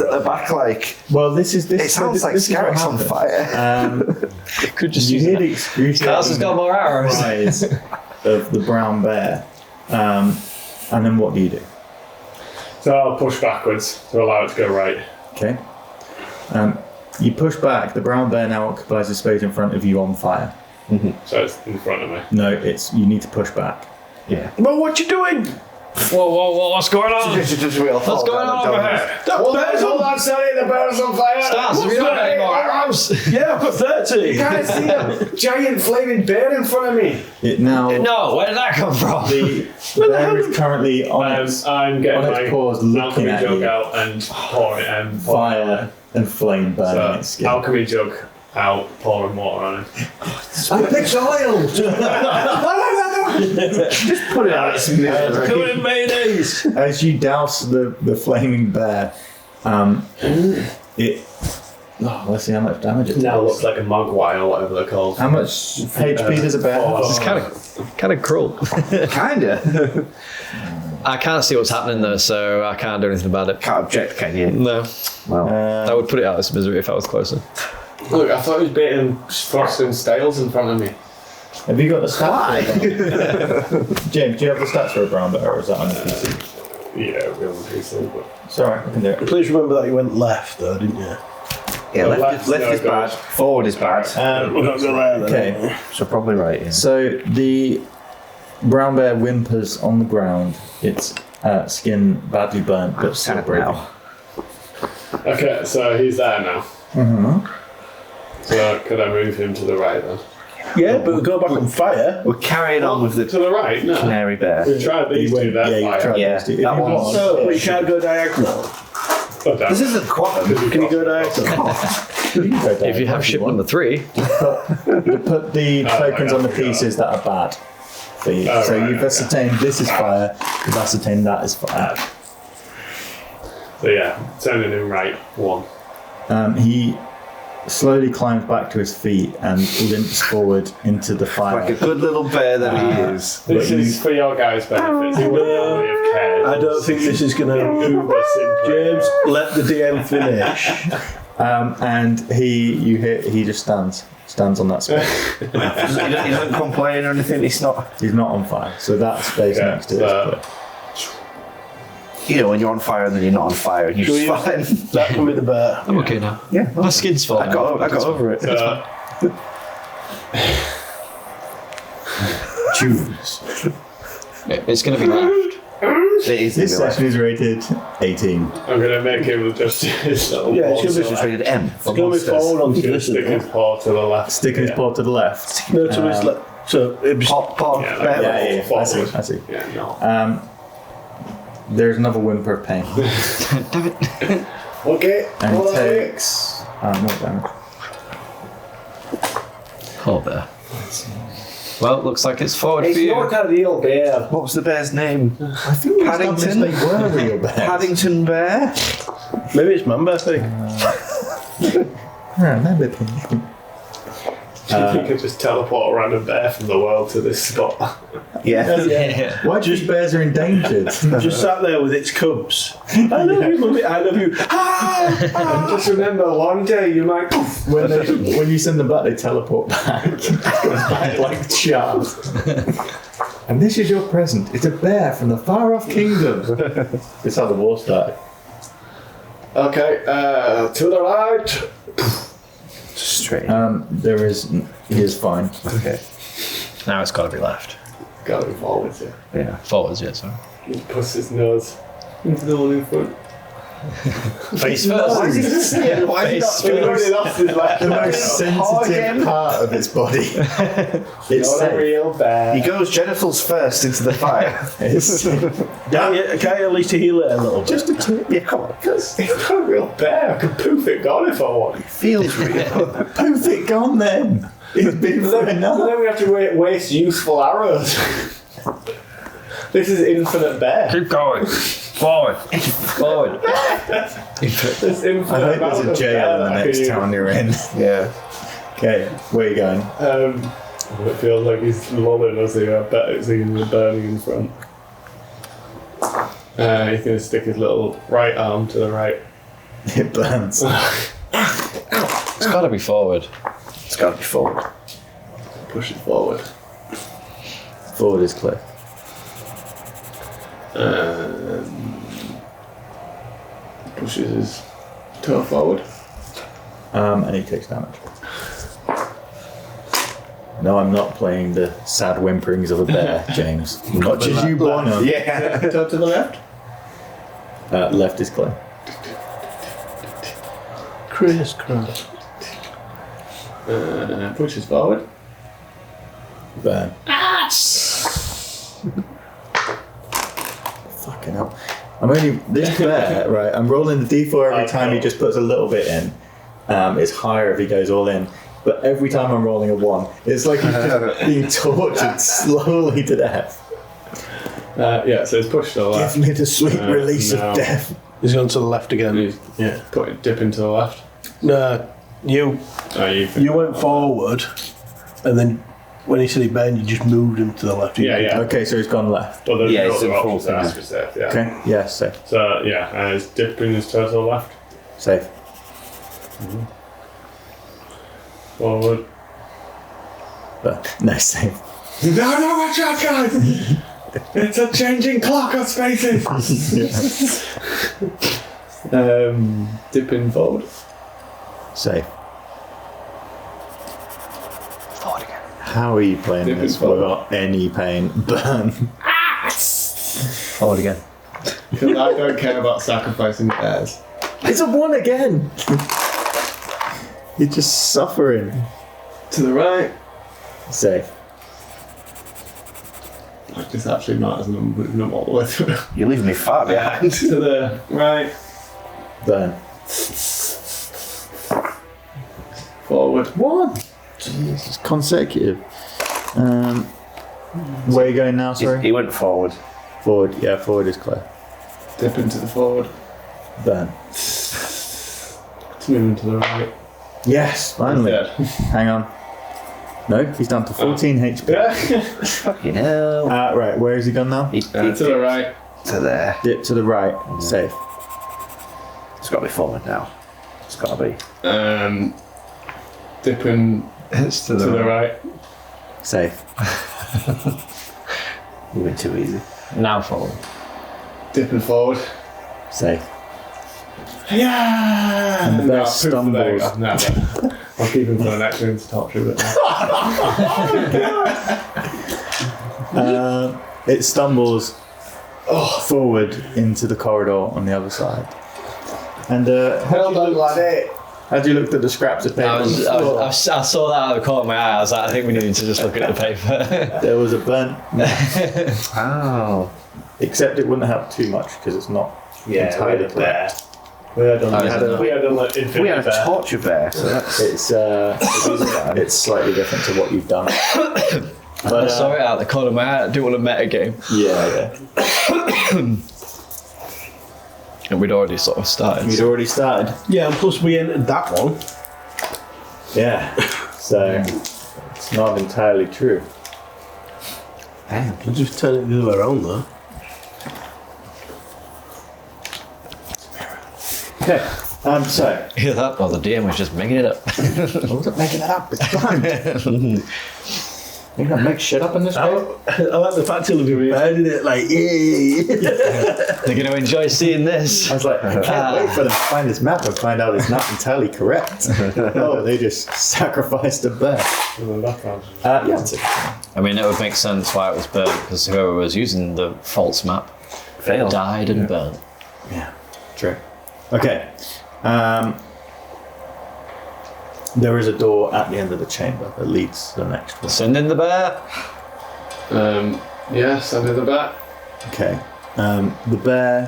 Speaker 2: at the back, like.
Speaker 7: Well, this.
Speaker 2: It sounds like
Speaker 7: this is what
Speaker 2: Scarrick's on
Speaker 7: happens.
Speaker 2: fire.
Speaker 1: Could just
Speaker 7: You
Speaker 1: use
Speaker 7: hear
Speaker 1: that.
Speaker 7: the excruciating
Speaker 1: Carlos has got more arrows.
Speaker 7: cries of the brown bear, and then what do you do?
Speaker 4: So I'll push backwards to allow it to go right.
Speaker 7: Okay. You push back. The brown bear now occupies the space in front of you on fire.
Speaker 4: So it's in front of me.
Speaker 7: No, you need to push back.
Speaker 2: Yeah.
Speaker 5: Well, what you doing?
Speaker 1: Whoa, what's going on?
Speaker 2: Just real
Speaker 1: What's going on over here?
Speaker 6: Hold on, sorry, the bear's on fire.
Speaker 1: Stars, have you not got any more arrows?
Speaker 5: Yeah, I've got 30.
Speaker 6: I see a giant flaming bear in front of me.
Speaker 7: Now,
Speaker 1: No, where did that come from?
Speaker 7: the bear is currently on its
Speaker 8: I'm getting
Speaker 7: on its
Speaker 8: my
Speaker 7: paws looking
Speaker 8: alchemy
Speaker 7: at
Speaker 8: jug
Speaker 7: you.
Speaker 8: out and pouring it.
Speaker 7: Fire and flame burning its
Speaker 8: So,
Speaker 7: skin.
Speaker 8: alchemy jug out, pouring water on it.
Speaker 7: I'm a child!
Speaker 2: Just put it out. It's misery.
Speaker 1: Come in mayonnaise.
Speaker 7: As you douse the flaming bear, it. Oh, let's see how much damage it
Speaker 8: Now
Speaker 7: does.
Speaker 8: looks like a mogwai or whatever they're called.
Speaker 7: How much HP does a bear have?
Speaker 1: It's kind of cruel.
Speaker 2: Kinda.
Speaker 1: I can't see what's happening though, so I can't do anything about it.
Speaker 2: Can't object, can you?
Speaker 1: No,
Speaker 2: Well,
Speaker 1: I would put it out of its misery if I was closer.
Speaker 8: Look, I thought he was baiting frosting stales in front of me.
Speaker 7: Have you got the stats? James, do you have the stats for a brown bear, or is that on the PC?
Speaker 8: Yeah, real PC, but
Speaker 7: Sorry, I can do it.
Speaker 5: Please remember that you went left, though, didn't you?
Speaker 2: yeah,
Speaker 8: Well,
Speaker 2: left is
Speaker 8: no,
Speaker 2: bad.
Speaker 8: goes.
Speaker 2: Forward is bad.
Speaker 5: We're not going there, then.
Speaker 7: Okay,
Speaker 2: So probably right. Yeah.
Speaker 7: so the brown bear whimpers on the ground. Its skin badly burnt, but still
Speaker 2: Sad
Speaker 7: breathing.
Speaker 2: now.
Speaker 8: okay, so he's there now.
Speaker 7: Mm-hmm.
Speaker 8: So could I move him to the right then?
Speaker 5: Yeah, but we go back on fire.
Speaker 2: We're carrying on with
Speaker 8: To
Speaker 2: the
Speaker 8: the right? No.
Speaker 2: canary bear.
Speaker 8: We've tried these two.
Speaker 7: Yeah,
Speaker 8: They're
Speaker 7: you've
Speaker 8: fire.
Speaker 7: tried
Speaker 2: Yeah,
Speaker 7: those two. If
Speaker 2: that
Speaker 7: you
Speaker 2: one's-
Speaker 7: want-
Speaker 5: So, but you can't go diagonal.
Speaker 8: Oh, damn.
Speaker 2: This isn't quantum.
Speaker 5: Can you go diagonal?
Speaker 7: you can go down
Speaker 1: If you have
Speaker 7: if
Speaker 1: ship
Speaker 7: want.
Speaker 1: number 3,
Speaker 7: Put the tokens on the pieces that are bad for you.
Speaker 8: Oh,
Speaker 7: so
Speaker 8: right,
Speaker 7: you've
Speaker 8: okay.
Speaker 7: ascertained this is fire, you've ascertained that is fire.
Speaker 8: So yeah, turning him right one.
Speaker 7: He slowly climbs back to his feet and limps forward into the fire.
Speaker 2: Like a good little bear that he is.
Speaker 8: This
Speaker 7: But
Speaker 8: is for your guys' benefits. He wouldn't really have cared.
Speaker 5: I don't think this is going to...
Speaker 8: Uber simple.
Speaker 5: James, let the DM finish.
Speaker 7: And he just stands on that space.
Speaker 2: He doesn't complain or anything. He's not.
Speaker 7: He's not on fire, so that space
Speaker 8: Okay,
Speaker 7: next to it
Speaker 8: so-
Speaker 7: is clear.
Speaker 2: You know, when you're on fire and then you're not on fire, and you're
Speaker 5: Sure
Speaker 2: just
Speaker 5: you-
Speaker 2: fine.
Speaker 5: That can be the bear.
Speaker 1: I'm okay now.
Speaker 2: Yeah,
Speaker 1: My skin's full.
Speaker 2: I got over it.
Speaker 8: So,
Speaker 7: Choose.
Speaker 1: It's going to be left.
Speaker 2: It is
Speaker 7: This
Speaker 2: gonna be
Speaker 7: session is rated 18.
Speaker 8: I'm gonna make him just his little
Speaker 5: Yeah, it's
Speaker 8: paw
Speaker 5: gonna be
Speaker 8: to
Speaker 2: like-
Speaker 8: the
Speaker 2: It's rated M for
Speaker 5: It's going to be
Speaker 2: monsters.
Speaker 5: forward onto
Speaker 8: left.
Speaker 5: this,
Speaker 8: Stick
Speaker 5: isn't
Speaker 8: his
Speaker 5: it?
Speaker 8: paw to the left.
Speaker 7: Sticking his paw to the left.
Speaker 5: No, to his left. So, it was...
Speaker 2: Pop, pop,
Speaker 8: Yeah,
Speaker 2: bear.
Speaker 8: like-
Speaker 7: Yeah, I see.
Speaker 8: Forward.
Speaker 7: I see.
Speaker 8: Yeah, no.
Speaker 7: There's another whimper of pain,
Speaker 6: Okay,
Speaker 7: and
Speaker 6: hold
Speaker 7: he
Speaker 6: on.
Speaker 7: takes more damage.
Speaker 1: Oh, there. Well, it looks like it's forward for
Speaker 6: It's
Speaker 1: you.
Speaker 6: not a real bear.
Speaker 2: What was the bear's name?
Speaker 7: I think we established
Speaker 2: Paddington?
Speaker 7: they were real bears.
Speaker 2: Paddington Bear?
Speaker 5: Maybe it's man bear thing.
Speaker 7: I remember Paddington.
Speaker 8: You could just teleport a random bear from the world to this spot.
Speaker 2: Yeah.
Speaker 7: Why just bears are endangered?
Speaker 5: Just sat there with its cubs. I love you, mummy. I love you.
Speaker 8: And just remember, one day you might.
Speaker 7: when you send them back, they teleport back. It goes back like charms. And this is your present. It's a bear from the far off kingdom. This is how the war started.
Speaker 6: Okay, to the right.
Speaker 2: Straight.
Speaker 7: He is fine.
Speaker 2: Okay.
Speaker 1: Now it's got to be left.
Speaker 8: Gotta be forwards, yeah.
Speaker 2: Yeah.
Speaker 1: Forwards, yeah, sorry.
Speaker 8: He puts his nose into the one in front.
Speaker 1: Face first.
Speaker 2: Why is he just saying? Why is
Speaker 1: Face
Speaker 2: he not
Speaker 8: He already lost his left.
Speaker 7: The most sensitive part of its body. It's
Speaker 8: Not a
Speaker 7: safe.
Speaker 8: real bear.
Speaker 2: He goes genitals first into the fire.
Speaker 7: It's
Speaker 5: Can't you at least heal it a little bit?
Speaker 7: just a tip.
Speaker 2: Yeah, come on.
Speaker 8: It's not a real bear. I could poof it gone if I want.
Speaker 2: Feels real.
Speaker 7: Poof it gone then. It's been for
Speaker 8: Then
Speaker 7: enough.
Speaker 8: we have to waste useful arrows. This is infinite bear.
Speaker 1: Keep going. Forward. Forward.
Speaker 8: This infinite
Speaker 7: I hope there's
Speaker 8: amount
Speaker 7: a
Speaker 8: of
Speaker 7: jail
Speaker 8: bear
Speaker 7: in the
Speaker 8: that I
Speaker 7: next
Speaker 8: can
Speaker 7: town you're in.
Speaker 2: Yeah.
Speaker 7: Okay, where are you going?
Speaker 8: It feels like he's lolling as he seeing the burning in front. He's going to stick his little right arm to the right.
Speaker 7: It burns.
Speaker 1: It's got to be forward.
Speaker 2: It's got to be forward.
Speaker 8: Push it forward.
Speaker 7: Forward is clear.
Speaker 8: Pushes his toe forward.
Speaker 7: And he takes damage. No, I'm not playing the sad whimperings of a bear, James. Much as you want to.
Speaker 2: Yeah.
Speaker 6: Turn to the left.
Speaker 7: Left is clear.
Speaker 5: Crisscross.
Speaker 6: Pushes forward.
Speaker 7: Burn. Fucking hell. I'm only this bear, right? I'm rolling the d4 every time he just puts a little bit in. It's higher if he goes all in. But every time I'm rolling a 1, it's like he's just being tortured slowly to death.
Speaker 8: Yeah, so it's pushed to the left.
Speaker 7: Give me the sweet release
Speaker 8: no.
Speaker 7: of death.
Speaker 5: He's gone to the left again.
Speaker 8: He's dipping to the left.
Speaker 5: No, you
Speaker 8: Oh,
Speaker 5: you went forward, and then when he said he burned, you just moved him to the left.
Speaker 8: Yeah.
Speaker 7: Okay, so he's gone left.
Speaker 8: Well, there's
Speaker 2: Yeah,
Speaker 8: no
Speaker 2: it's
Speaker 8: other
Speaker 2: in full
Speaker 8: options there,
Speaker 2: thing.
Speaker 8: to be safe, yeah.
Speaker 7: Okay, yeah, safe.
Speaker 8: So, yeah, he's dipping his toe to the left.
Speaker 7: Safe.
Speaker 8: Forward.
Speaker 7: No, safe.
Speaker 8: No, watch out, guys! It's a changing clock of spaces!
Speaker 6: Dipping forward.
Speaker 7: Safe.
Speaker 1: Forward again.
Speaker 7: How are you playing
Speaker 6: Dip
Speaker 7: this
Speaker 6: it forward.
Speaker 7: without any pain? Burn.
Speaker 1: Forward again.
Speaker 6: Because I don't care about sacrificing bears.
Speaker 7: It's a 1 again. You're just suffering.
Speaker 6: To the right.
Speaker 7: Safe.
Speaker 6: This actually matters, and I'm moving them all the way through.
Speaker 2: You're leaving me far behind.
Speaker 6: To the right.
Speaker 7: Burn.
Speaker 6: Forward.
Speaker 7: 1. Jesus, consecutive. Where are you going now, sorry?
Speaker 2: He went forward.
Speaker 7: Forward, yeah, forward is clear.
Speaker 6: Dipping to the forward.
Speaker 7: Burn.
Speaker 6: It's moving to the right.
Speaker 7: Yes, finally.
Speaker 6: Dead.
Speaker 7: Hang on. No, he's down to 14 HP.
Speaker 2: Fucking hell.
Speaker 7: Right, where has he gone now?
Speaker 2: He
Speaker 6: To the right.
Speaker 2: to there.
Speaker 7: Dip to the right. Safe.
Speaker 2: It's got to be forward now. It's got to be.
Speaker 6: Dipping
Speaker 1: It's
Speaker 6: to the right.
Speaker 7: Safe.
Speaker 2: You went too easy.
Speaker 1: Now forward.
Speaker 6: Dipping forward.
Speaker 7: Safe.
Speaker 6: Yeah!
Speaker 7: And the bear
Speaker 6: No,
Speaker 7: stumbles.
Speaker 8: No, I'll keep him for the next room to talk to a bit more.
Speaker 7: It stumbles forward into the corridor on the other side. And
Speaker 6: Well done, laddie.
Speaker 7: as you looked at the scraps of paper, on the floor,
Speaker 1: I saw that out of the corner of my eye. I was like, I think we need to just look at the paper.
Speaker 7: there was a burnt,
Speaker 2: Oh.
Speaker 7: except it wouldn't help too much because it's not entirely clear.
Speaker 8: Bear. We had done,
Speaker 1: Oh, is it not?
Speaker 8: we had done like infinite
Speaker 2: We had a
Speaker 8: bear.
Speaker 2: torture bear, so that's.
Speaker 7: It's slightly different to what you've done.
Speaker 1: But I saw it out the corner of my eye. I didn't want to meta game.
Speaker 7: Yeah.
Speaker 1: And we'd already sort of started.
Speaker 7: You'd already started.
Speaker 5: Yeah, and plus we entered that one.
Speaker 7: Yeah. So it's not entirely true.
Speaker 2: Damn.
Speaker 5: We'll just turn it the other way around though.
Speaker 7: Okay. So
Speaker 1: Hear that? Well, the DM was just making it up.
Speaker 7: I wasn't making that up. It's fine. You gonna make shit up in this
Speaker 5: I
Speaker 7: game?
Speaker 5: like the fact he'll be burning it like, yeah.
Speaker 1: They're going to enjoy seeing this.
Speaker 7: I was like, I can't wait for them to find this map and find out it's not entirely correct. Oh, they just sacrificed a bear. Yeah.
Speaker 1: I mean, it would make sense why it was burnt, because whoever was using the false map
Speaker 2: Failed.
Speaker 1: died and burnt.
Speaker 7: Yeah, true. Okay. There is a door at the end of the chamber that leads to the next one.
Speaker 1: Send in the bear.
Speaker 6: Yes, under the back.
Speaker 7: Okay. The bear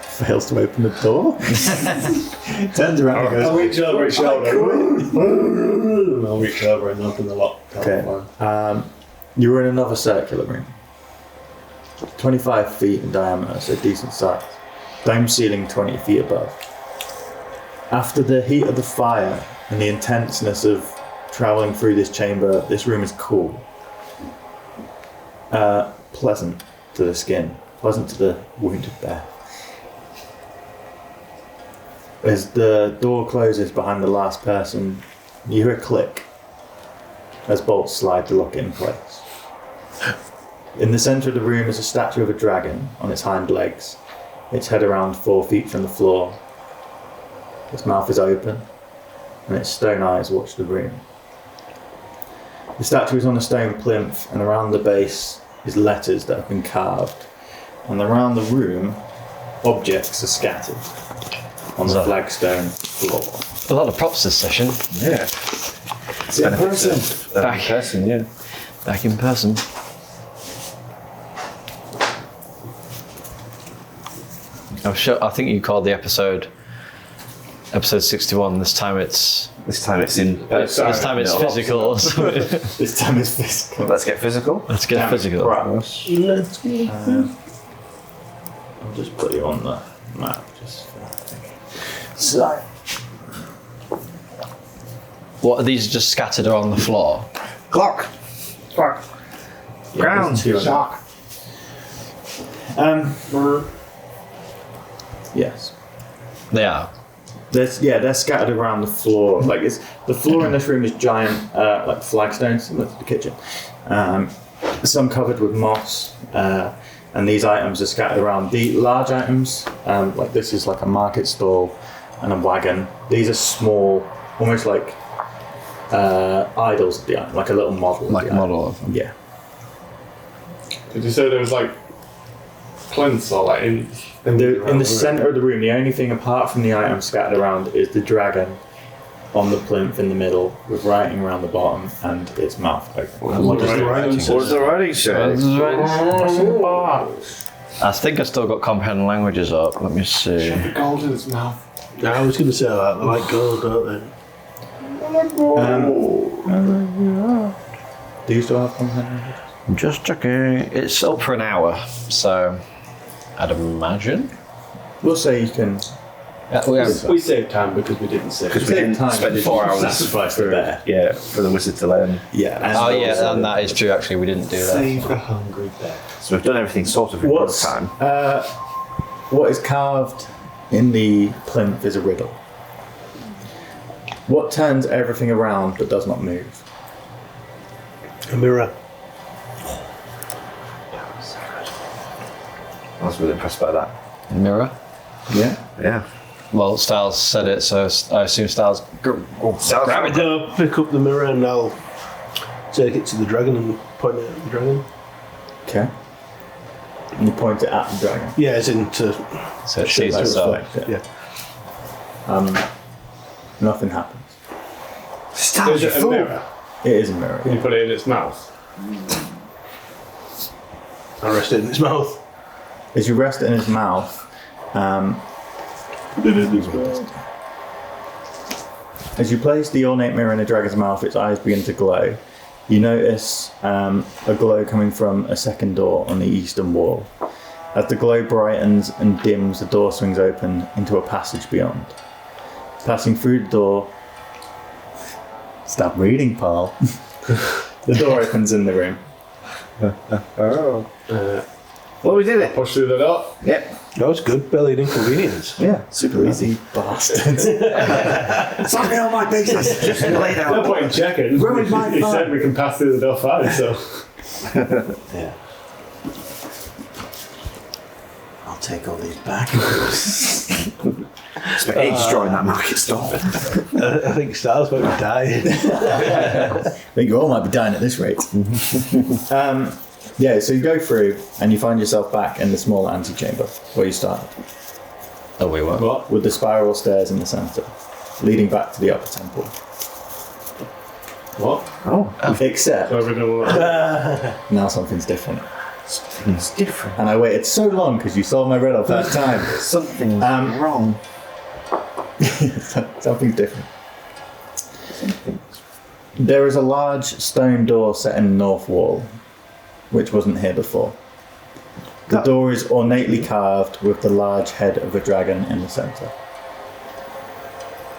Speaker 7: fails to open the door. Turns around and goes,
Speaker 8: I'll reach over his shoulder. I'll reach over and open the lock.
Speaker 7: okay. You're in another circular room. 25 feet in diameter, so decent size. Dome ceiling 20 feet above. After the heat of the fire and the intenseness of traveling through this chamber, this room is cool. Pleasant to the skin, pleasant to the wounded bear. As the door closes behind the last person, you hear a click as bolts slide the lock in place. In the centre of the room is a statue of a dragon on its hind legs, its head around 4 feet from the floor. Its mouth is open, and its stone eyes watch the room. The statue is on a stone plinth, and around the base is letters that have been carved. And around the room, objects are scattered on the flagstone floor.
Speaker 1: A lot of props this session.
Speaker 2: Yeah.
Speaker 7: It's in person.
Speaker 1: Back.
Speaker 2: Person, yeah.
Speaker 1: Back in person. I'm sure. I think you called the episode 61. This time it's
Speaker 2: in person.
Speaker 1: this time it's physical.
Speaker 7: This time it's physical.
Speaker 2: Let's get physical.
Speaker 1: Let's get physical.
Speaker 5: Let's go.
Speaker 7: I'll just put you on the map. So,
Speaker 1: What are these just scattered on the floor?
Speaker 2: Clock. Ground.
Speaker 7: Shock. Yes.
Speaker 1: They are.
Speaker 7: They're scattered around the floor. Like the floor in this room is giant, like flagstones, similar to the kitchen. Some covered with moss, and these items are scattered around. The large items, like this is like a market stall and a wagon. These are small, almost like idols of the item, like a little model.
Speaker 1: Like
Speaker 7: of
Speaker 1: a
Speaker 7: the
Speaker 1: model
Speaker 7: item.
Speaker 1: of them.
Speaker 7: Yeah.
Speaker 8: Did you say there was like plinths or like in
Speaker 7: In the centre of the room, the only thing apart from the items scattered around is the dragon on the plinth in the middle with writing around the bottom and its mouth open. And what does the writing say?
Speaker 2: What does the writing say?
Speaker 1: I think I still got comprehend languages up. Let me see.
Speaker 8: the gold in its mouth?
Speaker 5: I was going to say that. They like gold, don't they?
Speaker 7: Do you still have comprehend language?
Speaker 1: I'm just checking. It's up for an hour, so I'd imagine.
Speaker 7: We'll say you can.
Speaker 8: We saved time because we didn't save.
Speaker 2: Because we didn't spend 4 hours
Speaker 7: sacrifice the bear.
Speaker 2: Yeah, for the wizard to learn.
Speaker 7: Yeah. And
Speaker 1: Oh yeah, and that is true. Actually, we didn't do that.
Speaker 8: Save the hungry bear.
Speaker 2: So we've done everything sort of in real time.
Speaker 7: What is carved in the plinth is a riddle. What turns everything around but does not move?
Speaker 5: A mirror.
Speaker 2: I was really impressed by that.
Speaker 1: Mirror.
Speaker 7: Yeah.
Speaker 2: Yeah.
Speaker 1: Well, Styles said it, so I assume Styles. Grab it.
Speaker 5: I'll pick up the mirror and I'll take it to the dragon and point it at the dragon.
Speaker 7: Okay. And you point it at the dragon.
Speaker 5: Yeah, as in to...
Speaker 1: So it sees itself.
Speaker 7: Reflect it.
Speaker 5: Yeah.
Speaker 7: Nothing happens.
Speaker 2: Stop,
Speaker 8: Is
Speaker 2: you
Speaker 8: it a
Speaker 2: fool!
Speaker 8: mirror?
Speaker 7: It is a mirror.
Speaker 8: Can you put it in its mouth?
Speaker 5: I rest it in its mouth.
Speaker 7: As you rest it in his mouth, as you place the ornate mirror in the dragon's mouth, its eyes begin to glow. You notice a glow coming from a second door on the eastern wall. As the glow brightens and dims, the door swings open into a passage beyond. Passing through the door... Stop reading, Paul. The door opens in the room.
Speaker 2: Well, we did it.
Speaker 8: Push through the door.
Speaker 2: Yep.
Speaker 5: That was good. Belly and inconvenience.
Speaker 7: Yeah, super easy. Bastard.
Speaker 2: Stop me on my business. Just lay
Speaker 8: No
Speaker 2: down.
Speaker 8: point in checking.
Speaker 7: Ruined my
Speaker 8: He
Speaker 7: fun.
Speaker 8: said we can pass through the door fine, so.
Speaker 7: Yeah. I'll take all these back.
Speaker 2: Spent ages drawing that market stall.
Speaker 5: I think Styles might be dying.
Speaker 7: I think you all might be dying at this rate. Yeah, so you go through and you find yourself back in the small antechamber where you started,
Speaker 1: Oh, we were.
Speaker 8: What?
Speaker 7: with the spiral stairs in the centre, leading back to the upper temple.
Speaker 8: What?
Speaker 7: Except
Speaker 8: So we're gonna.
Speaker 7: now something's different.
Speaker 2: Something's different.
Speaker 7: And I waited so long because you solved my riddle first time.
Speaker 2: Something's wrong.
Speaker 7: Something's different. There is a large stone door set in the north wall, which wasn't here before. The door is ornately carved with the large head of a dragon in the centre.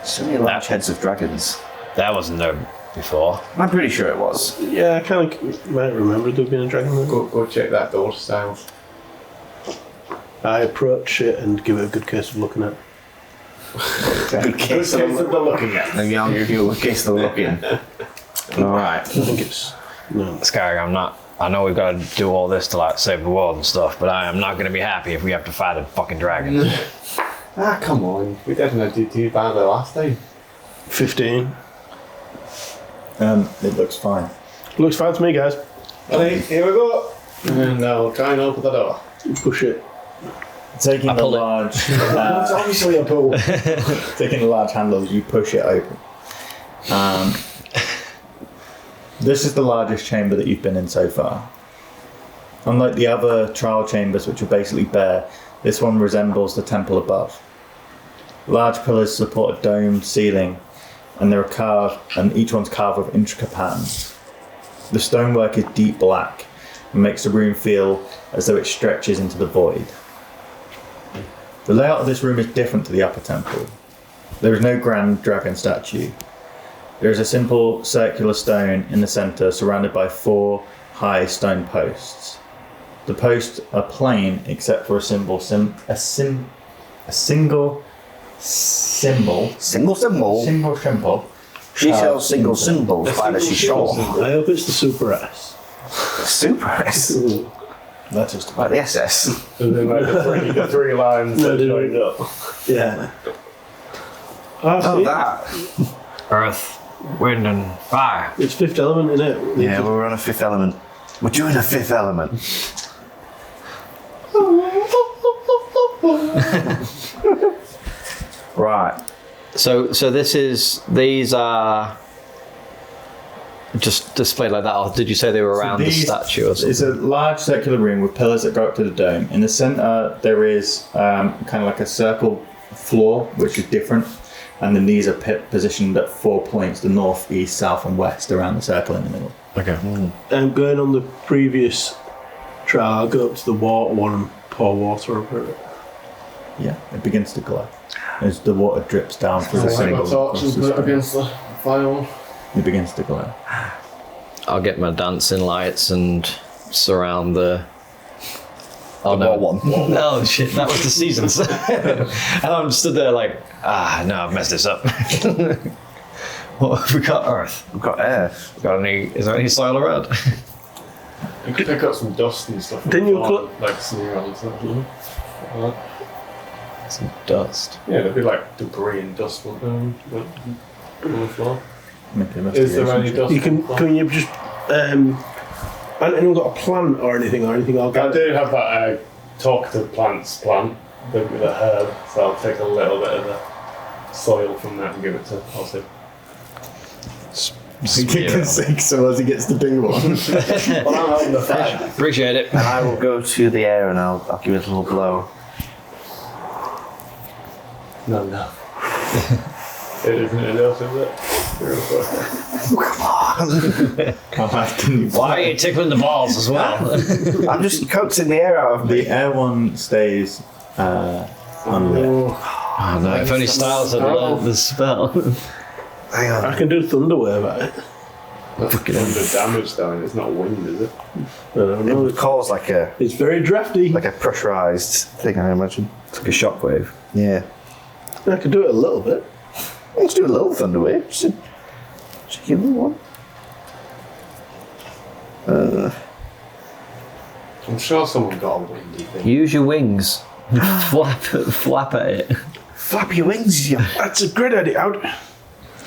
Speaker 2: So many large heads of dragons.
Speaker 1: That wasn't there before.
Speaker 2: I'm pretty sure it was.
Speaker 5: Yeah, I kind of might remember there being a dragon there.
Speaker 8: Go check that door, Styles.
Speaker 5: I approach it and give it a good case of looking at.
Speaker 2: Good case of the looking at. Maybe I'll give you a case of the looking. Alright.
Speaker 5: I think it's... No.
Speaker 1: Sky, I know we've got to do all this to like save the world and stuff, but I am not going to be happy if we have to fight a fucking dragon.
Speaker 8: Come on. We definitely did too bad the last time.
Speaker 5: 15.
Speaker 7: It looks fine.
Speaker 5: Looks fine to me, guys.
Speaker 8: Ready? Here we go. And I'll try and open the door.
Speaker 5: Push it.
Speaker 7: Taking the
Speaker 1: pull it.
Speaker 7: large,
Speaker 8: It's obviously a pull.
Speaker 7: taking the large handle, you push it open. This is the largest chamber that you've been in so far. Unlike the other trial chambers, which are basically bare, this one resembles the temple above. Large pillars support a domed ceiling, and they're carved, and each one's carved with intricate patterns. The stonework is deep black and makes the room feel as though it stretches into the void. The layout of this room is different to the upper temple. There is no grand dragon statue. There is a simple circular stone in the centre surrounded by 4 high stone posts. The posts are plain except for a single symbol.
Speaker 2: She sells single symbols by the seashore.
Speaker 5: I hope it's the Super S.
Speaker 2: Super S.
Speaker 7: That's just
Speaker 2: Like the SS.
Speaker 8: And then like the three lines that joined up.
Speaker 5: Yeah.
Speaker 2: Oh, that.
Speaker 1: Earth, wind, and fire.
Speaker 5: It's Fifth Element, isn't it?
Speaker 2: Yeah, we're on a Fifth Element. We're doing a Fifth Element. Right.
Speaker 1: So these are just displayed like that, or did you say they were around the statue or something?
Speaker 7: It's a large circular room with pillars that go up to the dome. In the centre, there is kind of like a circle floor, which is different, and then these are positioned at 4 points: the north, east, south, and west around the circle in the middle.
Speaker 1: Okay.
Speaker 5: Going on the previous trial, I'll go up to the water one and pour water over it.
Speaker 7: Yeah, it begins to glow as the water drips down through the
Speaker 8: Take my
Speaker 7: symbol.
Speaker 8: torch and
Speaker 7: across the
Speaker 8: put it
Speaker 7: screen.
Speaker 8: against the fire.
Speaker 7: It begins to glow.
Speaker 1: I'll get my dancing lights and surround the. Oh no!
Speaker 2: one.
Speaker 1: No shit! That was the seasons. And I'm stood there like, no, I've messed this up. What have we got? Earth.
Speaker 2: We've got air.
Speaker 1: Got any? Is there any soil around?
Speaker 8: You could pick up some dust and stuff.
Speaker 5: Didn't you
Speaker 8: like smear on something?
Speaker 1: Some dust.
Speaker 8: Yeah, there'd be like debris and dust on the floor.
Speaker 7: Make an
Speaker 8: Is there any
Speaker 7: investigation check.
Speaker 8: dust?
Speaker 5: You can you just hasn't anyone got a plant or anything
Speaker 8: I
Speaker 5: organic?
Speaker 8: do have that talk to plants plant with a herb, so I'll take a little bit of the soil from that and give it to Ozzy.
Speaker 7: He can sing so as he gets to do one.
Speaker 8: Well, I'm holding the fire.
Speaker 1: Appreciate it.
Speaker 2: And I will go to the air and I'll give it a little blow.
Speaker 8: No. It isn't enough, is it?
Speaker 1: Why are you tickling the balls as well?
Speaker 2: I'm just coaxing the air out of me.
Speaker 7: The air one stays unlit.
Speaker 1: Oh no! If only Styles had learned the spell.
Speaker 2: Hang on.
Speaker 5: I can do thunder wave at it.
Speaker 8: That's under damage down. It's not wind, is it?
Speaker 5: I don't
Speaker 2: It
Speaker 5: know.
Speaker 2: would cause like a
Speaker 5: It's very drafty.
Speaker 2: pressurized thing, I imagine.
Speaker 1: It's like a shockwave.
Speaker 2: Yeah.
Speaker 5: I can do it a little bit.
Speaker 2: Let's do a little thunder wave. Just a little one.
Speaker 8: I'm sure someone got a windy thing.
Speaker 1: Use your wings. flap at it.
Speaker 2: Flap your wings, you.
Speaker 5: That's a great idea.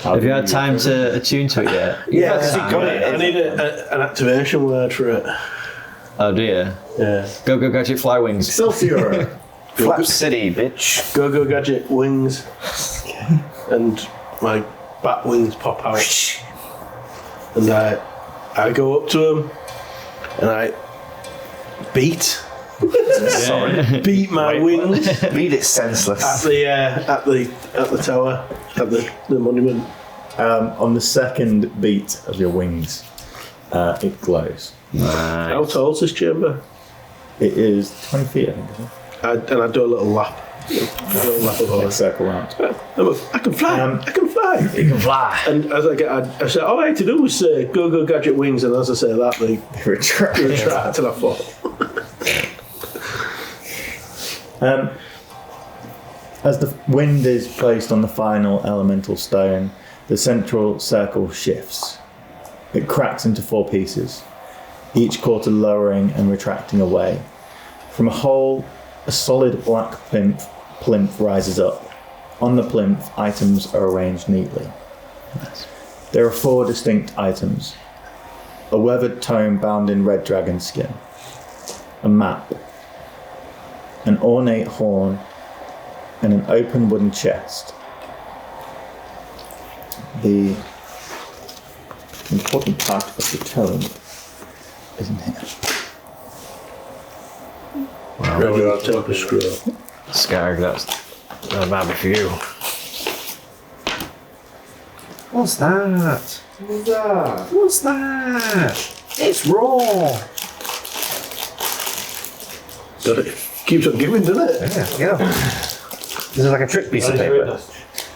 Speaker 1: Have you had time to attune to it yet?
Speaker 2: Yeah,
Speaker 1: You've had time,
Speaker 2: got
Speaker 1: right?
Speaker 2: it.
Speaker 5: I need an activation word for it.
Speaker 1: Oh dear.
Speaker 5: Yeah.
Speaker 1: Go gadget fly wings.
Speaker 7: Excelsior!
Speaker 2: Flap City, bitch.
Speaker 5: Go gadget wings. And my bat wings pop out. And I go up to him and I beat my wings
Speaker 2: Beat it senseless.
Speaker 5: at the tower, at the monument.
Speaker 7: On the second beat of your wings, it glows.
Speaker 5: How tall is this chamber?
Speaker 7: It is 20 feet, I think, isn't it?
Speaker 5: And I do a little lap. A little lap of
Speaker 7: Like
Speaker 5: us.
Speaker 7: circle round.
Speaker 5: I can fly. I can fly.
Speaker 1: You can fly.
Speaker 5: And as I said, all I had to do was say, go gadget wings, and as I say that, they
Speaker 7: Retract.
Speaker 5: retract and I fall.
Speaker 7: As the wind is placed on the final elemental stone, the central circle shifts. It cracks into 4 pieces, each quarter lowering and retracting away. From a hole, a solid black plinth rises up. On the plinth, items are arranged neatly. There are 4 distinct items. a weathered tome bound in red dragon skin, a map, an ornate horn, and an open wooden chest. The important part of the tome isn't here.
Speaker 5: Ready to take a scroll.
Speaker 1: Scarag, that might be for you.
Speaker 2: What's that? What's that? It's raw.
Speaker 5: Got it. Keeps on giving, doesn't it?
Speaker 2: Yeah. This is like a trick piece of paper.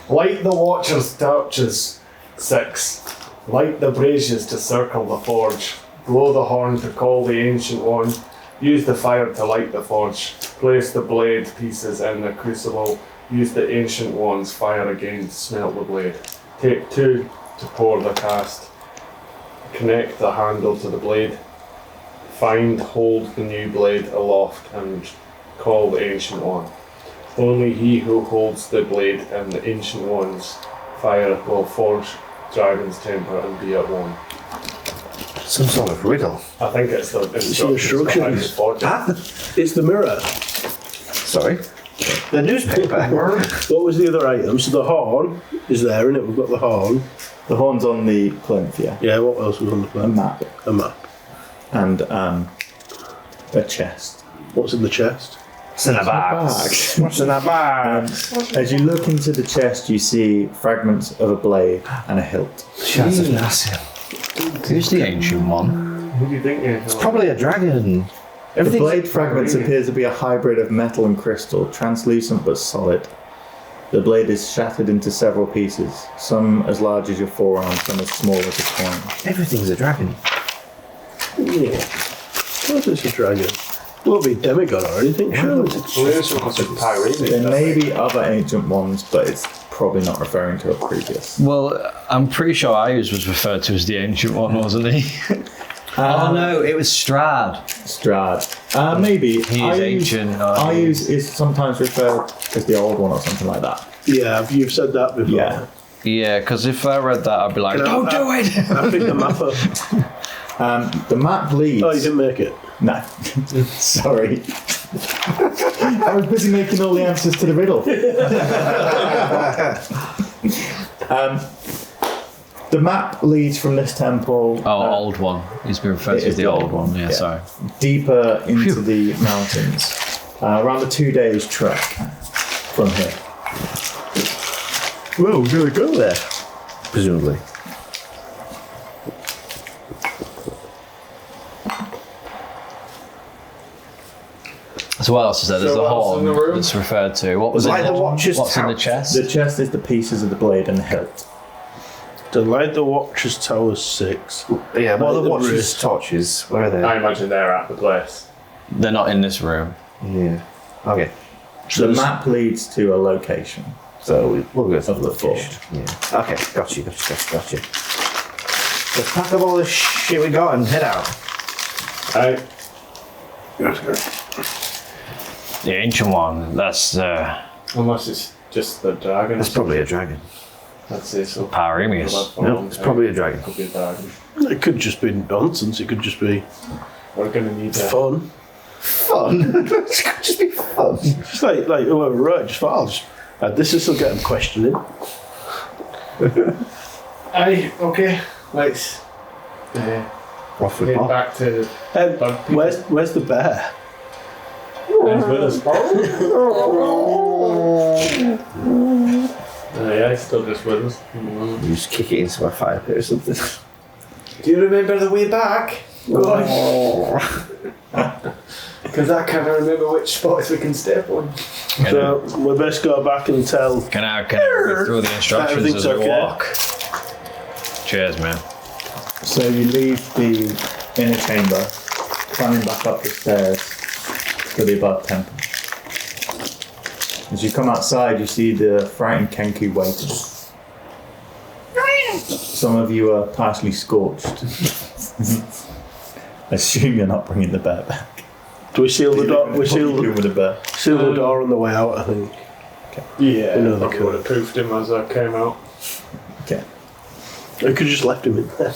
Speaker 8: Light the watcher's torches. 6. Light the braziers to circle the forge. Blow the horn to call the Ancient One. Use the fire to light the forge. Place the blade pieces in the crucible. Use the Ancient One's fire again to smelt the blade. Take 2 to pour the cast. Connect the handle to the blade. Hold the new blade aloft and call the Ancient One. Only he who holds the blade and the Ancient One's fire will forge Dragon's temper and be at one.
Speaker 2: Some sort of riddle.
Speaker 8: I think it's the instructions behind the forge.
Speaker 5: It's the mirror.
Speaker 2: Sorry. The newspaper.
Speaker 5: What was the other item? So the horn is there, isn't it? We've got the horn.
Speaker 7: The horn's on the plinth, yeah.
Speaker 5: Yeah, what else was on the
Speaker 7: A
Speaker 5: plan?
Speaker 7: map
Speaker 5: A map.
Speaker 7: and a chest.
Speaker 5: What's in the chest?
Speaker 2: What's in the bag? What's in that bag?
Speaker 7: As you look into the chest, you see fragments of a blade and a hilt.
Speaker 2: Shards of Nassian.
Speaker 1: Who's the Ancient One?
Speaker 8: Who do you think it is?
Speaker 2: Probably a dragon.
Speaker 7: The
Speaker 2: Everything's
Speaker 7: blade fragments appear to be a hybrid of metal and crystal, translucent but solid. The blade is shattered into several pieces, some as large as your forearm, some as small as a coin.
Speaker 2: Everything's a dragon.
Speaker 5: Yeah. What's this a dragon? Won't be a demigod or anything, surely.
Speaker 7: There may be other ancient ones, but it's probably not referring to a previous.
Speaker 1: Well, I'm pretty sure Ayuz was referred to as the Ancient One, wasn't he? Oh no, it was Strad.
Speaker 7: Strad. Maybe.
Speaker 1: He is ancient.
Speaker 7: Ayuz is sometimes referred as the old one or something like that.
Speaker 5: Yeah, you've said that before.
Speaker 7: Yeah.
Speaker 1: Yeah, because if I read that, I'd be like, don't do it!
Speaker 5: I picked the map up.
Speaker 7: The map leads.
Speaker 5: Oh, you didn't make it?
Speaker 7: No. Sorry. I was busy making all the answers to the riddle. The map leads from this temple.
Speaker 1: Old one. He's been referred to as the old one. Yeah, sorry.
Speaker 7: Deeper into the mountains. Around a 2 days trek from here.
Speaker 2: Well, we're going to go there. Presumably.
Speaker 1: So what else is there? There's
Speaker 8: So
Speaker 1: a
Speaker 8: what's in
Speaker 1: horn
Speaker 8: the room?
Speaker 1: that's referred to. What was
Speaker 2: Like
Speaker 1: it?
Speaker 2: the Watcher's
Speaker 1: What's in the
Speaker 2: Couch.
Speaker 1: chest?
Speaker 7: The chest is the pieces of the blade and the hilt.
Speaker 5: To light the Watcher's Tower 6.
Speaker 2: Yeah, what are the
Speaker 5: the
Speaker 2: Watcher's
Speaker 5: wrist.
Speaker 2: torches? Where are they?
Speaker 8: I imagine they're at the place.
Speaker 1: They're not in this room.
Speaker 2: Yeah. Okay.
Speaker 7: The map leads to a location.
Speaker 2: So we'll go to
Speaker 7: Of the
Speaker 2: location. Yeah. Okay, got you. Let's pack up all the shit we got and head out.
Speaker 8: Right.
Speaker 1: The Ancient One. That's
Speaker 8: Unless it's just the dragon.
Speaker 2: That's probably a dragon.
Speaker 8: I'd say so.
Speaker 1: Paremius.
Speaker 2: No, it's probably a dragon.
Speaker 8: Could be a dragon.
Speaker 5: It could just be nonsense. It could just be
Speaker 8: We're gonna need that.
Speaker 5: fun.
Speaker 2: Fun. It could just be fun.
Speaker 5: Just like whoever wrote, just I'll just add this. This will get them questioning.
Speaker 8: Aye, okay. Let's
Speaker 2: Off we
Speaker 8: head
Speaker 2: pop.
Speaker 8: back to
Speaker 5: Where's the bear?
Speaker 8: He's with us. Yeah, he's still just with us.
Speaker 2: You just kick it into a fire pit or something.
Speaker 8: Do you remember the way back? Because I can't remember which spots we can step on.
Speaker 5: So we best go back and tell.
Speaker 1: Can I read through the instructions
Speaker 5: Everything's
Speaker 1: as we
Speaker 5: okay.
Speaker 1: walk? Cheers, man.
Speaker 7: So you leave the inner chamber, climbing back up the stairs to the above temple. As you come outside, you see the frightened Kenku waiting. Some of you are partially scorched. Assume you're not bringing the bear back.
Speaker 5: Do we seal the door? We
Speaker 7: What are you
Speaker 5: seal
Speaker 7: doing with the bear?
Speaker 5: the door on the way out. I think.
Speaker 8: Yeah,
Speaker 5: We know the
Speaker 8: I would have poofed him as I came out.
Speaker 7: Okay.
Speaker 5: We could have just left him in there.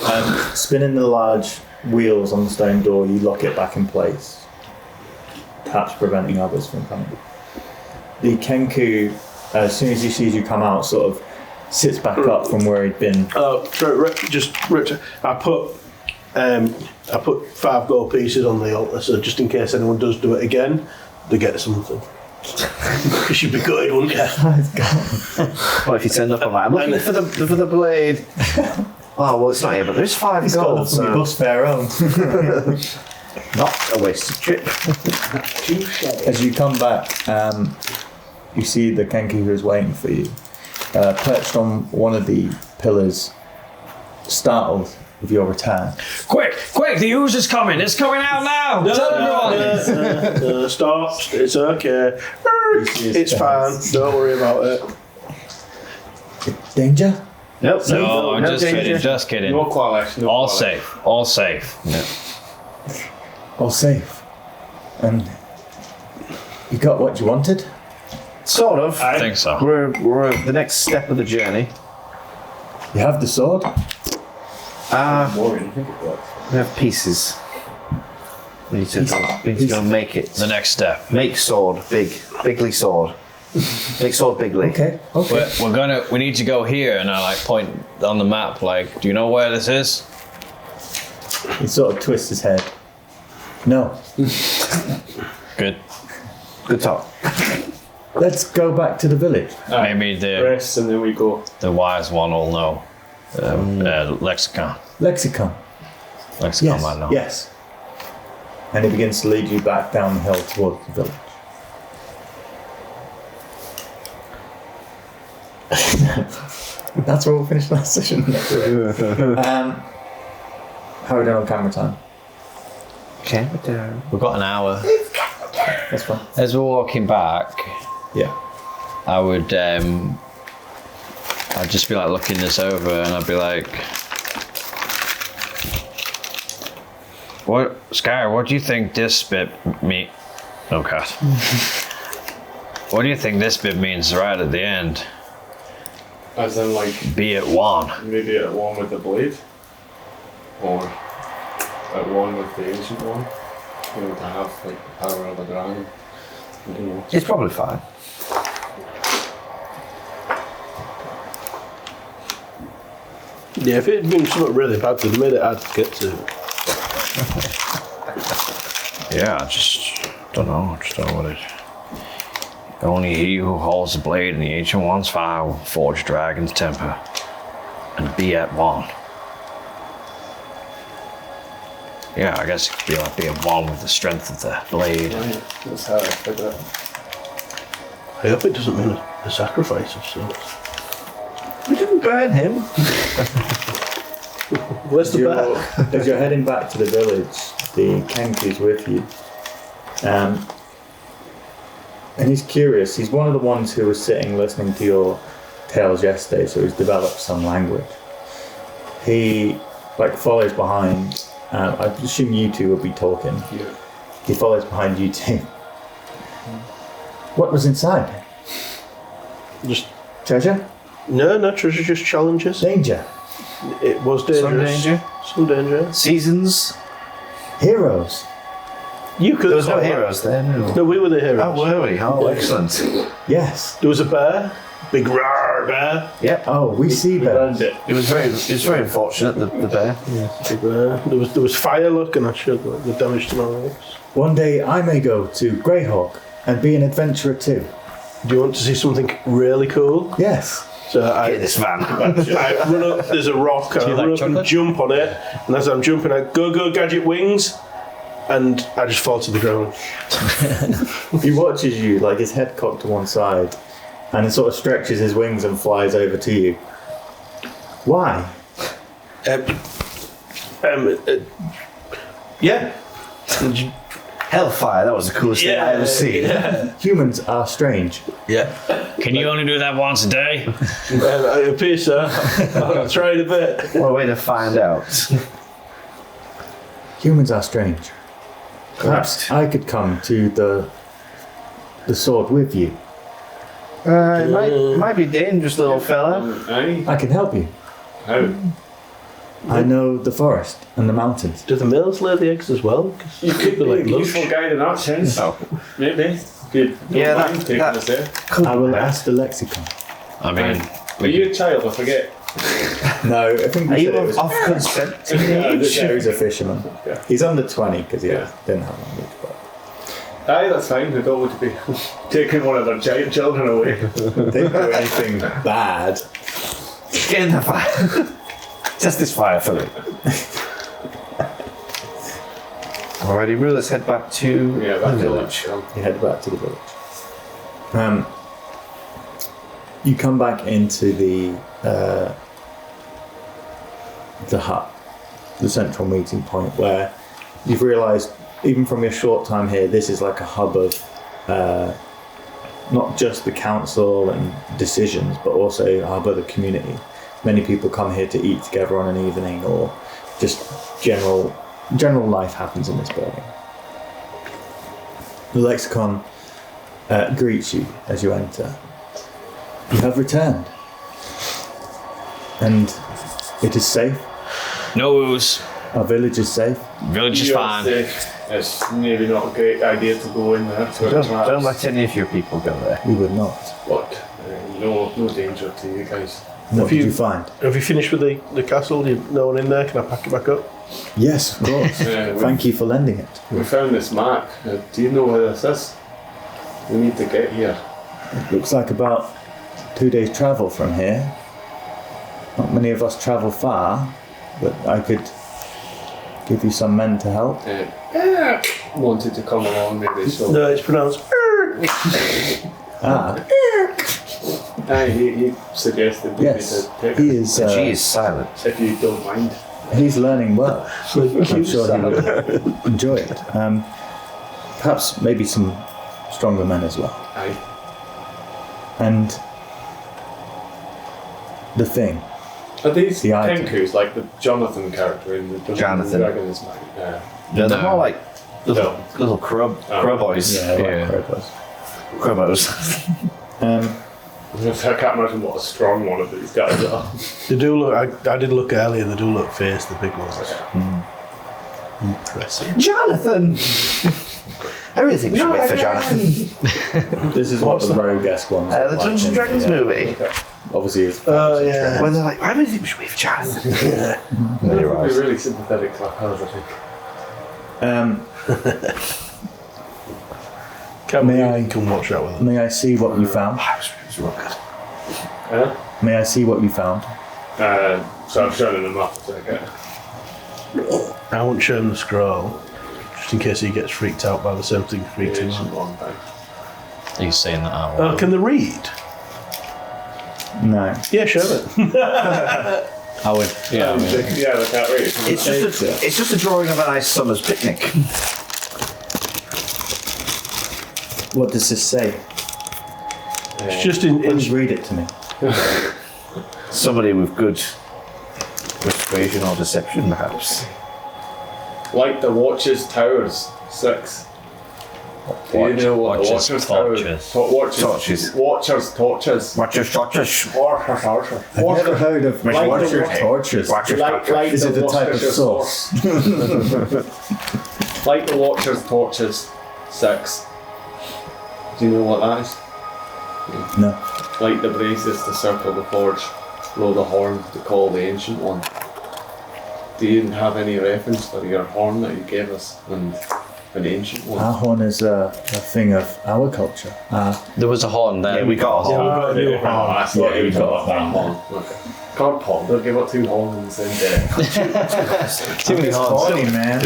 Speaker 7: Spinning the large wheels on the stone door, you lock it back in place, perhaps preventing others from coming. The Kenku, as soon as he sees you come out, sort of sits back up from where he'd been.
Speaker 5: I put 5 gold pieces on the altar, so just in case anyone does do it again, they get something. Because you'd be good, wouldn't you?
Speaker 2: What if you turn up on that? I'm looking for the blade. Oh, well, it's not here, but there's 5 gold.
Speaker 7: So you bus fare home.
Speaker 2: Not a wasted trip.
Speaker 7: As you come back, you see the Kenku who is waiting for you, perched on one of the pillars, startled with your return.
Speaker 1: Quick, the ooze is coming. It's coming out now. Tell everyone.
Speaker 5: Stop. It's okay. It's fine. Don't worry about it.
Speaker 7: Danger?
Speaker 2: Nope.
Speaker 1: No, I'm just
Speaker 2: danger.
Speaker 1: kidding. Just kidding.
Speaker 8: No Qualash. No
Speaker 1: All
Speaker 8: Qualash.
Speaker 1: safe. All safe.
Speaker 7: All safe. And you got what you wanted?
Speaker 2: Sort of.
Speaker 1: I think so.
Speaker 2: We're at the next step of the journey.
Speaker 7: You have the sword?
Speaker 2: We have pieces. We need to go and make it.
Speaker 1: The next step.
Speaker 2: Make sword. Bigly sword. Make sword bigly.
Speaker 7: Okay.
Speaker 1: We need to go here, and I like point on the map. Like, do you know where this is?
Speaker 7: He sort of twists his head. No.
Speaker 1: Good.
Speaker 2: Good talk.
Speaker 7: Let's go back to the village.
Speaker 1: Maybe the
Speaker 8: Rest and then we go.
Speaker 1: wise one will know. Lexicon.
Speaker 7: Lexicon.
Speaker 1: Lexicon might know.
Speaker 7: Yes. And he begins to lead you back down the hill towards the village. That's where we'll finish last session. How are we doing on camera time?
Speaker 1: We've got an hour.
Speaker 7: That's fine.
Speaker 1: As we're walking back,
Speaker 7: Yeah.
Speaker 1: I would I'd just be like looking this over, and I'd be like, "What, Sky? What do you think this bit Oh God. What do you think this bit means right at the end?
Speaker 8: As in, like,
Speaker 1: Be it one."
Speaker 8: maybe at one with the blade? Or at one with the ancient one? You know, to have, like, the power of a dragon. I don't know.
Speaker 2: It's probably fine.
Speaker 5: Yeah, if it had been something really bad, they'd made it hard to get to.
Speaker 1: Yeah, I just don't know. Just don't know what it. Only he who holds the blade in the ancient one's fire will forge dragon's temper and be at one. Yeah, I guess it could be like being one with the strength of the blade.
Speaker 8: Right, that's how I figured it.
Speaker 5: I hope it doesn't mean a sacrifice of sorts.
Speaker 2: We didn't burn him.
Speaker 5: Where's the bear?
Speaker 7: As you're heading back to the village, the Kenku's with you. And he's curious. He's one of the ones who was sitting listening to your tales yesterday, so he's developed some language. He follows behind. I assume you two will be talking.
Speaker 8: Yeah.
Speaker 7: He follows behind you two. What was inside?
Speaker 5: Just
Speaker 7: Treasure?
Speaker 5: no treasure, just challenges.
Speaker 7: Danger?
Speaker 5: It was dangerous. Some danger.
Speaker 2: Seasons.
Speaker 7: Heroes?
Speaker 5: You could.
Speaker 2: There was no heroes there.
Speaker 5: No, we were the heroes.
Speaker 2: Oh, were we? Oh, excellent.
Speaker 7: Yes.
Speaker 5: There was a bear, big rawr bear.
Speaker 2: Yep.
Speaker 7: Oh, we see bears.
Speaker 5: It.
Speaker 2: It was very unfortunate, the bear.
Speaker 5: Big bear. There was fire. Look, and I showed the damage to my legs.
Speaker 7: One day I may go to Greyhawk and be an adventurer too.
Speaker 5: Do you want to see something really cool?
Speaker 7: Yes.
Speaker 5: So I
Speaker 2: This van.
Speaker 5: I run up. There's a rock. And I
Speaker 1: you
Speaker 5: run
Speaker 1: like
Speaker 5: up and
Speaker 1: chocolate?
Speaker 5: jump on it. And as I'm jumping, I go gadget wings, and I just fall to the ground.
Speaker 7: He watches you, like his head cocked to one side, and he sort of stretches his wings and flies over to you. Why?
Speaker 5: Yeah.
Speaker 2: Hellfire. That was the coolest thing I ever seen.
Speaker 7: Humans are strange.
Speaker 5: Yeah.
Speaker 1: Can you only do that once a day?
Speaker 5: It appears so. I'll try it a bit.
Speaker 2: What a way to find out.
Speaker 7: Humans are strange. Perhaps I could come to the sword with you.
Speaker 2: It might be dangerous, little fella.
Speaker 8: Aye.
Speaker 7: I can help you.
Speaker 8: How?
Speaker 7: I know the forest and the mountains.
Speaker 5: Do the males lay the eggs as well? 'Cause
Speaker 8: You could
Speaker 5: they're
Speaker 8: be a
Speaker 5: like lush.
Speaker 8: useful guide in that sense. Maybe. Good.
Speaker 2: Yeah,
Speaker 8: taking us there.
Speaker 7: I will ask the lexicon.
Speaker 1: I mean,
Speaker 8: Were you a child? I forget.
Speaker 7: No, I think
Speaker 2: Are
Speaker 7: he
Speaker 2: you
Speaker 7: said it was.
Speaker 2: off consent?
Speaker 8: Yeah,
Speaker 7: He's a fisherman.
Speaker 8: Yeah.
Speaker 7: He's under 20 because he
Speaker 8: Yeah.
Speaker 7: didn't have language. But
Speaker 8: Aye, that's fine. We don't want to be taking one of their giant children away.
Speaker 7: they didn't do anything bad.
Speaker 2: Get in the fire. Just this fire for me. Alrighty, Rue, let's head back to
Speaker 8: Yeah,
Speaker 2: the
Speaker 8: back to
Speaker 2: village.
Speaker 7: You head back to the village. You come back into the hut, the central meeting point, where you've realised, even from your short time here, this is like a hub of not just the council and decisions, but also a hub of the community. Many people come here to eat together on an evening, or just general life happens in this building. The lexicon greets you as you enter. You have returned, and it is safe.
Speaker 1: no woos.
Speaker 7: Our village is safe.
Speaker 1: Village is
Speaker 8: You're
Speaker 1: fine.
Speaker 8: safe. It's maybe not a great idea to go in there.
Speaker 2: Don't let any of your people go there.
Speaker 7: We would not.
Speaker 8: But no danger to you guys.
Speaker 7: What did
Speaker 5: you-
Speaker 7: you find?
Speaker 5: Have you finished with the castle? No one in there? Can I pack it back up?
Speaker 7: Yes, of course. Thank you for lending it.
Speaker 8: We found this map. Do you know where this is? We need to get here.
Speaker 7: It looks like about 2 days' travel from here. Not many of us travel far, but I could give you some men to help.
Speaker 8: Wanted to come along, maybe. So
Speaker 5: No, it's pronounced.
Speaker 7: Ah,
Speaker 8: Aye, he suggested we
Speaker 7: yes,
Speaker 8: could take
Speaker 7: he
Speaker 8: it,
Speaker 7: is.
Speaker 2: She is silent.
Speaker 8: if you don't mind.
Speaker 7: He's learning well. I'm sure he will enjoy it. Perhaps maybe some stronger men as well.
Speaker 8: Aye.
Speaker 7: And the thing.
Speaker 8: Are these
Speaker 7: The item.
Speaker 8: Kenkus like the Jonathan character in the Dungeons and
Speaker 2: Jonathan.
Speaker 8: Dragons man?
Speaker 2: No, they're more like little,
Speaker 8: No.
Speaker 2: little crow boys.
Speaker 7: Yeah. Crowboys.
Speaker 2: Crowboys.
Speaker 8: I can't imagine what a strong one of these guys are.
Speaker 5: They do look. I did look earlier. They do look fierce. The big ones. Impressive.
Speaker 2: Jonathan! Everything should wait for Jonathan.
Speaker 7: This is what the rogue-esque ones
Speaker 2: The
Speaker 7: look like
Speaker 2: Dungeons and
Speaker 7: in
Speaker 2: Dragons
Speaker 7: the,
Speaker 2: movie.
Speaker 7: Obviously, it's
Speaker 5: Oh yeah.
Speaker 2: When they're like, everything should wait for Jonathan.
Speaker 8: They're really sympathetic to our pals, I think.
Speaker 5: Can't
Speaker 7: May
Speaker 5: believe
Speaker 7: I-
Speaker 5: you can watch that with them.
Speaker 7: May I see what you found?
Speaker 2: It's real good.
Speaker 7: May I see what you found?
Speaker 8: So I'm showing him up. So
Speaker 5: I won't show him the scroll, just in case he gets freaked out by the same thing freaked him out.
Speaker 8: Long time.
Speaker 1: He's saying that out
Speaker 5: Oh,
Speaker 1: loud.
Speaker 5: can they read?
Speaker 7: No.
Speaker 5: Yeah, show it.
Speaker 1: I would. Yeah. I mean,
Speaker 8: Yeah, they can't read.
Speaker 2: It's just a drawing of a nice summer's picnic.
Speaker 7: What does this say?
Speaker 5: It's just in
Speaker 7: Please read it to me.
Speaker 2: Somebody with good persuasion or deception, perhaps.
Speaker 8: Like the Watchers Towers 6. Do you know what the
Speaker 1: Watchers,
Speaker 8: Watchers
Speaker 1: torches.
Speaker 8: Towers?
Speaker 2: Torches.
Speaker 8: Watchers torches.
Speaker 2: Watchers, torches.
Speaker 8: Watchers.
Speaker 7: I've never heard of
Speaker 2: Like
Speaker 7: Watcher
Speaker 2: the-
Speaker 7: torches.
Speaker 2: Watchers,
Speaker 8: Like
Speaker 2: torches.
Speaker 7: Is
Speaker 8: the
Speaker 7: it a type of
Speaker 8: Worcestershire
Speaker 7: sauce?
Speaker 8: Like the Watchers torches 6. Do you know what that is?
Speaker 7: No.
Speaker 8: Like the braces to circle the forge, blow the horn to call the Ancient One. Do you have any reference for your horn that you gave us and an Ancient One?
Speaker 7: Our horn is a thing of our culture.
Speaker 1: there was a horn there.
Speaker 2: Yeah, we got a
Speaker 5: Yeah,
Speaker 2: horn.
Speaker 5: we've got a new horn.
Speaker 8: that's
Speaker 7: Yeah,
Speaker 8: what
Speaker 7: we
Speaker 8: you
Speaker 7: got
Speaker 8: got.
Speaker 7: a horn.
Speaker 8: Okay. Can't Paul, they'll give up 2 horns in the same day.
Speaker 1: Too many horns.
Speaker 7: Funny, man.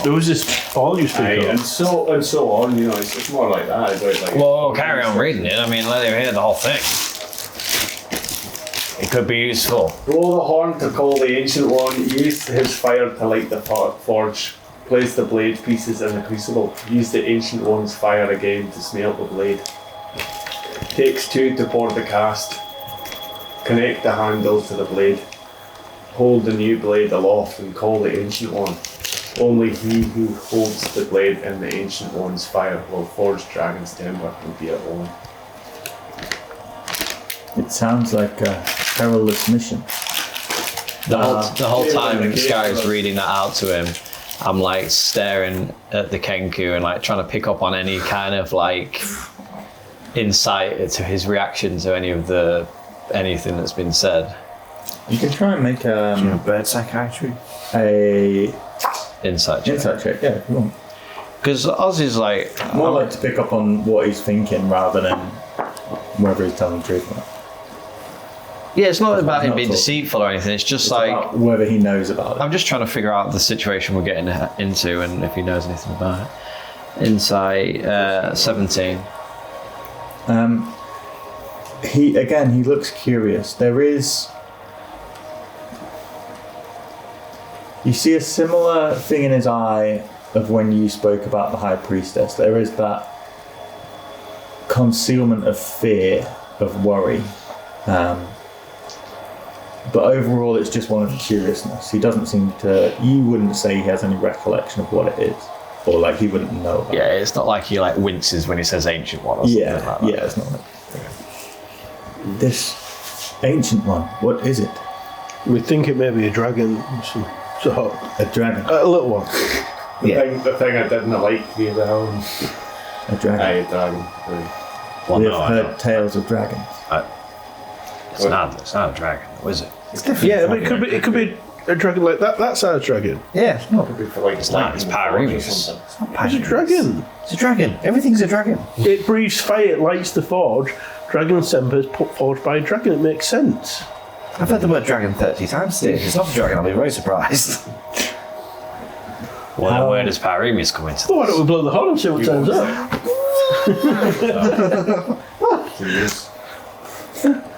Speaker 5: There was this ball you speak
Speaker 8: Aye,
Speaker 5: of.
Speaker 8: and so on, you know, it's more like that. It's like
Speaker 1: Well, carry on reading it. I mean, let him hear the whole thing. It could be useful.
Speaker 8: Blow the horn to call the Ancient One, use his fire to light the forge, place the blade pieces in the crucible, use the Ancient One's fire again to smelt the blade. Takes 2 to pour the cast, connect the handle to the blade, hold the new blade aloft and call the Ancient One. Only he who holds the blade in the Ancient One's fire will forge dragon's timber and be at home.
Speaker 7: It sounds like a perilous mission.
Speaker 1: The whole time this guy's reading that out to him, I'm like staring at the Kenku and like trying to pick up on any kind of like insight to his reaction to anything that's been said.
Speaker 7: You can try and make
Speaker 2: bird psychiatry.
Speaker 7: a
Speaker 1: Insight check.
Speaker 7: insight check. Yeah, if you want.
Speaker 1: Because Ozzy's like,
Speaker 7: More like to pick up on what he's thinking rather than whether he's telling the truth or not.
Speaker 1: yeah, it's not about him
Speaker 7: not
Speaker 1: being
Speaker 7: talking.
Speaker 1: deceitful or anything. It's just
Speaker 7: It's
Speaker 1: like
Speaker 7: about whether he knows about it.
Speaker 1: I'm just trying to figure out the situation we're getting into and if he knows anything about it. Insight 17.
Speaker 7: He looks curious. You see a similar thing in his eye of when you spoke about the High Priestess. There is that concealment of fear, of worry. But overall, it's just one of curiousness. He doesn't seem to. You wouldn't say he has any recollection of what it is, or like he wouldn't know about it.
Speaker 1: Yeah, it's not like he like winces when he says ancient one or something like that.
Speaker 7: Yeah, it's not like this ancient one. What is it?
Speaker 5: We think it may be a dragon, some sort of,
Speaker 7: A dragon.
Speaker 5: a little one.
Speaker 8: The thing I didn't like the other one.
Speaker 7: A dragon.
Speaker 8: Aye, dragon.
Speaker 1: Well,
Speaker 7: We
Speaker 1: no,
Speaker 7: have
Speaker 1: I
Speaker 7: heard
Speaker 1: don't.
Speaker 7: tales of dragons.
Speaker 1: It's not a dragon, though, is it?
Speaker 2: It's different.
Speaker 5: Yeah, but it could be a dragon like that. That's our dragon.
Speaker 2: Yeah, it's not.
Speaker 1: It's not. It's Pyremus.
Speaker 5: It's a dragon.
Speaker 2: It's a dragon. Everything's a dragon.
Speaker 5: It breathes fire, it lights the forge. Dragon Semper is put forged by a dragon. It makes sense.
Speaker 2: I've heard the word dragon 30 times today. If it's not a dragon, I'll be very surprised.
Speaker 1: Well, then where does Pyremus come into
Speaker 5: Well, why
Speaker 1: this?
Speaker 5: don't we blow the horn and see what turns up?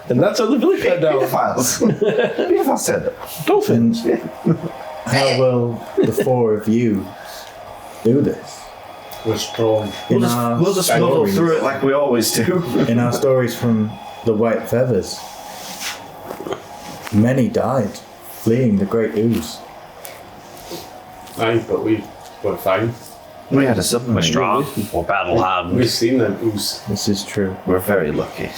Speaker 5: And that's how the village went down.
Speaker 2: Pedophiles. Pedophiles turned up.
Speaker 5: Dolphins.
Speaker 7: How will the four of you do this?
Speaker 8: We're strong.
Speaker 7: In our
Speaker 2: We'll just muddle
Speaker 7: stories-
Speaker 2: through it like we always do.
Speaker 7: In our stories from the White Feathers, many died fleeing the Great Ooze.
Speaker 8: Aye, but we were fine.
Speaker 2: We had a submarine.
Speaker 1: We're strong. We're battle
Speaker 8: We've
Speaker 1: hardened.
Speaker 8: seen them ooze.
Speaker 7: This is true.
Speaker 2: We're very lucky.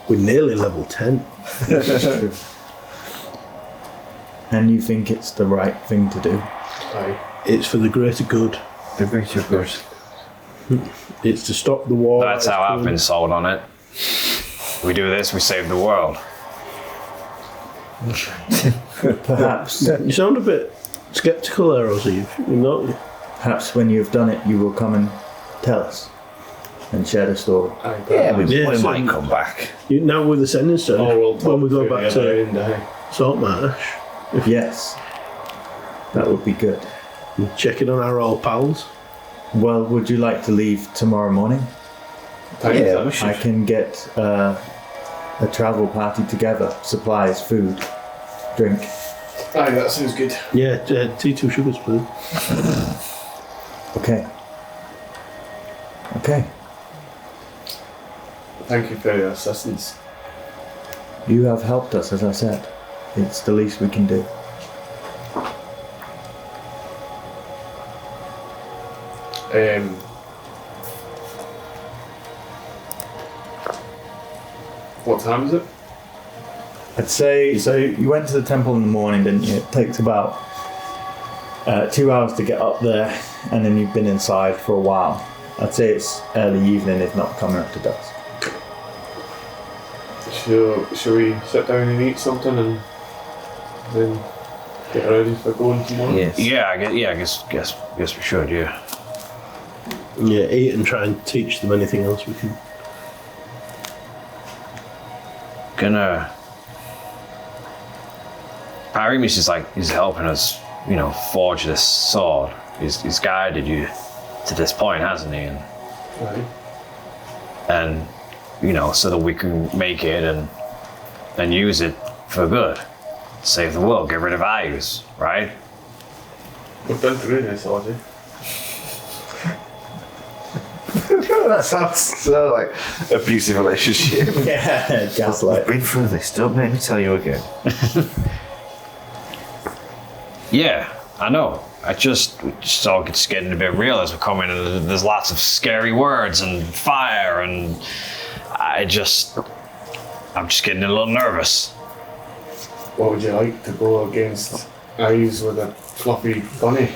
Speaker 5: We're nearly level 10.
Speaker 7: And you think it's the right thing to do?
Speaker 8: Aye.
Speaker 5: It's for the greater good.
Speaker 2: The greater good.
Speaker 5: It's to stop the war.
Speaker 1: That's how I've been sold on it. We do this, we save the world.
Speaker 7: Perhaps,
Speaker 5: You sound a bit sceptical there, Ozzy. You know,
Speaker 7: perhaps when you've done it, you will come and tell us and share the story.
Speaker 8: Aye,
Speaker 2: Yeah, we
Speaker 5: Yeah, so-
Speaker 2: might come back.
Speaker 5: now with the sending stone,
Speaker 8: Oh, we'll
Speaker 5: when we go
Speaker 8: talk
Speaker 5: back
Speaker 8: through the
Speaker 5: to
Speaker 8: other end, aye.
Speaker 5: Saltmarsh,
Speaker 7: Yes, that would be good.
Speaker 5: checking on our old pals.
Speaker 7: Well, would you like to leave tomorrow morning?
Speaker 2: Yeah, we should.
Speaker 7: I can get a travel party together, supplies, food, drink.
Speaker 8: Aye, that sounds good.
Speaker 5: Yeah, T2 sugars, please.
Speaker 7: Okay. Okay.
Speaker 8: Thank you for your assistance.
Speaker 7: You have helped us, as I said. It's the least we can do.
Speaker 8: What time is it?
Speaker 7: I'd say, so you went to the temple in the morning, didn't you? It takes about 2 hours to get up there, and then you've been inside for a while. I'd say it's early evening, if not coming up to dusk.
Speaker 8: Shall we sit down and eat something and then get ready for going tomorrow?
Speaker 2: Yes.
Speaker 1: Yeah, I guess we should. Yeah.
Speaker 5: Yeah, eat and try and teach them anything else we can.
Speaker 1: Gonna. Pyremus is like he's helping us, forge this sword. He's guided you to this point, hasn't he?
Speaker 8: Right.
Speaker 1: And so that we can make it and use it for good, save the world, get rid of values, right?
Speaker 8: We've been through this, Ozzy.
Speaker 2: That sounds so like abusive relationship.
Speaker 7: Yeah, gaslight.
Speaker 2: Been through this. Don't make me tell you again.
Speaker 1: Yeah, I know. It's all just getting a bit real as we're coming, and there's lots of scary words and fire, and I'm just getting a little nervous.
Speaker 8: What would you like to go against eyes with a fluffy bunny?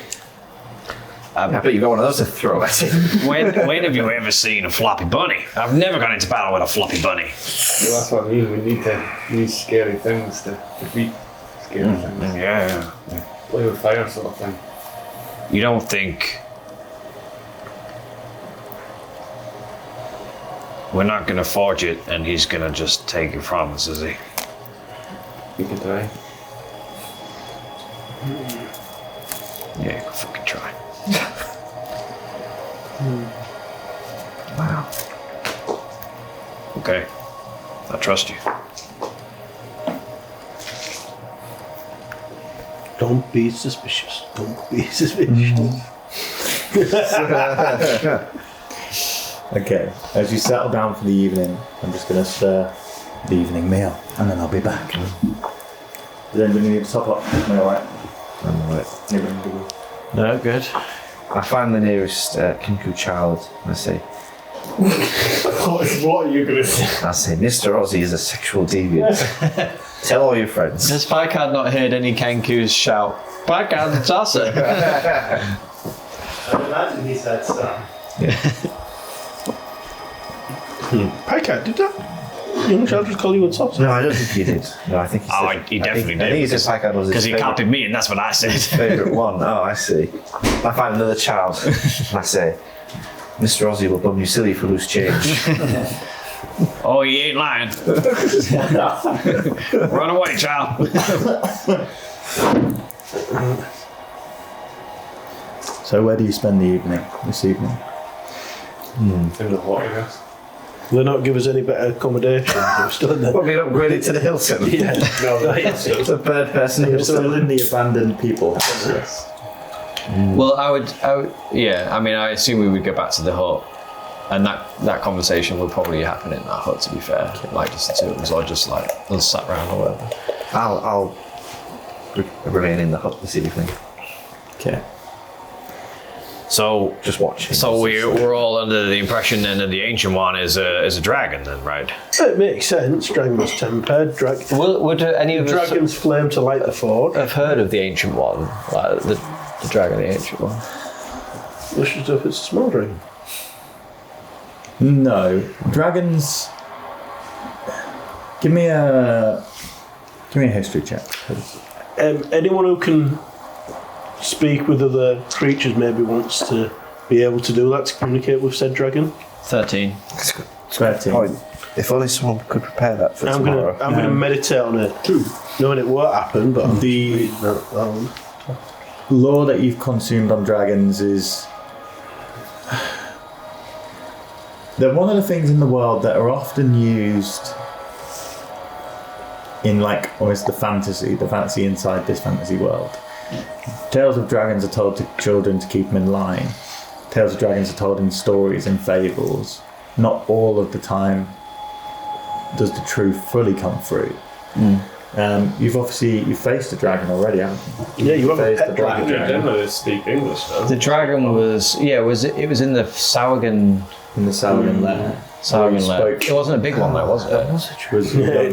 Speaker 2: I bet you got one of those to throw at him.
Speaker 1: When have you ever seen a floppy bunny? I've never gone into battle with a floppy bunny.
Speaker 8: Well, that's what I mean. We need to use scary things to defeat scary things.
Speaker 1: Yeah.
Speaker 8: Play with fire sort of thing.
Speaker 1: You don't think we're not gonna forge it and he's gonna just take it from us, is he?
Speaker 8: We could try.
Speaker 1: Yeah, you can fucking try.
Speaker 2: Wow.
Speaker 1: Okay. I trust you.
Speaker 5: Don't be suspicious. Don't be suspicious.
Speaker 7: Okay, as you settle down for the evening, I'm just going to stir the evening meal, and then I'll be back. Does anybody need to top up? Am I alright?
Speaker 2: I'm alright.
Speaker 1: No, good.
Speaker 2: I find the nearest Kinku child and I say,
Speaker 8: What are you going to say?
Speaker 2: I say, Mr. Ozzy is a sexual deviant. Tell all your friends.
Speaker 1: Has Picard not heard any Kankus shout, Picard the tosser?
Speaker 7: I imagine he said so.
Speaker 5: Picard, did that young child just call you a tosser?
Speaker 2: No, I don't think he did. No, I think he
Speaker 1: Oh,
Speaker 2: said,
Speaker 1: he definitely
Speaker 2: I think he
Speaker 1: did.
Speaker 2: said Picard was his
Speaker 1: Because he
Speaker 2: favourite.
Speaker 1: copied me and that's what I said.
Speaker 2: Favourite one. Oh, I see. I find another child and I say, Mr. Ozzy will bum you silly for loose change.
Speaker 1: Oh, he ain't lying. Run away, child.
Speaker 7: So where do you spend the evening, this evening?
Speaker 8: In the water, yes.
Speaker 5: Will they not give us any better accommodation? We're still in there.
Speaker 2: What, we upgraded to the Hilton?
Speaker 5: Yeah. No,
Speaker 2: It's a third person
Speaker 7: You're still
Speaker 2: Hilton.
Speaker 7: in the abandoned people.
Speaker 1: Well, I would, yeah, I mean, I assume we would go back to the hut. And that conversation would probably happen in that hut, to be fair. Like, just the two of us, or just like, us sat around or whatever.
Speaker 2: I'll remain in the hut this evening.
Speaker 7: Okay.
Speaker 1: So,
Speaker 2: Just watching.
Speaker 1: so we're all under the impression then that the Ancient One is a dragon then, right?
Speaker 5: It makes sense. Dragon's tempered.
Speaker 1: Would any of us
Speaker 5: Dragon's flame to light the forge.
Speaker 1: have heard of the Ancient One? Like, the dragon, the Ancient One?
Speaker 5: Let's just if it's a small dragon.
Speaker 7: No. Dragons... Give me a history check, please.
Speaker 5: Anyone who can speak with other creatures maybe wants to be able to do that to communicate with said dragon.
Speaker 1: 13.
Speaker 7: 13.
Speaker 2: Oh, if only someone could prepare that for tomorrow.
Speaker 5: I'm gonna meditate on it, knowing it won't happen. But I'm
Speaker 7: The
Speaker 5: reading that one.
Speaker 7: lore that you've consumed on dragons is... They're one of the things in the world that are often used in like almost the fantasy inside this fantasy world. Tales of dragons are told to children to keep them in line. Tales of dragons are told in stories and fables. Not all of the time does the truth fully come through. You've faced a dragon already, haven't you?
Speaker 5: Yeah, you have a
Speaker 7: Faced
Speaker 5: pet
Speaker 7: the black
Speaker 5: dragon.
Speaker 8: I didn't know they speak English though.
Speaker 1: The dragon was, it was in the Saugan
Speaker 7: in the Saurian lair.
Speaker 1: Saugan lair.
Speaker 7: spoke-
Speaker 1: It wasn't a big one though, was it?
Speaker 7: Was
Speaker 5: Yeah,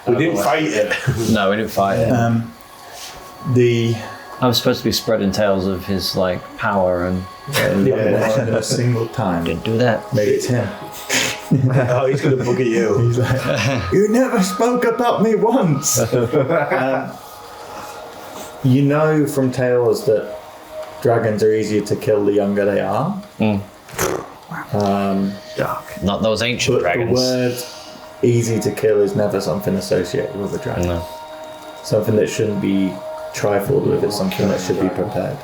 Speaker 5: we didn't fight it.
Speaker 1: No, we didn't fight it.
Speaker 7: the
Speaker 1: I was supposed to be spreading tales of his like power and
Speaker 7: not a single time.
Speaker 1: didn't do that.
Speaker 7: Maybe it's him.
Speaker 5: Oh, he's gonna bug at you.
Speaker 7: He's like, you never spoke about me once. You know from tales that dragons are easier to kill the younger they are.
Speaker 2: Dark.
Speaker 1: Not those ancient
Speaker 7: But
Speaker 1: dragons.
Speaker 7: the word easy to kill is never something associated with a dragon.
Speaker 1: No.
Speaker 7: Something that shouldn't be trifled with. It's something that should be prepared.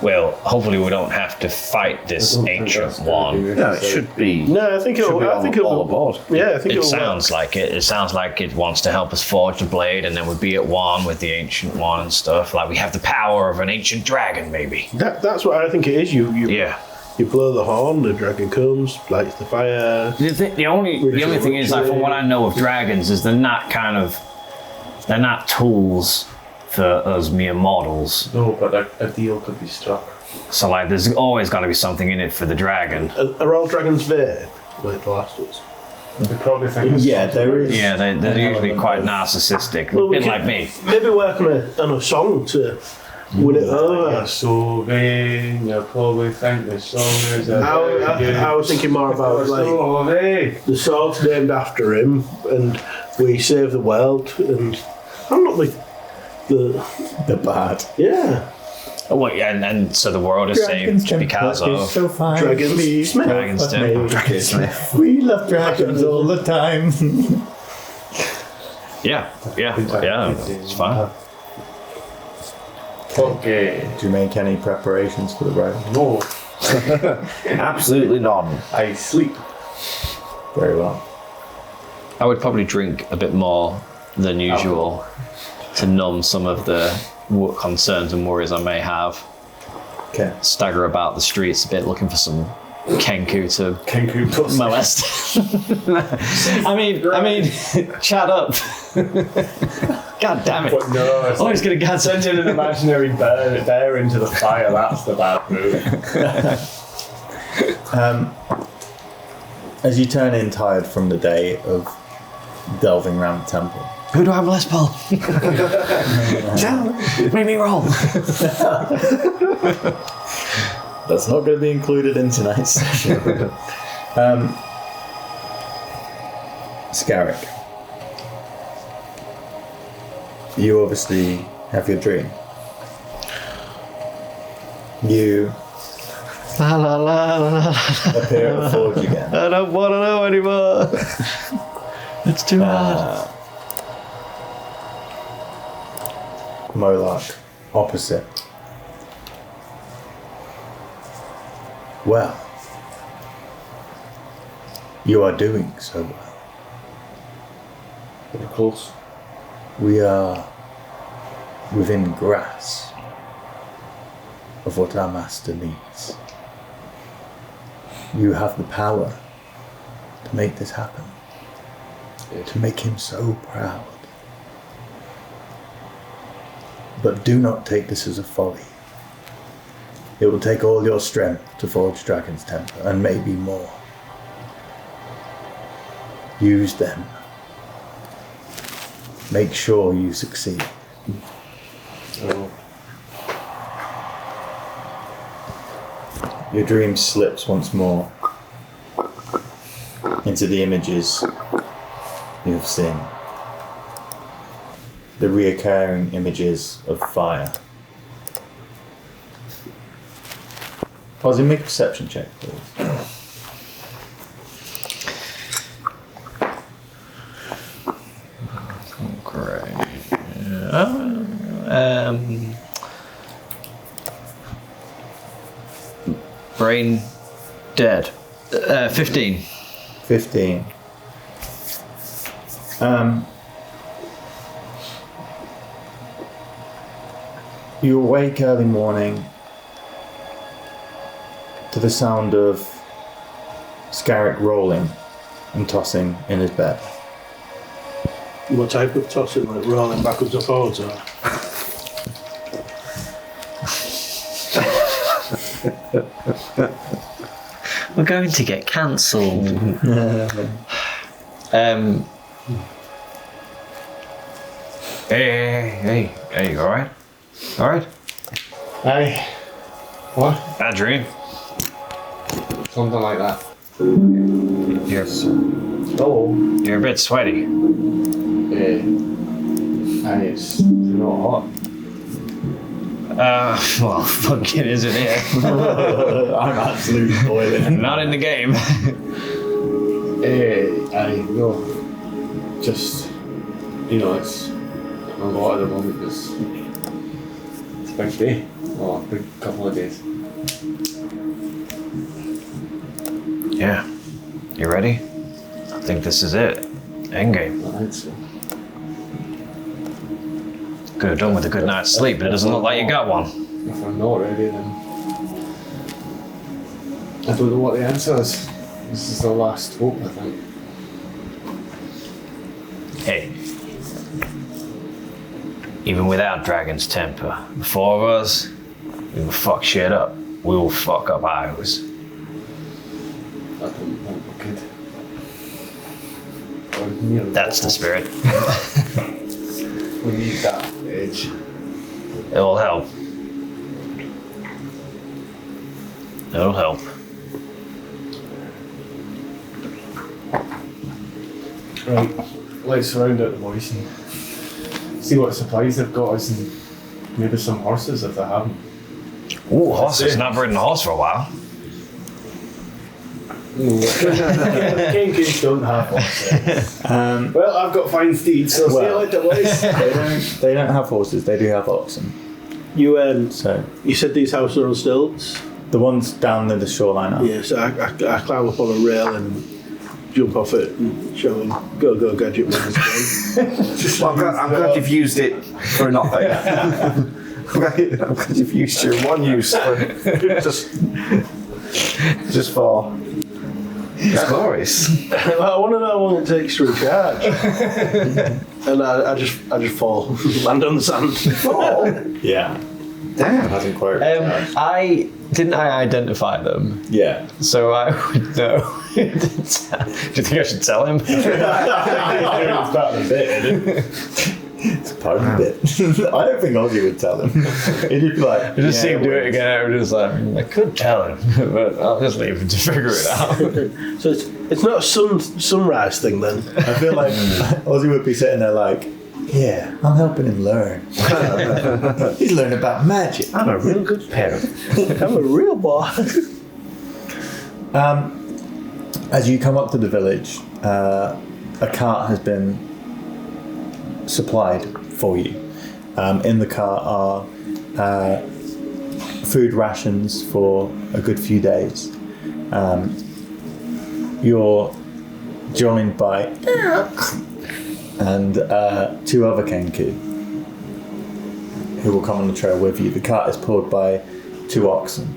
Speaker 1: Well, hopefully we don't have to fight this ancient one.
Speaker 2: No, it should be.
Speaker 5: No, I think it'll. I think it'll.
Speaker 2: all aboard.
Speaker 5: Yeah, I think
Speaker 1: It
Speaker 5: it'll.
Speaker 1: sounds like it. It sounds like it wants to help us forge the blade, and then we'd be at one with the ancient one and stuff. Like we have the power of an ancient dragon, maybe.
Speaker 5: That's what I think it is. You
Speaker 1: Yeah.
Speaker 5: You blow the horn, the dragon comes, lights the fire.
Speaker 1: The only thing is, like, from what I know of dragons, is they're not tools for us mere mortals.
Speaker 6: No, but a deal could be struck.
Speaker 1: So like, there's always got to be something in it for the dragon.
Speaker 5: Are all dragons vain, like the last ones?
Speaker 8: They probably think it's
Speaker 7: Yeah, there is.
Speaker 1: Yeah, they're usually quite narcissistic.
Speaker 5: Well,
Speaker 1: A
Speaker 5: we
Speaker 1: bit
Speaker 5: could
Speaker 1: like me.
Speaker 5: Maybe work on a song to win it over.
Speaker 8: You're so vain, you probably think the song is a
Speaker 5: I was thinking more about like
Speaker 8: so vain.
Speaker 5: the song's named after him, and we save the world. And I'm not
Speaker 7: The bad.
Speaker 5: yeah.
Speaker 1: Oh, wait, and so the world is saved because of
Speaker 7: so fine.
Speaker 5: Dragons.
Speaker 7: Please,
Speaker 5: Smith.
Speaker 1: Dragon's
Speaker 7: fuck
Speaker 1: Den.
Speaker 7: me.
Speaker 2: Dragon Smith.
Speaker 7: We love dragons all the time.
Speaker 1: Yeah, it's fine.
Speaker 8: Okay.
Speaker 7: Do you make any preparations for the ride?
Speaker 8: No,
Speaker 2: Absolutely none.
Speaker 8: I sleep.
Speaker 7: Very well.
Speaker 1: I would probably drink a bit more than usual to numb some of the concerns and worries I may have.
Speaker 7: Okay.
Speaker 1: Stagger about the streets a bit, looking for some Kenku to
Speaker 8: Kenku pussy.
Speaker 1: molest. I mean, chat up. God damn it!
Speaker 8: But no, it's
Speaker 1: Always gonna get
Speaker 8: sending an imaginary bear into the fire. That's the bad move.
Speaker 7: As you turn in tired from the day of delving around the temple,
Speaker 1: Who do I molest, Paul? Make me roll.
Speaker 7: that's not going to be included in tonight's session. Scarrick, you obviously have your dream. You
Speaker 1: La la la la.
Speaker 7: appear at the forge again.
Speaker 1: I don't want to know anymore. It's too hard.
Speaker 7: Molark, opposite. Well, you are doing so well.
Speaker 8: We're close.
Speaker 7: We are within grasp of what our master needs. You have the power to make this happen, to make him so proud. But do not take this as a folly. It will take all your strength to forge Dragon's Temper, and maybe more. Use them. Make sure you succeed.
Speaker 8: Oh,
Speaker 7: Your dream slips once more into the images you have seen. The reoccurring images of fire. Ozzy, make a perception check, please.
Speaker 1: Great. Brain dead. 15.
Speaker 7: 15. You awake early morning to the sound of Scarrick rolling and tossing in his bed.
Speaker 5: What type of tossing? Like rolling backwards or forwards? Or?
Speaker 1: We're going to get cancelled. Hey, you alright? Alright?
Speaker 8: aye. What?
Speaker 1: Bad dream.
Speaker 8: Something like that.
Speaker 1: You're a bit sweaty.
Speaker 8: And it's not hot.
Speaker 1: Well, fucking is it here?
Speaker 7: I'm absolutely boiling.
Speaker 1: Not in the game.
Speaker 8: I know. Just, it's a lot at the moment. It's a big day. Well, a big couple of days.
Speaker 1: Yeah. You ready? I think this is it. Endgame.
Speaker 8: I think so.
Speaker 1: Could have done with a good night's sleep, but it doesn't look like you got one.
Speaker 8: If I'm not ready, then I don't know what the answer is. This is the last hope, I think.
Speaker 1: Hey. Even without Dragon's Temper, the four of us, we will fuck shit up. We will fuck up ours.
Speaker 8: I don't think we could.
Speaker 1: That's the spirit.
Speaker 8: We need that edge.
Speaker 1: It'll help. It'll help.
Speaker 8: Right, let's round out the boys and see what supplies they've got us and maybe some horses if they have them.
Speaker 1: Ooh, horses. Not ridden a horse for a while.
Speaker 8: Kinkies don't have horses. Well, I've got fine steeds, so see you later, boys.
Speaker 7: They don't have horses. They do have oxen.
Speaker 5: You
Speaker 7: So
Speaker 5: you said these houses are on stilts.
Speaker 7: the ones down near the shoreline are.
Speaker 5: Yeah, so I climb up on a rail and jump off it and show them go gadget when it's done.
Speaker 2: Well, I'm glad you've used it for nothing. I'm glad you've used your one use for just for. It's glorious.
Speaker 5: I want to know how long it takes to recharge. And I just fall, land on the sand. Fall.
Speaker 7: Yeah.
Speaker 2: Damn.
Speaker 7: Hasn't quite.
Speaker 1: I identify them,
Speaker 7: Yeah.
Speaker 1: so I would know. Do you think I should tell him?
Speaker 7: It's part of the bit, isn't it? It's part of the bit. I don't think Ozzy would tell him. He'd just be like,
Speaker 1: I just see him do it again. I was just like, I could tell him, but I'll just leave him to figure it out.
Speaker 5: So it's not a sunrise thing then.
Speaker 7: I feel like Ozzy would be sitting there like, yeah, I'm helping him learn. He's learning about magic.
Speaker 2: I'm a real good parent.
Speaker 5: I'm a real boy.
Speaker 7: As you come up to the village, a cart has been supplied for you. In the cart are food rations for a good few days. You're joined by and two other Kenku who will come on the trail with you. The cart is pulled by two oxen.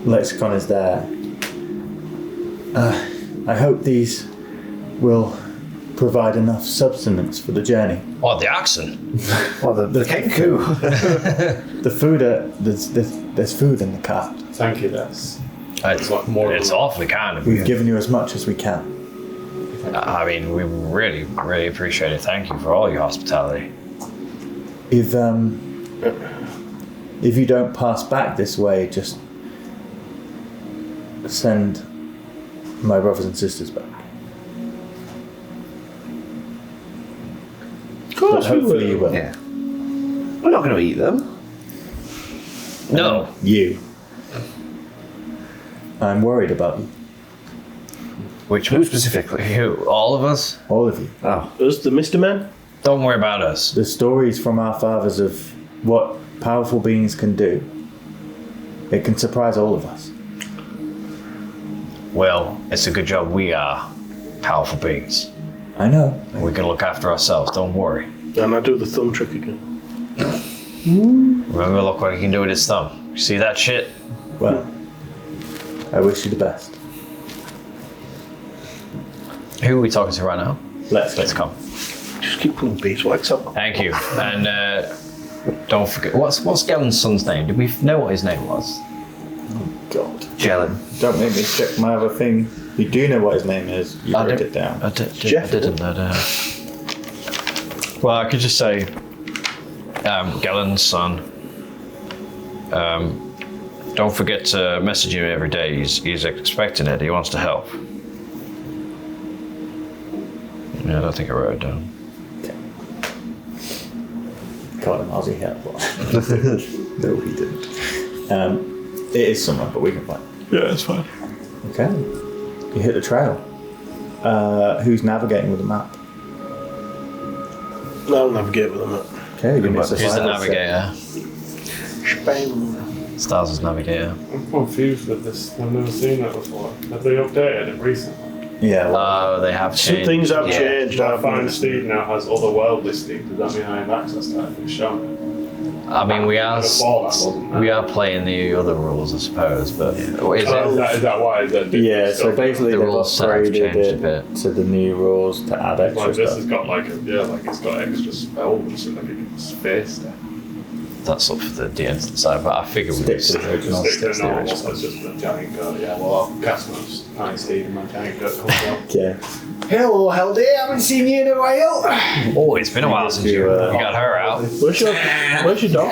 Speaker 7: Lexicon is there. I hope these will provide enough substance for the journey.
Speaker 1: Oh, the oxen.
Speaker 2: Well, the kenku.
Speaker 7: The food, there's food in the cart.
Speaker 8: Thank you, that's
Speaker 1: It's awfully kind of you.
Speaker 7: We've given you as much as we can.
Speaker 1: I mean, we really, really appreciate it. Thank you for all your hospitality.
Speaker 7: If you don't pass back this way, just send my brothers and sisters back.
Speaker 5: Of course
Speaker 7: But hopefully you will.
Speaker 2: Yeah. We're not going to eat them.
Speaker 1: No.
Speaker 7: You. I'm worried about you.
Speaker 2: Who specifically?
Speaker 1: Who? All of us?
Speaker 7: All of you.
Speaker 2: Oh,
Speaker 5: Us, the Mr. Men?
Speaker 1: Don't worry about us.
Speaker 7: The stories from our fathers of what powerful beings can do, it can surprise all of us.
Speaker 1: Well, it's a good job we are powerful beings.
Speaker 7: I know.
Speaker 1: We can look after ourselves. Don't worry.
Speaker 5: And I do the thumb trick again.
Speaker 1: Remember, look what he can do with his thumb. You see that shit?
Speaker 7: Well, I wish you the best.
Speaker 1: Who are we talking to right now?
Speaker 7: Let's
Speaker 1: come.
Speaker 5: Just keep pulling beeswax up.
Speaker 1: Thank you. And don't forget, what's Gellen's son's name? Did we know what his name was?
Speaker 7: God.
Speaker 2: Jellin.
Speaker 7: Don't make me check my other thing. You do know what his name is. You wrote it down.
Speaker 1: I didn't know that. Well, I could just say Gellen's son. Don't forget to message him every day. He's expecting it. He wants to help. Yeah, I don't think I wrote it down.
Speaker 7: Call him Ozzy help. No, he didn't. It is someone, but we can find.
Speaker 5: Yeah, it's fine.
Speaker 7: Okay. You hit the trail. Who's navigating with the map?
Speaker 5: I'll navigate with them.
Speaker 7: Okay, give me a
Speaker 1: He's the
Speaker 7: survival
Speaker 1: navigator.
Speaker 5: Bang.
Speaker 1: Stars is navigator.
Speaker 8: I'm confused with this. I've never seen that before. Have they updated it recently?
Speaker 7: check. Yeah. Well,
Speaker 1: They have
Speaker 5: Some
Speaker 1: changed.
Speaker 5: things have
Speaker 1: Yeah.
Speaker 5: changed.
Speaker 8: My
Speaker 5: haven't
Speaker 8: fine
Speaker 5: they?
Speaker 8: steed now has otherworldly steed. Does that mean I have access to that? It's shown.
Speaker 1: I mean, we are
Speaker 8: Before that wasn't there.
Speaker 1: we are playing the other rules, I suppose. But is
Speaker 8: Oh, is that why? Is that
Speaker 7: yeah. So basically,
Speaker 1: The
Speaker 7: they've
Speaker 1: rules set have
Speaker 7: upgraded
Speaker 1: changed a
Speaker 7: it
Speaker 1: bit.
Speaker 7: to the new rules to add extra
Speaker 8: like this
Speaker 7: stuff.
Speaker 8: has got like it's got extra spells, so like it can space stuff.
Speaker 1: that's up for the DMs to decide. But I figure we would
Speaker 7: Stick to the original.
Speaker 8: Stick to normal, it's just the giant goat. Yeah, well, I'll cast my Ice Steed and my giant goat comes out.
Speaker 7: Okay.
Speaker 8: Hello, Hildy, I haven't seen you in a while.
Speaker 1: Oh, it's been a while since you got her out.
Speaker 5: Where's your dog?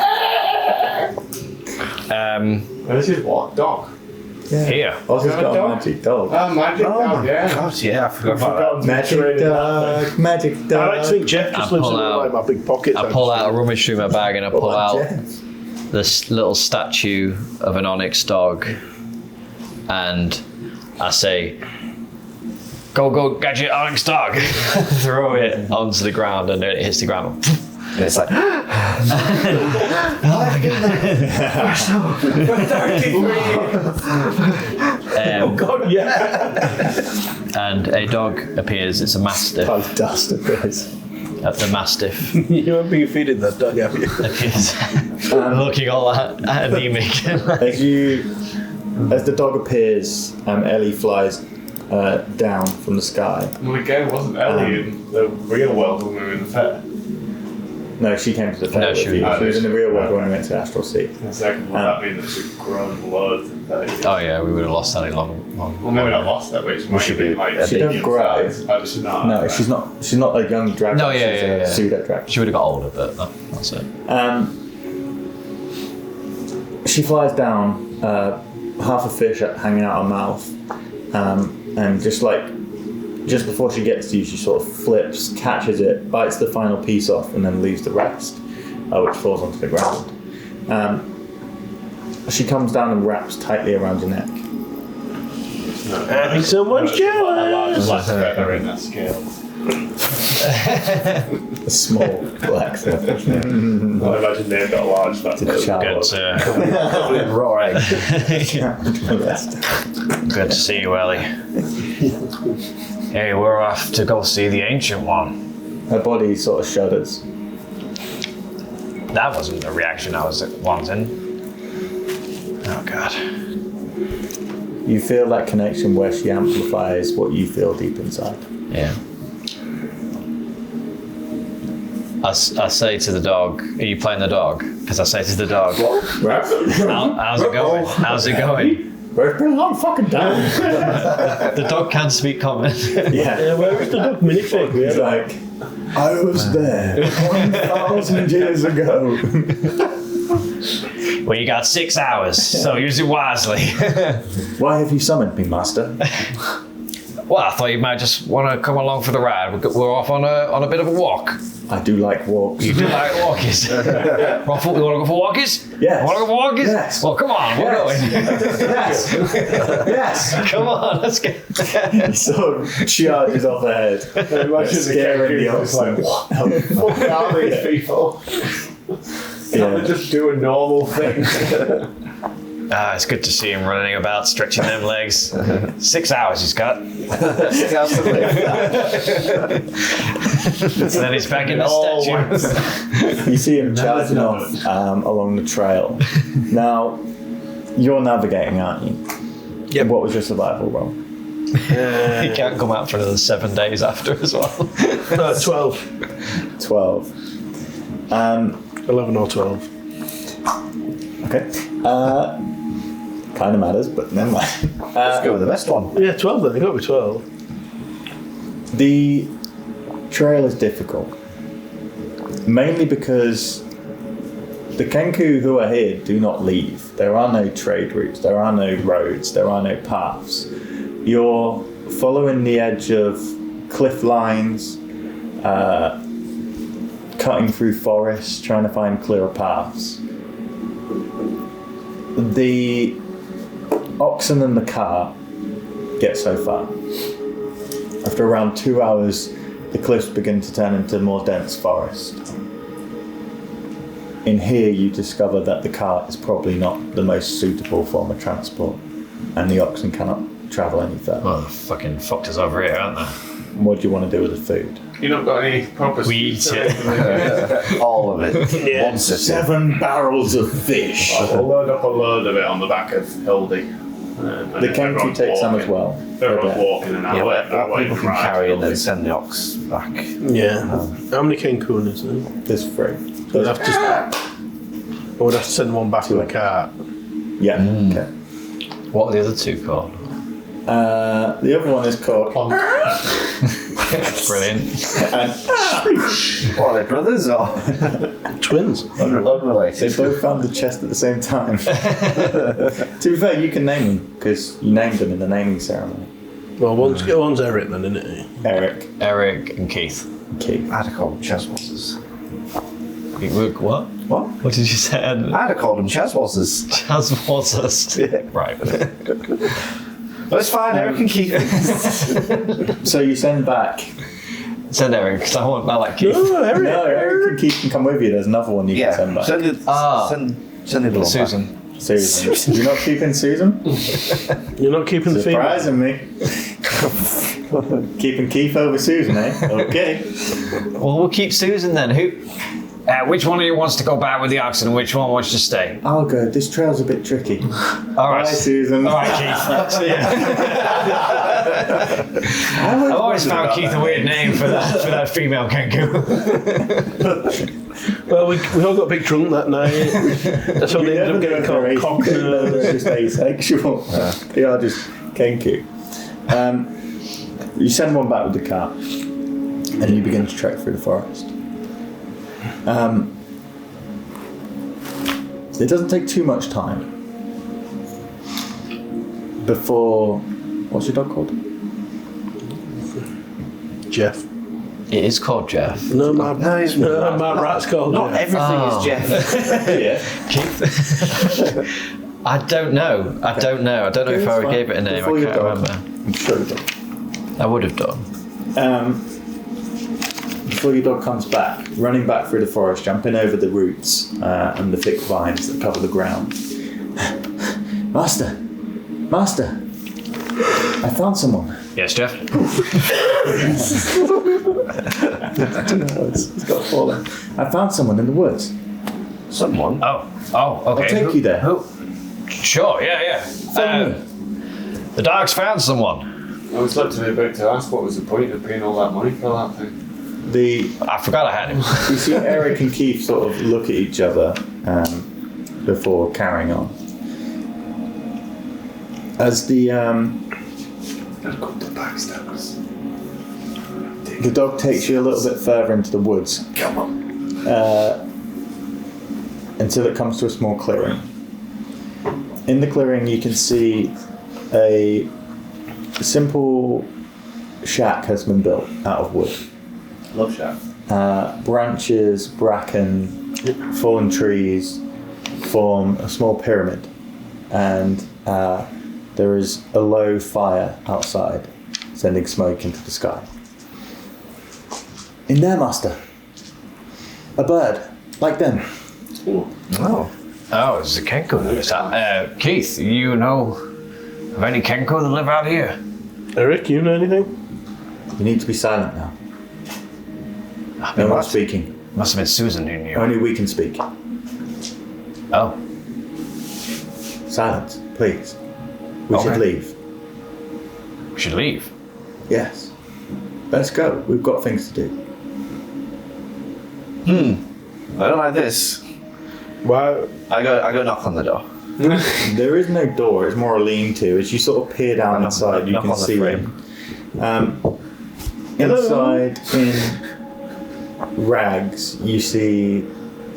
Speaker 8: Where's your what? Dog?
Speaker 1: Here.
Speaker 7: Ozzy's got a
Speaker 8: dog?
Speaker 7: magic dog.
Speaker 8: Magic dog, yeah.
Speaker 1: God, yeah, I forgot about that.
Speaker 7: Magic dog, magic
Speaker 5: I
Speaker 7: dog.
Speaker 5: like to think Jeff just
Speaker 1: I
Speaker 5: lives
Speaker 1: pull
Speaker 5: in
Speaker 1: out-
Speaker 5: like my big pockets.
Speaker 1: I pull out a rummage through my bag and I pull out
Speaker 7: Jeff.
Speaker 1: this little statue of an onyx dog, and I say, "Go, get your onyx dog!" Throw it onto the ground, and it hits the ground.
Speaker 2: And it's like,
Speaker 5: God, yeah.
Speaker 1: And a dog appears. It's a mastiff.
Speaker 7: Oh, dust appears.
Speaker 1: The mastiff
Speaker 5: You won't be feeding that dog, have you?
Speaker 1: appears, looking all anemic.
Speaker 7: As the dog appears, Ellie flies down from the sky.
Speaker 8: Well, again, wasn't Ellie in the real world when we were in the fair?
Speaker 7: No, she came to the fair
Speaker 1: No,
Speaker 7: with
Speaker 1: she
Speaker 7: you.
Speaker 1: was-
Speaker 7: She was in the real world when we went to Astral Sea.
Speaker 8: And second, would that mean that she'd grown loads in 30 years?
Speaker 1: Oh yeah, we would have lost that long.
Speaker 8: Well, maybe not lost that way. She might have been like
Speaker 7: She don't
Speaker 8: medium
Speaker 7: grow.
Speaker 8: size. Oh, does she not?
Speaker 7: No, she's not. She's not a young dragon.
Speaker 1: No, yeah,
Speaker 7: she's
Speaker 1: yeah,
Speaker 7: a
Speaker 1: yeah.
Speaker 7: pseudo dragon.
Speaker 1: She would have got older, but that's it.
Speaker 7: She flies down, half a fish hanging out her mouth, and just before she gets to you, she sort of flips, catches it, bites the final piece off, and then leaves the rest, which falls onto the ground. She comes down and wraps tightly around your neck.
Speaker 5: I think someone's jealous.
Speaker 8: Last feather in that scale.
Speaker 7: A small black surface.
Speaker 8: I imagine they've got a large feather.
Speaker 1: Good,
Speaker 2: raw egg.
Speaker 1: good to see you, Ellie. Hey, we're off to go see the Ancient One.
Speaker 7: Her body sort of shudders.
Speaker 1: That wasn't the reaction I was wanting. Oh God.
Speaker 7: You feel that connection where she amplifies what you feel deep inside.
Speaker 1: Yeah. I say to the dog, are you playing the dog? Because I say to the dog, how's it going? How's it going?
Speaker 7: Well, it's been a long fucking time.
Speaker 1: The dog can speak common.
Speaker 7: Yeah.
Speaker 5: Where was the dog minifig? We
Speaker 7: It's
Speaker 5: had
Speaker 7: like, I was there 1,000 years ago.
Speaker 1: Well, you got 6 hours, so use it wisely.
Speaker 7: Why have you summoned me, master?
Speaker 1: Well, I thought you might just want to come along for the ride. We're off on a bit of a walk.
Speaker 7: I do like walks.
Speaker 1: You do like walkies. Ruffle, you want to go for walkies?
Speaker 7: Yes.
Speaker 1: Want to go for walkies?
Speaker 7: Yes.
Speaker 1: Well, come on, we're going.
Speaker 7: Yes. Yes.
Speaker 1: Come on, let's go.
Speaker 7: He sort of charges off ahead.
Speaker 8: Imagine
Speaker 7: Scaring the
Speaker 8: it's like,
Speaker 7: oxen.
Speaker 8: what the fuck are these people?
Speaker 7: Yeah.
Speaker 8: They're just doing normal things.
Speaker 1: It's good to see him running about, stretching them legs. 6 hours he's got. So then he's back in the statue.
Speaker 7: You see him charging off along the trail. Now, you're navigating, aren't you?
Speaker 5: Yep.
Speaker 7: What was your survival roll?
Speaker 1: He can't come out for another 7 days after as well.
Speaker 5: 12.
Speaker 7: 12.
Speaker 5: 11 or 12.
Speaker 7: Okay. Kind of matters, but never mind.
Speaker 2: Let's go with the best one.
Speaker 5: Yeah, 12 then. They got me 12.
Speaker 7: The trail is difficult. Mainly because the Kenku who are here do not leave. There are no trade routes, there are no roads, there are no paths. You're following the edge of cliff lines, cutting through forests, trying to find clearer paths. The oxen and the car get so far. After around 2 hours, the cliffs begin to turn into more dense forest. In here, you discover that the cart is probably not the most suitable form of transport, and the oxen cannot travel any further.
Speaker 1: Well, the fucking fucked us over here, aren't they?
Speaker 7: What do you want to do with the food?
Speaker 8: You not got any proper
Speaker 1: We eat it.
Speaker 2: All of it. One sitting.
Speaker 7: 7 barrels of fish.
Speaker 8: We'll load up a load of it on the back of Hildy.
Speaker 7: The Kenku take some as well.
Speaker 8: Everyone's walking and
Speaker 2: Yeah, well, people can carry and then
Speaker 8: then
Speaker 2: send the ox back.
Speaker 5: Yeah. How many Kenku is there?
Speaker 7: There's 3.
Speaker 5: So we'll have to I would have to send one back with a cart.
Speaker 7: Yeah. Okay.
Speaker 1: What are the other two called?
Speaker 7: The other one is called.
Speaker 1: Brilliant.
Speaker 7: And
Speaker 2: What, are they brothers or
Speaker 5: Twins.
Speaker 7: they
Speaker 2: unrelated?
Speaker 7: both found the chest at the same time. To be fair, you can name them because you named them in the naming ceremony.
Speaker 5: Well, one's Eric then, isn't it?
Speaker 1: Eric and Keith.
Speaker 7: Keith.
Speaker 2: I'd have called them Chaswassers.
Speaker 1: What?
Speaker 2: What?
Speaker 1: What did you say?
Speaker 2: I'd have called them Chaswassers.
Speaker 1: Chaswassers. Right.
Speaker 2: But it's fine, Eric and Keith.
Speaker 7: So you send back.
Speaker 1: Send Eric, because I like Keith.
Speaker 5: Oh, Eric.
Speaker 7: No, Eric and Keith can come with you. There's another one you can send back.
Speaker 2: Send the other one
Speaker 1: Susan.
Speaker 7: Susan. You're not keeping Susan?
Speaker 5: You're not keeping the female.
Speaker 7: Surprising me. Keeping Keith over Susan, eh? Okay.
Speaker 1: Well, we'll keep Susan then. Which one of you wants to go back with the oxen and which one wants to stay?
Speaker 7: I'll go. This trail's a bit tricky.
Speaker 1: All right.
Speaker 7: Bye, Susan.
Speaker 1: All right, Keith. See ya. I've always found Keith a weird name for that female kangaroo.
Speaker 5: Well, we all got a big drunk that night. That's how they ended up getting called cockners.
Speaker 7: They're just asexual. They are just kenku. You send one back with the cart, and you begin to trek through the forest. It doesn't take too much time before. What's your dog called?
Speaker 5: Jeff.
Speaker 1: It is called Jeff.
Speaker 5: No, my rat's called
Speaker 2: Not
Speaker 5: Jeff.
Speaker 2: everything is Jeff.
Speaker 7: Yeah.
Speaker 1: Keith. I don't know. I don't know if I gave it a name.
Speaker 7: Before
Speaker 1: I
Speaker 7: your
Speaker 1: can't
Speaker 7: dog.
Speaker 1: remember.
Speaker 7: I'm sure you did.
Speaker 1: I would have done.
Speaker 7: Before your dog comes back, running back through the forest, jumping over the roots and the thick vines that cover the ground. Master, I found someone.
Speaker 1: Yes, Jeff.
Speaker 7: It's got fallen. I found someone in the woods.
Speaker 2: Someone.
Speaker 1: Oh, okay.
Speaker 7: I'll take you there.
Speaker 1: Who? Sure. Yeah.
Speaker 7: Follow me.
Speaker 1: The dog's found someone.
Speaker 6: I was literally about to ask what was the point of paying all that money for that thing.
Speaker 1: I forgot I had him.
Speaker 7: You see Eric and Keith sort of look at each other before carrying on. As the dog takes you a little bit further into the woods.
Speaker 2: Come on.
Speaker 7: Until it comes to a small clearing. In the clearing you can see a simple shack has been built out of wood.
Speaker 6: Love shack.
Speaker 7: Branches, bracken, fallen trees form a small pyramid, and there is a low fire outside, sending smoke into the sky. In there, master. A bird, like them.
Speaker 2: Oh.
Speaker 1: Oh, it's a Kenko. Keith, you know of any Kenko that live out here?
Speaker 5: Eric, you know anything?
Speaker 7: You need to be silent now. No more speaking.
Speaker 1: Must have been Susan who knew.
Speaker 7: Only we can speak.
Speaker 1: Oh,
Speaker 7: Silence, please. We should
Speaker 1: Okay.
Speaker 7: leave.
Speaker 1: we should leave.
Speaker 7: Yes. Let's go. We've got things to do.
Speaker 2: I don't like this.
Speaker 5: Why?
Speaker 2: I go knock on the door.
Speaker 7: There is no door. It's more a lean-to. As you sort of peer down
Speaker 2: knock-
Speaker 7: inside, you
Speaker 2: knock
Speaker 7: can
Speaker 2: on the
Speaker 7: see
Speaker 2: frame.
Speaker 7: them. Inside, in rags, you see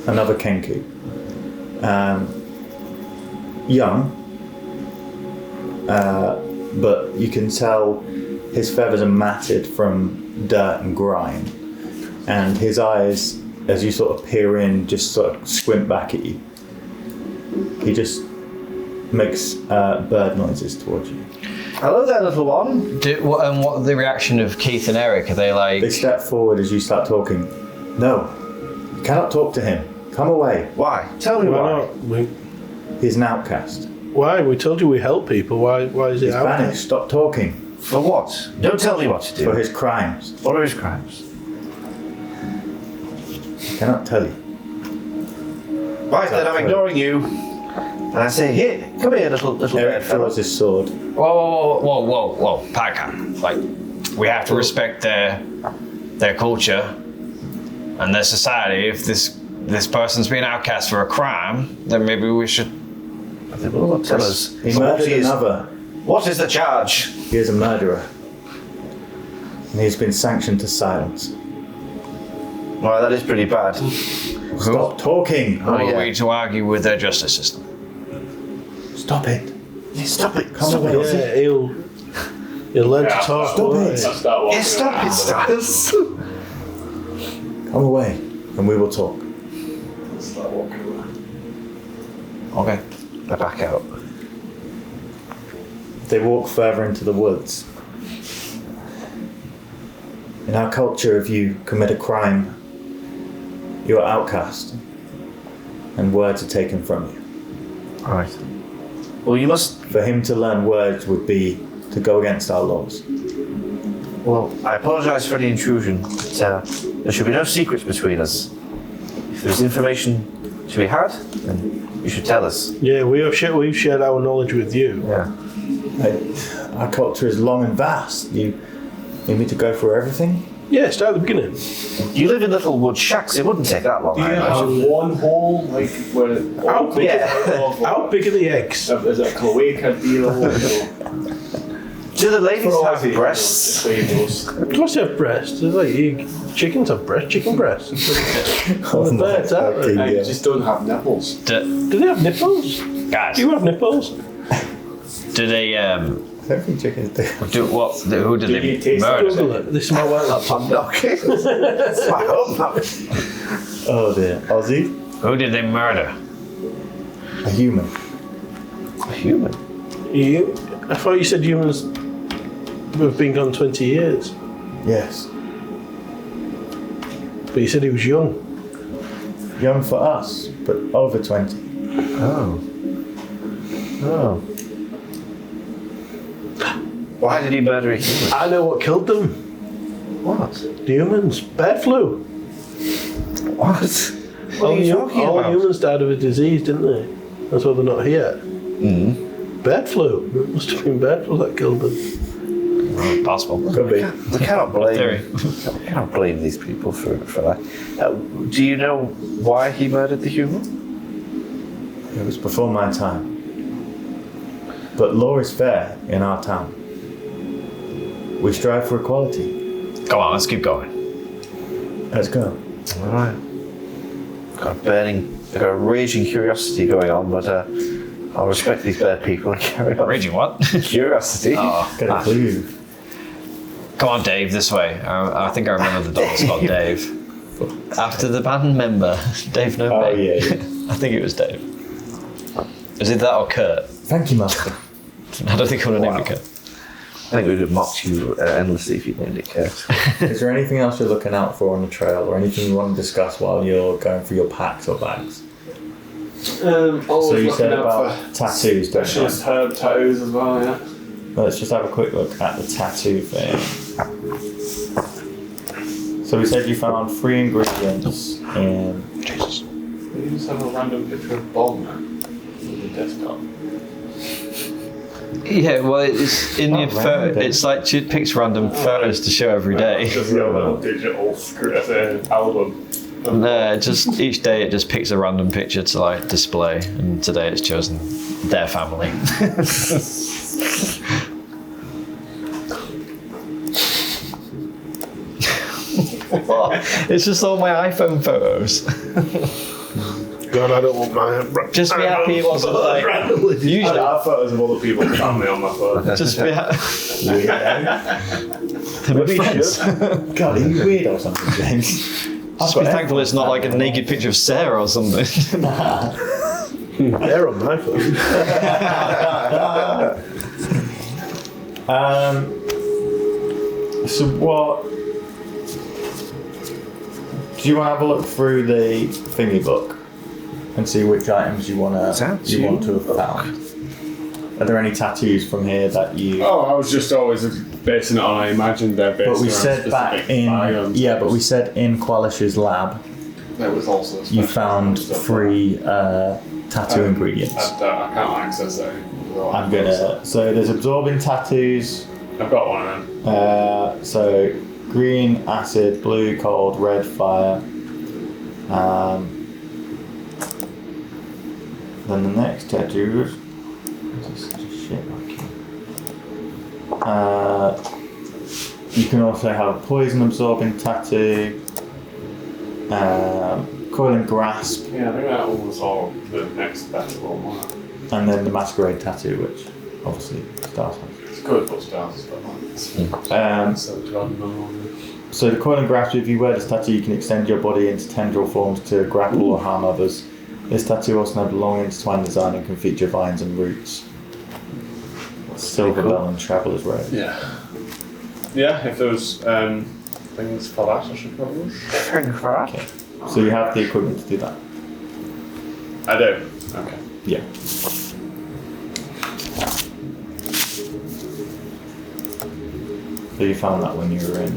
Speaker 7: another Kenku. Young, but you can tell his feathers are matted from dirt and grime, and his eyes, as you sort of peer in, just sort of squint back at you. He just makes bird noises towards you.
Speaker 2: Hello there, little one.
Speaker 1: What are the reaction of Keith and Eric? Are they like?
Speaker 7: They step forward as you start talking. No, you cannot talk to him. Come away.
Speaker 2: Why? Tell me
Speaker 5: Why
Speaker 2: why.
Speaker 5: not?
Speaker 7: He's an outcast.
Speaker 5: Why? We told you we help people. Why is
Speaker 7: He's
Speaker 5: it out?
Speaker 7: banished. Stop talking.
Speaker 2: For what? Don't tell me what to do.
Speaker 7: For his crimes.
Speaker 2: What are his crimes?
Speaker 7: I cannot tell you.
Speaker 2: Right then, I'm ignoring you. And I say, here, come here, little
Speaker 7: Eric
Speaker 2: red fella.
Speaker 7: draws his sword.
Speaker 1: Whoa, Parker. Like, we have to respect their culture and their society. If this this person's been outcast for a crime, then maybe we should.
Speaker 2: They will not tell us.
Speaker 7: He murdered another.
Speaker 2: What is the charge?
Speaker 7: He is a murderer. And he's been sanctioned to silence.
Speaker 2: Well, that is pretty bad.
Speaker 7: Stop talking.
Speaker 1: Who are we to argue with their justice system?
Speaker 7: Stop it.
Speaker 2: Stop it.
Speaker 7: Come
Speaker 2: Stop
Speaker 7: away.
Speaker 2: it.
Speaker 5: Yeah, he'll learn to talk.
Speaker 7: Stop
Speaker 5: won't
Speaker 7: it.
Speaker 5: he?
Speaker 8: Start walking
Speaker 2: Stop
Speaker 8: around.
Speaker 2: it, Stiles.
Speaker 7: Come away, and we will talk.
Speaker 8: Start walking around.
Speaker 1: Okay.
Speaker 2: I back out.
Speaker 7: They walk further into the woods. In our culture, if you commit a crime, you're outcast, and words are taken from you.
Speaker 2: Right. Well, you must.
Speaker 7: For him to learn words would be to go against our laws.
Speaker 2: Well, I apologise for the intrusion, but there should be no secrets between us. If there's information to be had, then you should tell us.
Speaker 5: Yeah, we've shared our knowledge with you.
Speaker 2: Yeah.
Speaker 7: Our culture is long and vast. You need me to go through everything?
Speaker 5: Yeah, start at the beginning.
Speaker 2: You live in little wood shacks. It wouldn't take that long.
Speaker 8: Do you
Speaker 2: I imagine.
Speaker 8: have one hole, like, where it all comes
Speaker 2: Yeah.
Speaker 8: out of?
Speaker 5: How big are the eggs?
Speaker 8: Is it a cloaca deal?
Speaker 2: Do the ladies have breasts?
Speaker 5: Of course they have breasts. They're like chickens have breasts. Chicken breasts.
Speaker 7: Oh,
Speaker 5: the birds, aren't they?
Speaker 8: I just don't have nipples.
Speaker 5: Do they have nipples?
Speaker 1: Guys,
Speaker 5: Do you have nipples?
Speaker 1: do they
Speaker 7: I don't think chickens do.
Speaker 1: do what? Who did
Speaker 8: you
Speaker 1: they
Speaker 8: taste
Speaker 1: murder?
Speaker 5: Google it. This is my wild.
Speaker 2: Okay. That's my hope.
Speaker 7: Oh dear. Ozzy?
Speaker 1: Who did they murder?
Speaker 7: A human.
Speaker 2: A human.
Speaker 5: I thought you said humans have been gone 20 years.
Speaker 7: Yes.
Speaker 5: But you said he was young.
Speaker 7: Young for us, but over 20.
Speaker 2: Oh. Oh. Why did he murder a human?
Speaker 5: I know what killed them.
Speaker 2: What?
Speaker 5: The humans. Bird flu.
Speaker 2: What? What are you talking
Speaker 5: all
Speaker 2: about?
Speaker 5: humans died of a disease, didn't they? That's why they're not here. Bird flu. It must have been bird flu that killed them.
Speaker 1: Possible.
Speaker 7: Could be.
Speaker 2: We cannot blame.
Speaker 1: Theory.
Speaker 2: We cannot blame these people for that. Do you know why he murdered the human?
Speaker 7: It was before my time. But law is fair in our town. We strive for equality.
Speaker 1: Come on, let's keep going.
Speaker 7: Let's go.
Speaker 2: All right. Got a raging curiosity going on, but I'll respect these bad people and carry on.
Speaker 1: Raging what?
Speaker 2: Curiosity.
Speaker 1: Oh,
Speaker 7: Get a clue.
Speaker 1: come on, Dave, this way. I think I remember the dog's called Dave. After the band member, Dave No
Speaker 7: Oh,
Speaker 1: Name.
Speaker 7: yeah.
Speaker 1: I think it was Dave. Is it that or Kurt?
Speaker 7: Thank you, Master.
Speaker 1: I don't think I would have named it Kurt.
Speaker 2: I think we would have mocked you endlessly if you named it Kurt.
Speaker 7: Is there anything else you're looking out for on the trail, or anything you want to discuss while you're going through your packs or bags?
Speaker 8: Always
Speaker 7: So you
Speaker 8: looking
Speaker 7: said
Speaker 8: out
Speaker 7: about
Speaker 8: for
Speaker 7: tattoos, don't you?
Speaker 8: specialist herb tattoos as well, yeah.
Speaker 7: Let's just have a quick look at the tattoo thing. So we said you found 3 ingredients in...
Speaker 1: Jesus.
Speaker 8: You just have a random picture of Bob now on the desktop.
Speaker 1: Yeah, well, it's in your photo.
Speaker 7: random.
Speaker 1: It's like she picks random photos to show every day.
Speaker 8: Just a little digital album.
Speaker 1: No, just each day it just picks a random picture to like display, and today it's chosen their family. What? It's just all my iPhone photos.
Speaker 5: God, I don't want my.
Speaker 1: Just be happy it wasn't like. Usually,
Speaker 8: I have photos of other people's family on my phone.
Speaker 1: just be happy. They're my friends.
Speaker 7: God, are you weird or something, James?
Speaker 1: Just be thankful it's not like a naked picture of Sarah or something.
Speaker 5: They're on my phone.
Speaker 7: So what... Do you want to have a look through the thingy book and see which items you want to have found? Are there any tattoos from here that you...
Speaker 8: Oh, I was just always basing it on, I imagined they're based
Speaker 7: But we
Speaker 8: around
Speaker 7: said back
Speaker 8: specific
Speaker 7: in...
Speaker 8: biomes.
Speaker 7: Yeah, but we said in Qualish's lab
Speaker 8: There was also
Speaker 7: you found 3 tattoo ingredients.
Speaker 8: I can't access it.
Speaker 7: I'm gonna... So there's absorbing tattoos.
Speaker 8: I've got one of them.
Speaker 7: So green acid, blue cold, red fire, Then the next tattoo is shit. You can also have a poison absorbing tattoo, coil and grasp,
Speaker 8: Yeah, I think that one was all the next better one, wasn't it?
Speaker 7: and then the masquerade tattoo, which obviously starts with.
Speaker 8: It's good, but stars, but so John, no.
Speaker 7: So the coil and grasp, if you wear this tattoo, you can extend your body into tendril forms to grapple or harm others. This tattoo also has a long intertwined design and can feature vines and roots. Silver Bell and Traveller's Road.
Speaker 8: Yeah. Yeah, if there was things for that, I should probably.
Speaker 7: Okay. So you have the equipment to do that.
Speaker 8: I do. Okay.
Speaker 7: Yeah. So you found that when you were in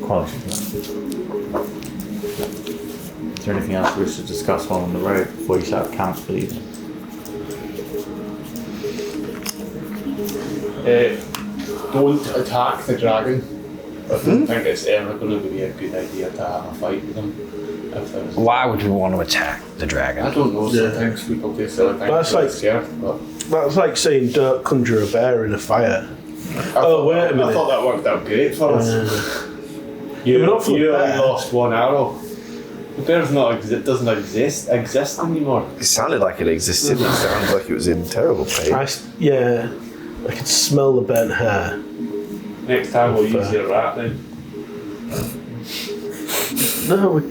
Speaker 7: Quality. Is there anything else we should discuss while on the road before you set up camp for the evening?
Speaker 8: Don't attack the dragon. I don't think it's ever going to be a good idea to have a fight with them. If there's
Speaker 1: Why would we want to attack the
Speaker 8: I
Speaker 1: dragon?
Speaker 8: don't know, sometimes people do silly things.
Speaker 5: That's
Speaker 8: they're
Speaker 5: like-
Speaker 8: scared, but
Speaker 5: That's like saying don't conjure a bear in a fire. Oh, wait a
Speaker 8: I
Speaker 5: minute.
Speaker 8: thought that worked out great for us.
Speaker 5: But not for
Speaker 8: you
Speaker 5: the
Speaker 8: only
Speaker 5: bear.
Speaker 8: lost one arrow. The bear's doesn't exist anymore.
Speaker 2: It sounded like it existed. It sounded like it was in terrible pain.
Speaker 5: I could smell the burnt hair.
Speaker 8: Next time we'll use your rat then.
Speaker 5: No, we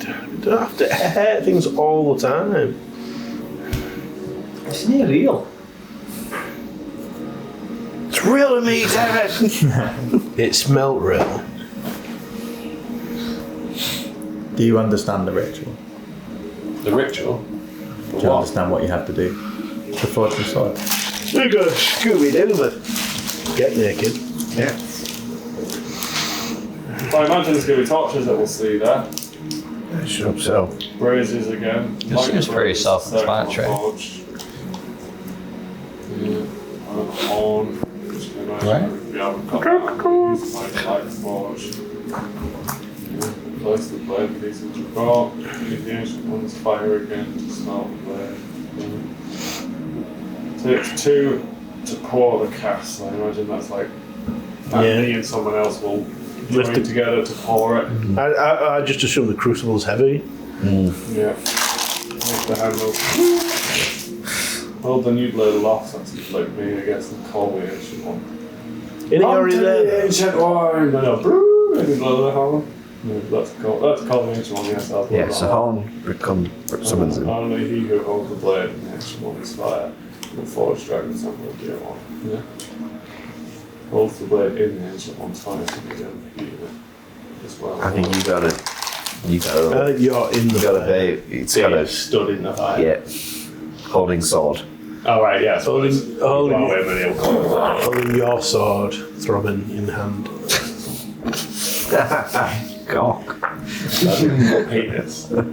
Speaker 5: don't have to hurt things all the time.
Speaker 8: It's not real.
Speaker 2: It's real to me, damn it!
Speaker 5: It smelt real.
Speaker 7: Do you understand the ritual?
Speaker 8: The ritual?
Speaker 7: Do you understand what you have to do to forge the sword?
Speaker 5: We're going to Scooby-Doo, but get naked.
Speaker 2: Yeah.
Speaker 8: I imagine there's going to be torches that we'll see there.
Speaker 2: I should hope so.
Speaker 8: Braziers again.
Speaker 1: It seems pretty self-explanatory.
Speaker 8: On.
Speaker 1: Right.
Speaker 8: We haven't got that. Light forge. Place the blade pieces you've got. Use the ancient one's fire again to smelt the blade. Takes 2 to pour the cast. I imagine that's like me and someone else will
Speaker 5: Lift
Speaker 8: join
Speaker 5: it.
Speaker 8: together to pour it.
Speaker 5: I just assume the crucible's heavy.
Speaker 8: Yeah. Make the handle. Hold the new blade aloft, that's like me, I guess, and call the ancient one.
Speaker 5: Any already
Speaker 8: Onto
Speaker 5: there?
Speaker 8: the ancient one! No, brrrr, and you blow the horn. No, that's called the ancient one, yes, I'll blow
Speaker 2: Yeah,
Speaker 8: the
Speaker 2: so
Speaker 8: horn.
Speaker 2: Horn summons him.
Speaker 8: Only he who holds the blade in the ancient one's fire will forge dragons and will dear one. Yeah. Holds the blade in the ancient one's fire so we don't heat it as well.
Speaker 2: I think you gotta.
Speaker 5: You're in the
Speaker 2: Gotta
Speaker 5: fire.
Speaker 2: be. It's
Speaker 8: Yeah,
Speaker 2: gotta.
Speaker 8: stood in the fire.
Speaker 2: Yeah. Holding sword.
Speaker 8: Oh, right, yeah. So
Speaker 5: Holding- Holding your sword, throbbing in hand.
Speaker 2: God.
Speaker 8: penis.
Speaker 2: That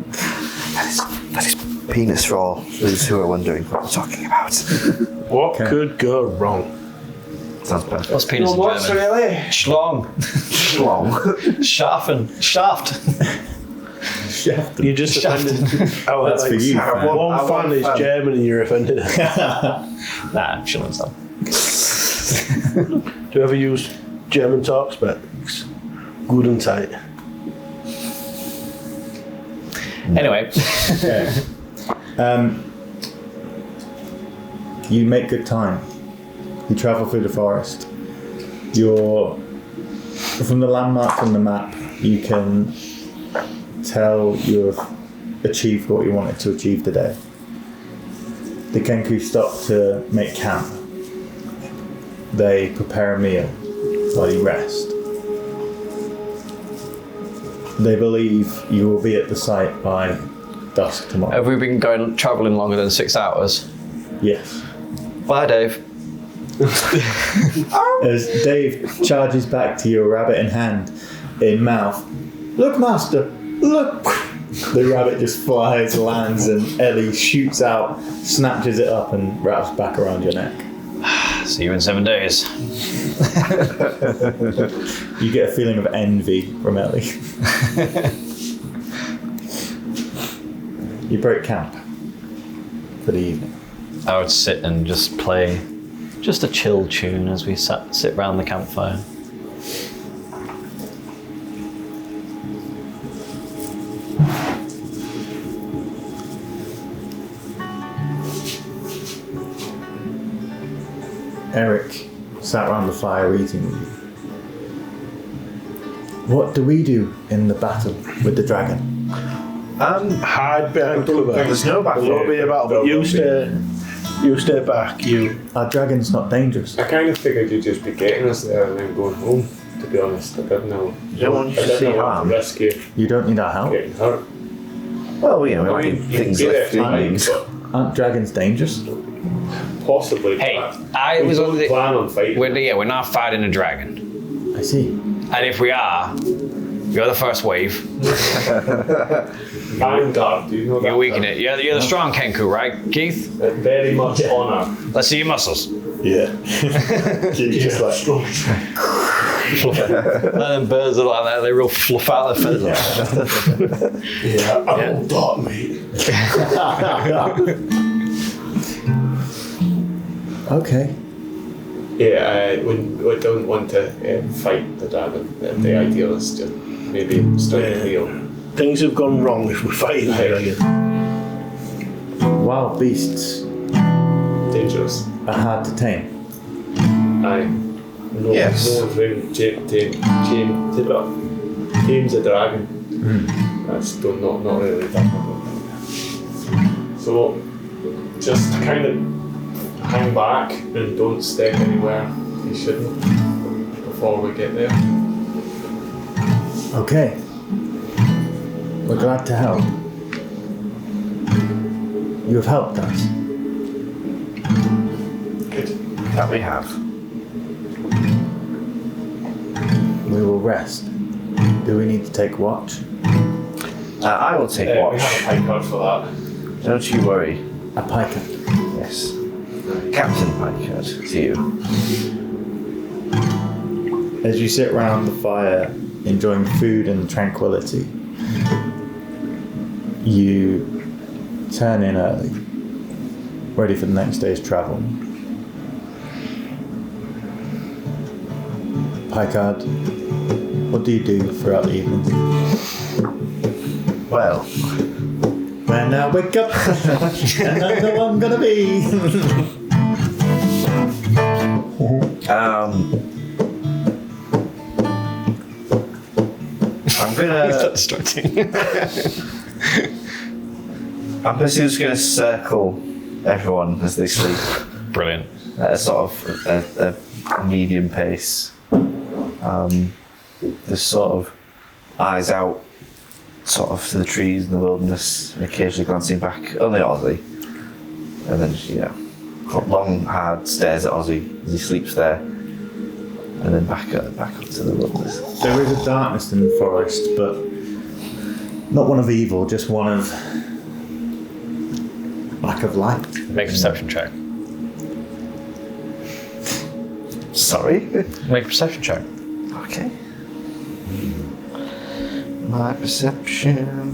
Speaker 2: is penis for all those who are wondering what we're talking about.
Speaker 5: What could go wrong?
Speaker 2: Sounds perfect.
Speaker 1: What's penis in German?
Speaker 8: really?
Speaker 1: Schlong.
Speaker 2: Schlong.
Speaker 1: Schaffen. Shaft.
Speaker 5: You just offended.
Speaker 7: That's for you, fan.
Speaker 5: One fan is German and you're offended.
Speaker 1: Nah, chilling stuff.
Speaker 5: Do you ever use German talk specs? Good and tight.
Speaker 1: Anyway.
Speaker 7: You make good time. You travel through the forest. You're from the landmarks on the map. You can tell you have achieved what you wanted to achieve today. The Kenku stop to make camp. They prepare a meal while you rest. They believe you will be at the site by dusk tomorrow.
Speaker 1: Have we been travelling longer than 6 hours?
Speaker 7: Yes.
Speaker 1: Bye, Dave.
Speaker 7: As Dave charges back to your rabbit in hand, in mouth. Look, master, look! The rabbit just flies, lands, and Ellie shoots out, snatches it up, and wraps back around your neck.
Speaker 1: See you in 7 days.
Speaker 7: You get a feeling of envy from Ellie. You break camp. for the evening?
Speaker 1: I would sit and just play just a chill tune as we sit around the campfire.
Speaker 7: Eric sat around the fire eating with you. What do we do in the battle with the dragon?
Speaker 5: Hide behind cover.
Speaker 2: There's no battle.
Speaker 5: There won't be a battle, but you stay back.
Speaker 7: Our dragon's not dangerous.
Speaker 8: I kind of figured you'd just be getting us there and then going home, to be honest. I didn't know.
Speaker 2: You don't want you
Speaker 8: I
Speaker 2: to
Speaker 8: didn't
Speaker 2: see
Speaker 8: know what to
Speaker 2: harm.
Speaker 8: risk you
Speaker 7: You don't need our help.
Speaker 8: getting hurt.
Speaker 2: Well, you know, we
Speaker 8: I
Speaker 2: like
Speaker 8: mean, you
Speaker 2: things
Speaker 8: can be there
Speaker 2: lifting
Speaker 8: fine,
Speaker 2: things.
Speaker 8: but
Speaker 7: Aren't dragons dangerous?
Speaker 8: possibly.
Speaker 1: Hey,
Speaker 8: but
Speaker 1: I
Speaker 8: we
Speaker 1: was
Speaker 8: don't
Speaker 1: under the...
Speaker 8: plan on fighting.
Speaker 1: We're not fighting a dragon.
Speaker 7: I see.
Speaker 1: And if we are, you're the first wave.
Speaker 8: Vanguard, do you know that?
Speaker 1: You weaken it. You're the strong Kenku, right, Keith?
Speaker 8: Very much honour.
Speaker 1: Let's see your muscles.
Speaker 5: Yeah. Just like
Speaker 1: Let them birds are like that. They real fluff out their feathers.
Speaker 5: I'm all dark, mate.
Speaker 7: Okay.
Speaker 8: Yeah, we don't want to fight the dragon. The idea is to maybe strike a deal.
Speaker 5: Things have gone wrong if we're fighting the dragon.
Speaker 7: Wild beasts
Speaker 8: Dangerous.
Speaker 7: are hard to tame.
Speaker 8: Aye. No,
Speaker 2: Yes.
Speaker 8: no one's really tames a dragon. That's not really difficult. So just kind of hang back and don't step anywhere you shouldn't before we get there.
Speaker 7: Okay. We're glad to help. You have helped us.
Speaker 8: Good.
Speaker 2: That we have.
Speaker 7: We will rest. Do we need to take watch?
Speaker 2: I will take
Speaker 8: We have a
Speaker 2: watch.
Speaker 8: pie card for that.
Speaker 2: Don't you worry.
Speaker 7: A piker.
Speaker 2: Yes. Captain Picard, to you.
Speaker 7: As you sit round the fire, enjoying food and tranquility, you turn in early, ready for the next day's travel. Picard, what do you do throughout the evening?
Speaker 2: Well,
Speaker 7: When I wake up, and I know I'm gonna be.
Speaker 2: I'm gonna.
Speaker 1: Distracting.
Speaker 2: I'm basically just gonna circle everyone as they sleep
Speaker 1: Brilliant.
Speaker 2: at a sort of a medium pace. Just sort of eyes out, sort of to the trees in the wilderness, and occasionally glancing back, only at Ozzy, and then just, long hard stares at Ozzy as he sleeps there, and then back up to the wilderness.
Speaker 7: There is a darkness in the forest, but not one of evil, just one of lack of light.
Speaker 1: Make a perception check.
Speaker 2: Sorry.
Speaker 1: Make a perception check.
Speaker 2: Okay. My perception.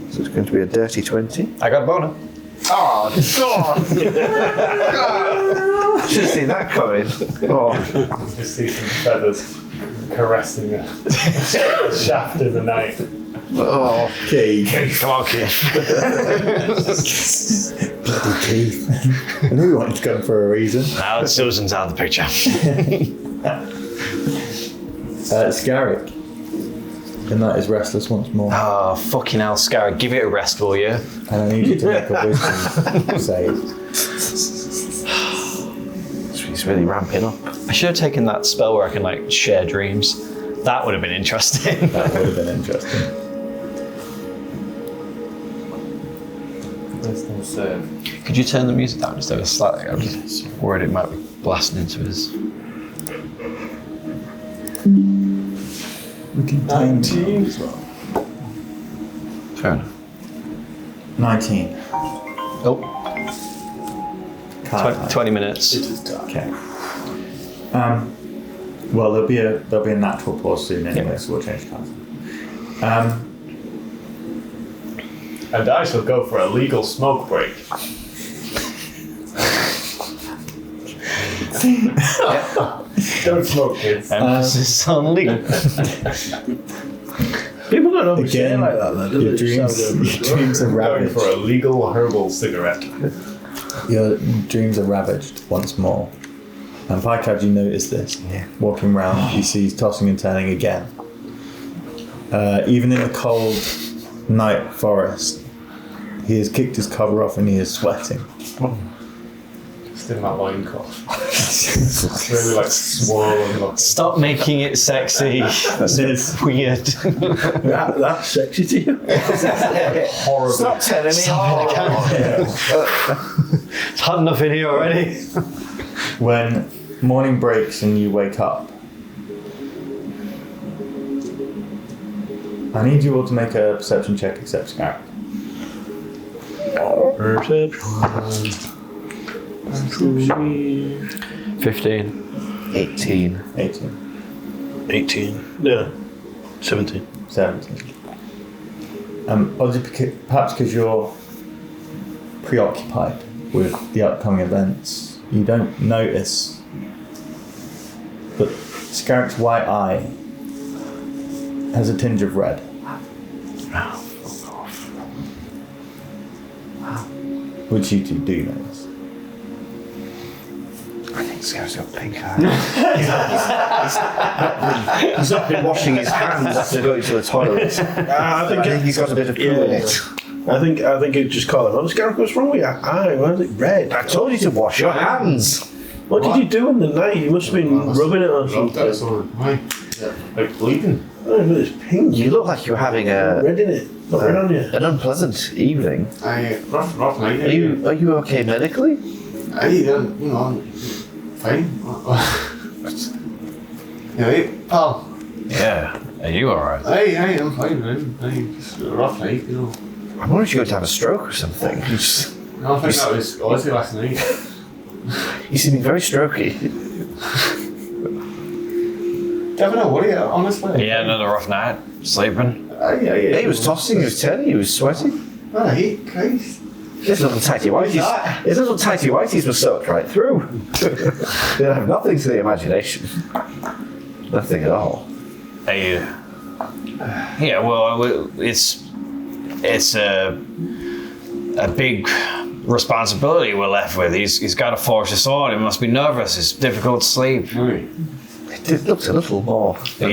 Speaker 2: So it's going to be a dirty 20.
Speaker 1: I got a boner.
Speaker 2: Oh, God! Should have seen that coming. Oh.
Speaker 8: Just see some feathers caressing a shaft in the night.
Speaker 2: Oh.
Speaker 7: Keith.
Speaker 1: Come on, kid.
Speaker 7: Bloody Keith. I knew you wanted to come for a reason.
Speaker 1: Now that Susan's out of the picture.
Speaker 7: Scarrick. The night is restless once more.
Speaker 1: Oh, fucking hell, Scarra, give it a rest, will you?
Speaker 7: And I need you to make a wisdom save.
Speaker 2: He's really ramping up.
Speaker 1: I should have taken that spell where I can, share dreams. That would have been interesting.
Speaker 7: That would have been interesting.
Speaker 8: Wisdom save.
Speaker 1: Could you turn the music down just ever slightly? I'm just worried it might be blasting into his...
Speaker 7: We can time
Speaker 8: 19.
Speaker 7: as well.
Speaker 1: Fair enough.
Speaker 7: 19.
Speaker 1: Oh,
Speaker 7: Can't
Speaker 1: 20 minutes.
Speaker 7: Okay. Well, there'll be a natural pause soon anyway,
Speaker 1: Yeah.
Speaker 7: so we'll change cards.
Speaker 8: And I shall go for a legal smoke break. Don't smoke, kids.
Speaker 1: Emphasis on legal.
Speaker 5: People don't always say it
Speaker 7: Again,
Speaker 5: like that, though, do
Speaker 7: your
Speaker 5: they?
Speaker 7: dreams,
Speaker 5: Just sound
Speaker 7: your dreams are
Speaker 8: Going
Speaker 7: ravaged.
Speaker 8: for a legal herbal cigarette.
Speaker 7: Your dreams are ravaged once more. And Pycad, you notice this.
Speaker 2: Yeah.
Speaker 7: Walking round, he sees tossing and turning again. Even in the cold night forest, he has kicked his cover off and he is sweating.
Speaker 8: Just in my loincloth. It's really like swollen looking.
Speaker 1: Stop making it sexy. That's weird.
Speaker 5: That's sexy to you?
Speaker 8: Horrible.
Speaker 2: Stop telling me.
Speaker 1: It's hot enough in here already.
Speaker 7: When morning breaks and you wake up, I need you all to make a perception check except Scarab.
Speaker 5: Perception.
Speaker 1: 15.
Speaker 2: 18.
Speaker 7: 18.
Speaker 5: 18. No. 17.
Speaker 7: 17. Obviously, perhaps because you're preoccupied with the upcoming events, you don't notice, but Scarab's white eye has a tinge of red. Which you two do notice.
Speaker 2: I think Scar's got pink eye. He's not been washing his hands after going to the toilet.
Speaker 5: I
Speaker 2: think he's got a bit of poo in it.
Speaker 5: I think it just called him. Oh, Scarab, what's wrong with your eye? Why is it red?
Speaker 2: I told you to wash your hands.
Speaker 5: What did you do in the night? You must have been rubbing it or
Speaker 6: Rubbed it
Speaker 5: something.
Speaker 6: or why? Like bleeding.
Speaker 5: Oh, but it's pink.
Speaker 2: You look like you were having
Speaker 5: Red in it. Not red on you.
Speaker 2: an unpleasant evening.
Speaker 6: Rough night.
Speaker 2: Are you okay medically?
Speaker 6: Fine. Pal.
Speaker 1: Yeah. Are you alright?
Speaker 6: I'm fine, man. Just a rough night, you know.
Speaker 2: I wonder if you're going to have a stroke or something.
Speaker 6: No, I think that was Ozzy last night.
Speaker 2: You seem very strokey.
Speaker 6: Never know, what are you, honestly?
Speaker 1: He had another rough night. Sleeping.
Speaker 2: He was tossing, he was turning, he was sweating.
Speaker 6: Alright, Christ.
Speaker 2: His little tighty whities were soaked right through. They have nothing to the imagination. Nothing at all.
Speaker 1: Are you? Yeah. Well, it's a big responsibility we're left with. He's got to forge us on. He must be nervous. It's difficult to sleep.
Speaker 6: Alright.
Speaker 2: It looked a little more than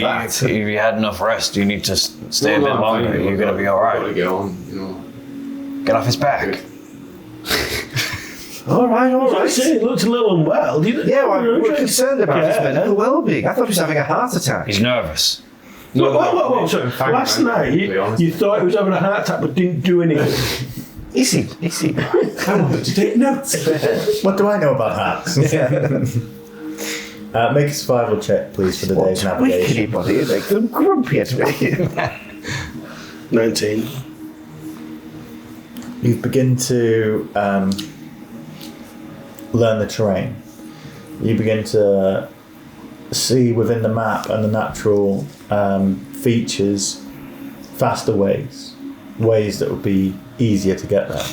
Speaker 2: that.
Speaker 1: Have you had enough rest? You need to stay a bit longer. You're going to be all
Speaker 6: Gotta
Speaker 1: right.
Speaker 6: get on, you know.
Speaker 1: Get off his back.
Speaker 2: All right.
Speaker 5: I say it looks a little unwell. Do you
Speaker 2: Yeah, well, we're concerned about his
Speaker 5: Yeah.
Speaker 2: mental well-being. I thought he was having a heart attack.
Speaker 1: He's nervous.
Speaker 5: Whoa. So
Speaker 6: Fine,
Speaker 5: last
Speaker 6: man,
Speaker 5: night
Speaker 6: to be honest.
Speaker 5: you thought he was having a heart attack but didn't do anything.
Speaker 2: He seemed.
Speaker 5: I wanted to take notes.
Speaker 7: What do I know about hats? Make a survival check, please, for the day's
Speaker 2: What
Speaker 7: navigation.
Speaker 2: wickedy body and make them grumpy at me.
Speaker 5: 19.
Speaker 7: You begin to learn the terrain. You begin to see within the map and the natural features faster ways that would be easier to get there.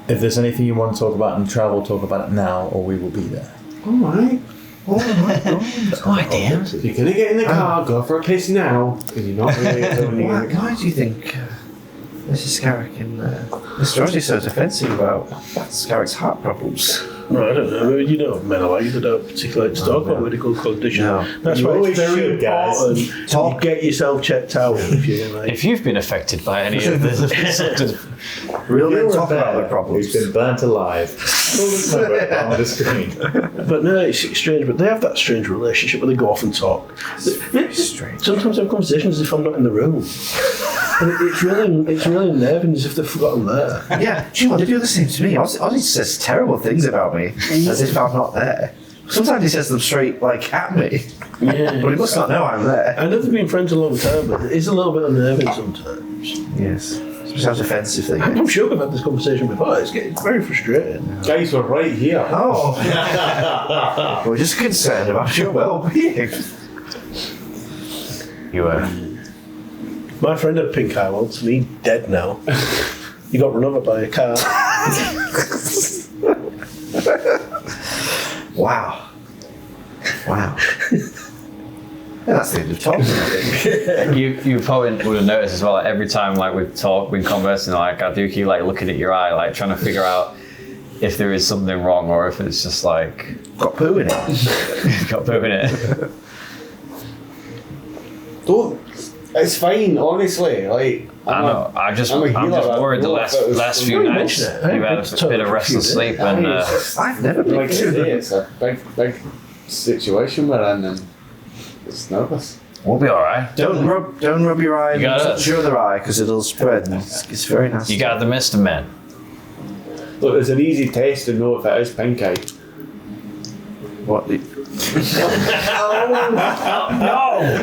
Speaker 7: If there's anything you want to talk about in travel, talk about it now, or we will be there.
Speaker 8: Alright.
Speaker 1: idea.
Speaker 8: If you're gonna get in the car, go for a piss now. Because you're not really when you get in the car.
Speaker 2: Why do you think Mrs. Scarrick and Mr. Ozzy so defensive about Scarrick's heart problems?
Speaker 5: No, I don't know. You know, men are like that don't particularly like to talk about medical condition.
Speaker 2: No.
Speaker 5: That's
Speaker 7: You
Speaker 5: why
Speaker 7: always
Speaker 5: it's very
Speaker 7: should, guys.
Speaker 5: important you get yourself checked out if you're like.
Speaker 1: If you've been affected by any of this,
Speaker 2: Real men
Speaker 7: You're a
Speaker 2: talk about
Speaker 7: bear
Speaker 2: their problems.
Speaker 7: who's been burnt alive. Pull this number on the screen.
Speaker 5: But no, it's strange. But they have that strange relationship where they go off and talk.
Speaker 2: Strange.
Speaker 5: Sometimes they have conversations as if I'm not in the room. And it's really unnerving as if they've forgotten there.
Speaker 2: Yeah, do you know what? They do the same to me. Ozzy says terrible things about me as if I'm not there. Sometimes he says them straight, like, at me.
Speaker 5: Yeah.
Speaker 2: But he must not know I'm there.
Speaker 5: I know they've been friends a long time, but it is a little bit unnerving sometimes.
Speaker 2: Yes. It sounds offensive thing.
Speaker 5: I'm sure we've had this conversation before. It's very frustrating.
Speaker 8: Guys, we're right here.
Speaker 2: Oh. We're just concerned about your well-being.
Speaker 1: you
Speaker 5: My friend had pink eye once, and he's dead now. He got run over by a car.
Speaker 2: Wow. That's the end of talking, I think.
Speaker 1: You probably would have noticed as well. Like, every time like we've talked, been conversing, like I do keep like looking at your eye, like trying to figure out if there is something wrong or if it's just like
Speaker 2: Got poo in it.
Speaker 1: got poo in it.
Speaker 8: Don't. It's fine, honestly. Like
Speaker 1: I know. I'm just worried the last few nights you've had a bit of restless sleep and
Speaker 2: I've never been
Speaker 8: Like
Speaker 2: to
Speaker 8: today, it's a big situation we're in, and it's nervous.
Speaker 1: we'll be all right.
Speaker 2: Don't rub your eye
Speaker 1: You got
Speaker 2: and touch your other eye because it'll spread. And it's very nasty.
Speaker 1: You got the Mr. Man.
Speaker 8: Look, it's an easy test to know if it is pink eye.
Speaker 2: What?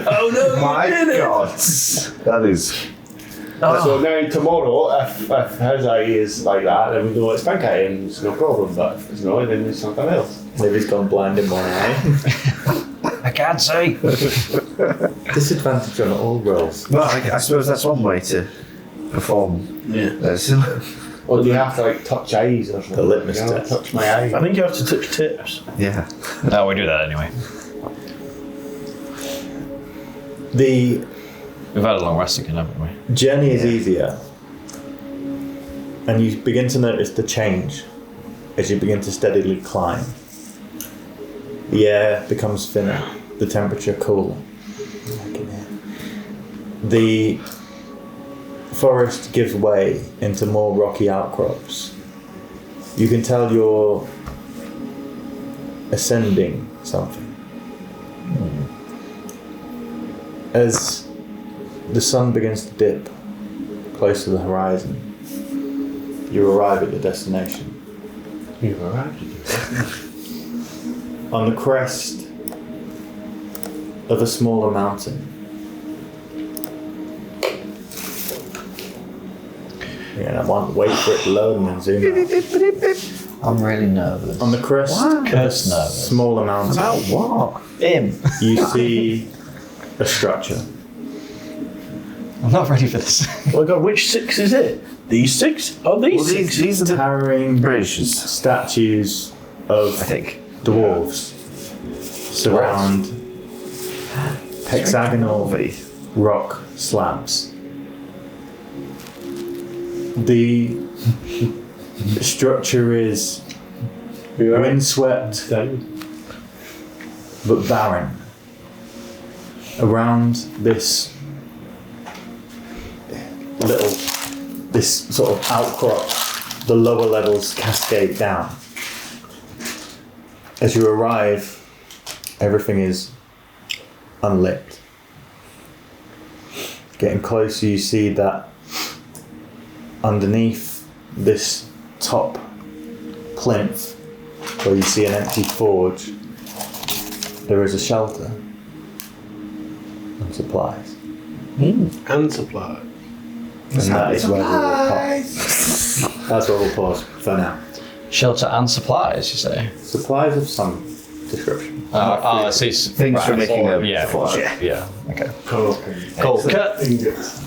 Speaker 1: Oh no!
Speaker 2: My God, that is.
Speaker 8: So now tomorrow, if his eye is like that, then we know it's pink eye and it's no problem. But if it's not, then there's something else.
Speaker 7: Maybe he's gone blind in one eye.
Speaker 1: I can't see.
Speaker 7: Disadvantage on all rolls.
Speaker 2: Well, I suppose that's one way to perform.
Speaker 5: Yeah.
Speaker 8: Or do you have to like touch eyes or something?
Speaker 7: The litmus
Speaker 8: You know,
Speaker 7: test.
Speaker 8: touch my eye.
Speaker 5: I think you have to touch tips.
Speaker 2: Yeah.
Speaker 1: No, we do that anyway. We've had a long rest again, haven't we?
Speaker 7: Journey is easier, and you begin to notice the change as you begin to steadily climb. The air becomes thinner, the temperature cooler. The forest gives way into more rocky outcrops. You can tell you're ascending something. As the sun begins to dip close to the horizon, you arrive at your destination.
Speaker 8: You've arrived at your destination.
Speaker 7: On the crest of a smaller mountain. Yeah, I want to wait for it to load and then zoom out.
Speaker 1: I'm really nervous.
Speaker 7: On the crest of a
Speaker 1: Nervous.
Speaker 7: smaller mountain,
Speaker 2: About what?
Speaker 1: Him.
Speaker 7: you see a structure.
Speaker 1: I'm not ready for this.
Speaker 5: Oh my God, which 6 is it? These 6? Oh, these 6?
Speaker 2: These are the
Speaker 7: Towering
Speaker 2: bridges.
Speaker 7: statues of
Speaker 2: I think.
Speaker 7: dwarves surround hexagonal rock slabs. The structure is windswept but barren. Around this sort of outcrop, the lower levels cascade down. As you arrive, everything is unlit. Getting closer, you see that underneath this top plinth, where you see an empty forge, there is a shelter and supplies.
Speaker 5: And supply.
Speaker 7: And that is where that's where we'll pause for now.
Speaker 1: Shelter and supplies, you say?
Speaker 7: Supplies of some description.
Speaker 1: I see.
Speaker 2: Things for making a
Speaker 1: Yeah.
Speaker 2: forge.
Speaker 1: Yeah. Okay.
Speaker 8: Cool.
Speaker 1: Cool. Cut.
Speaker 8: Ingots.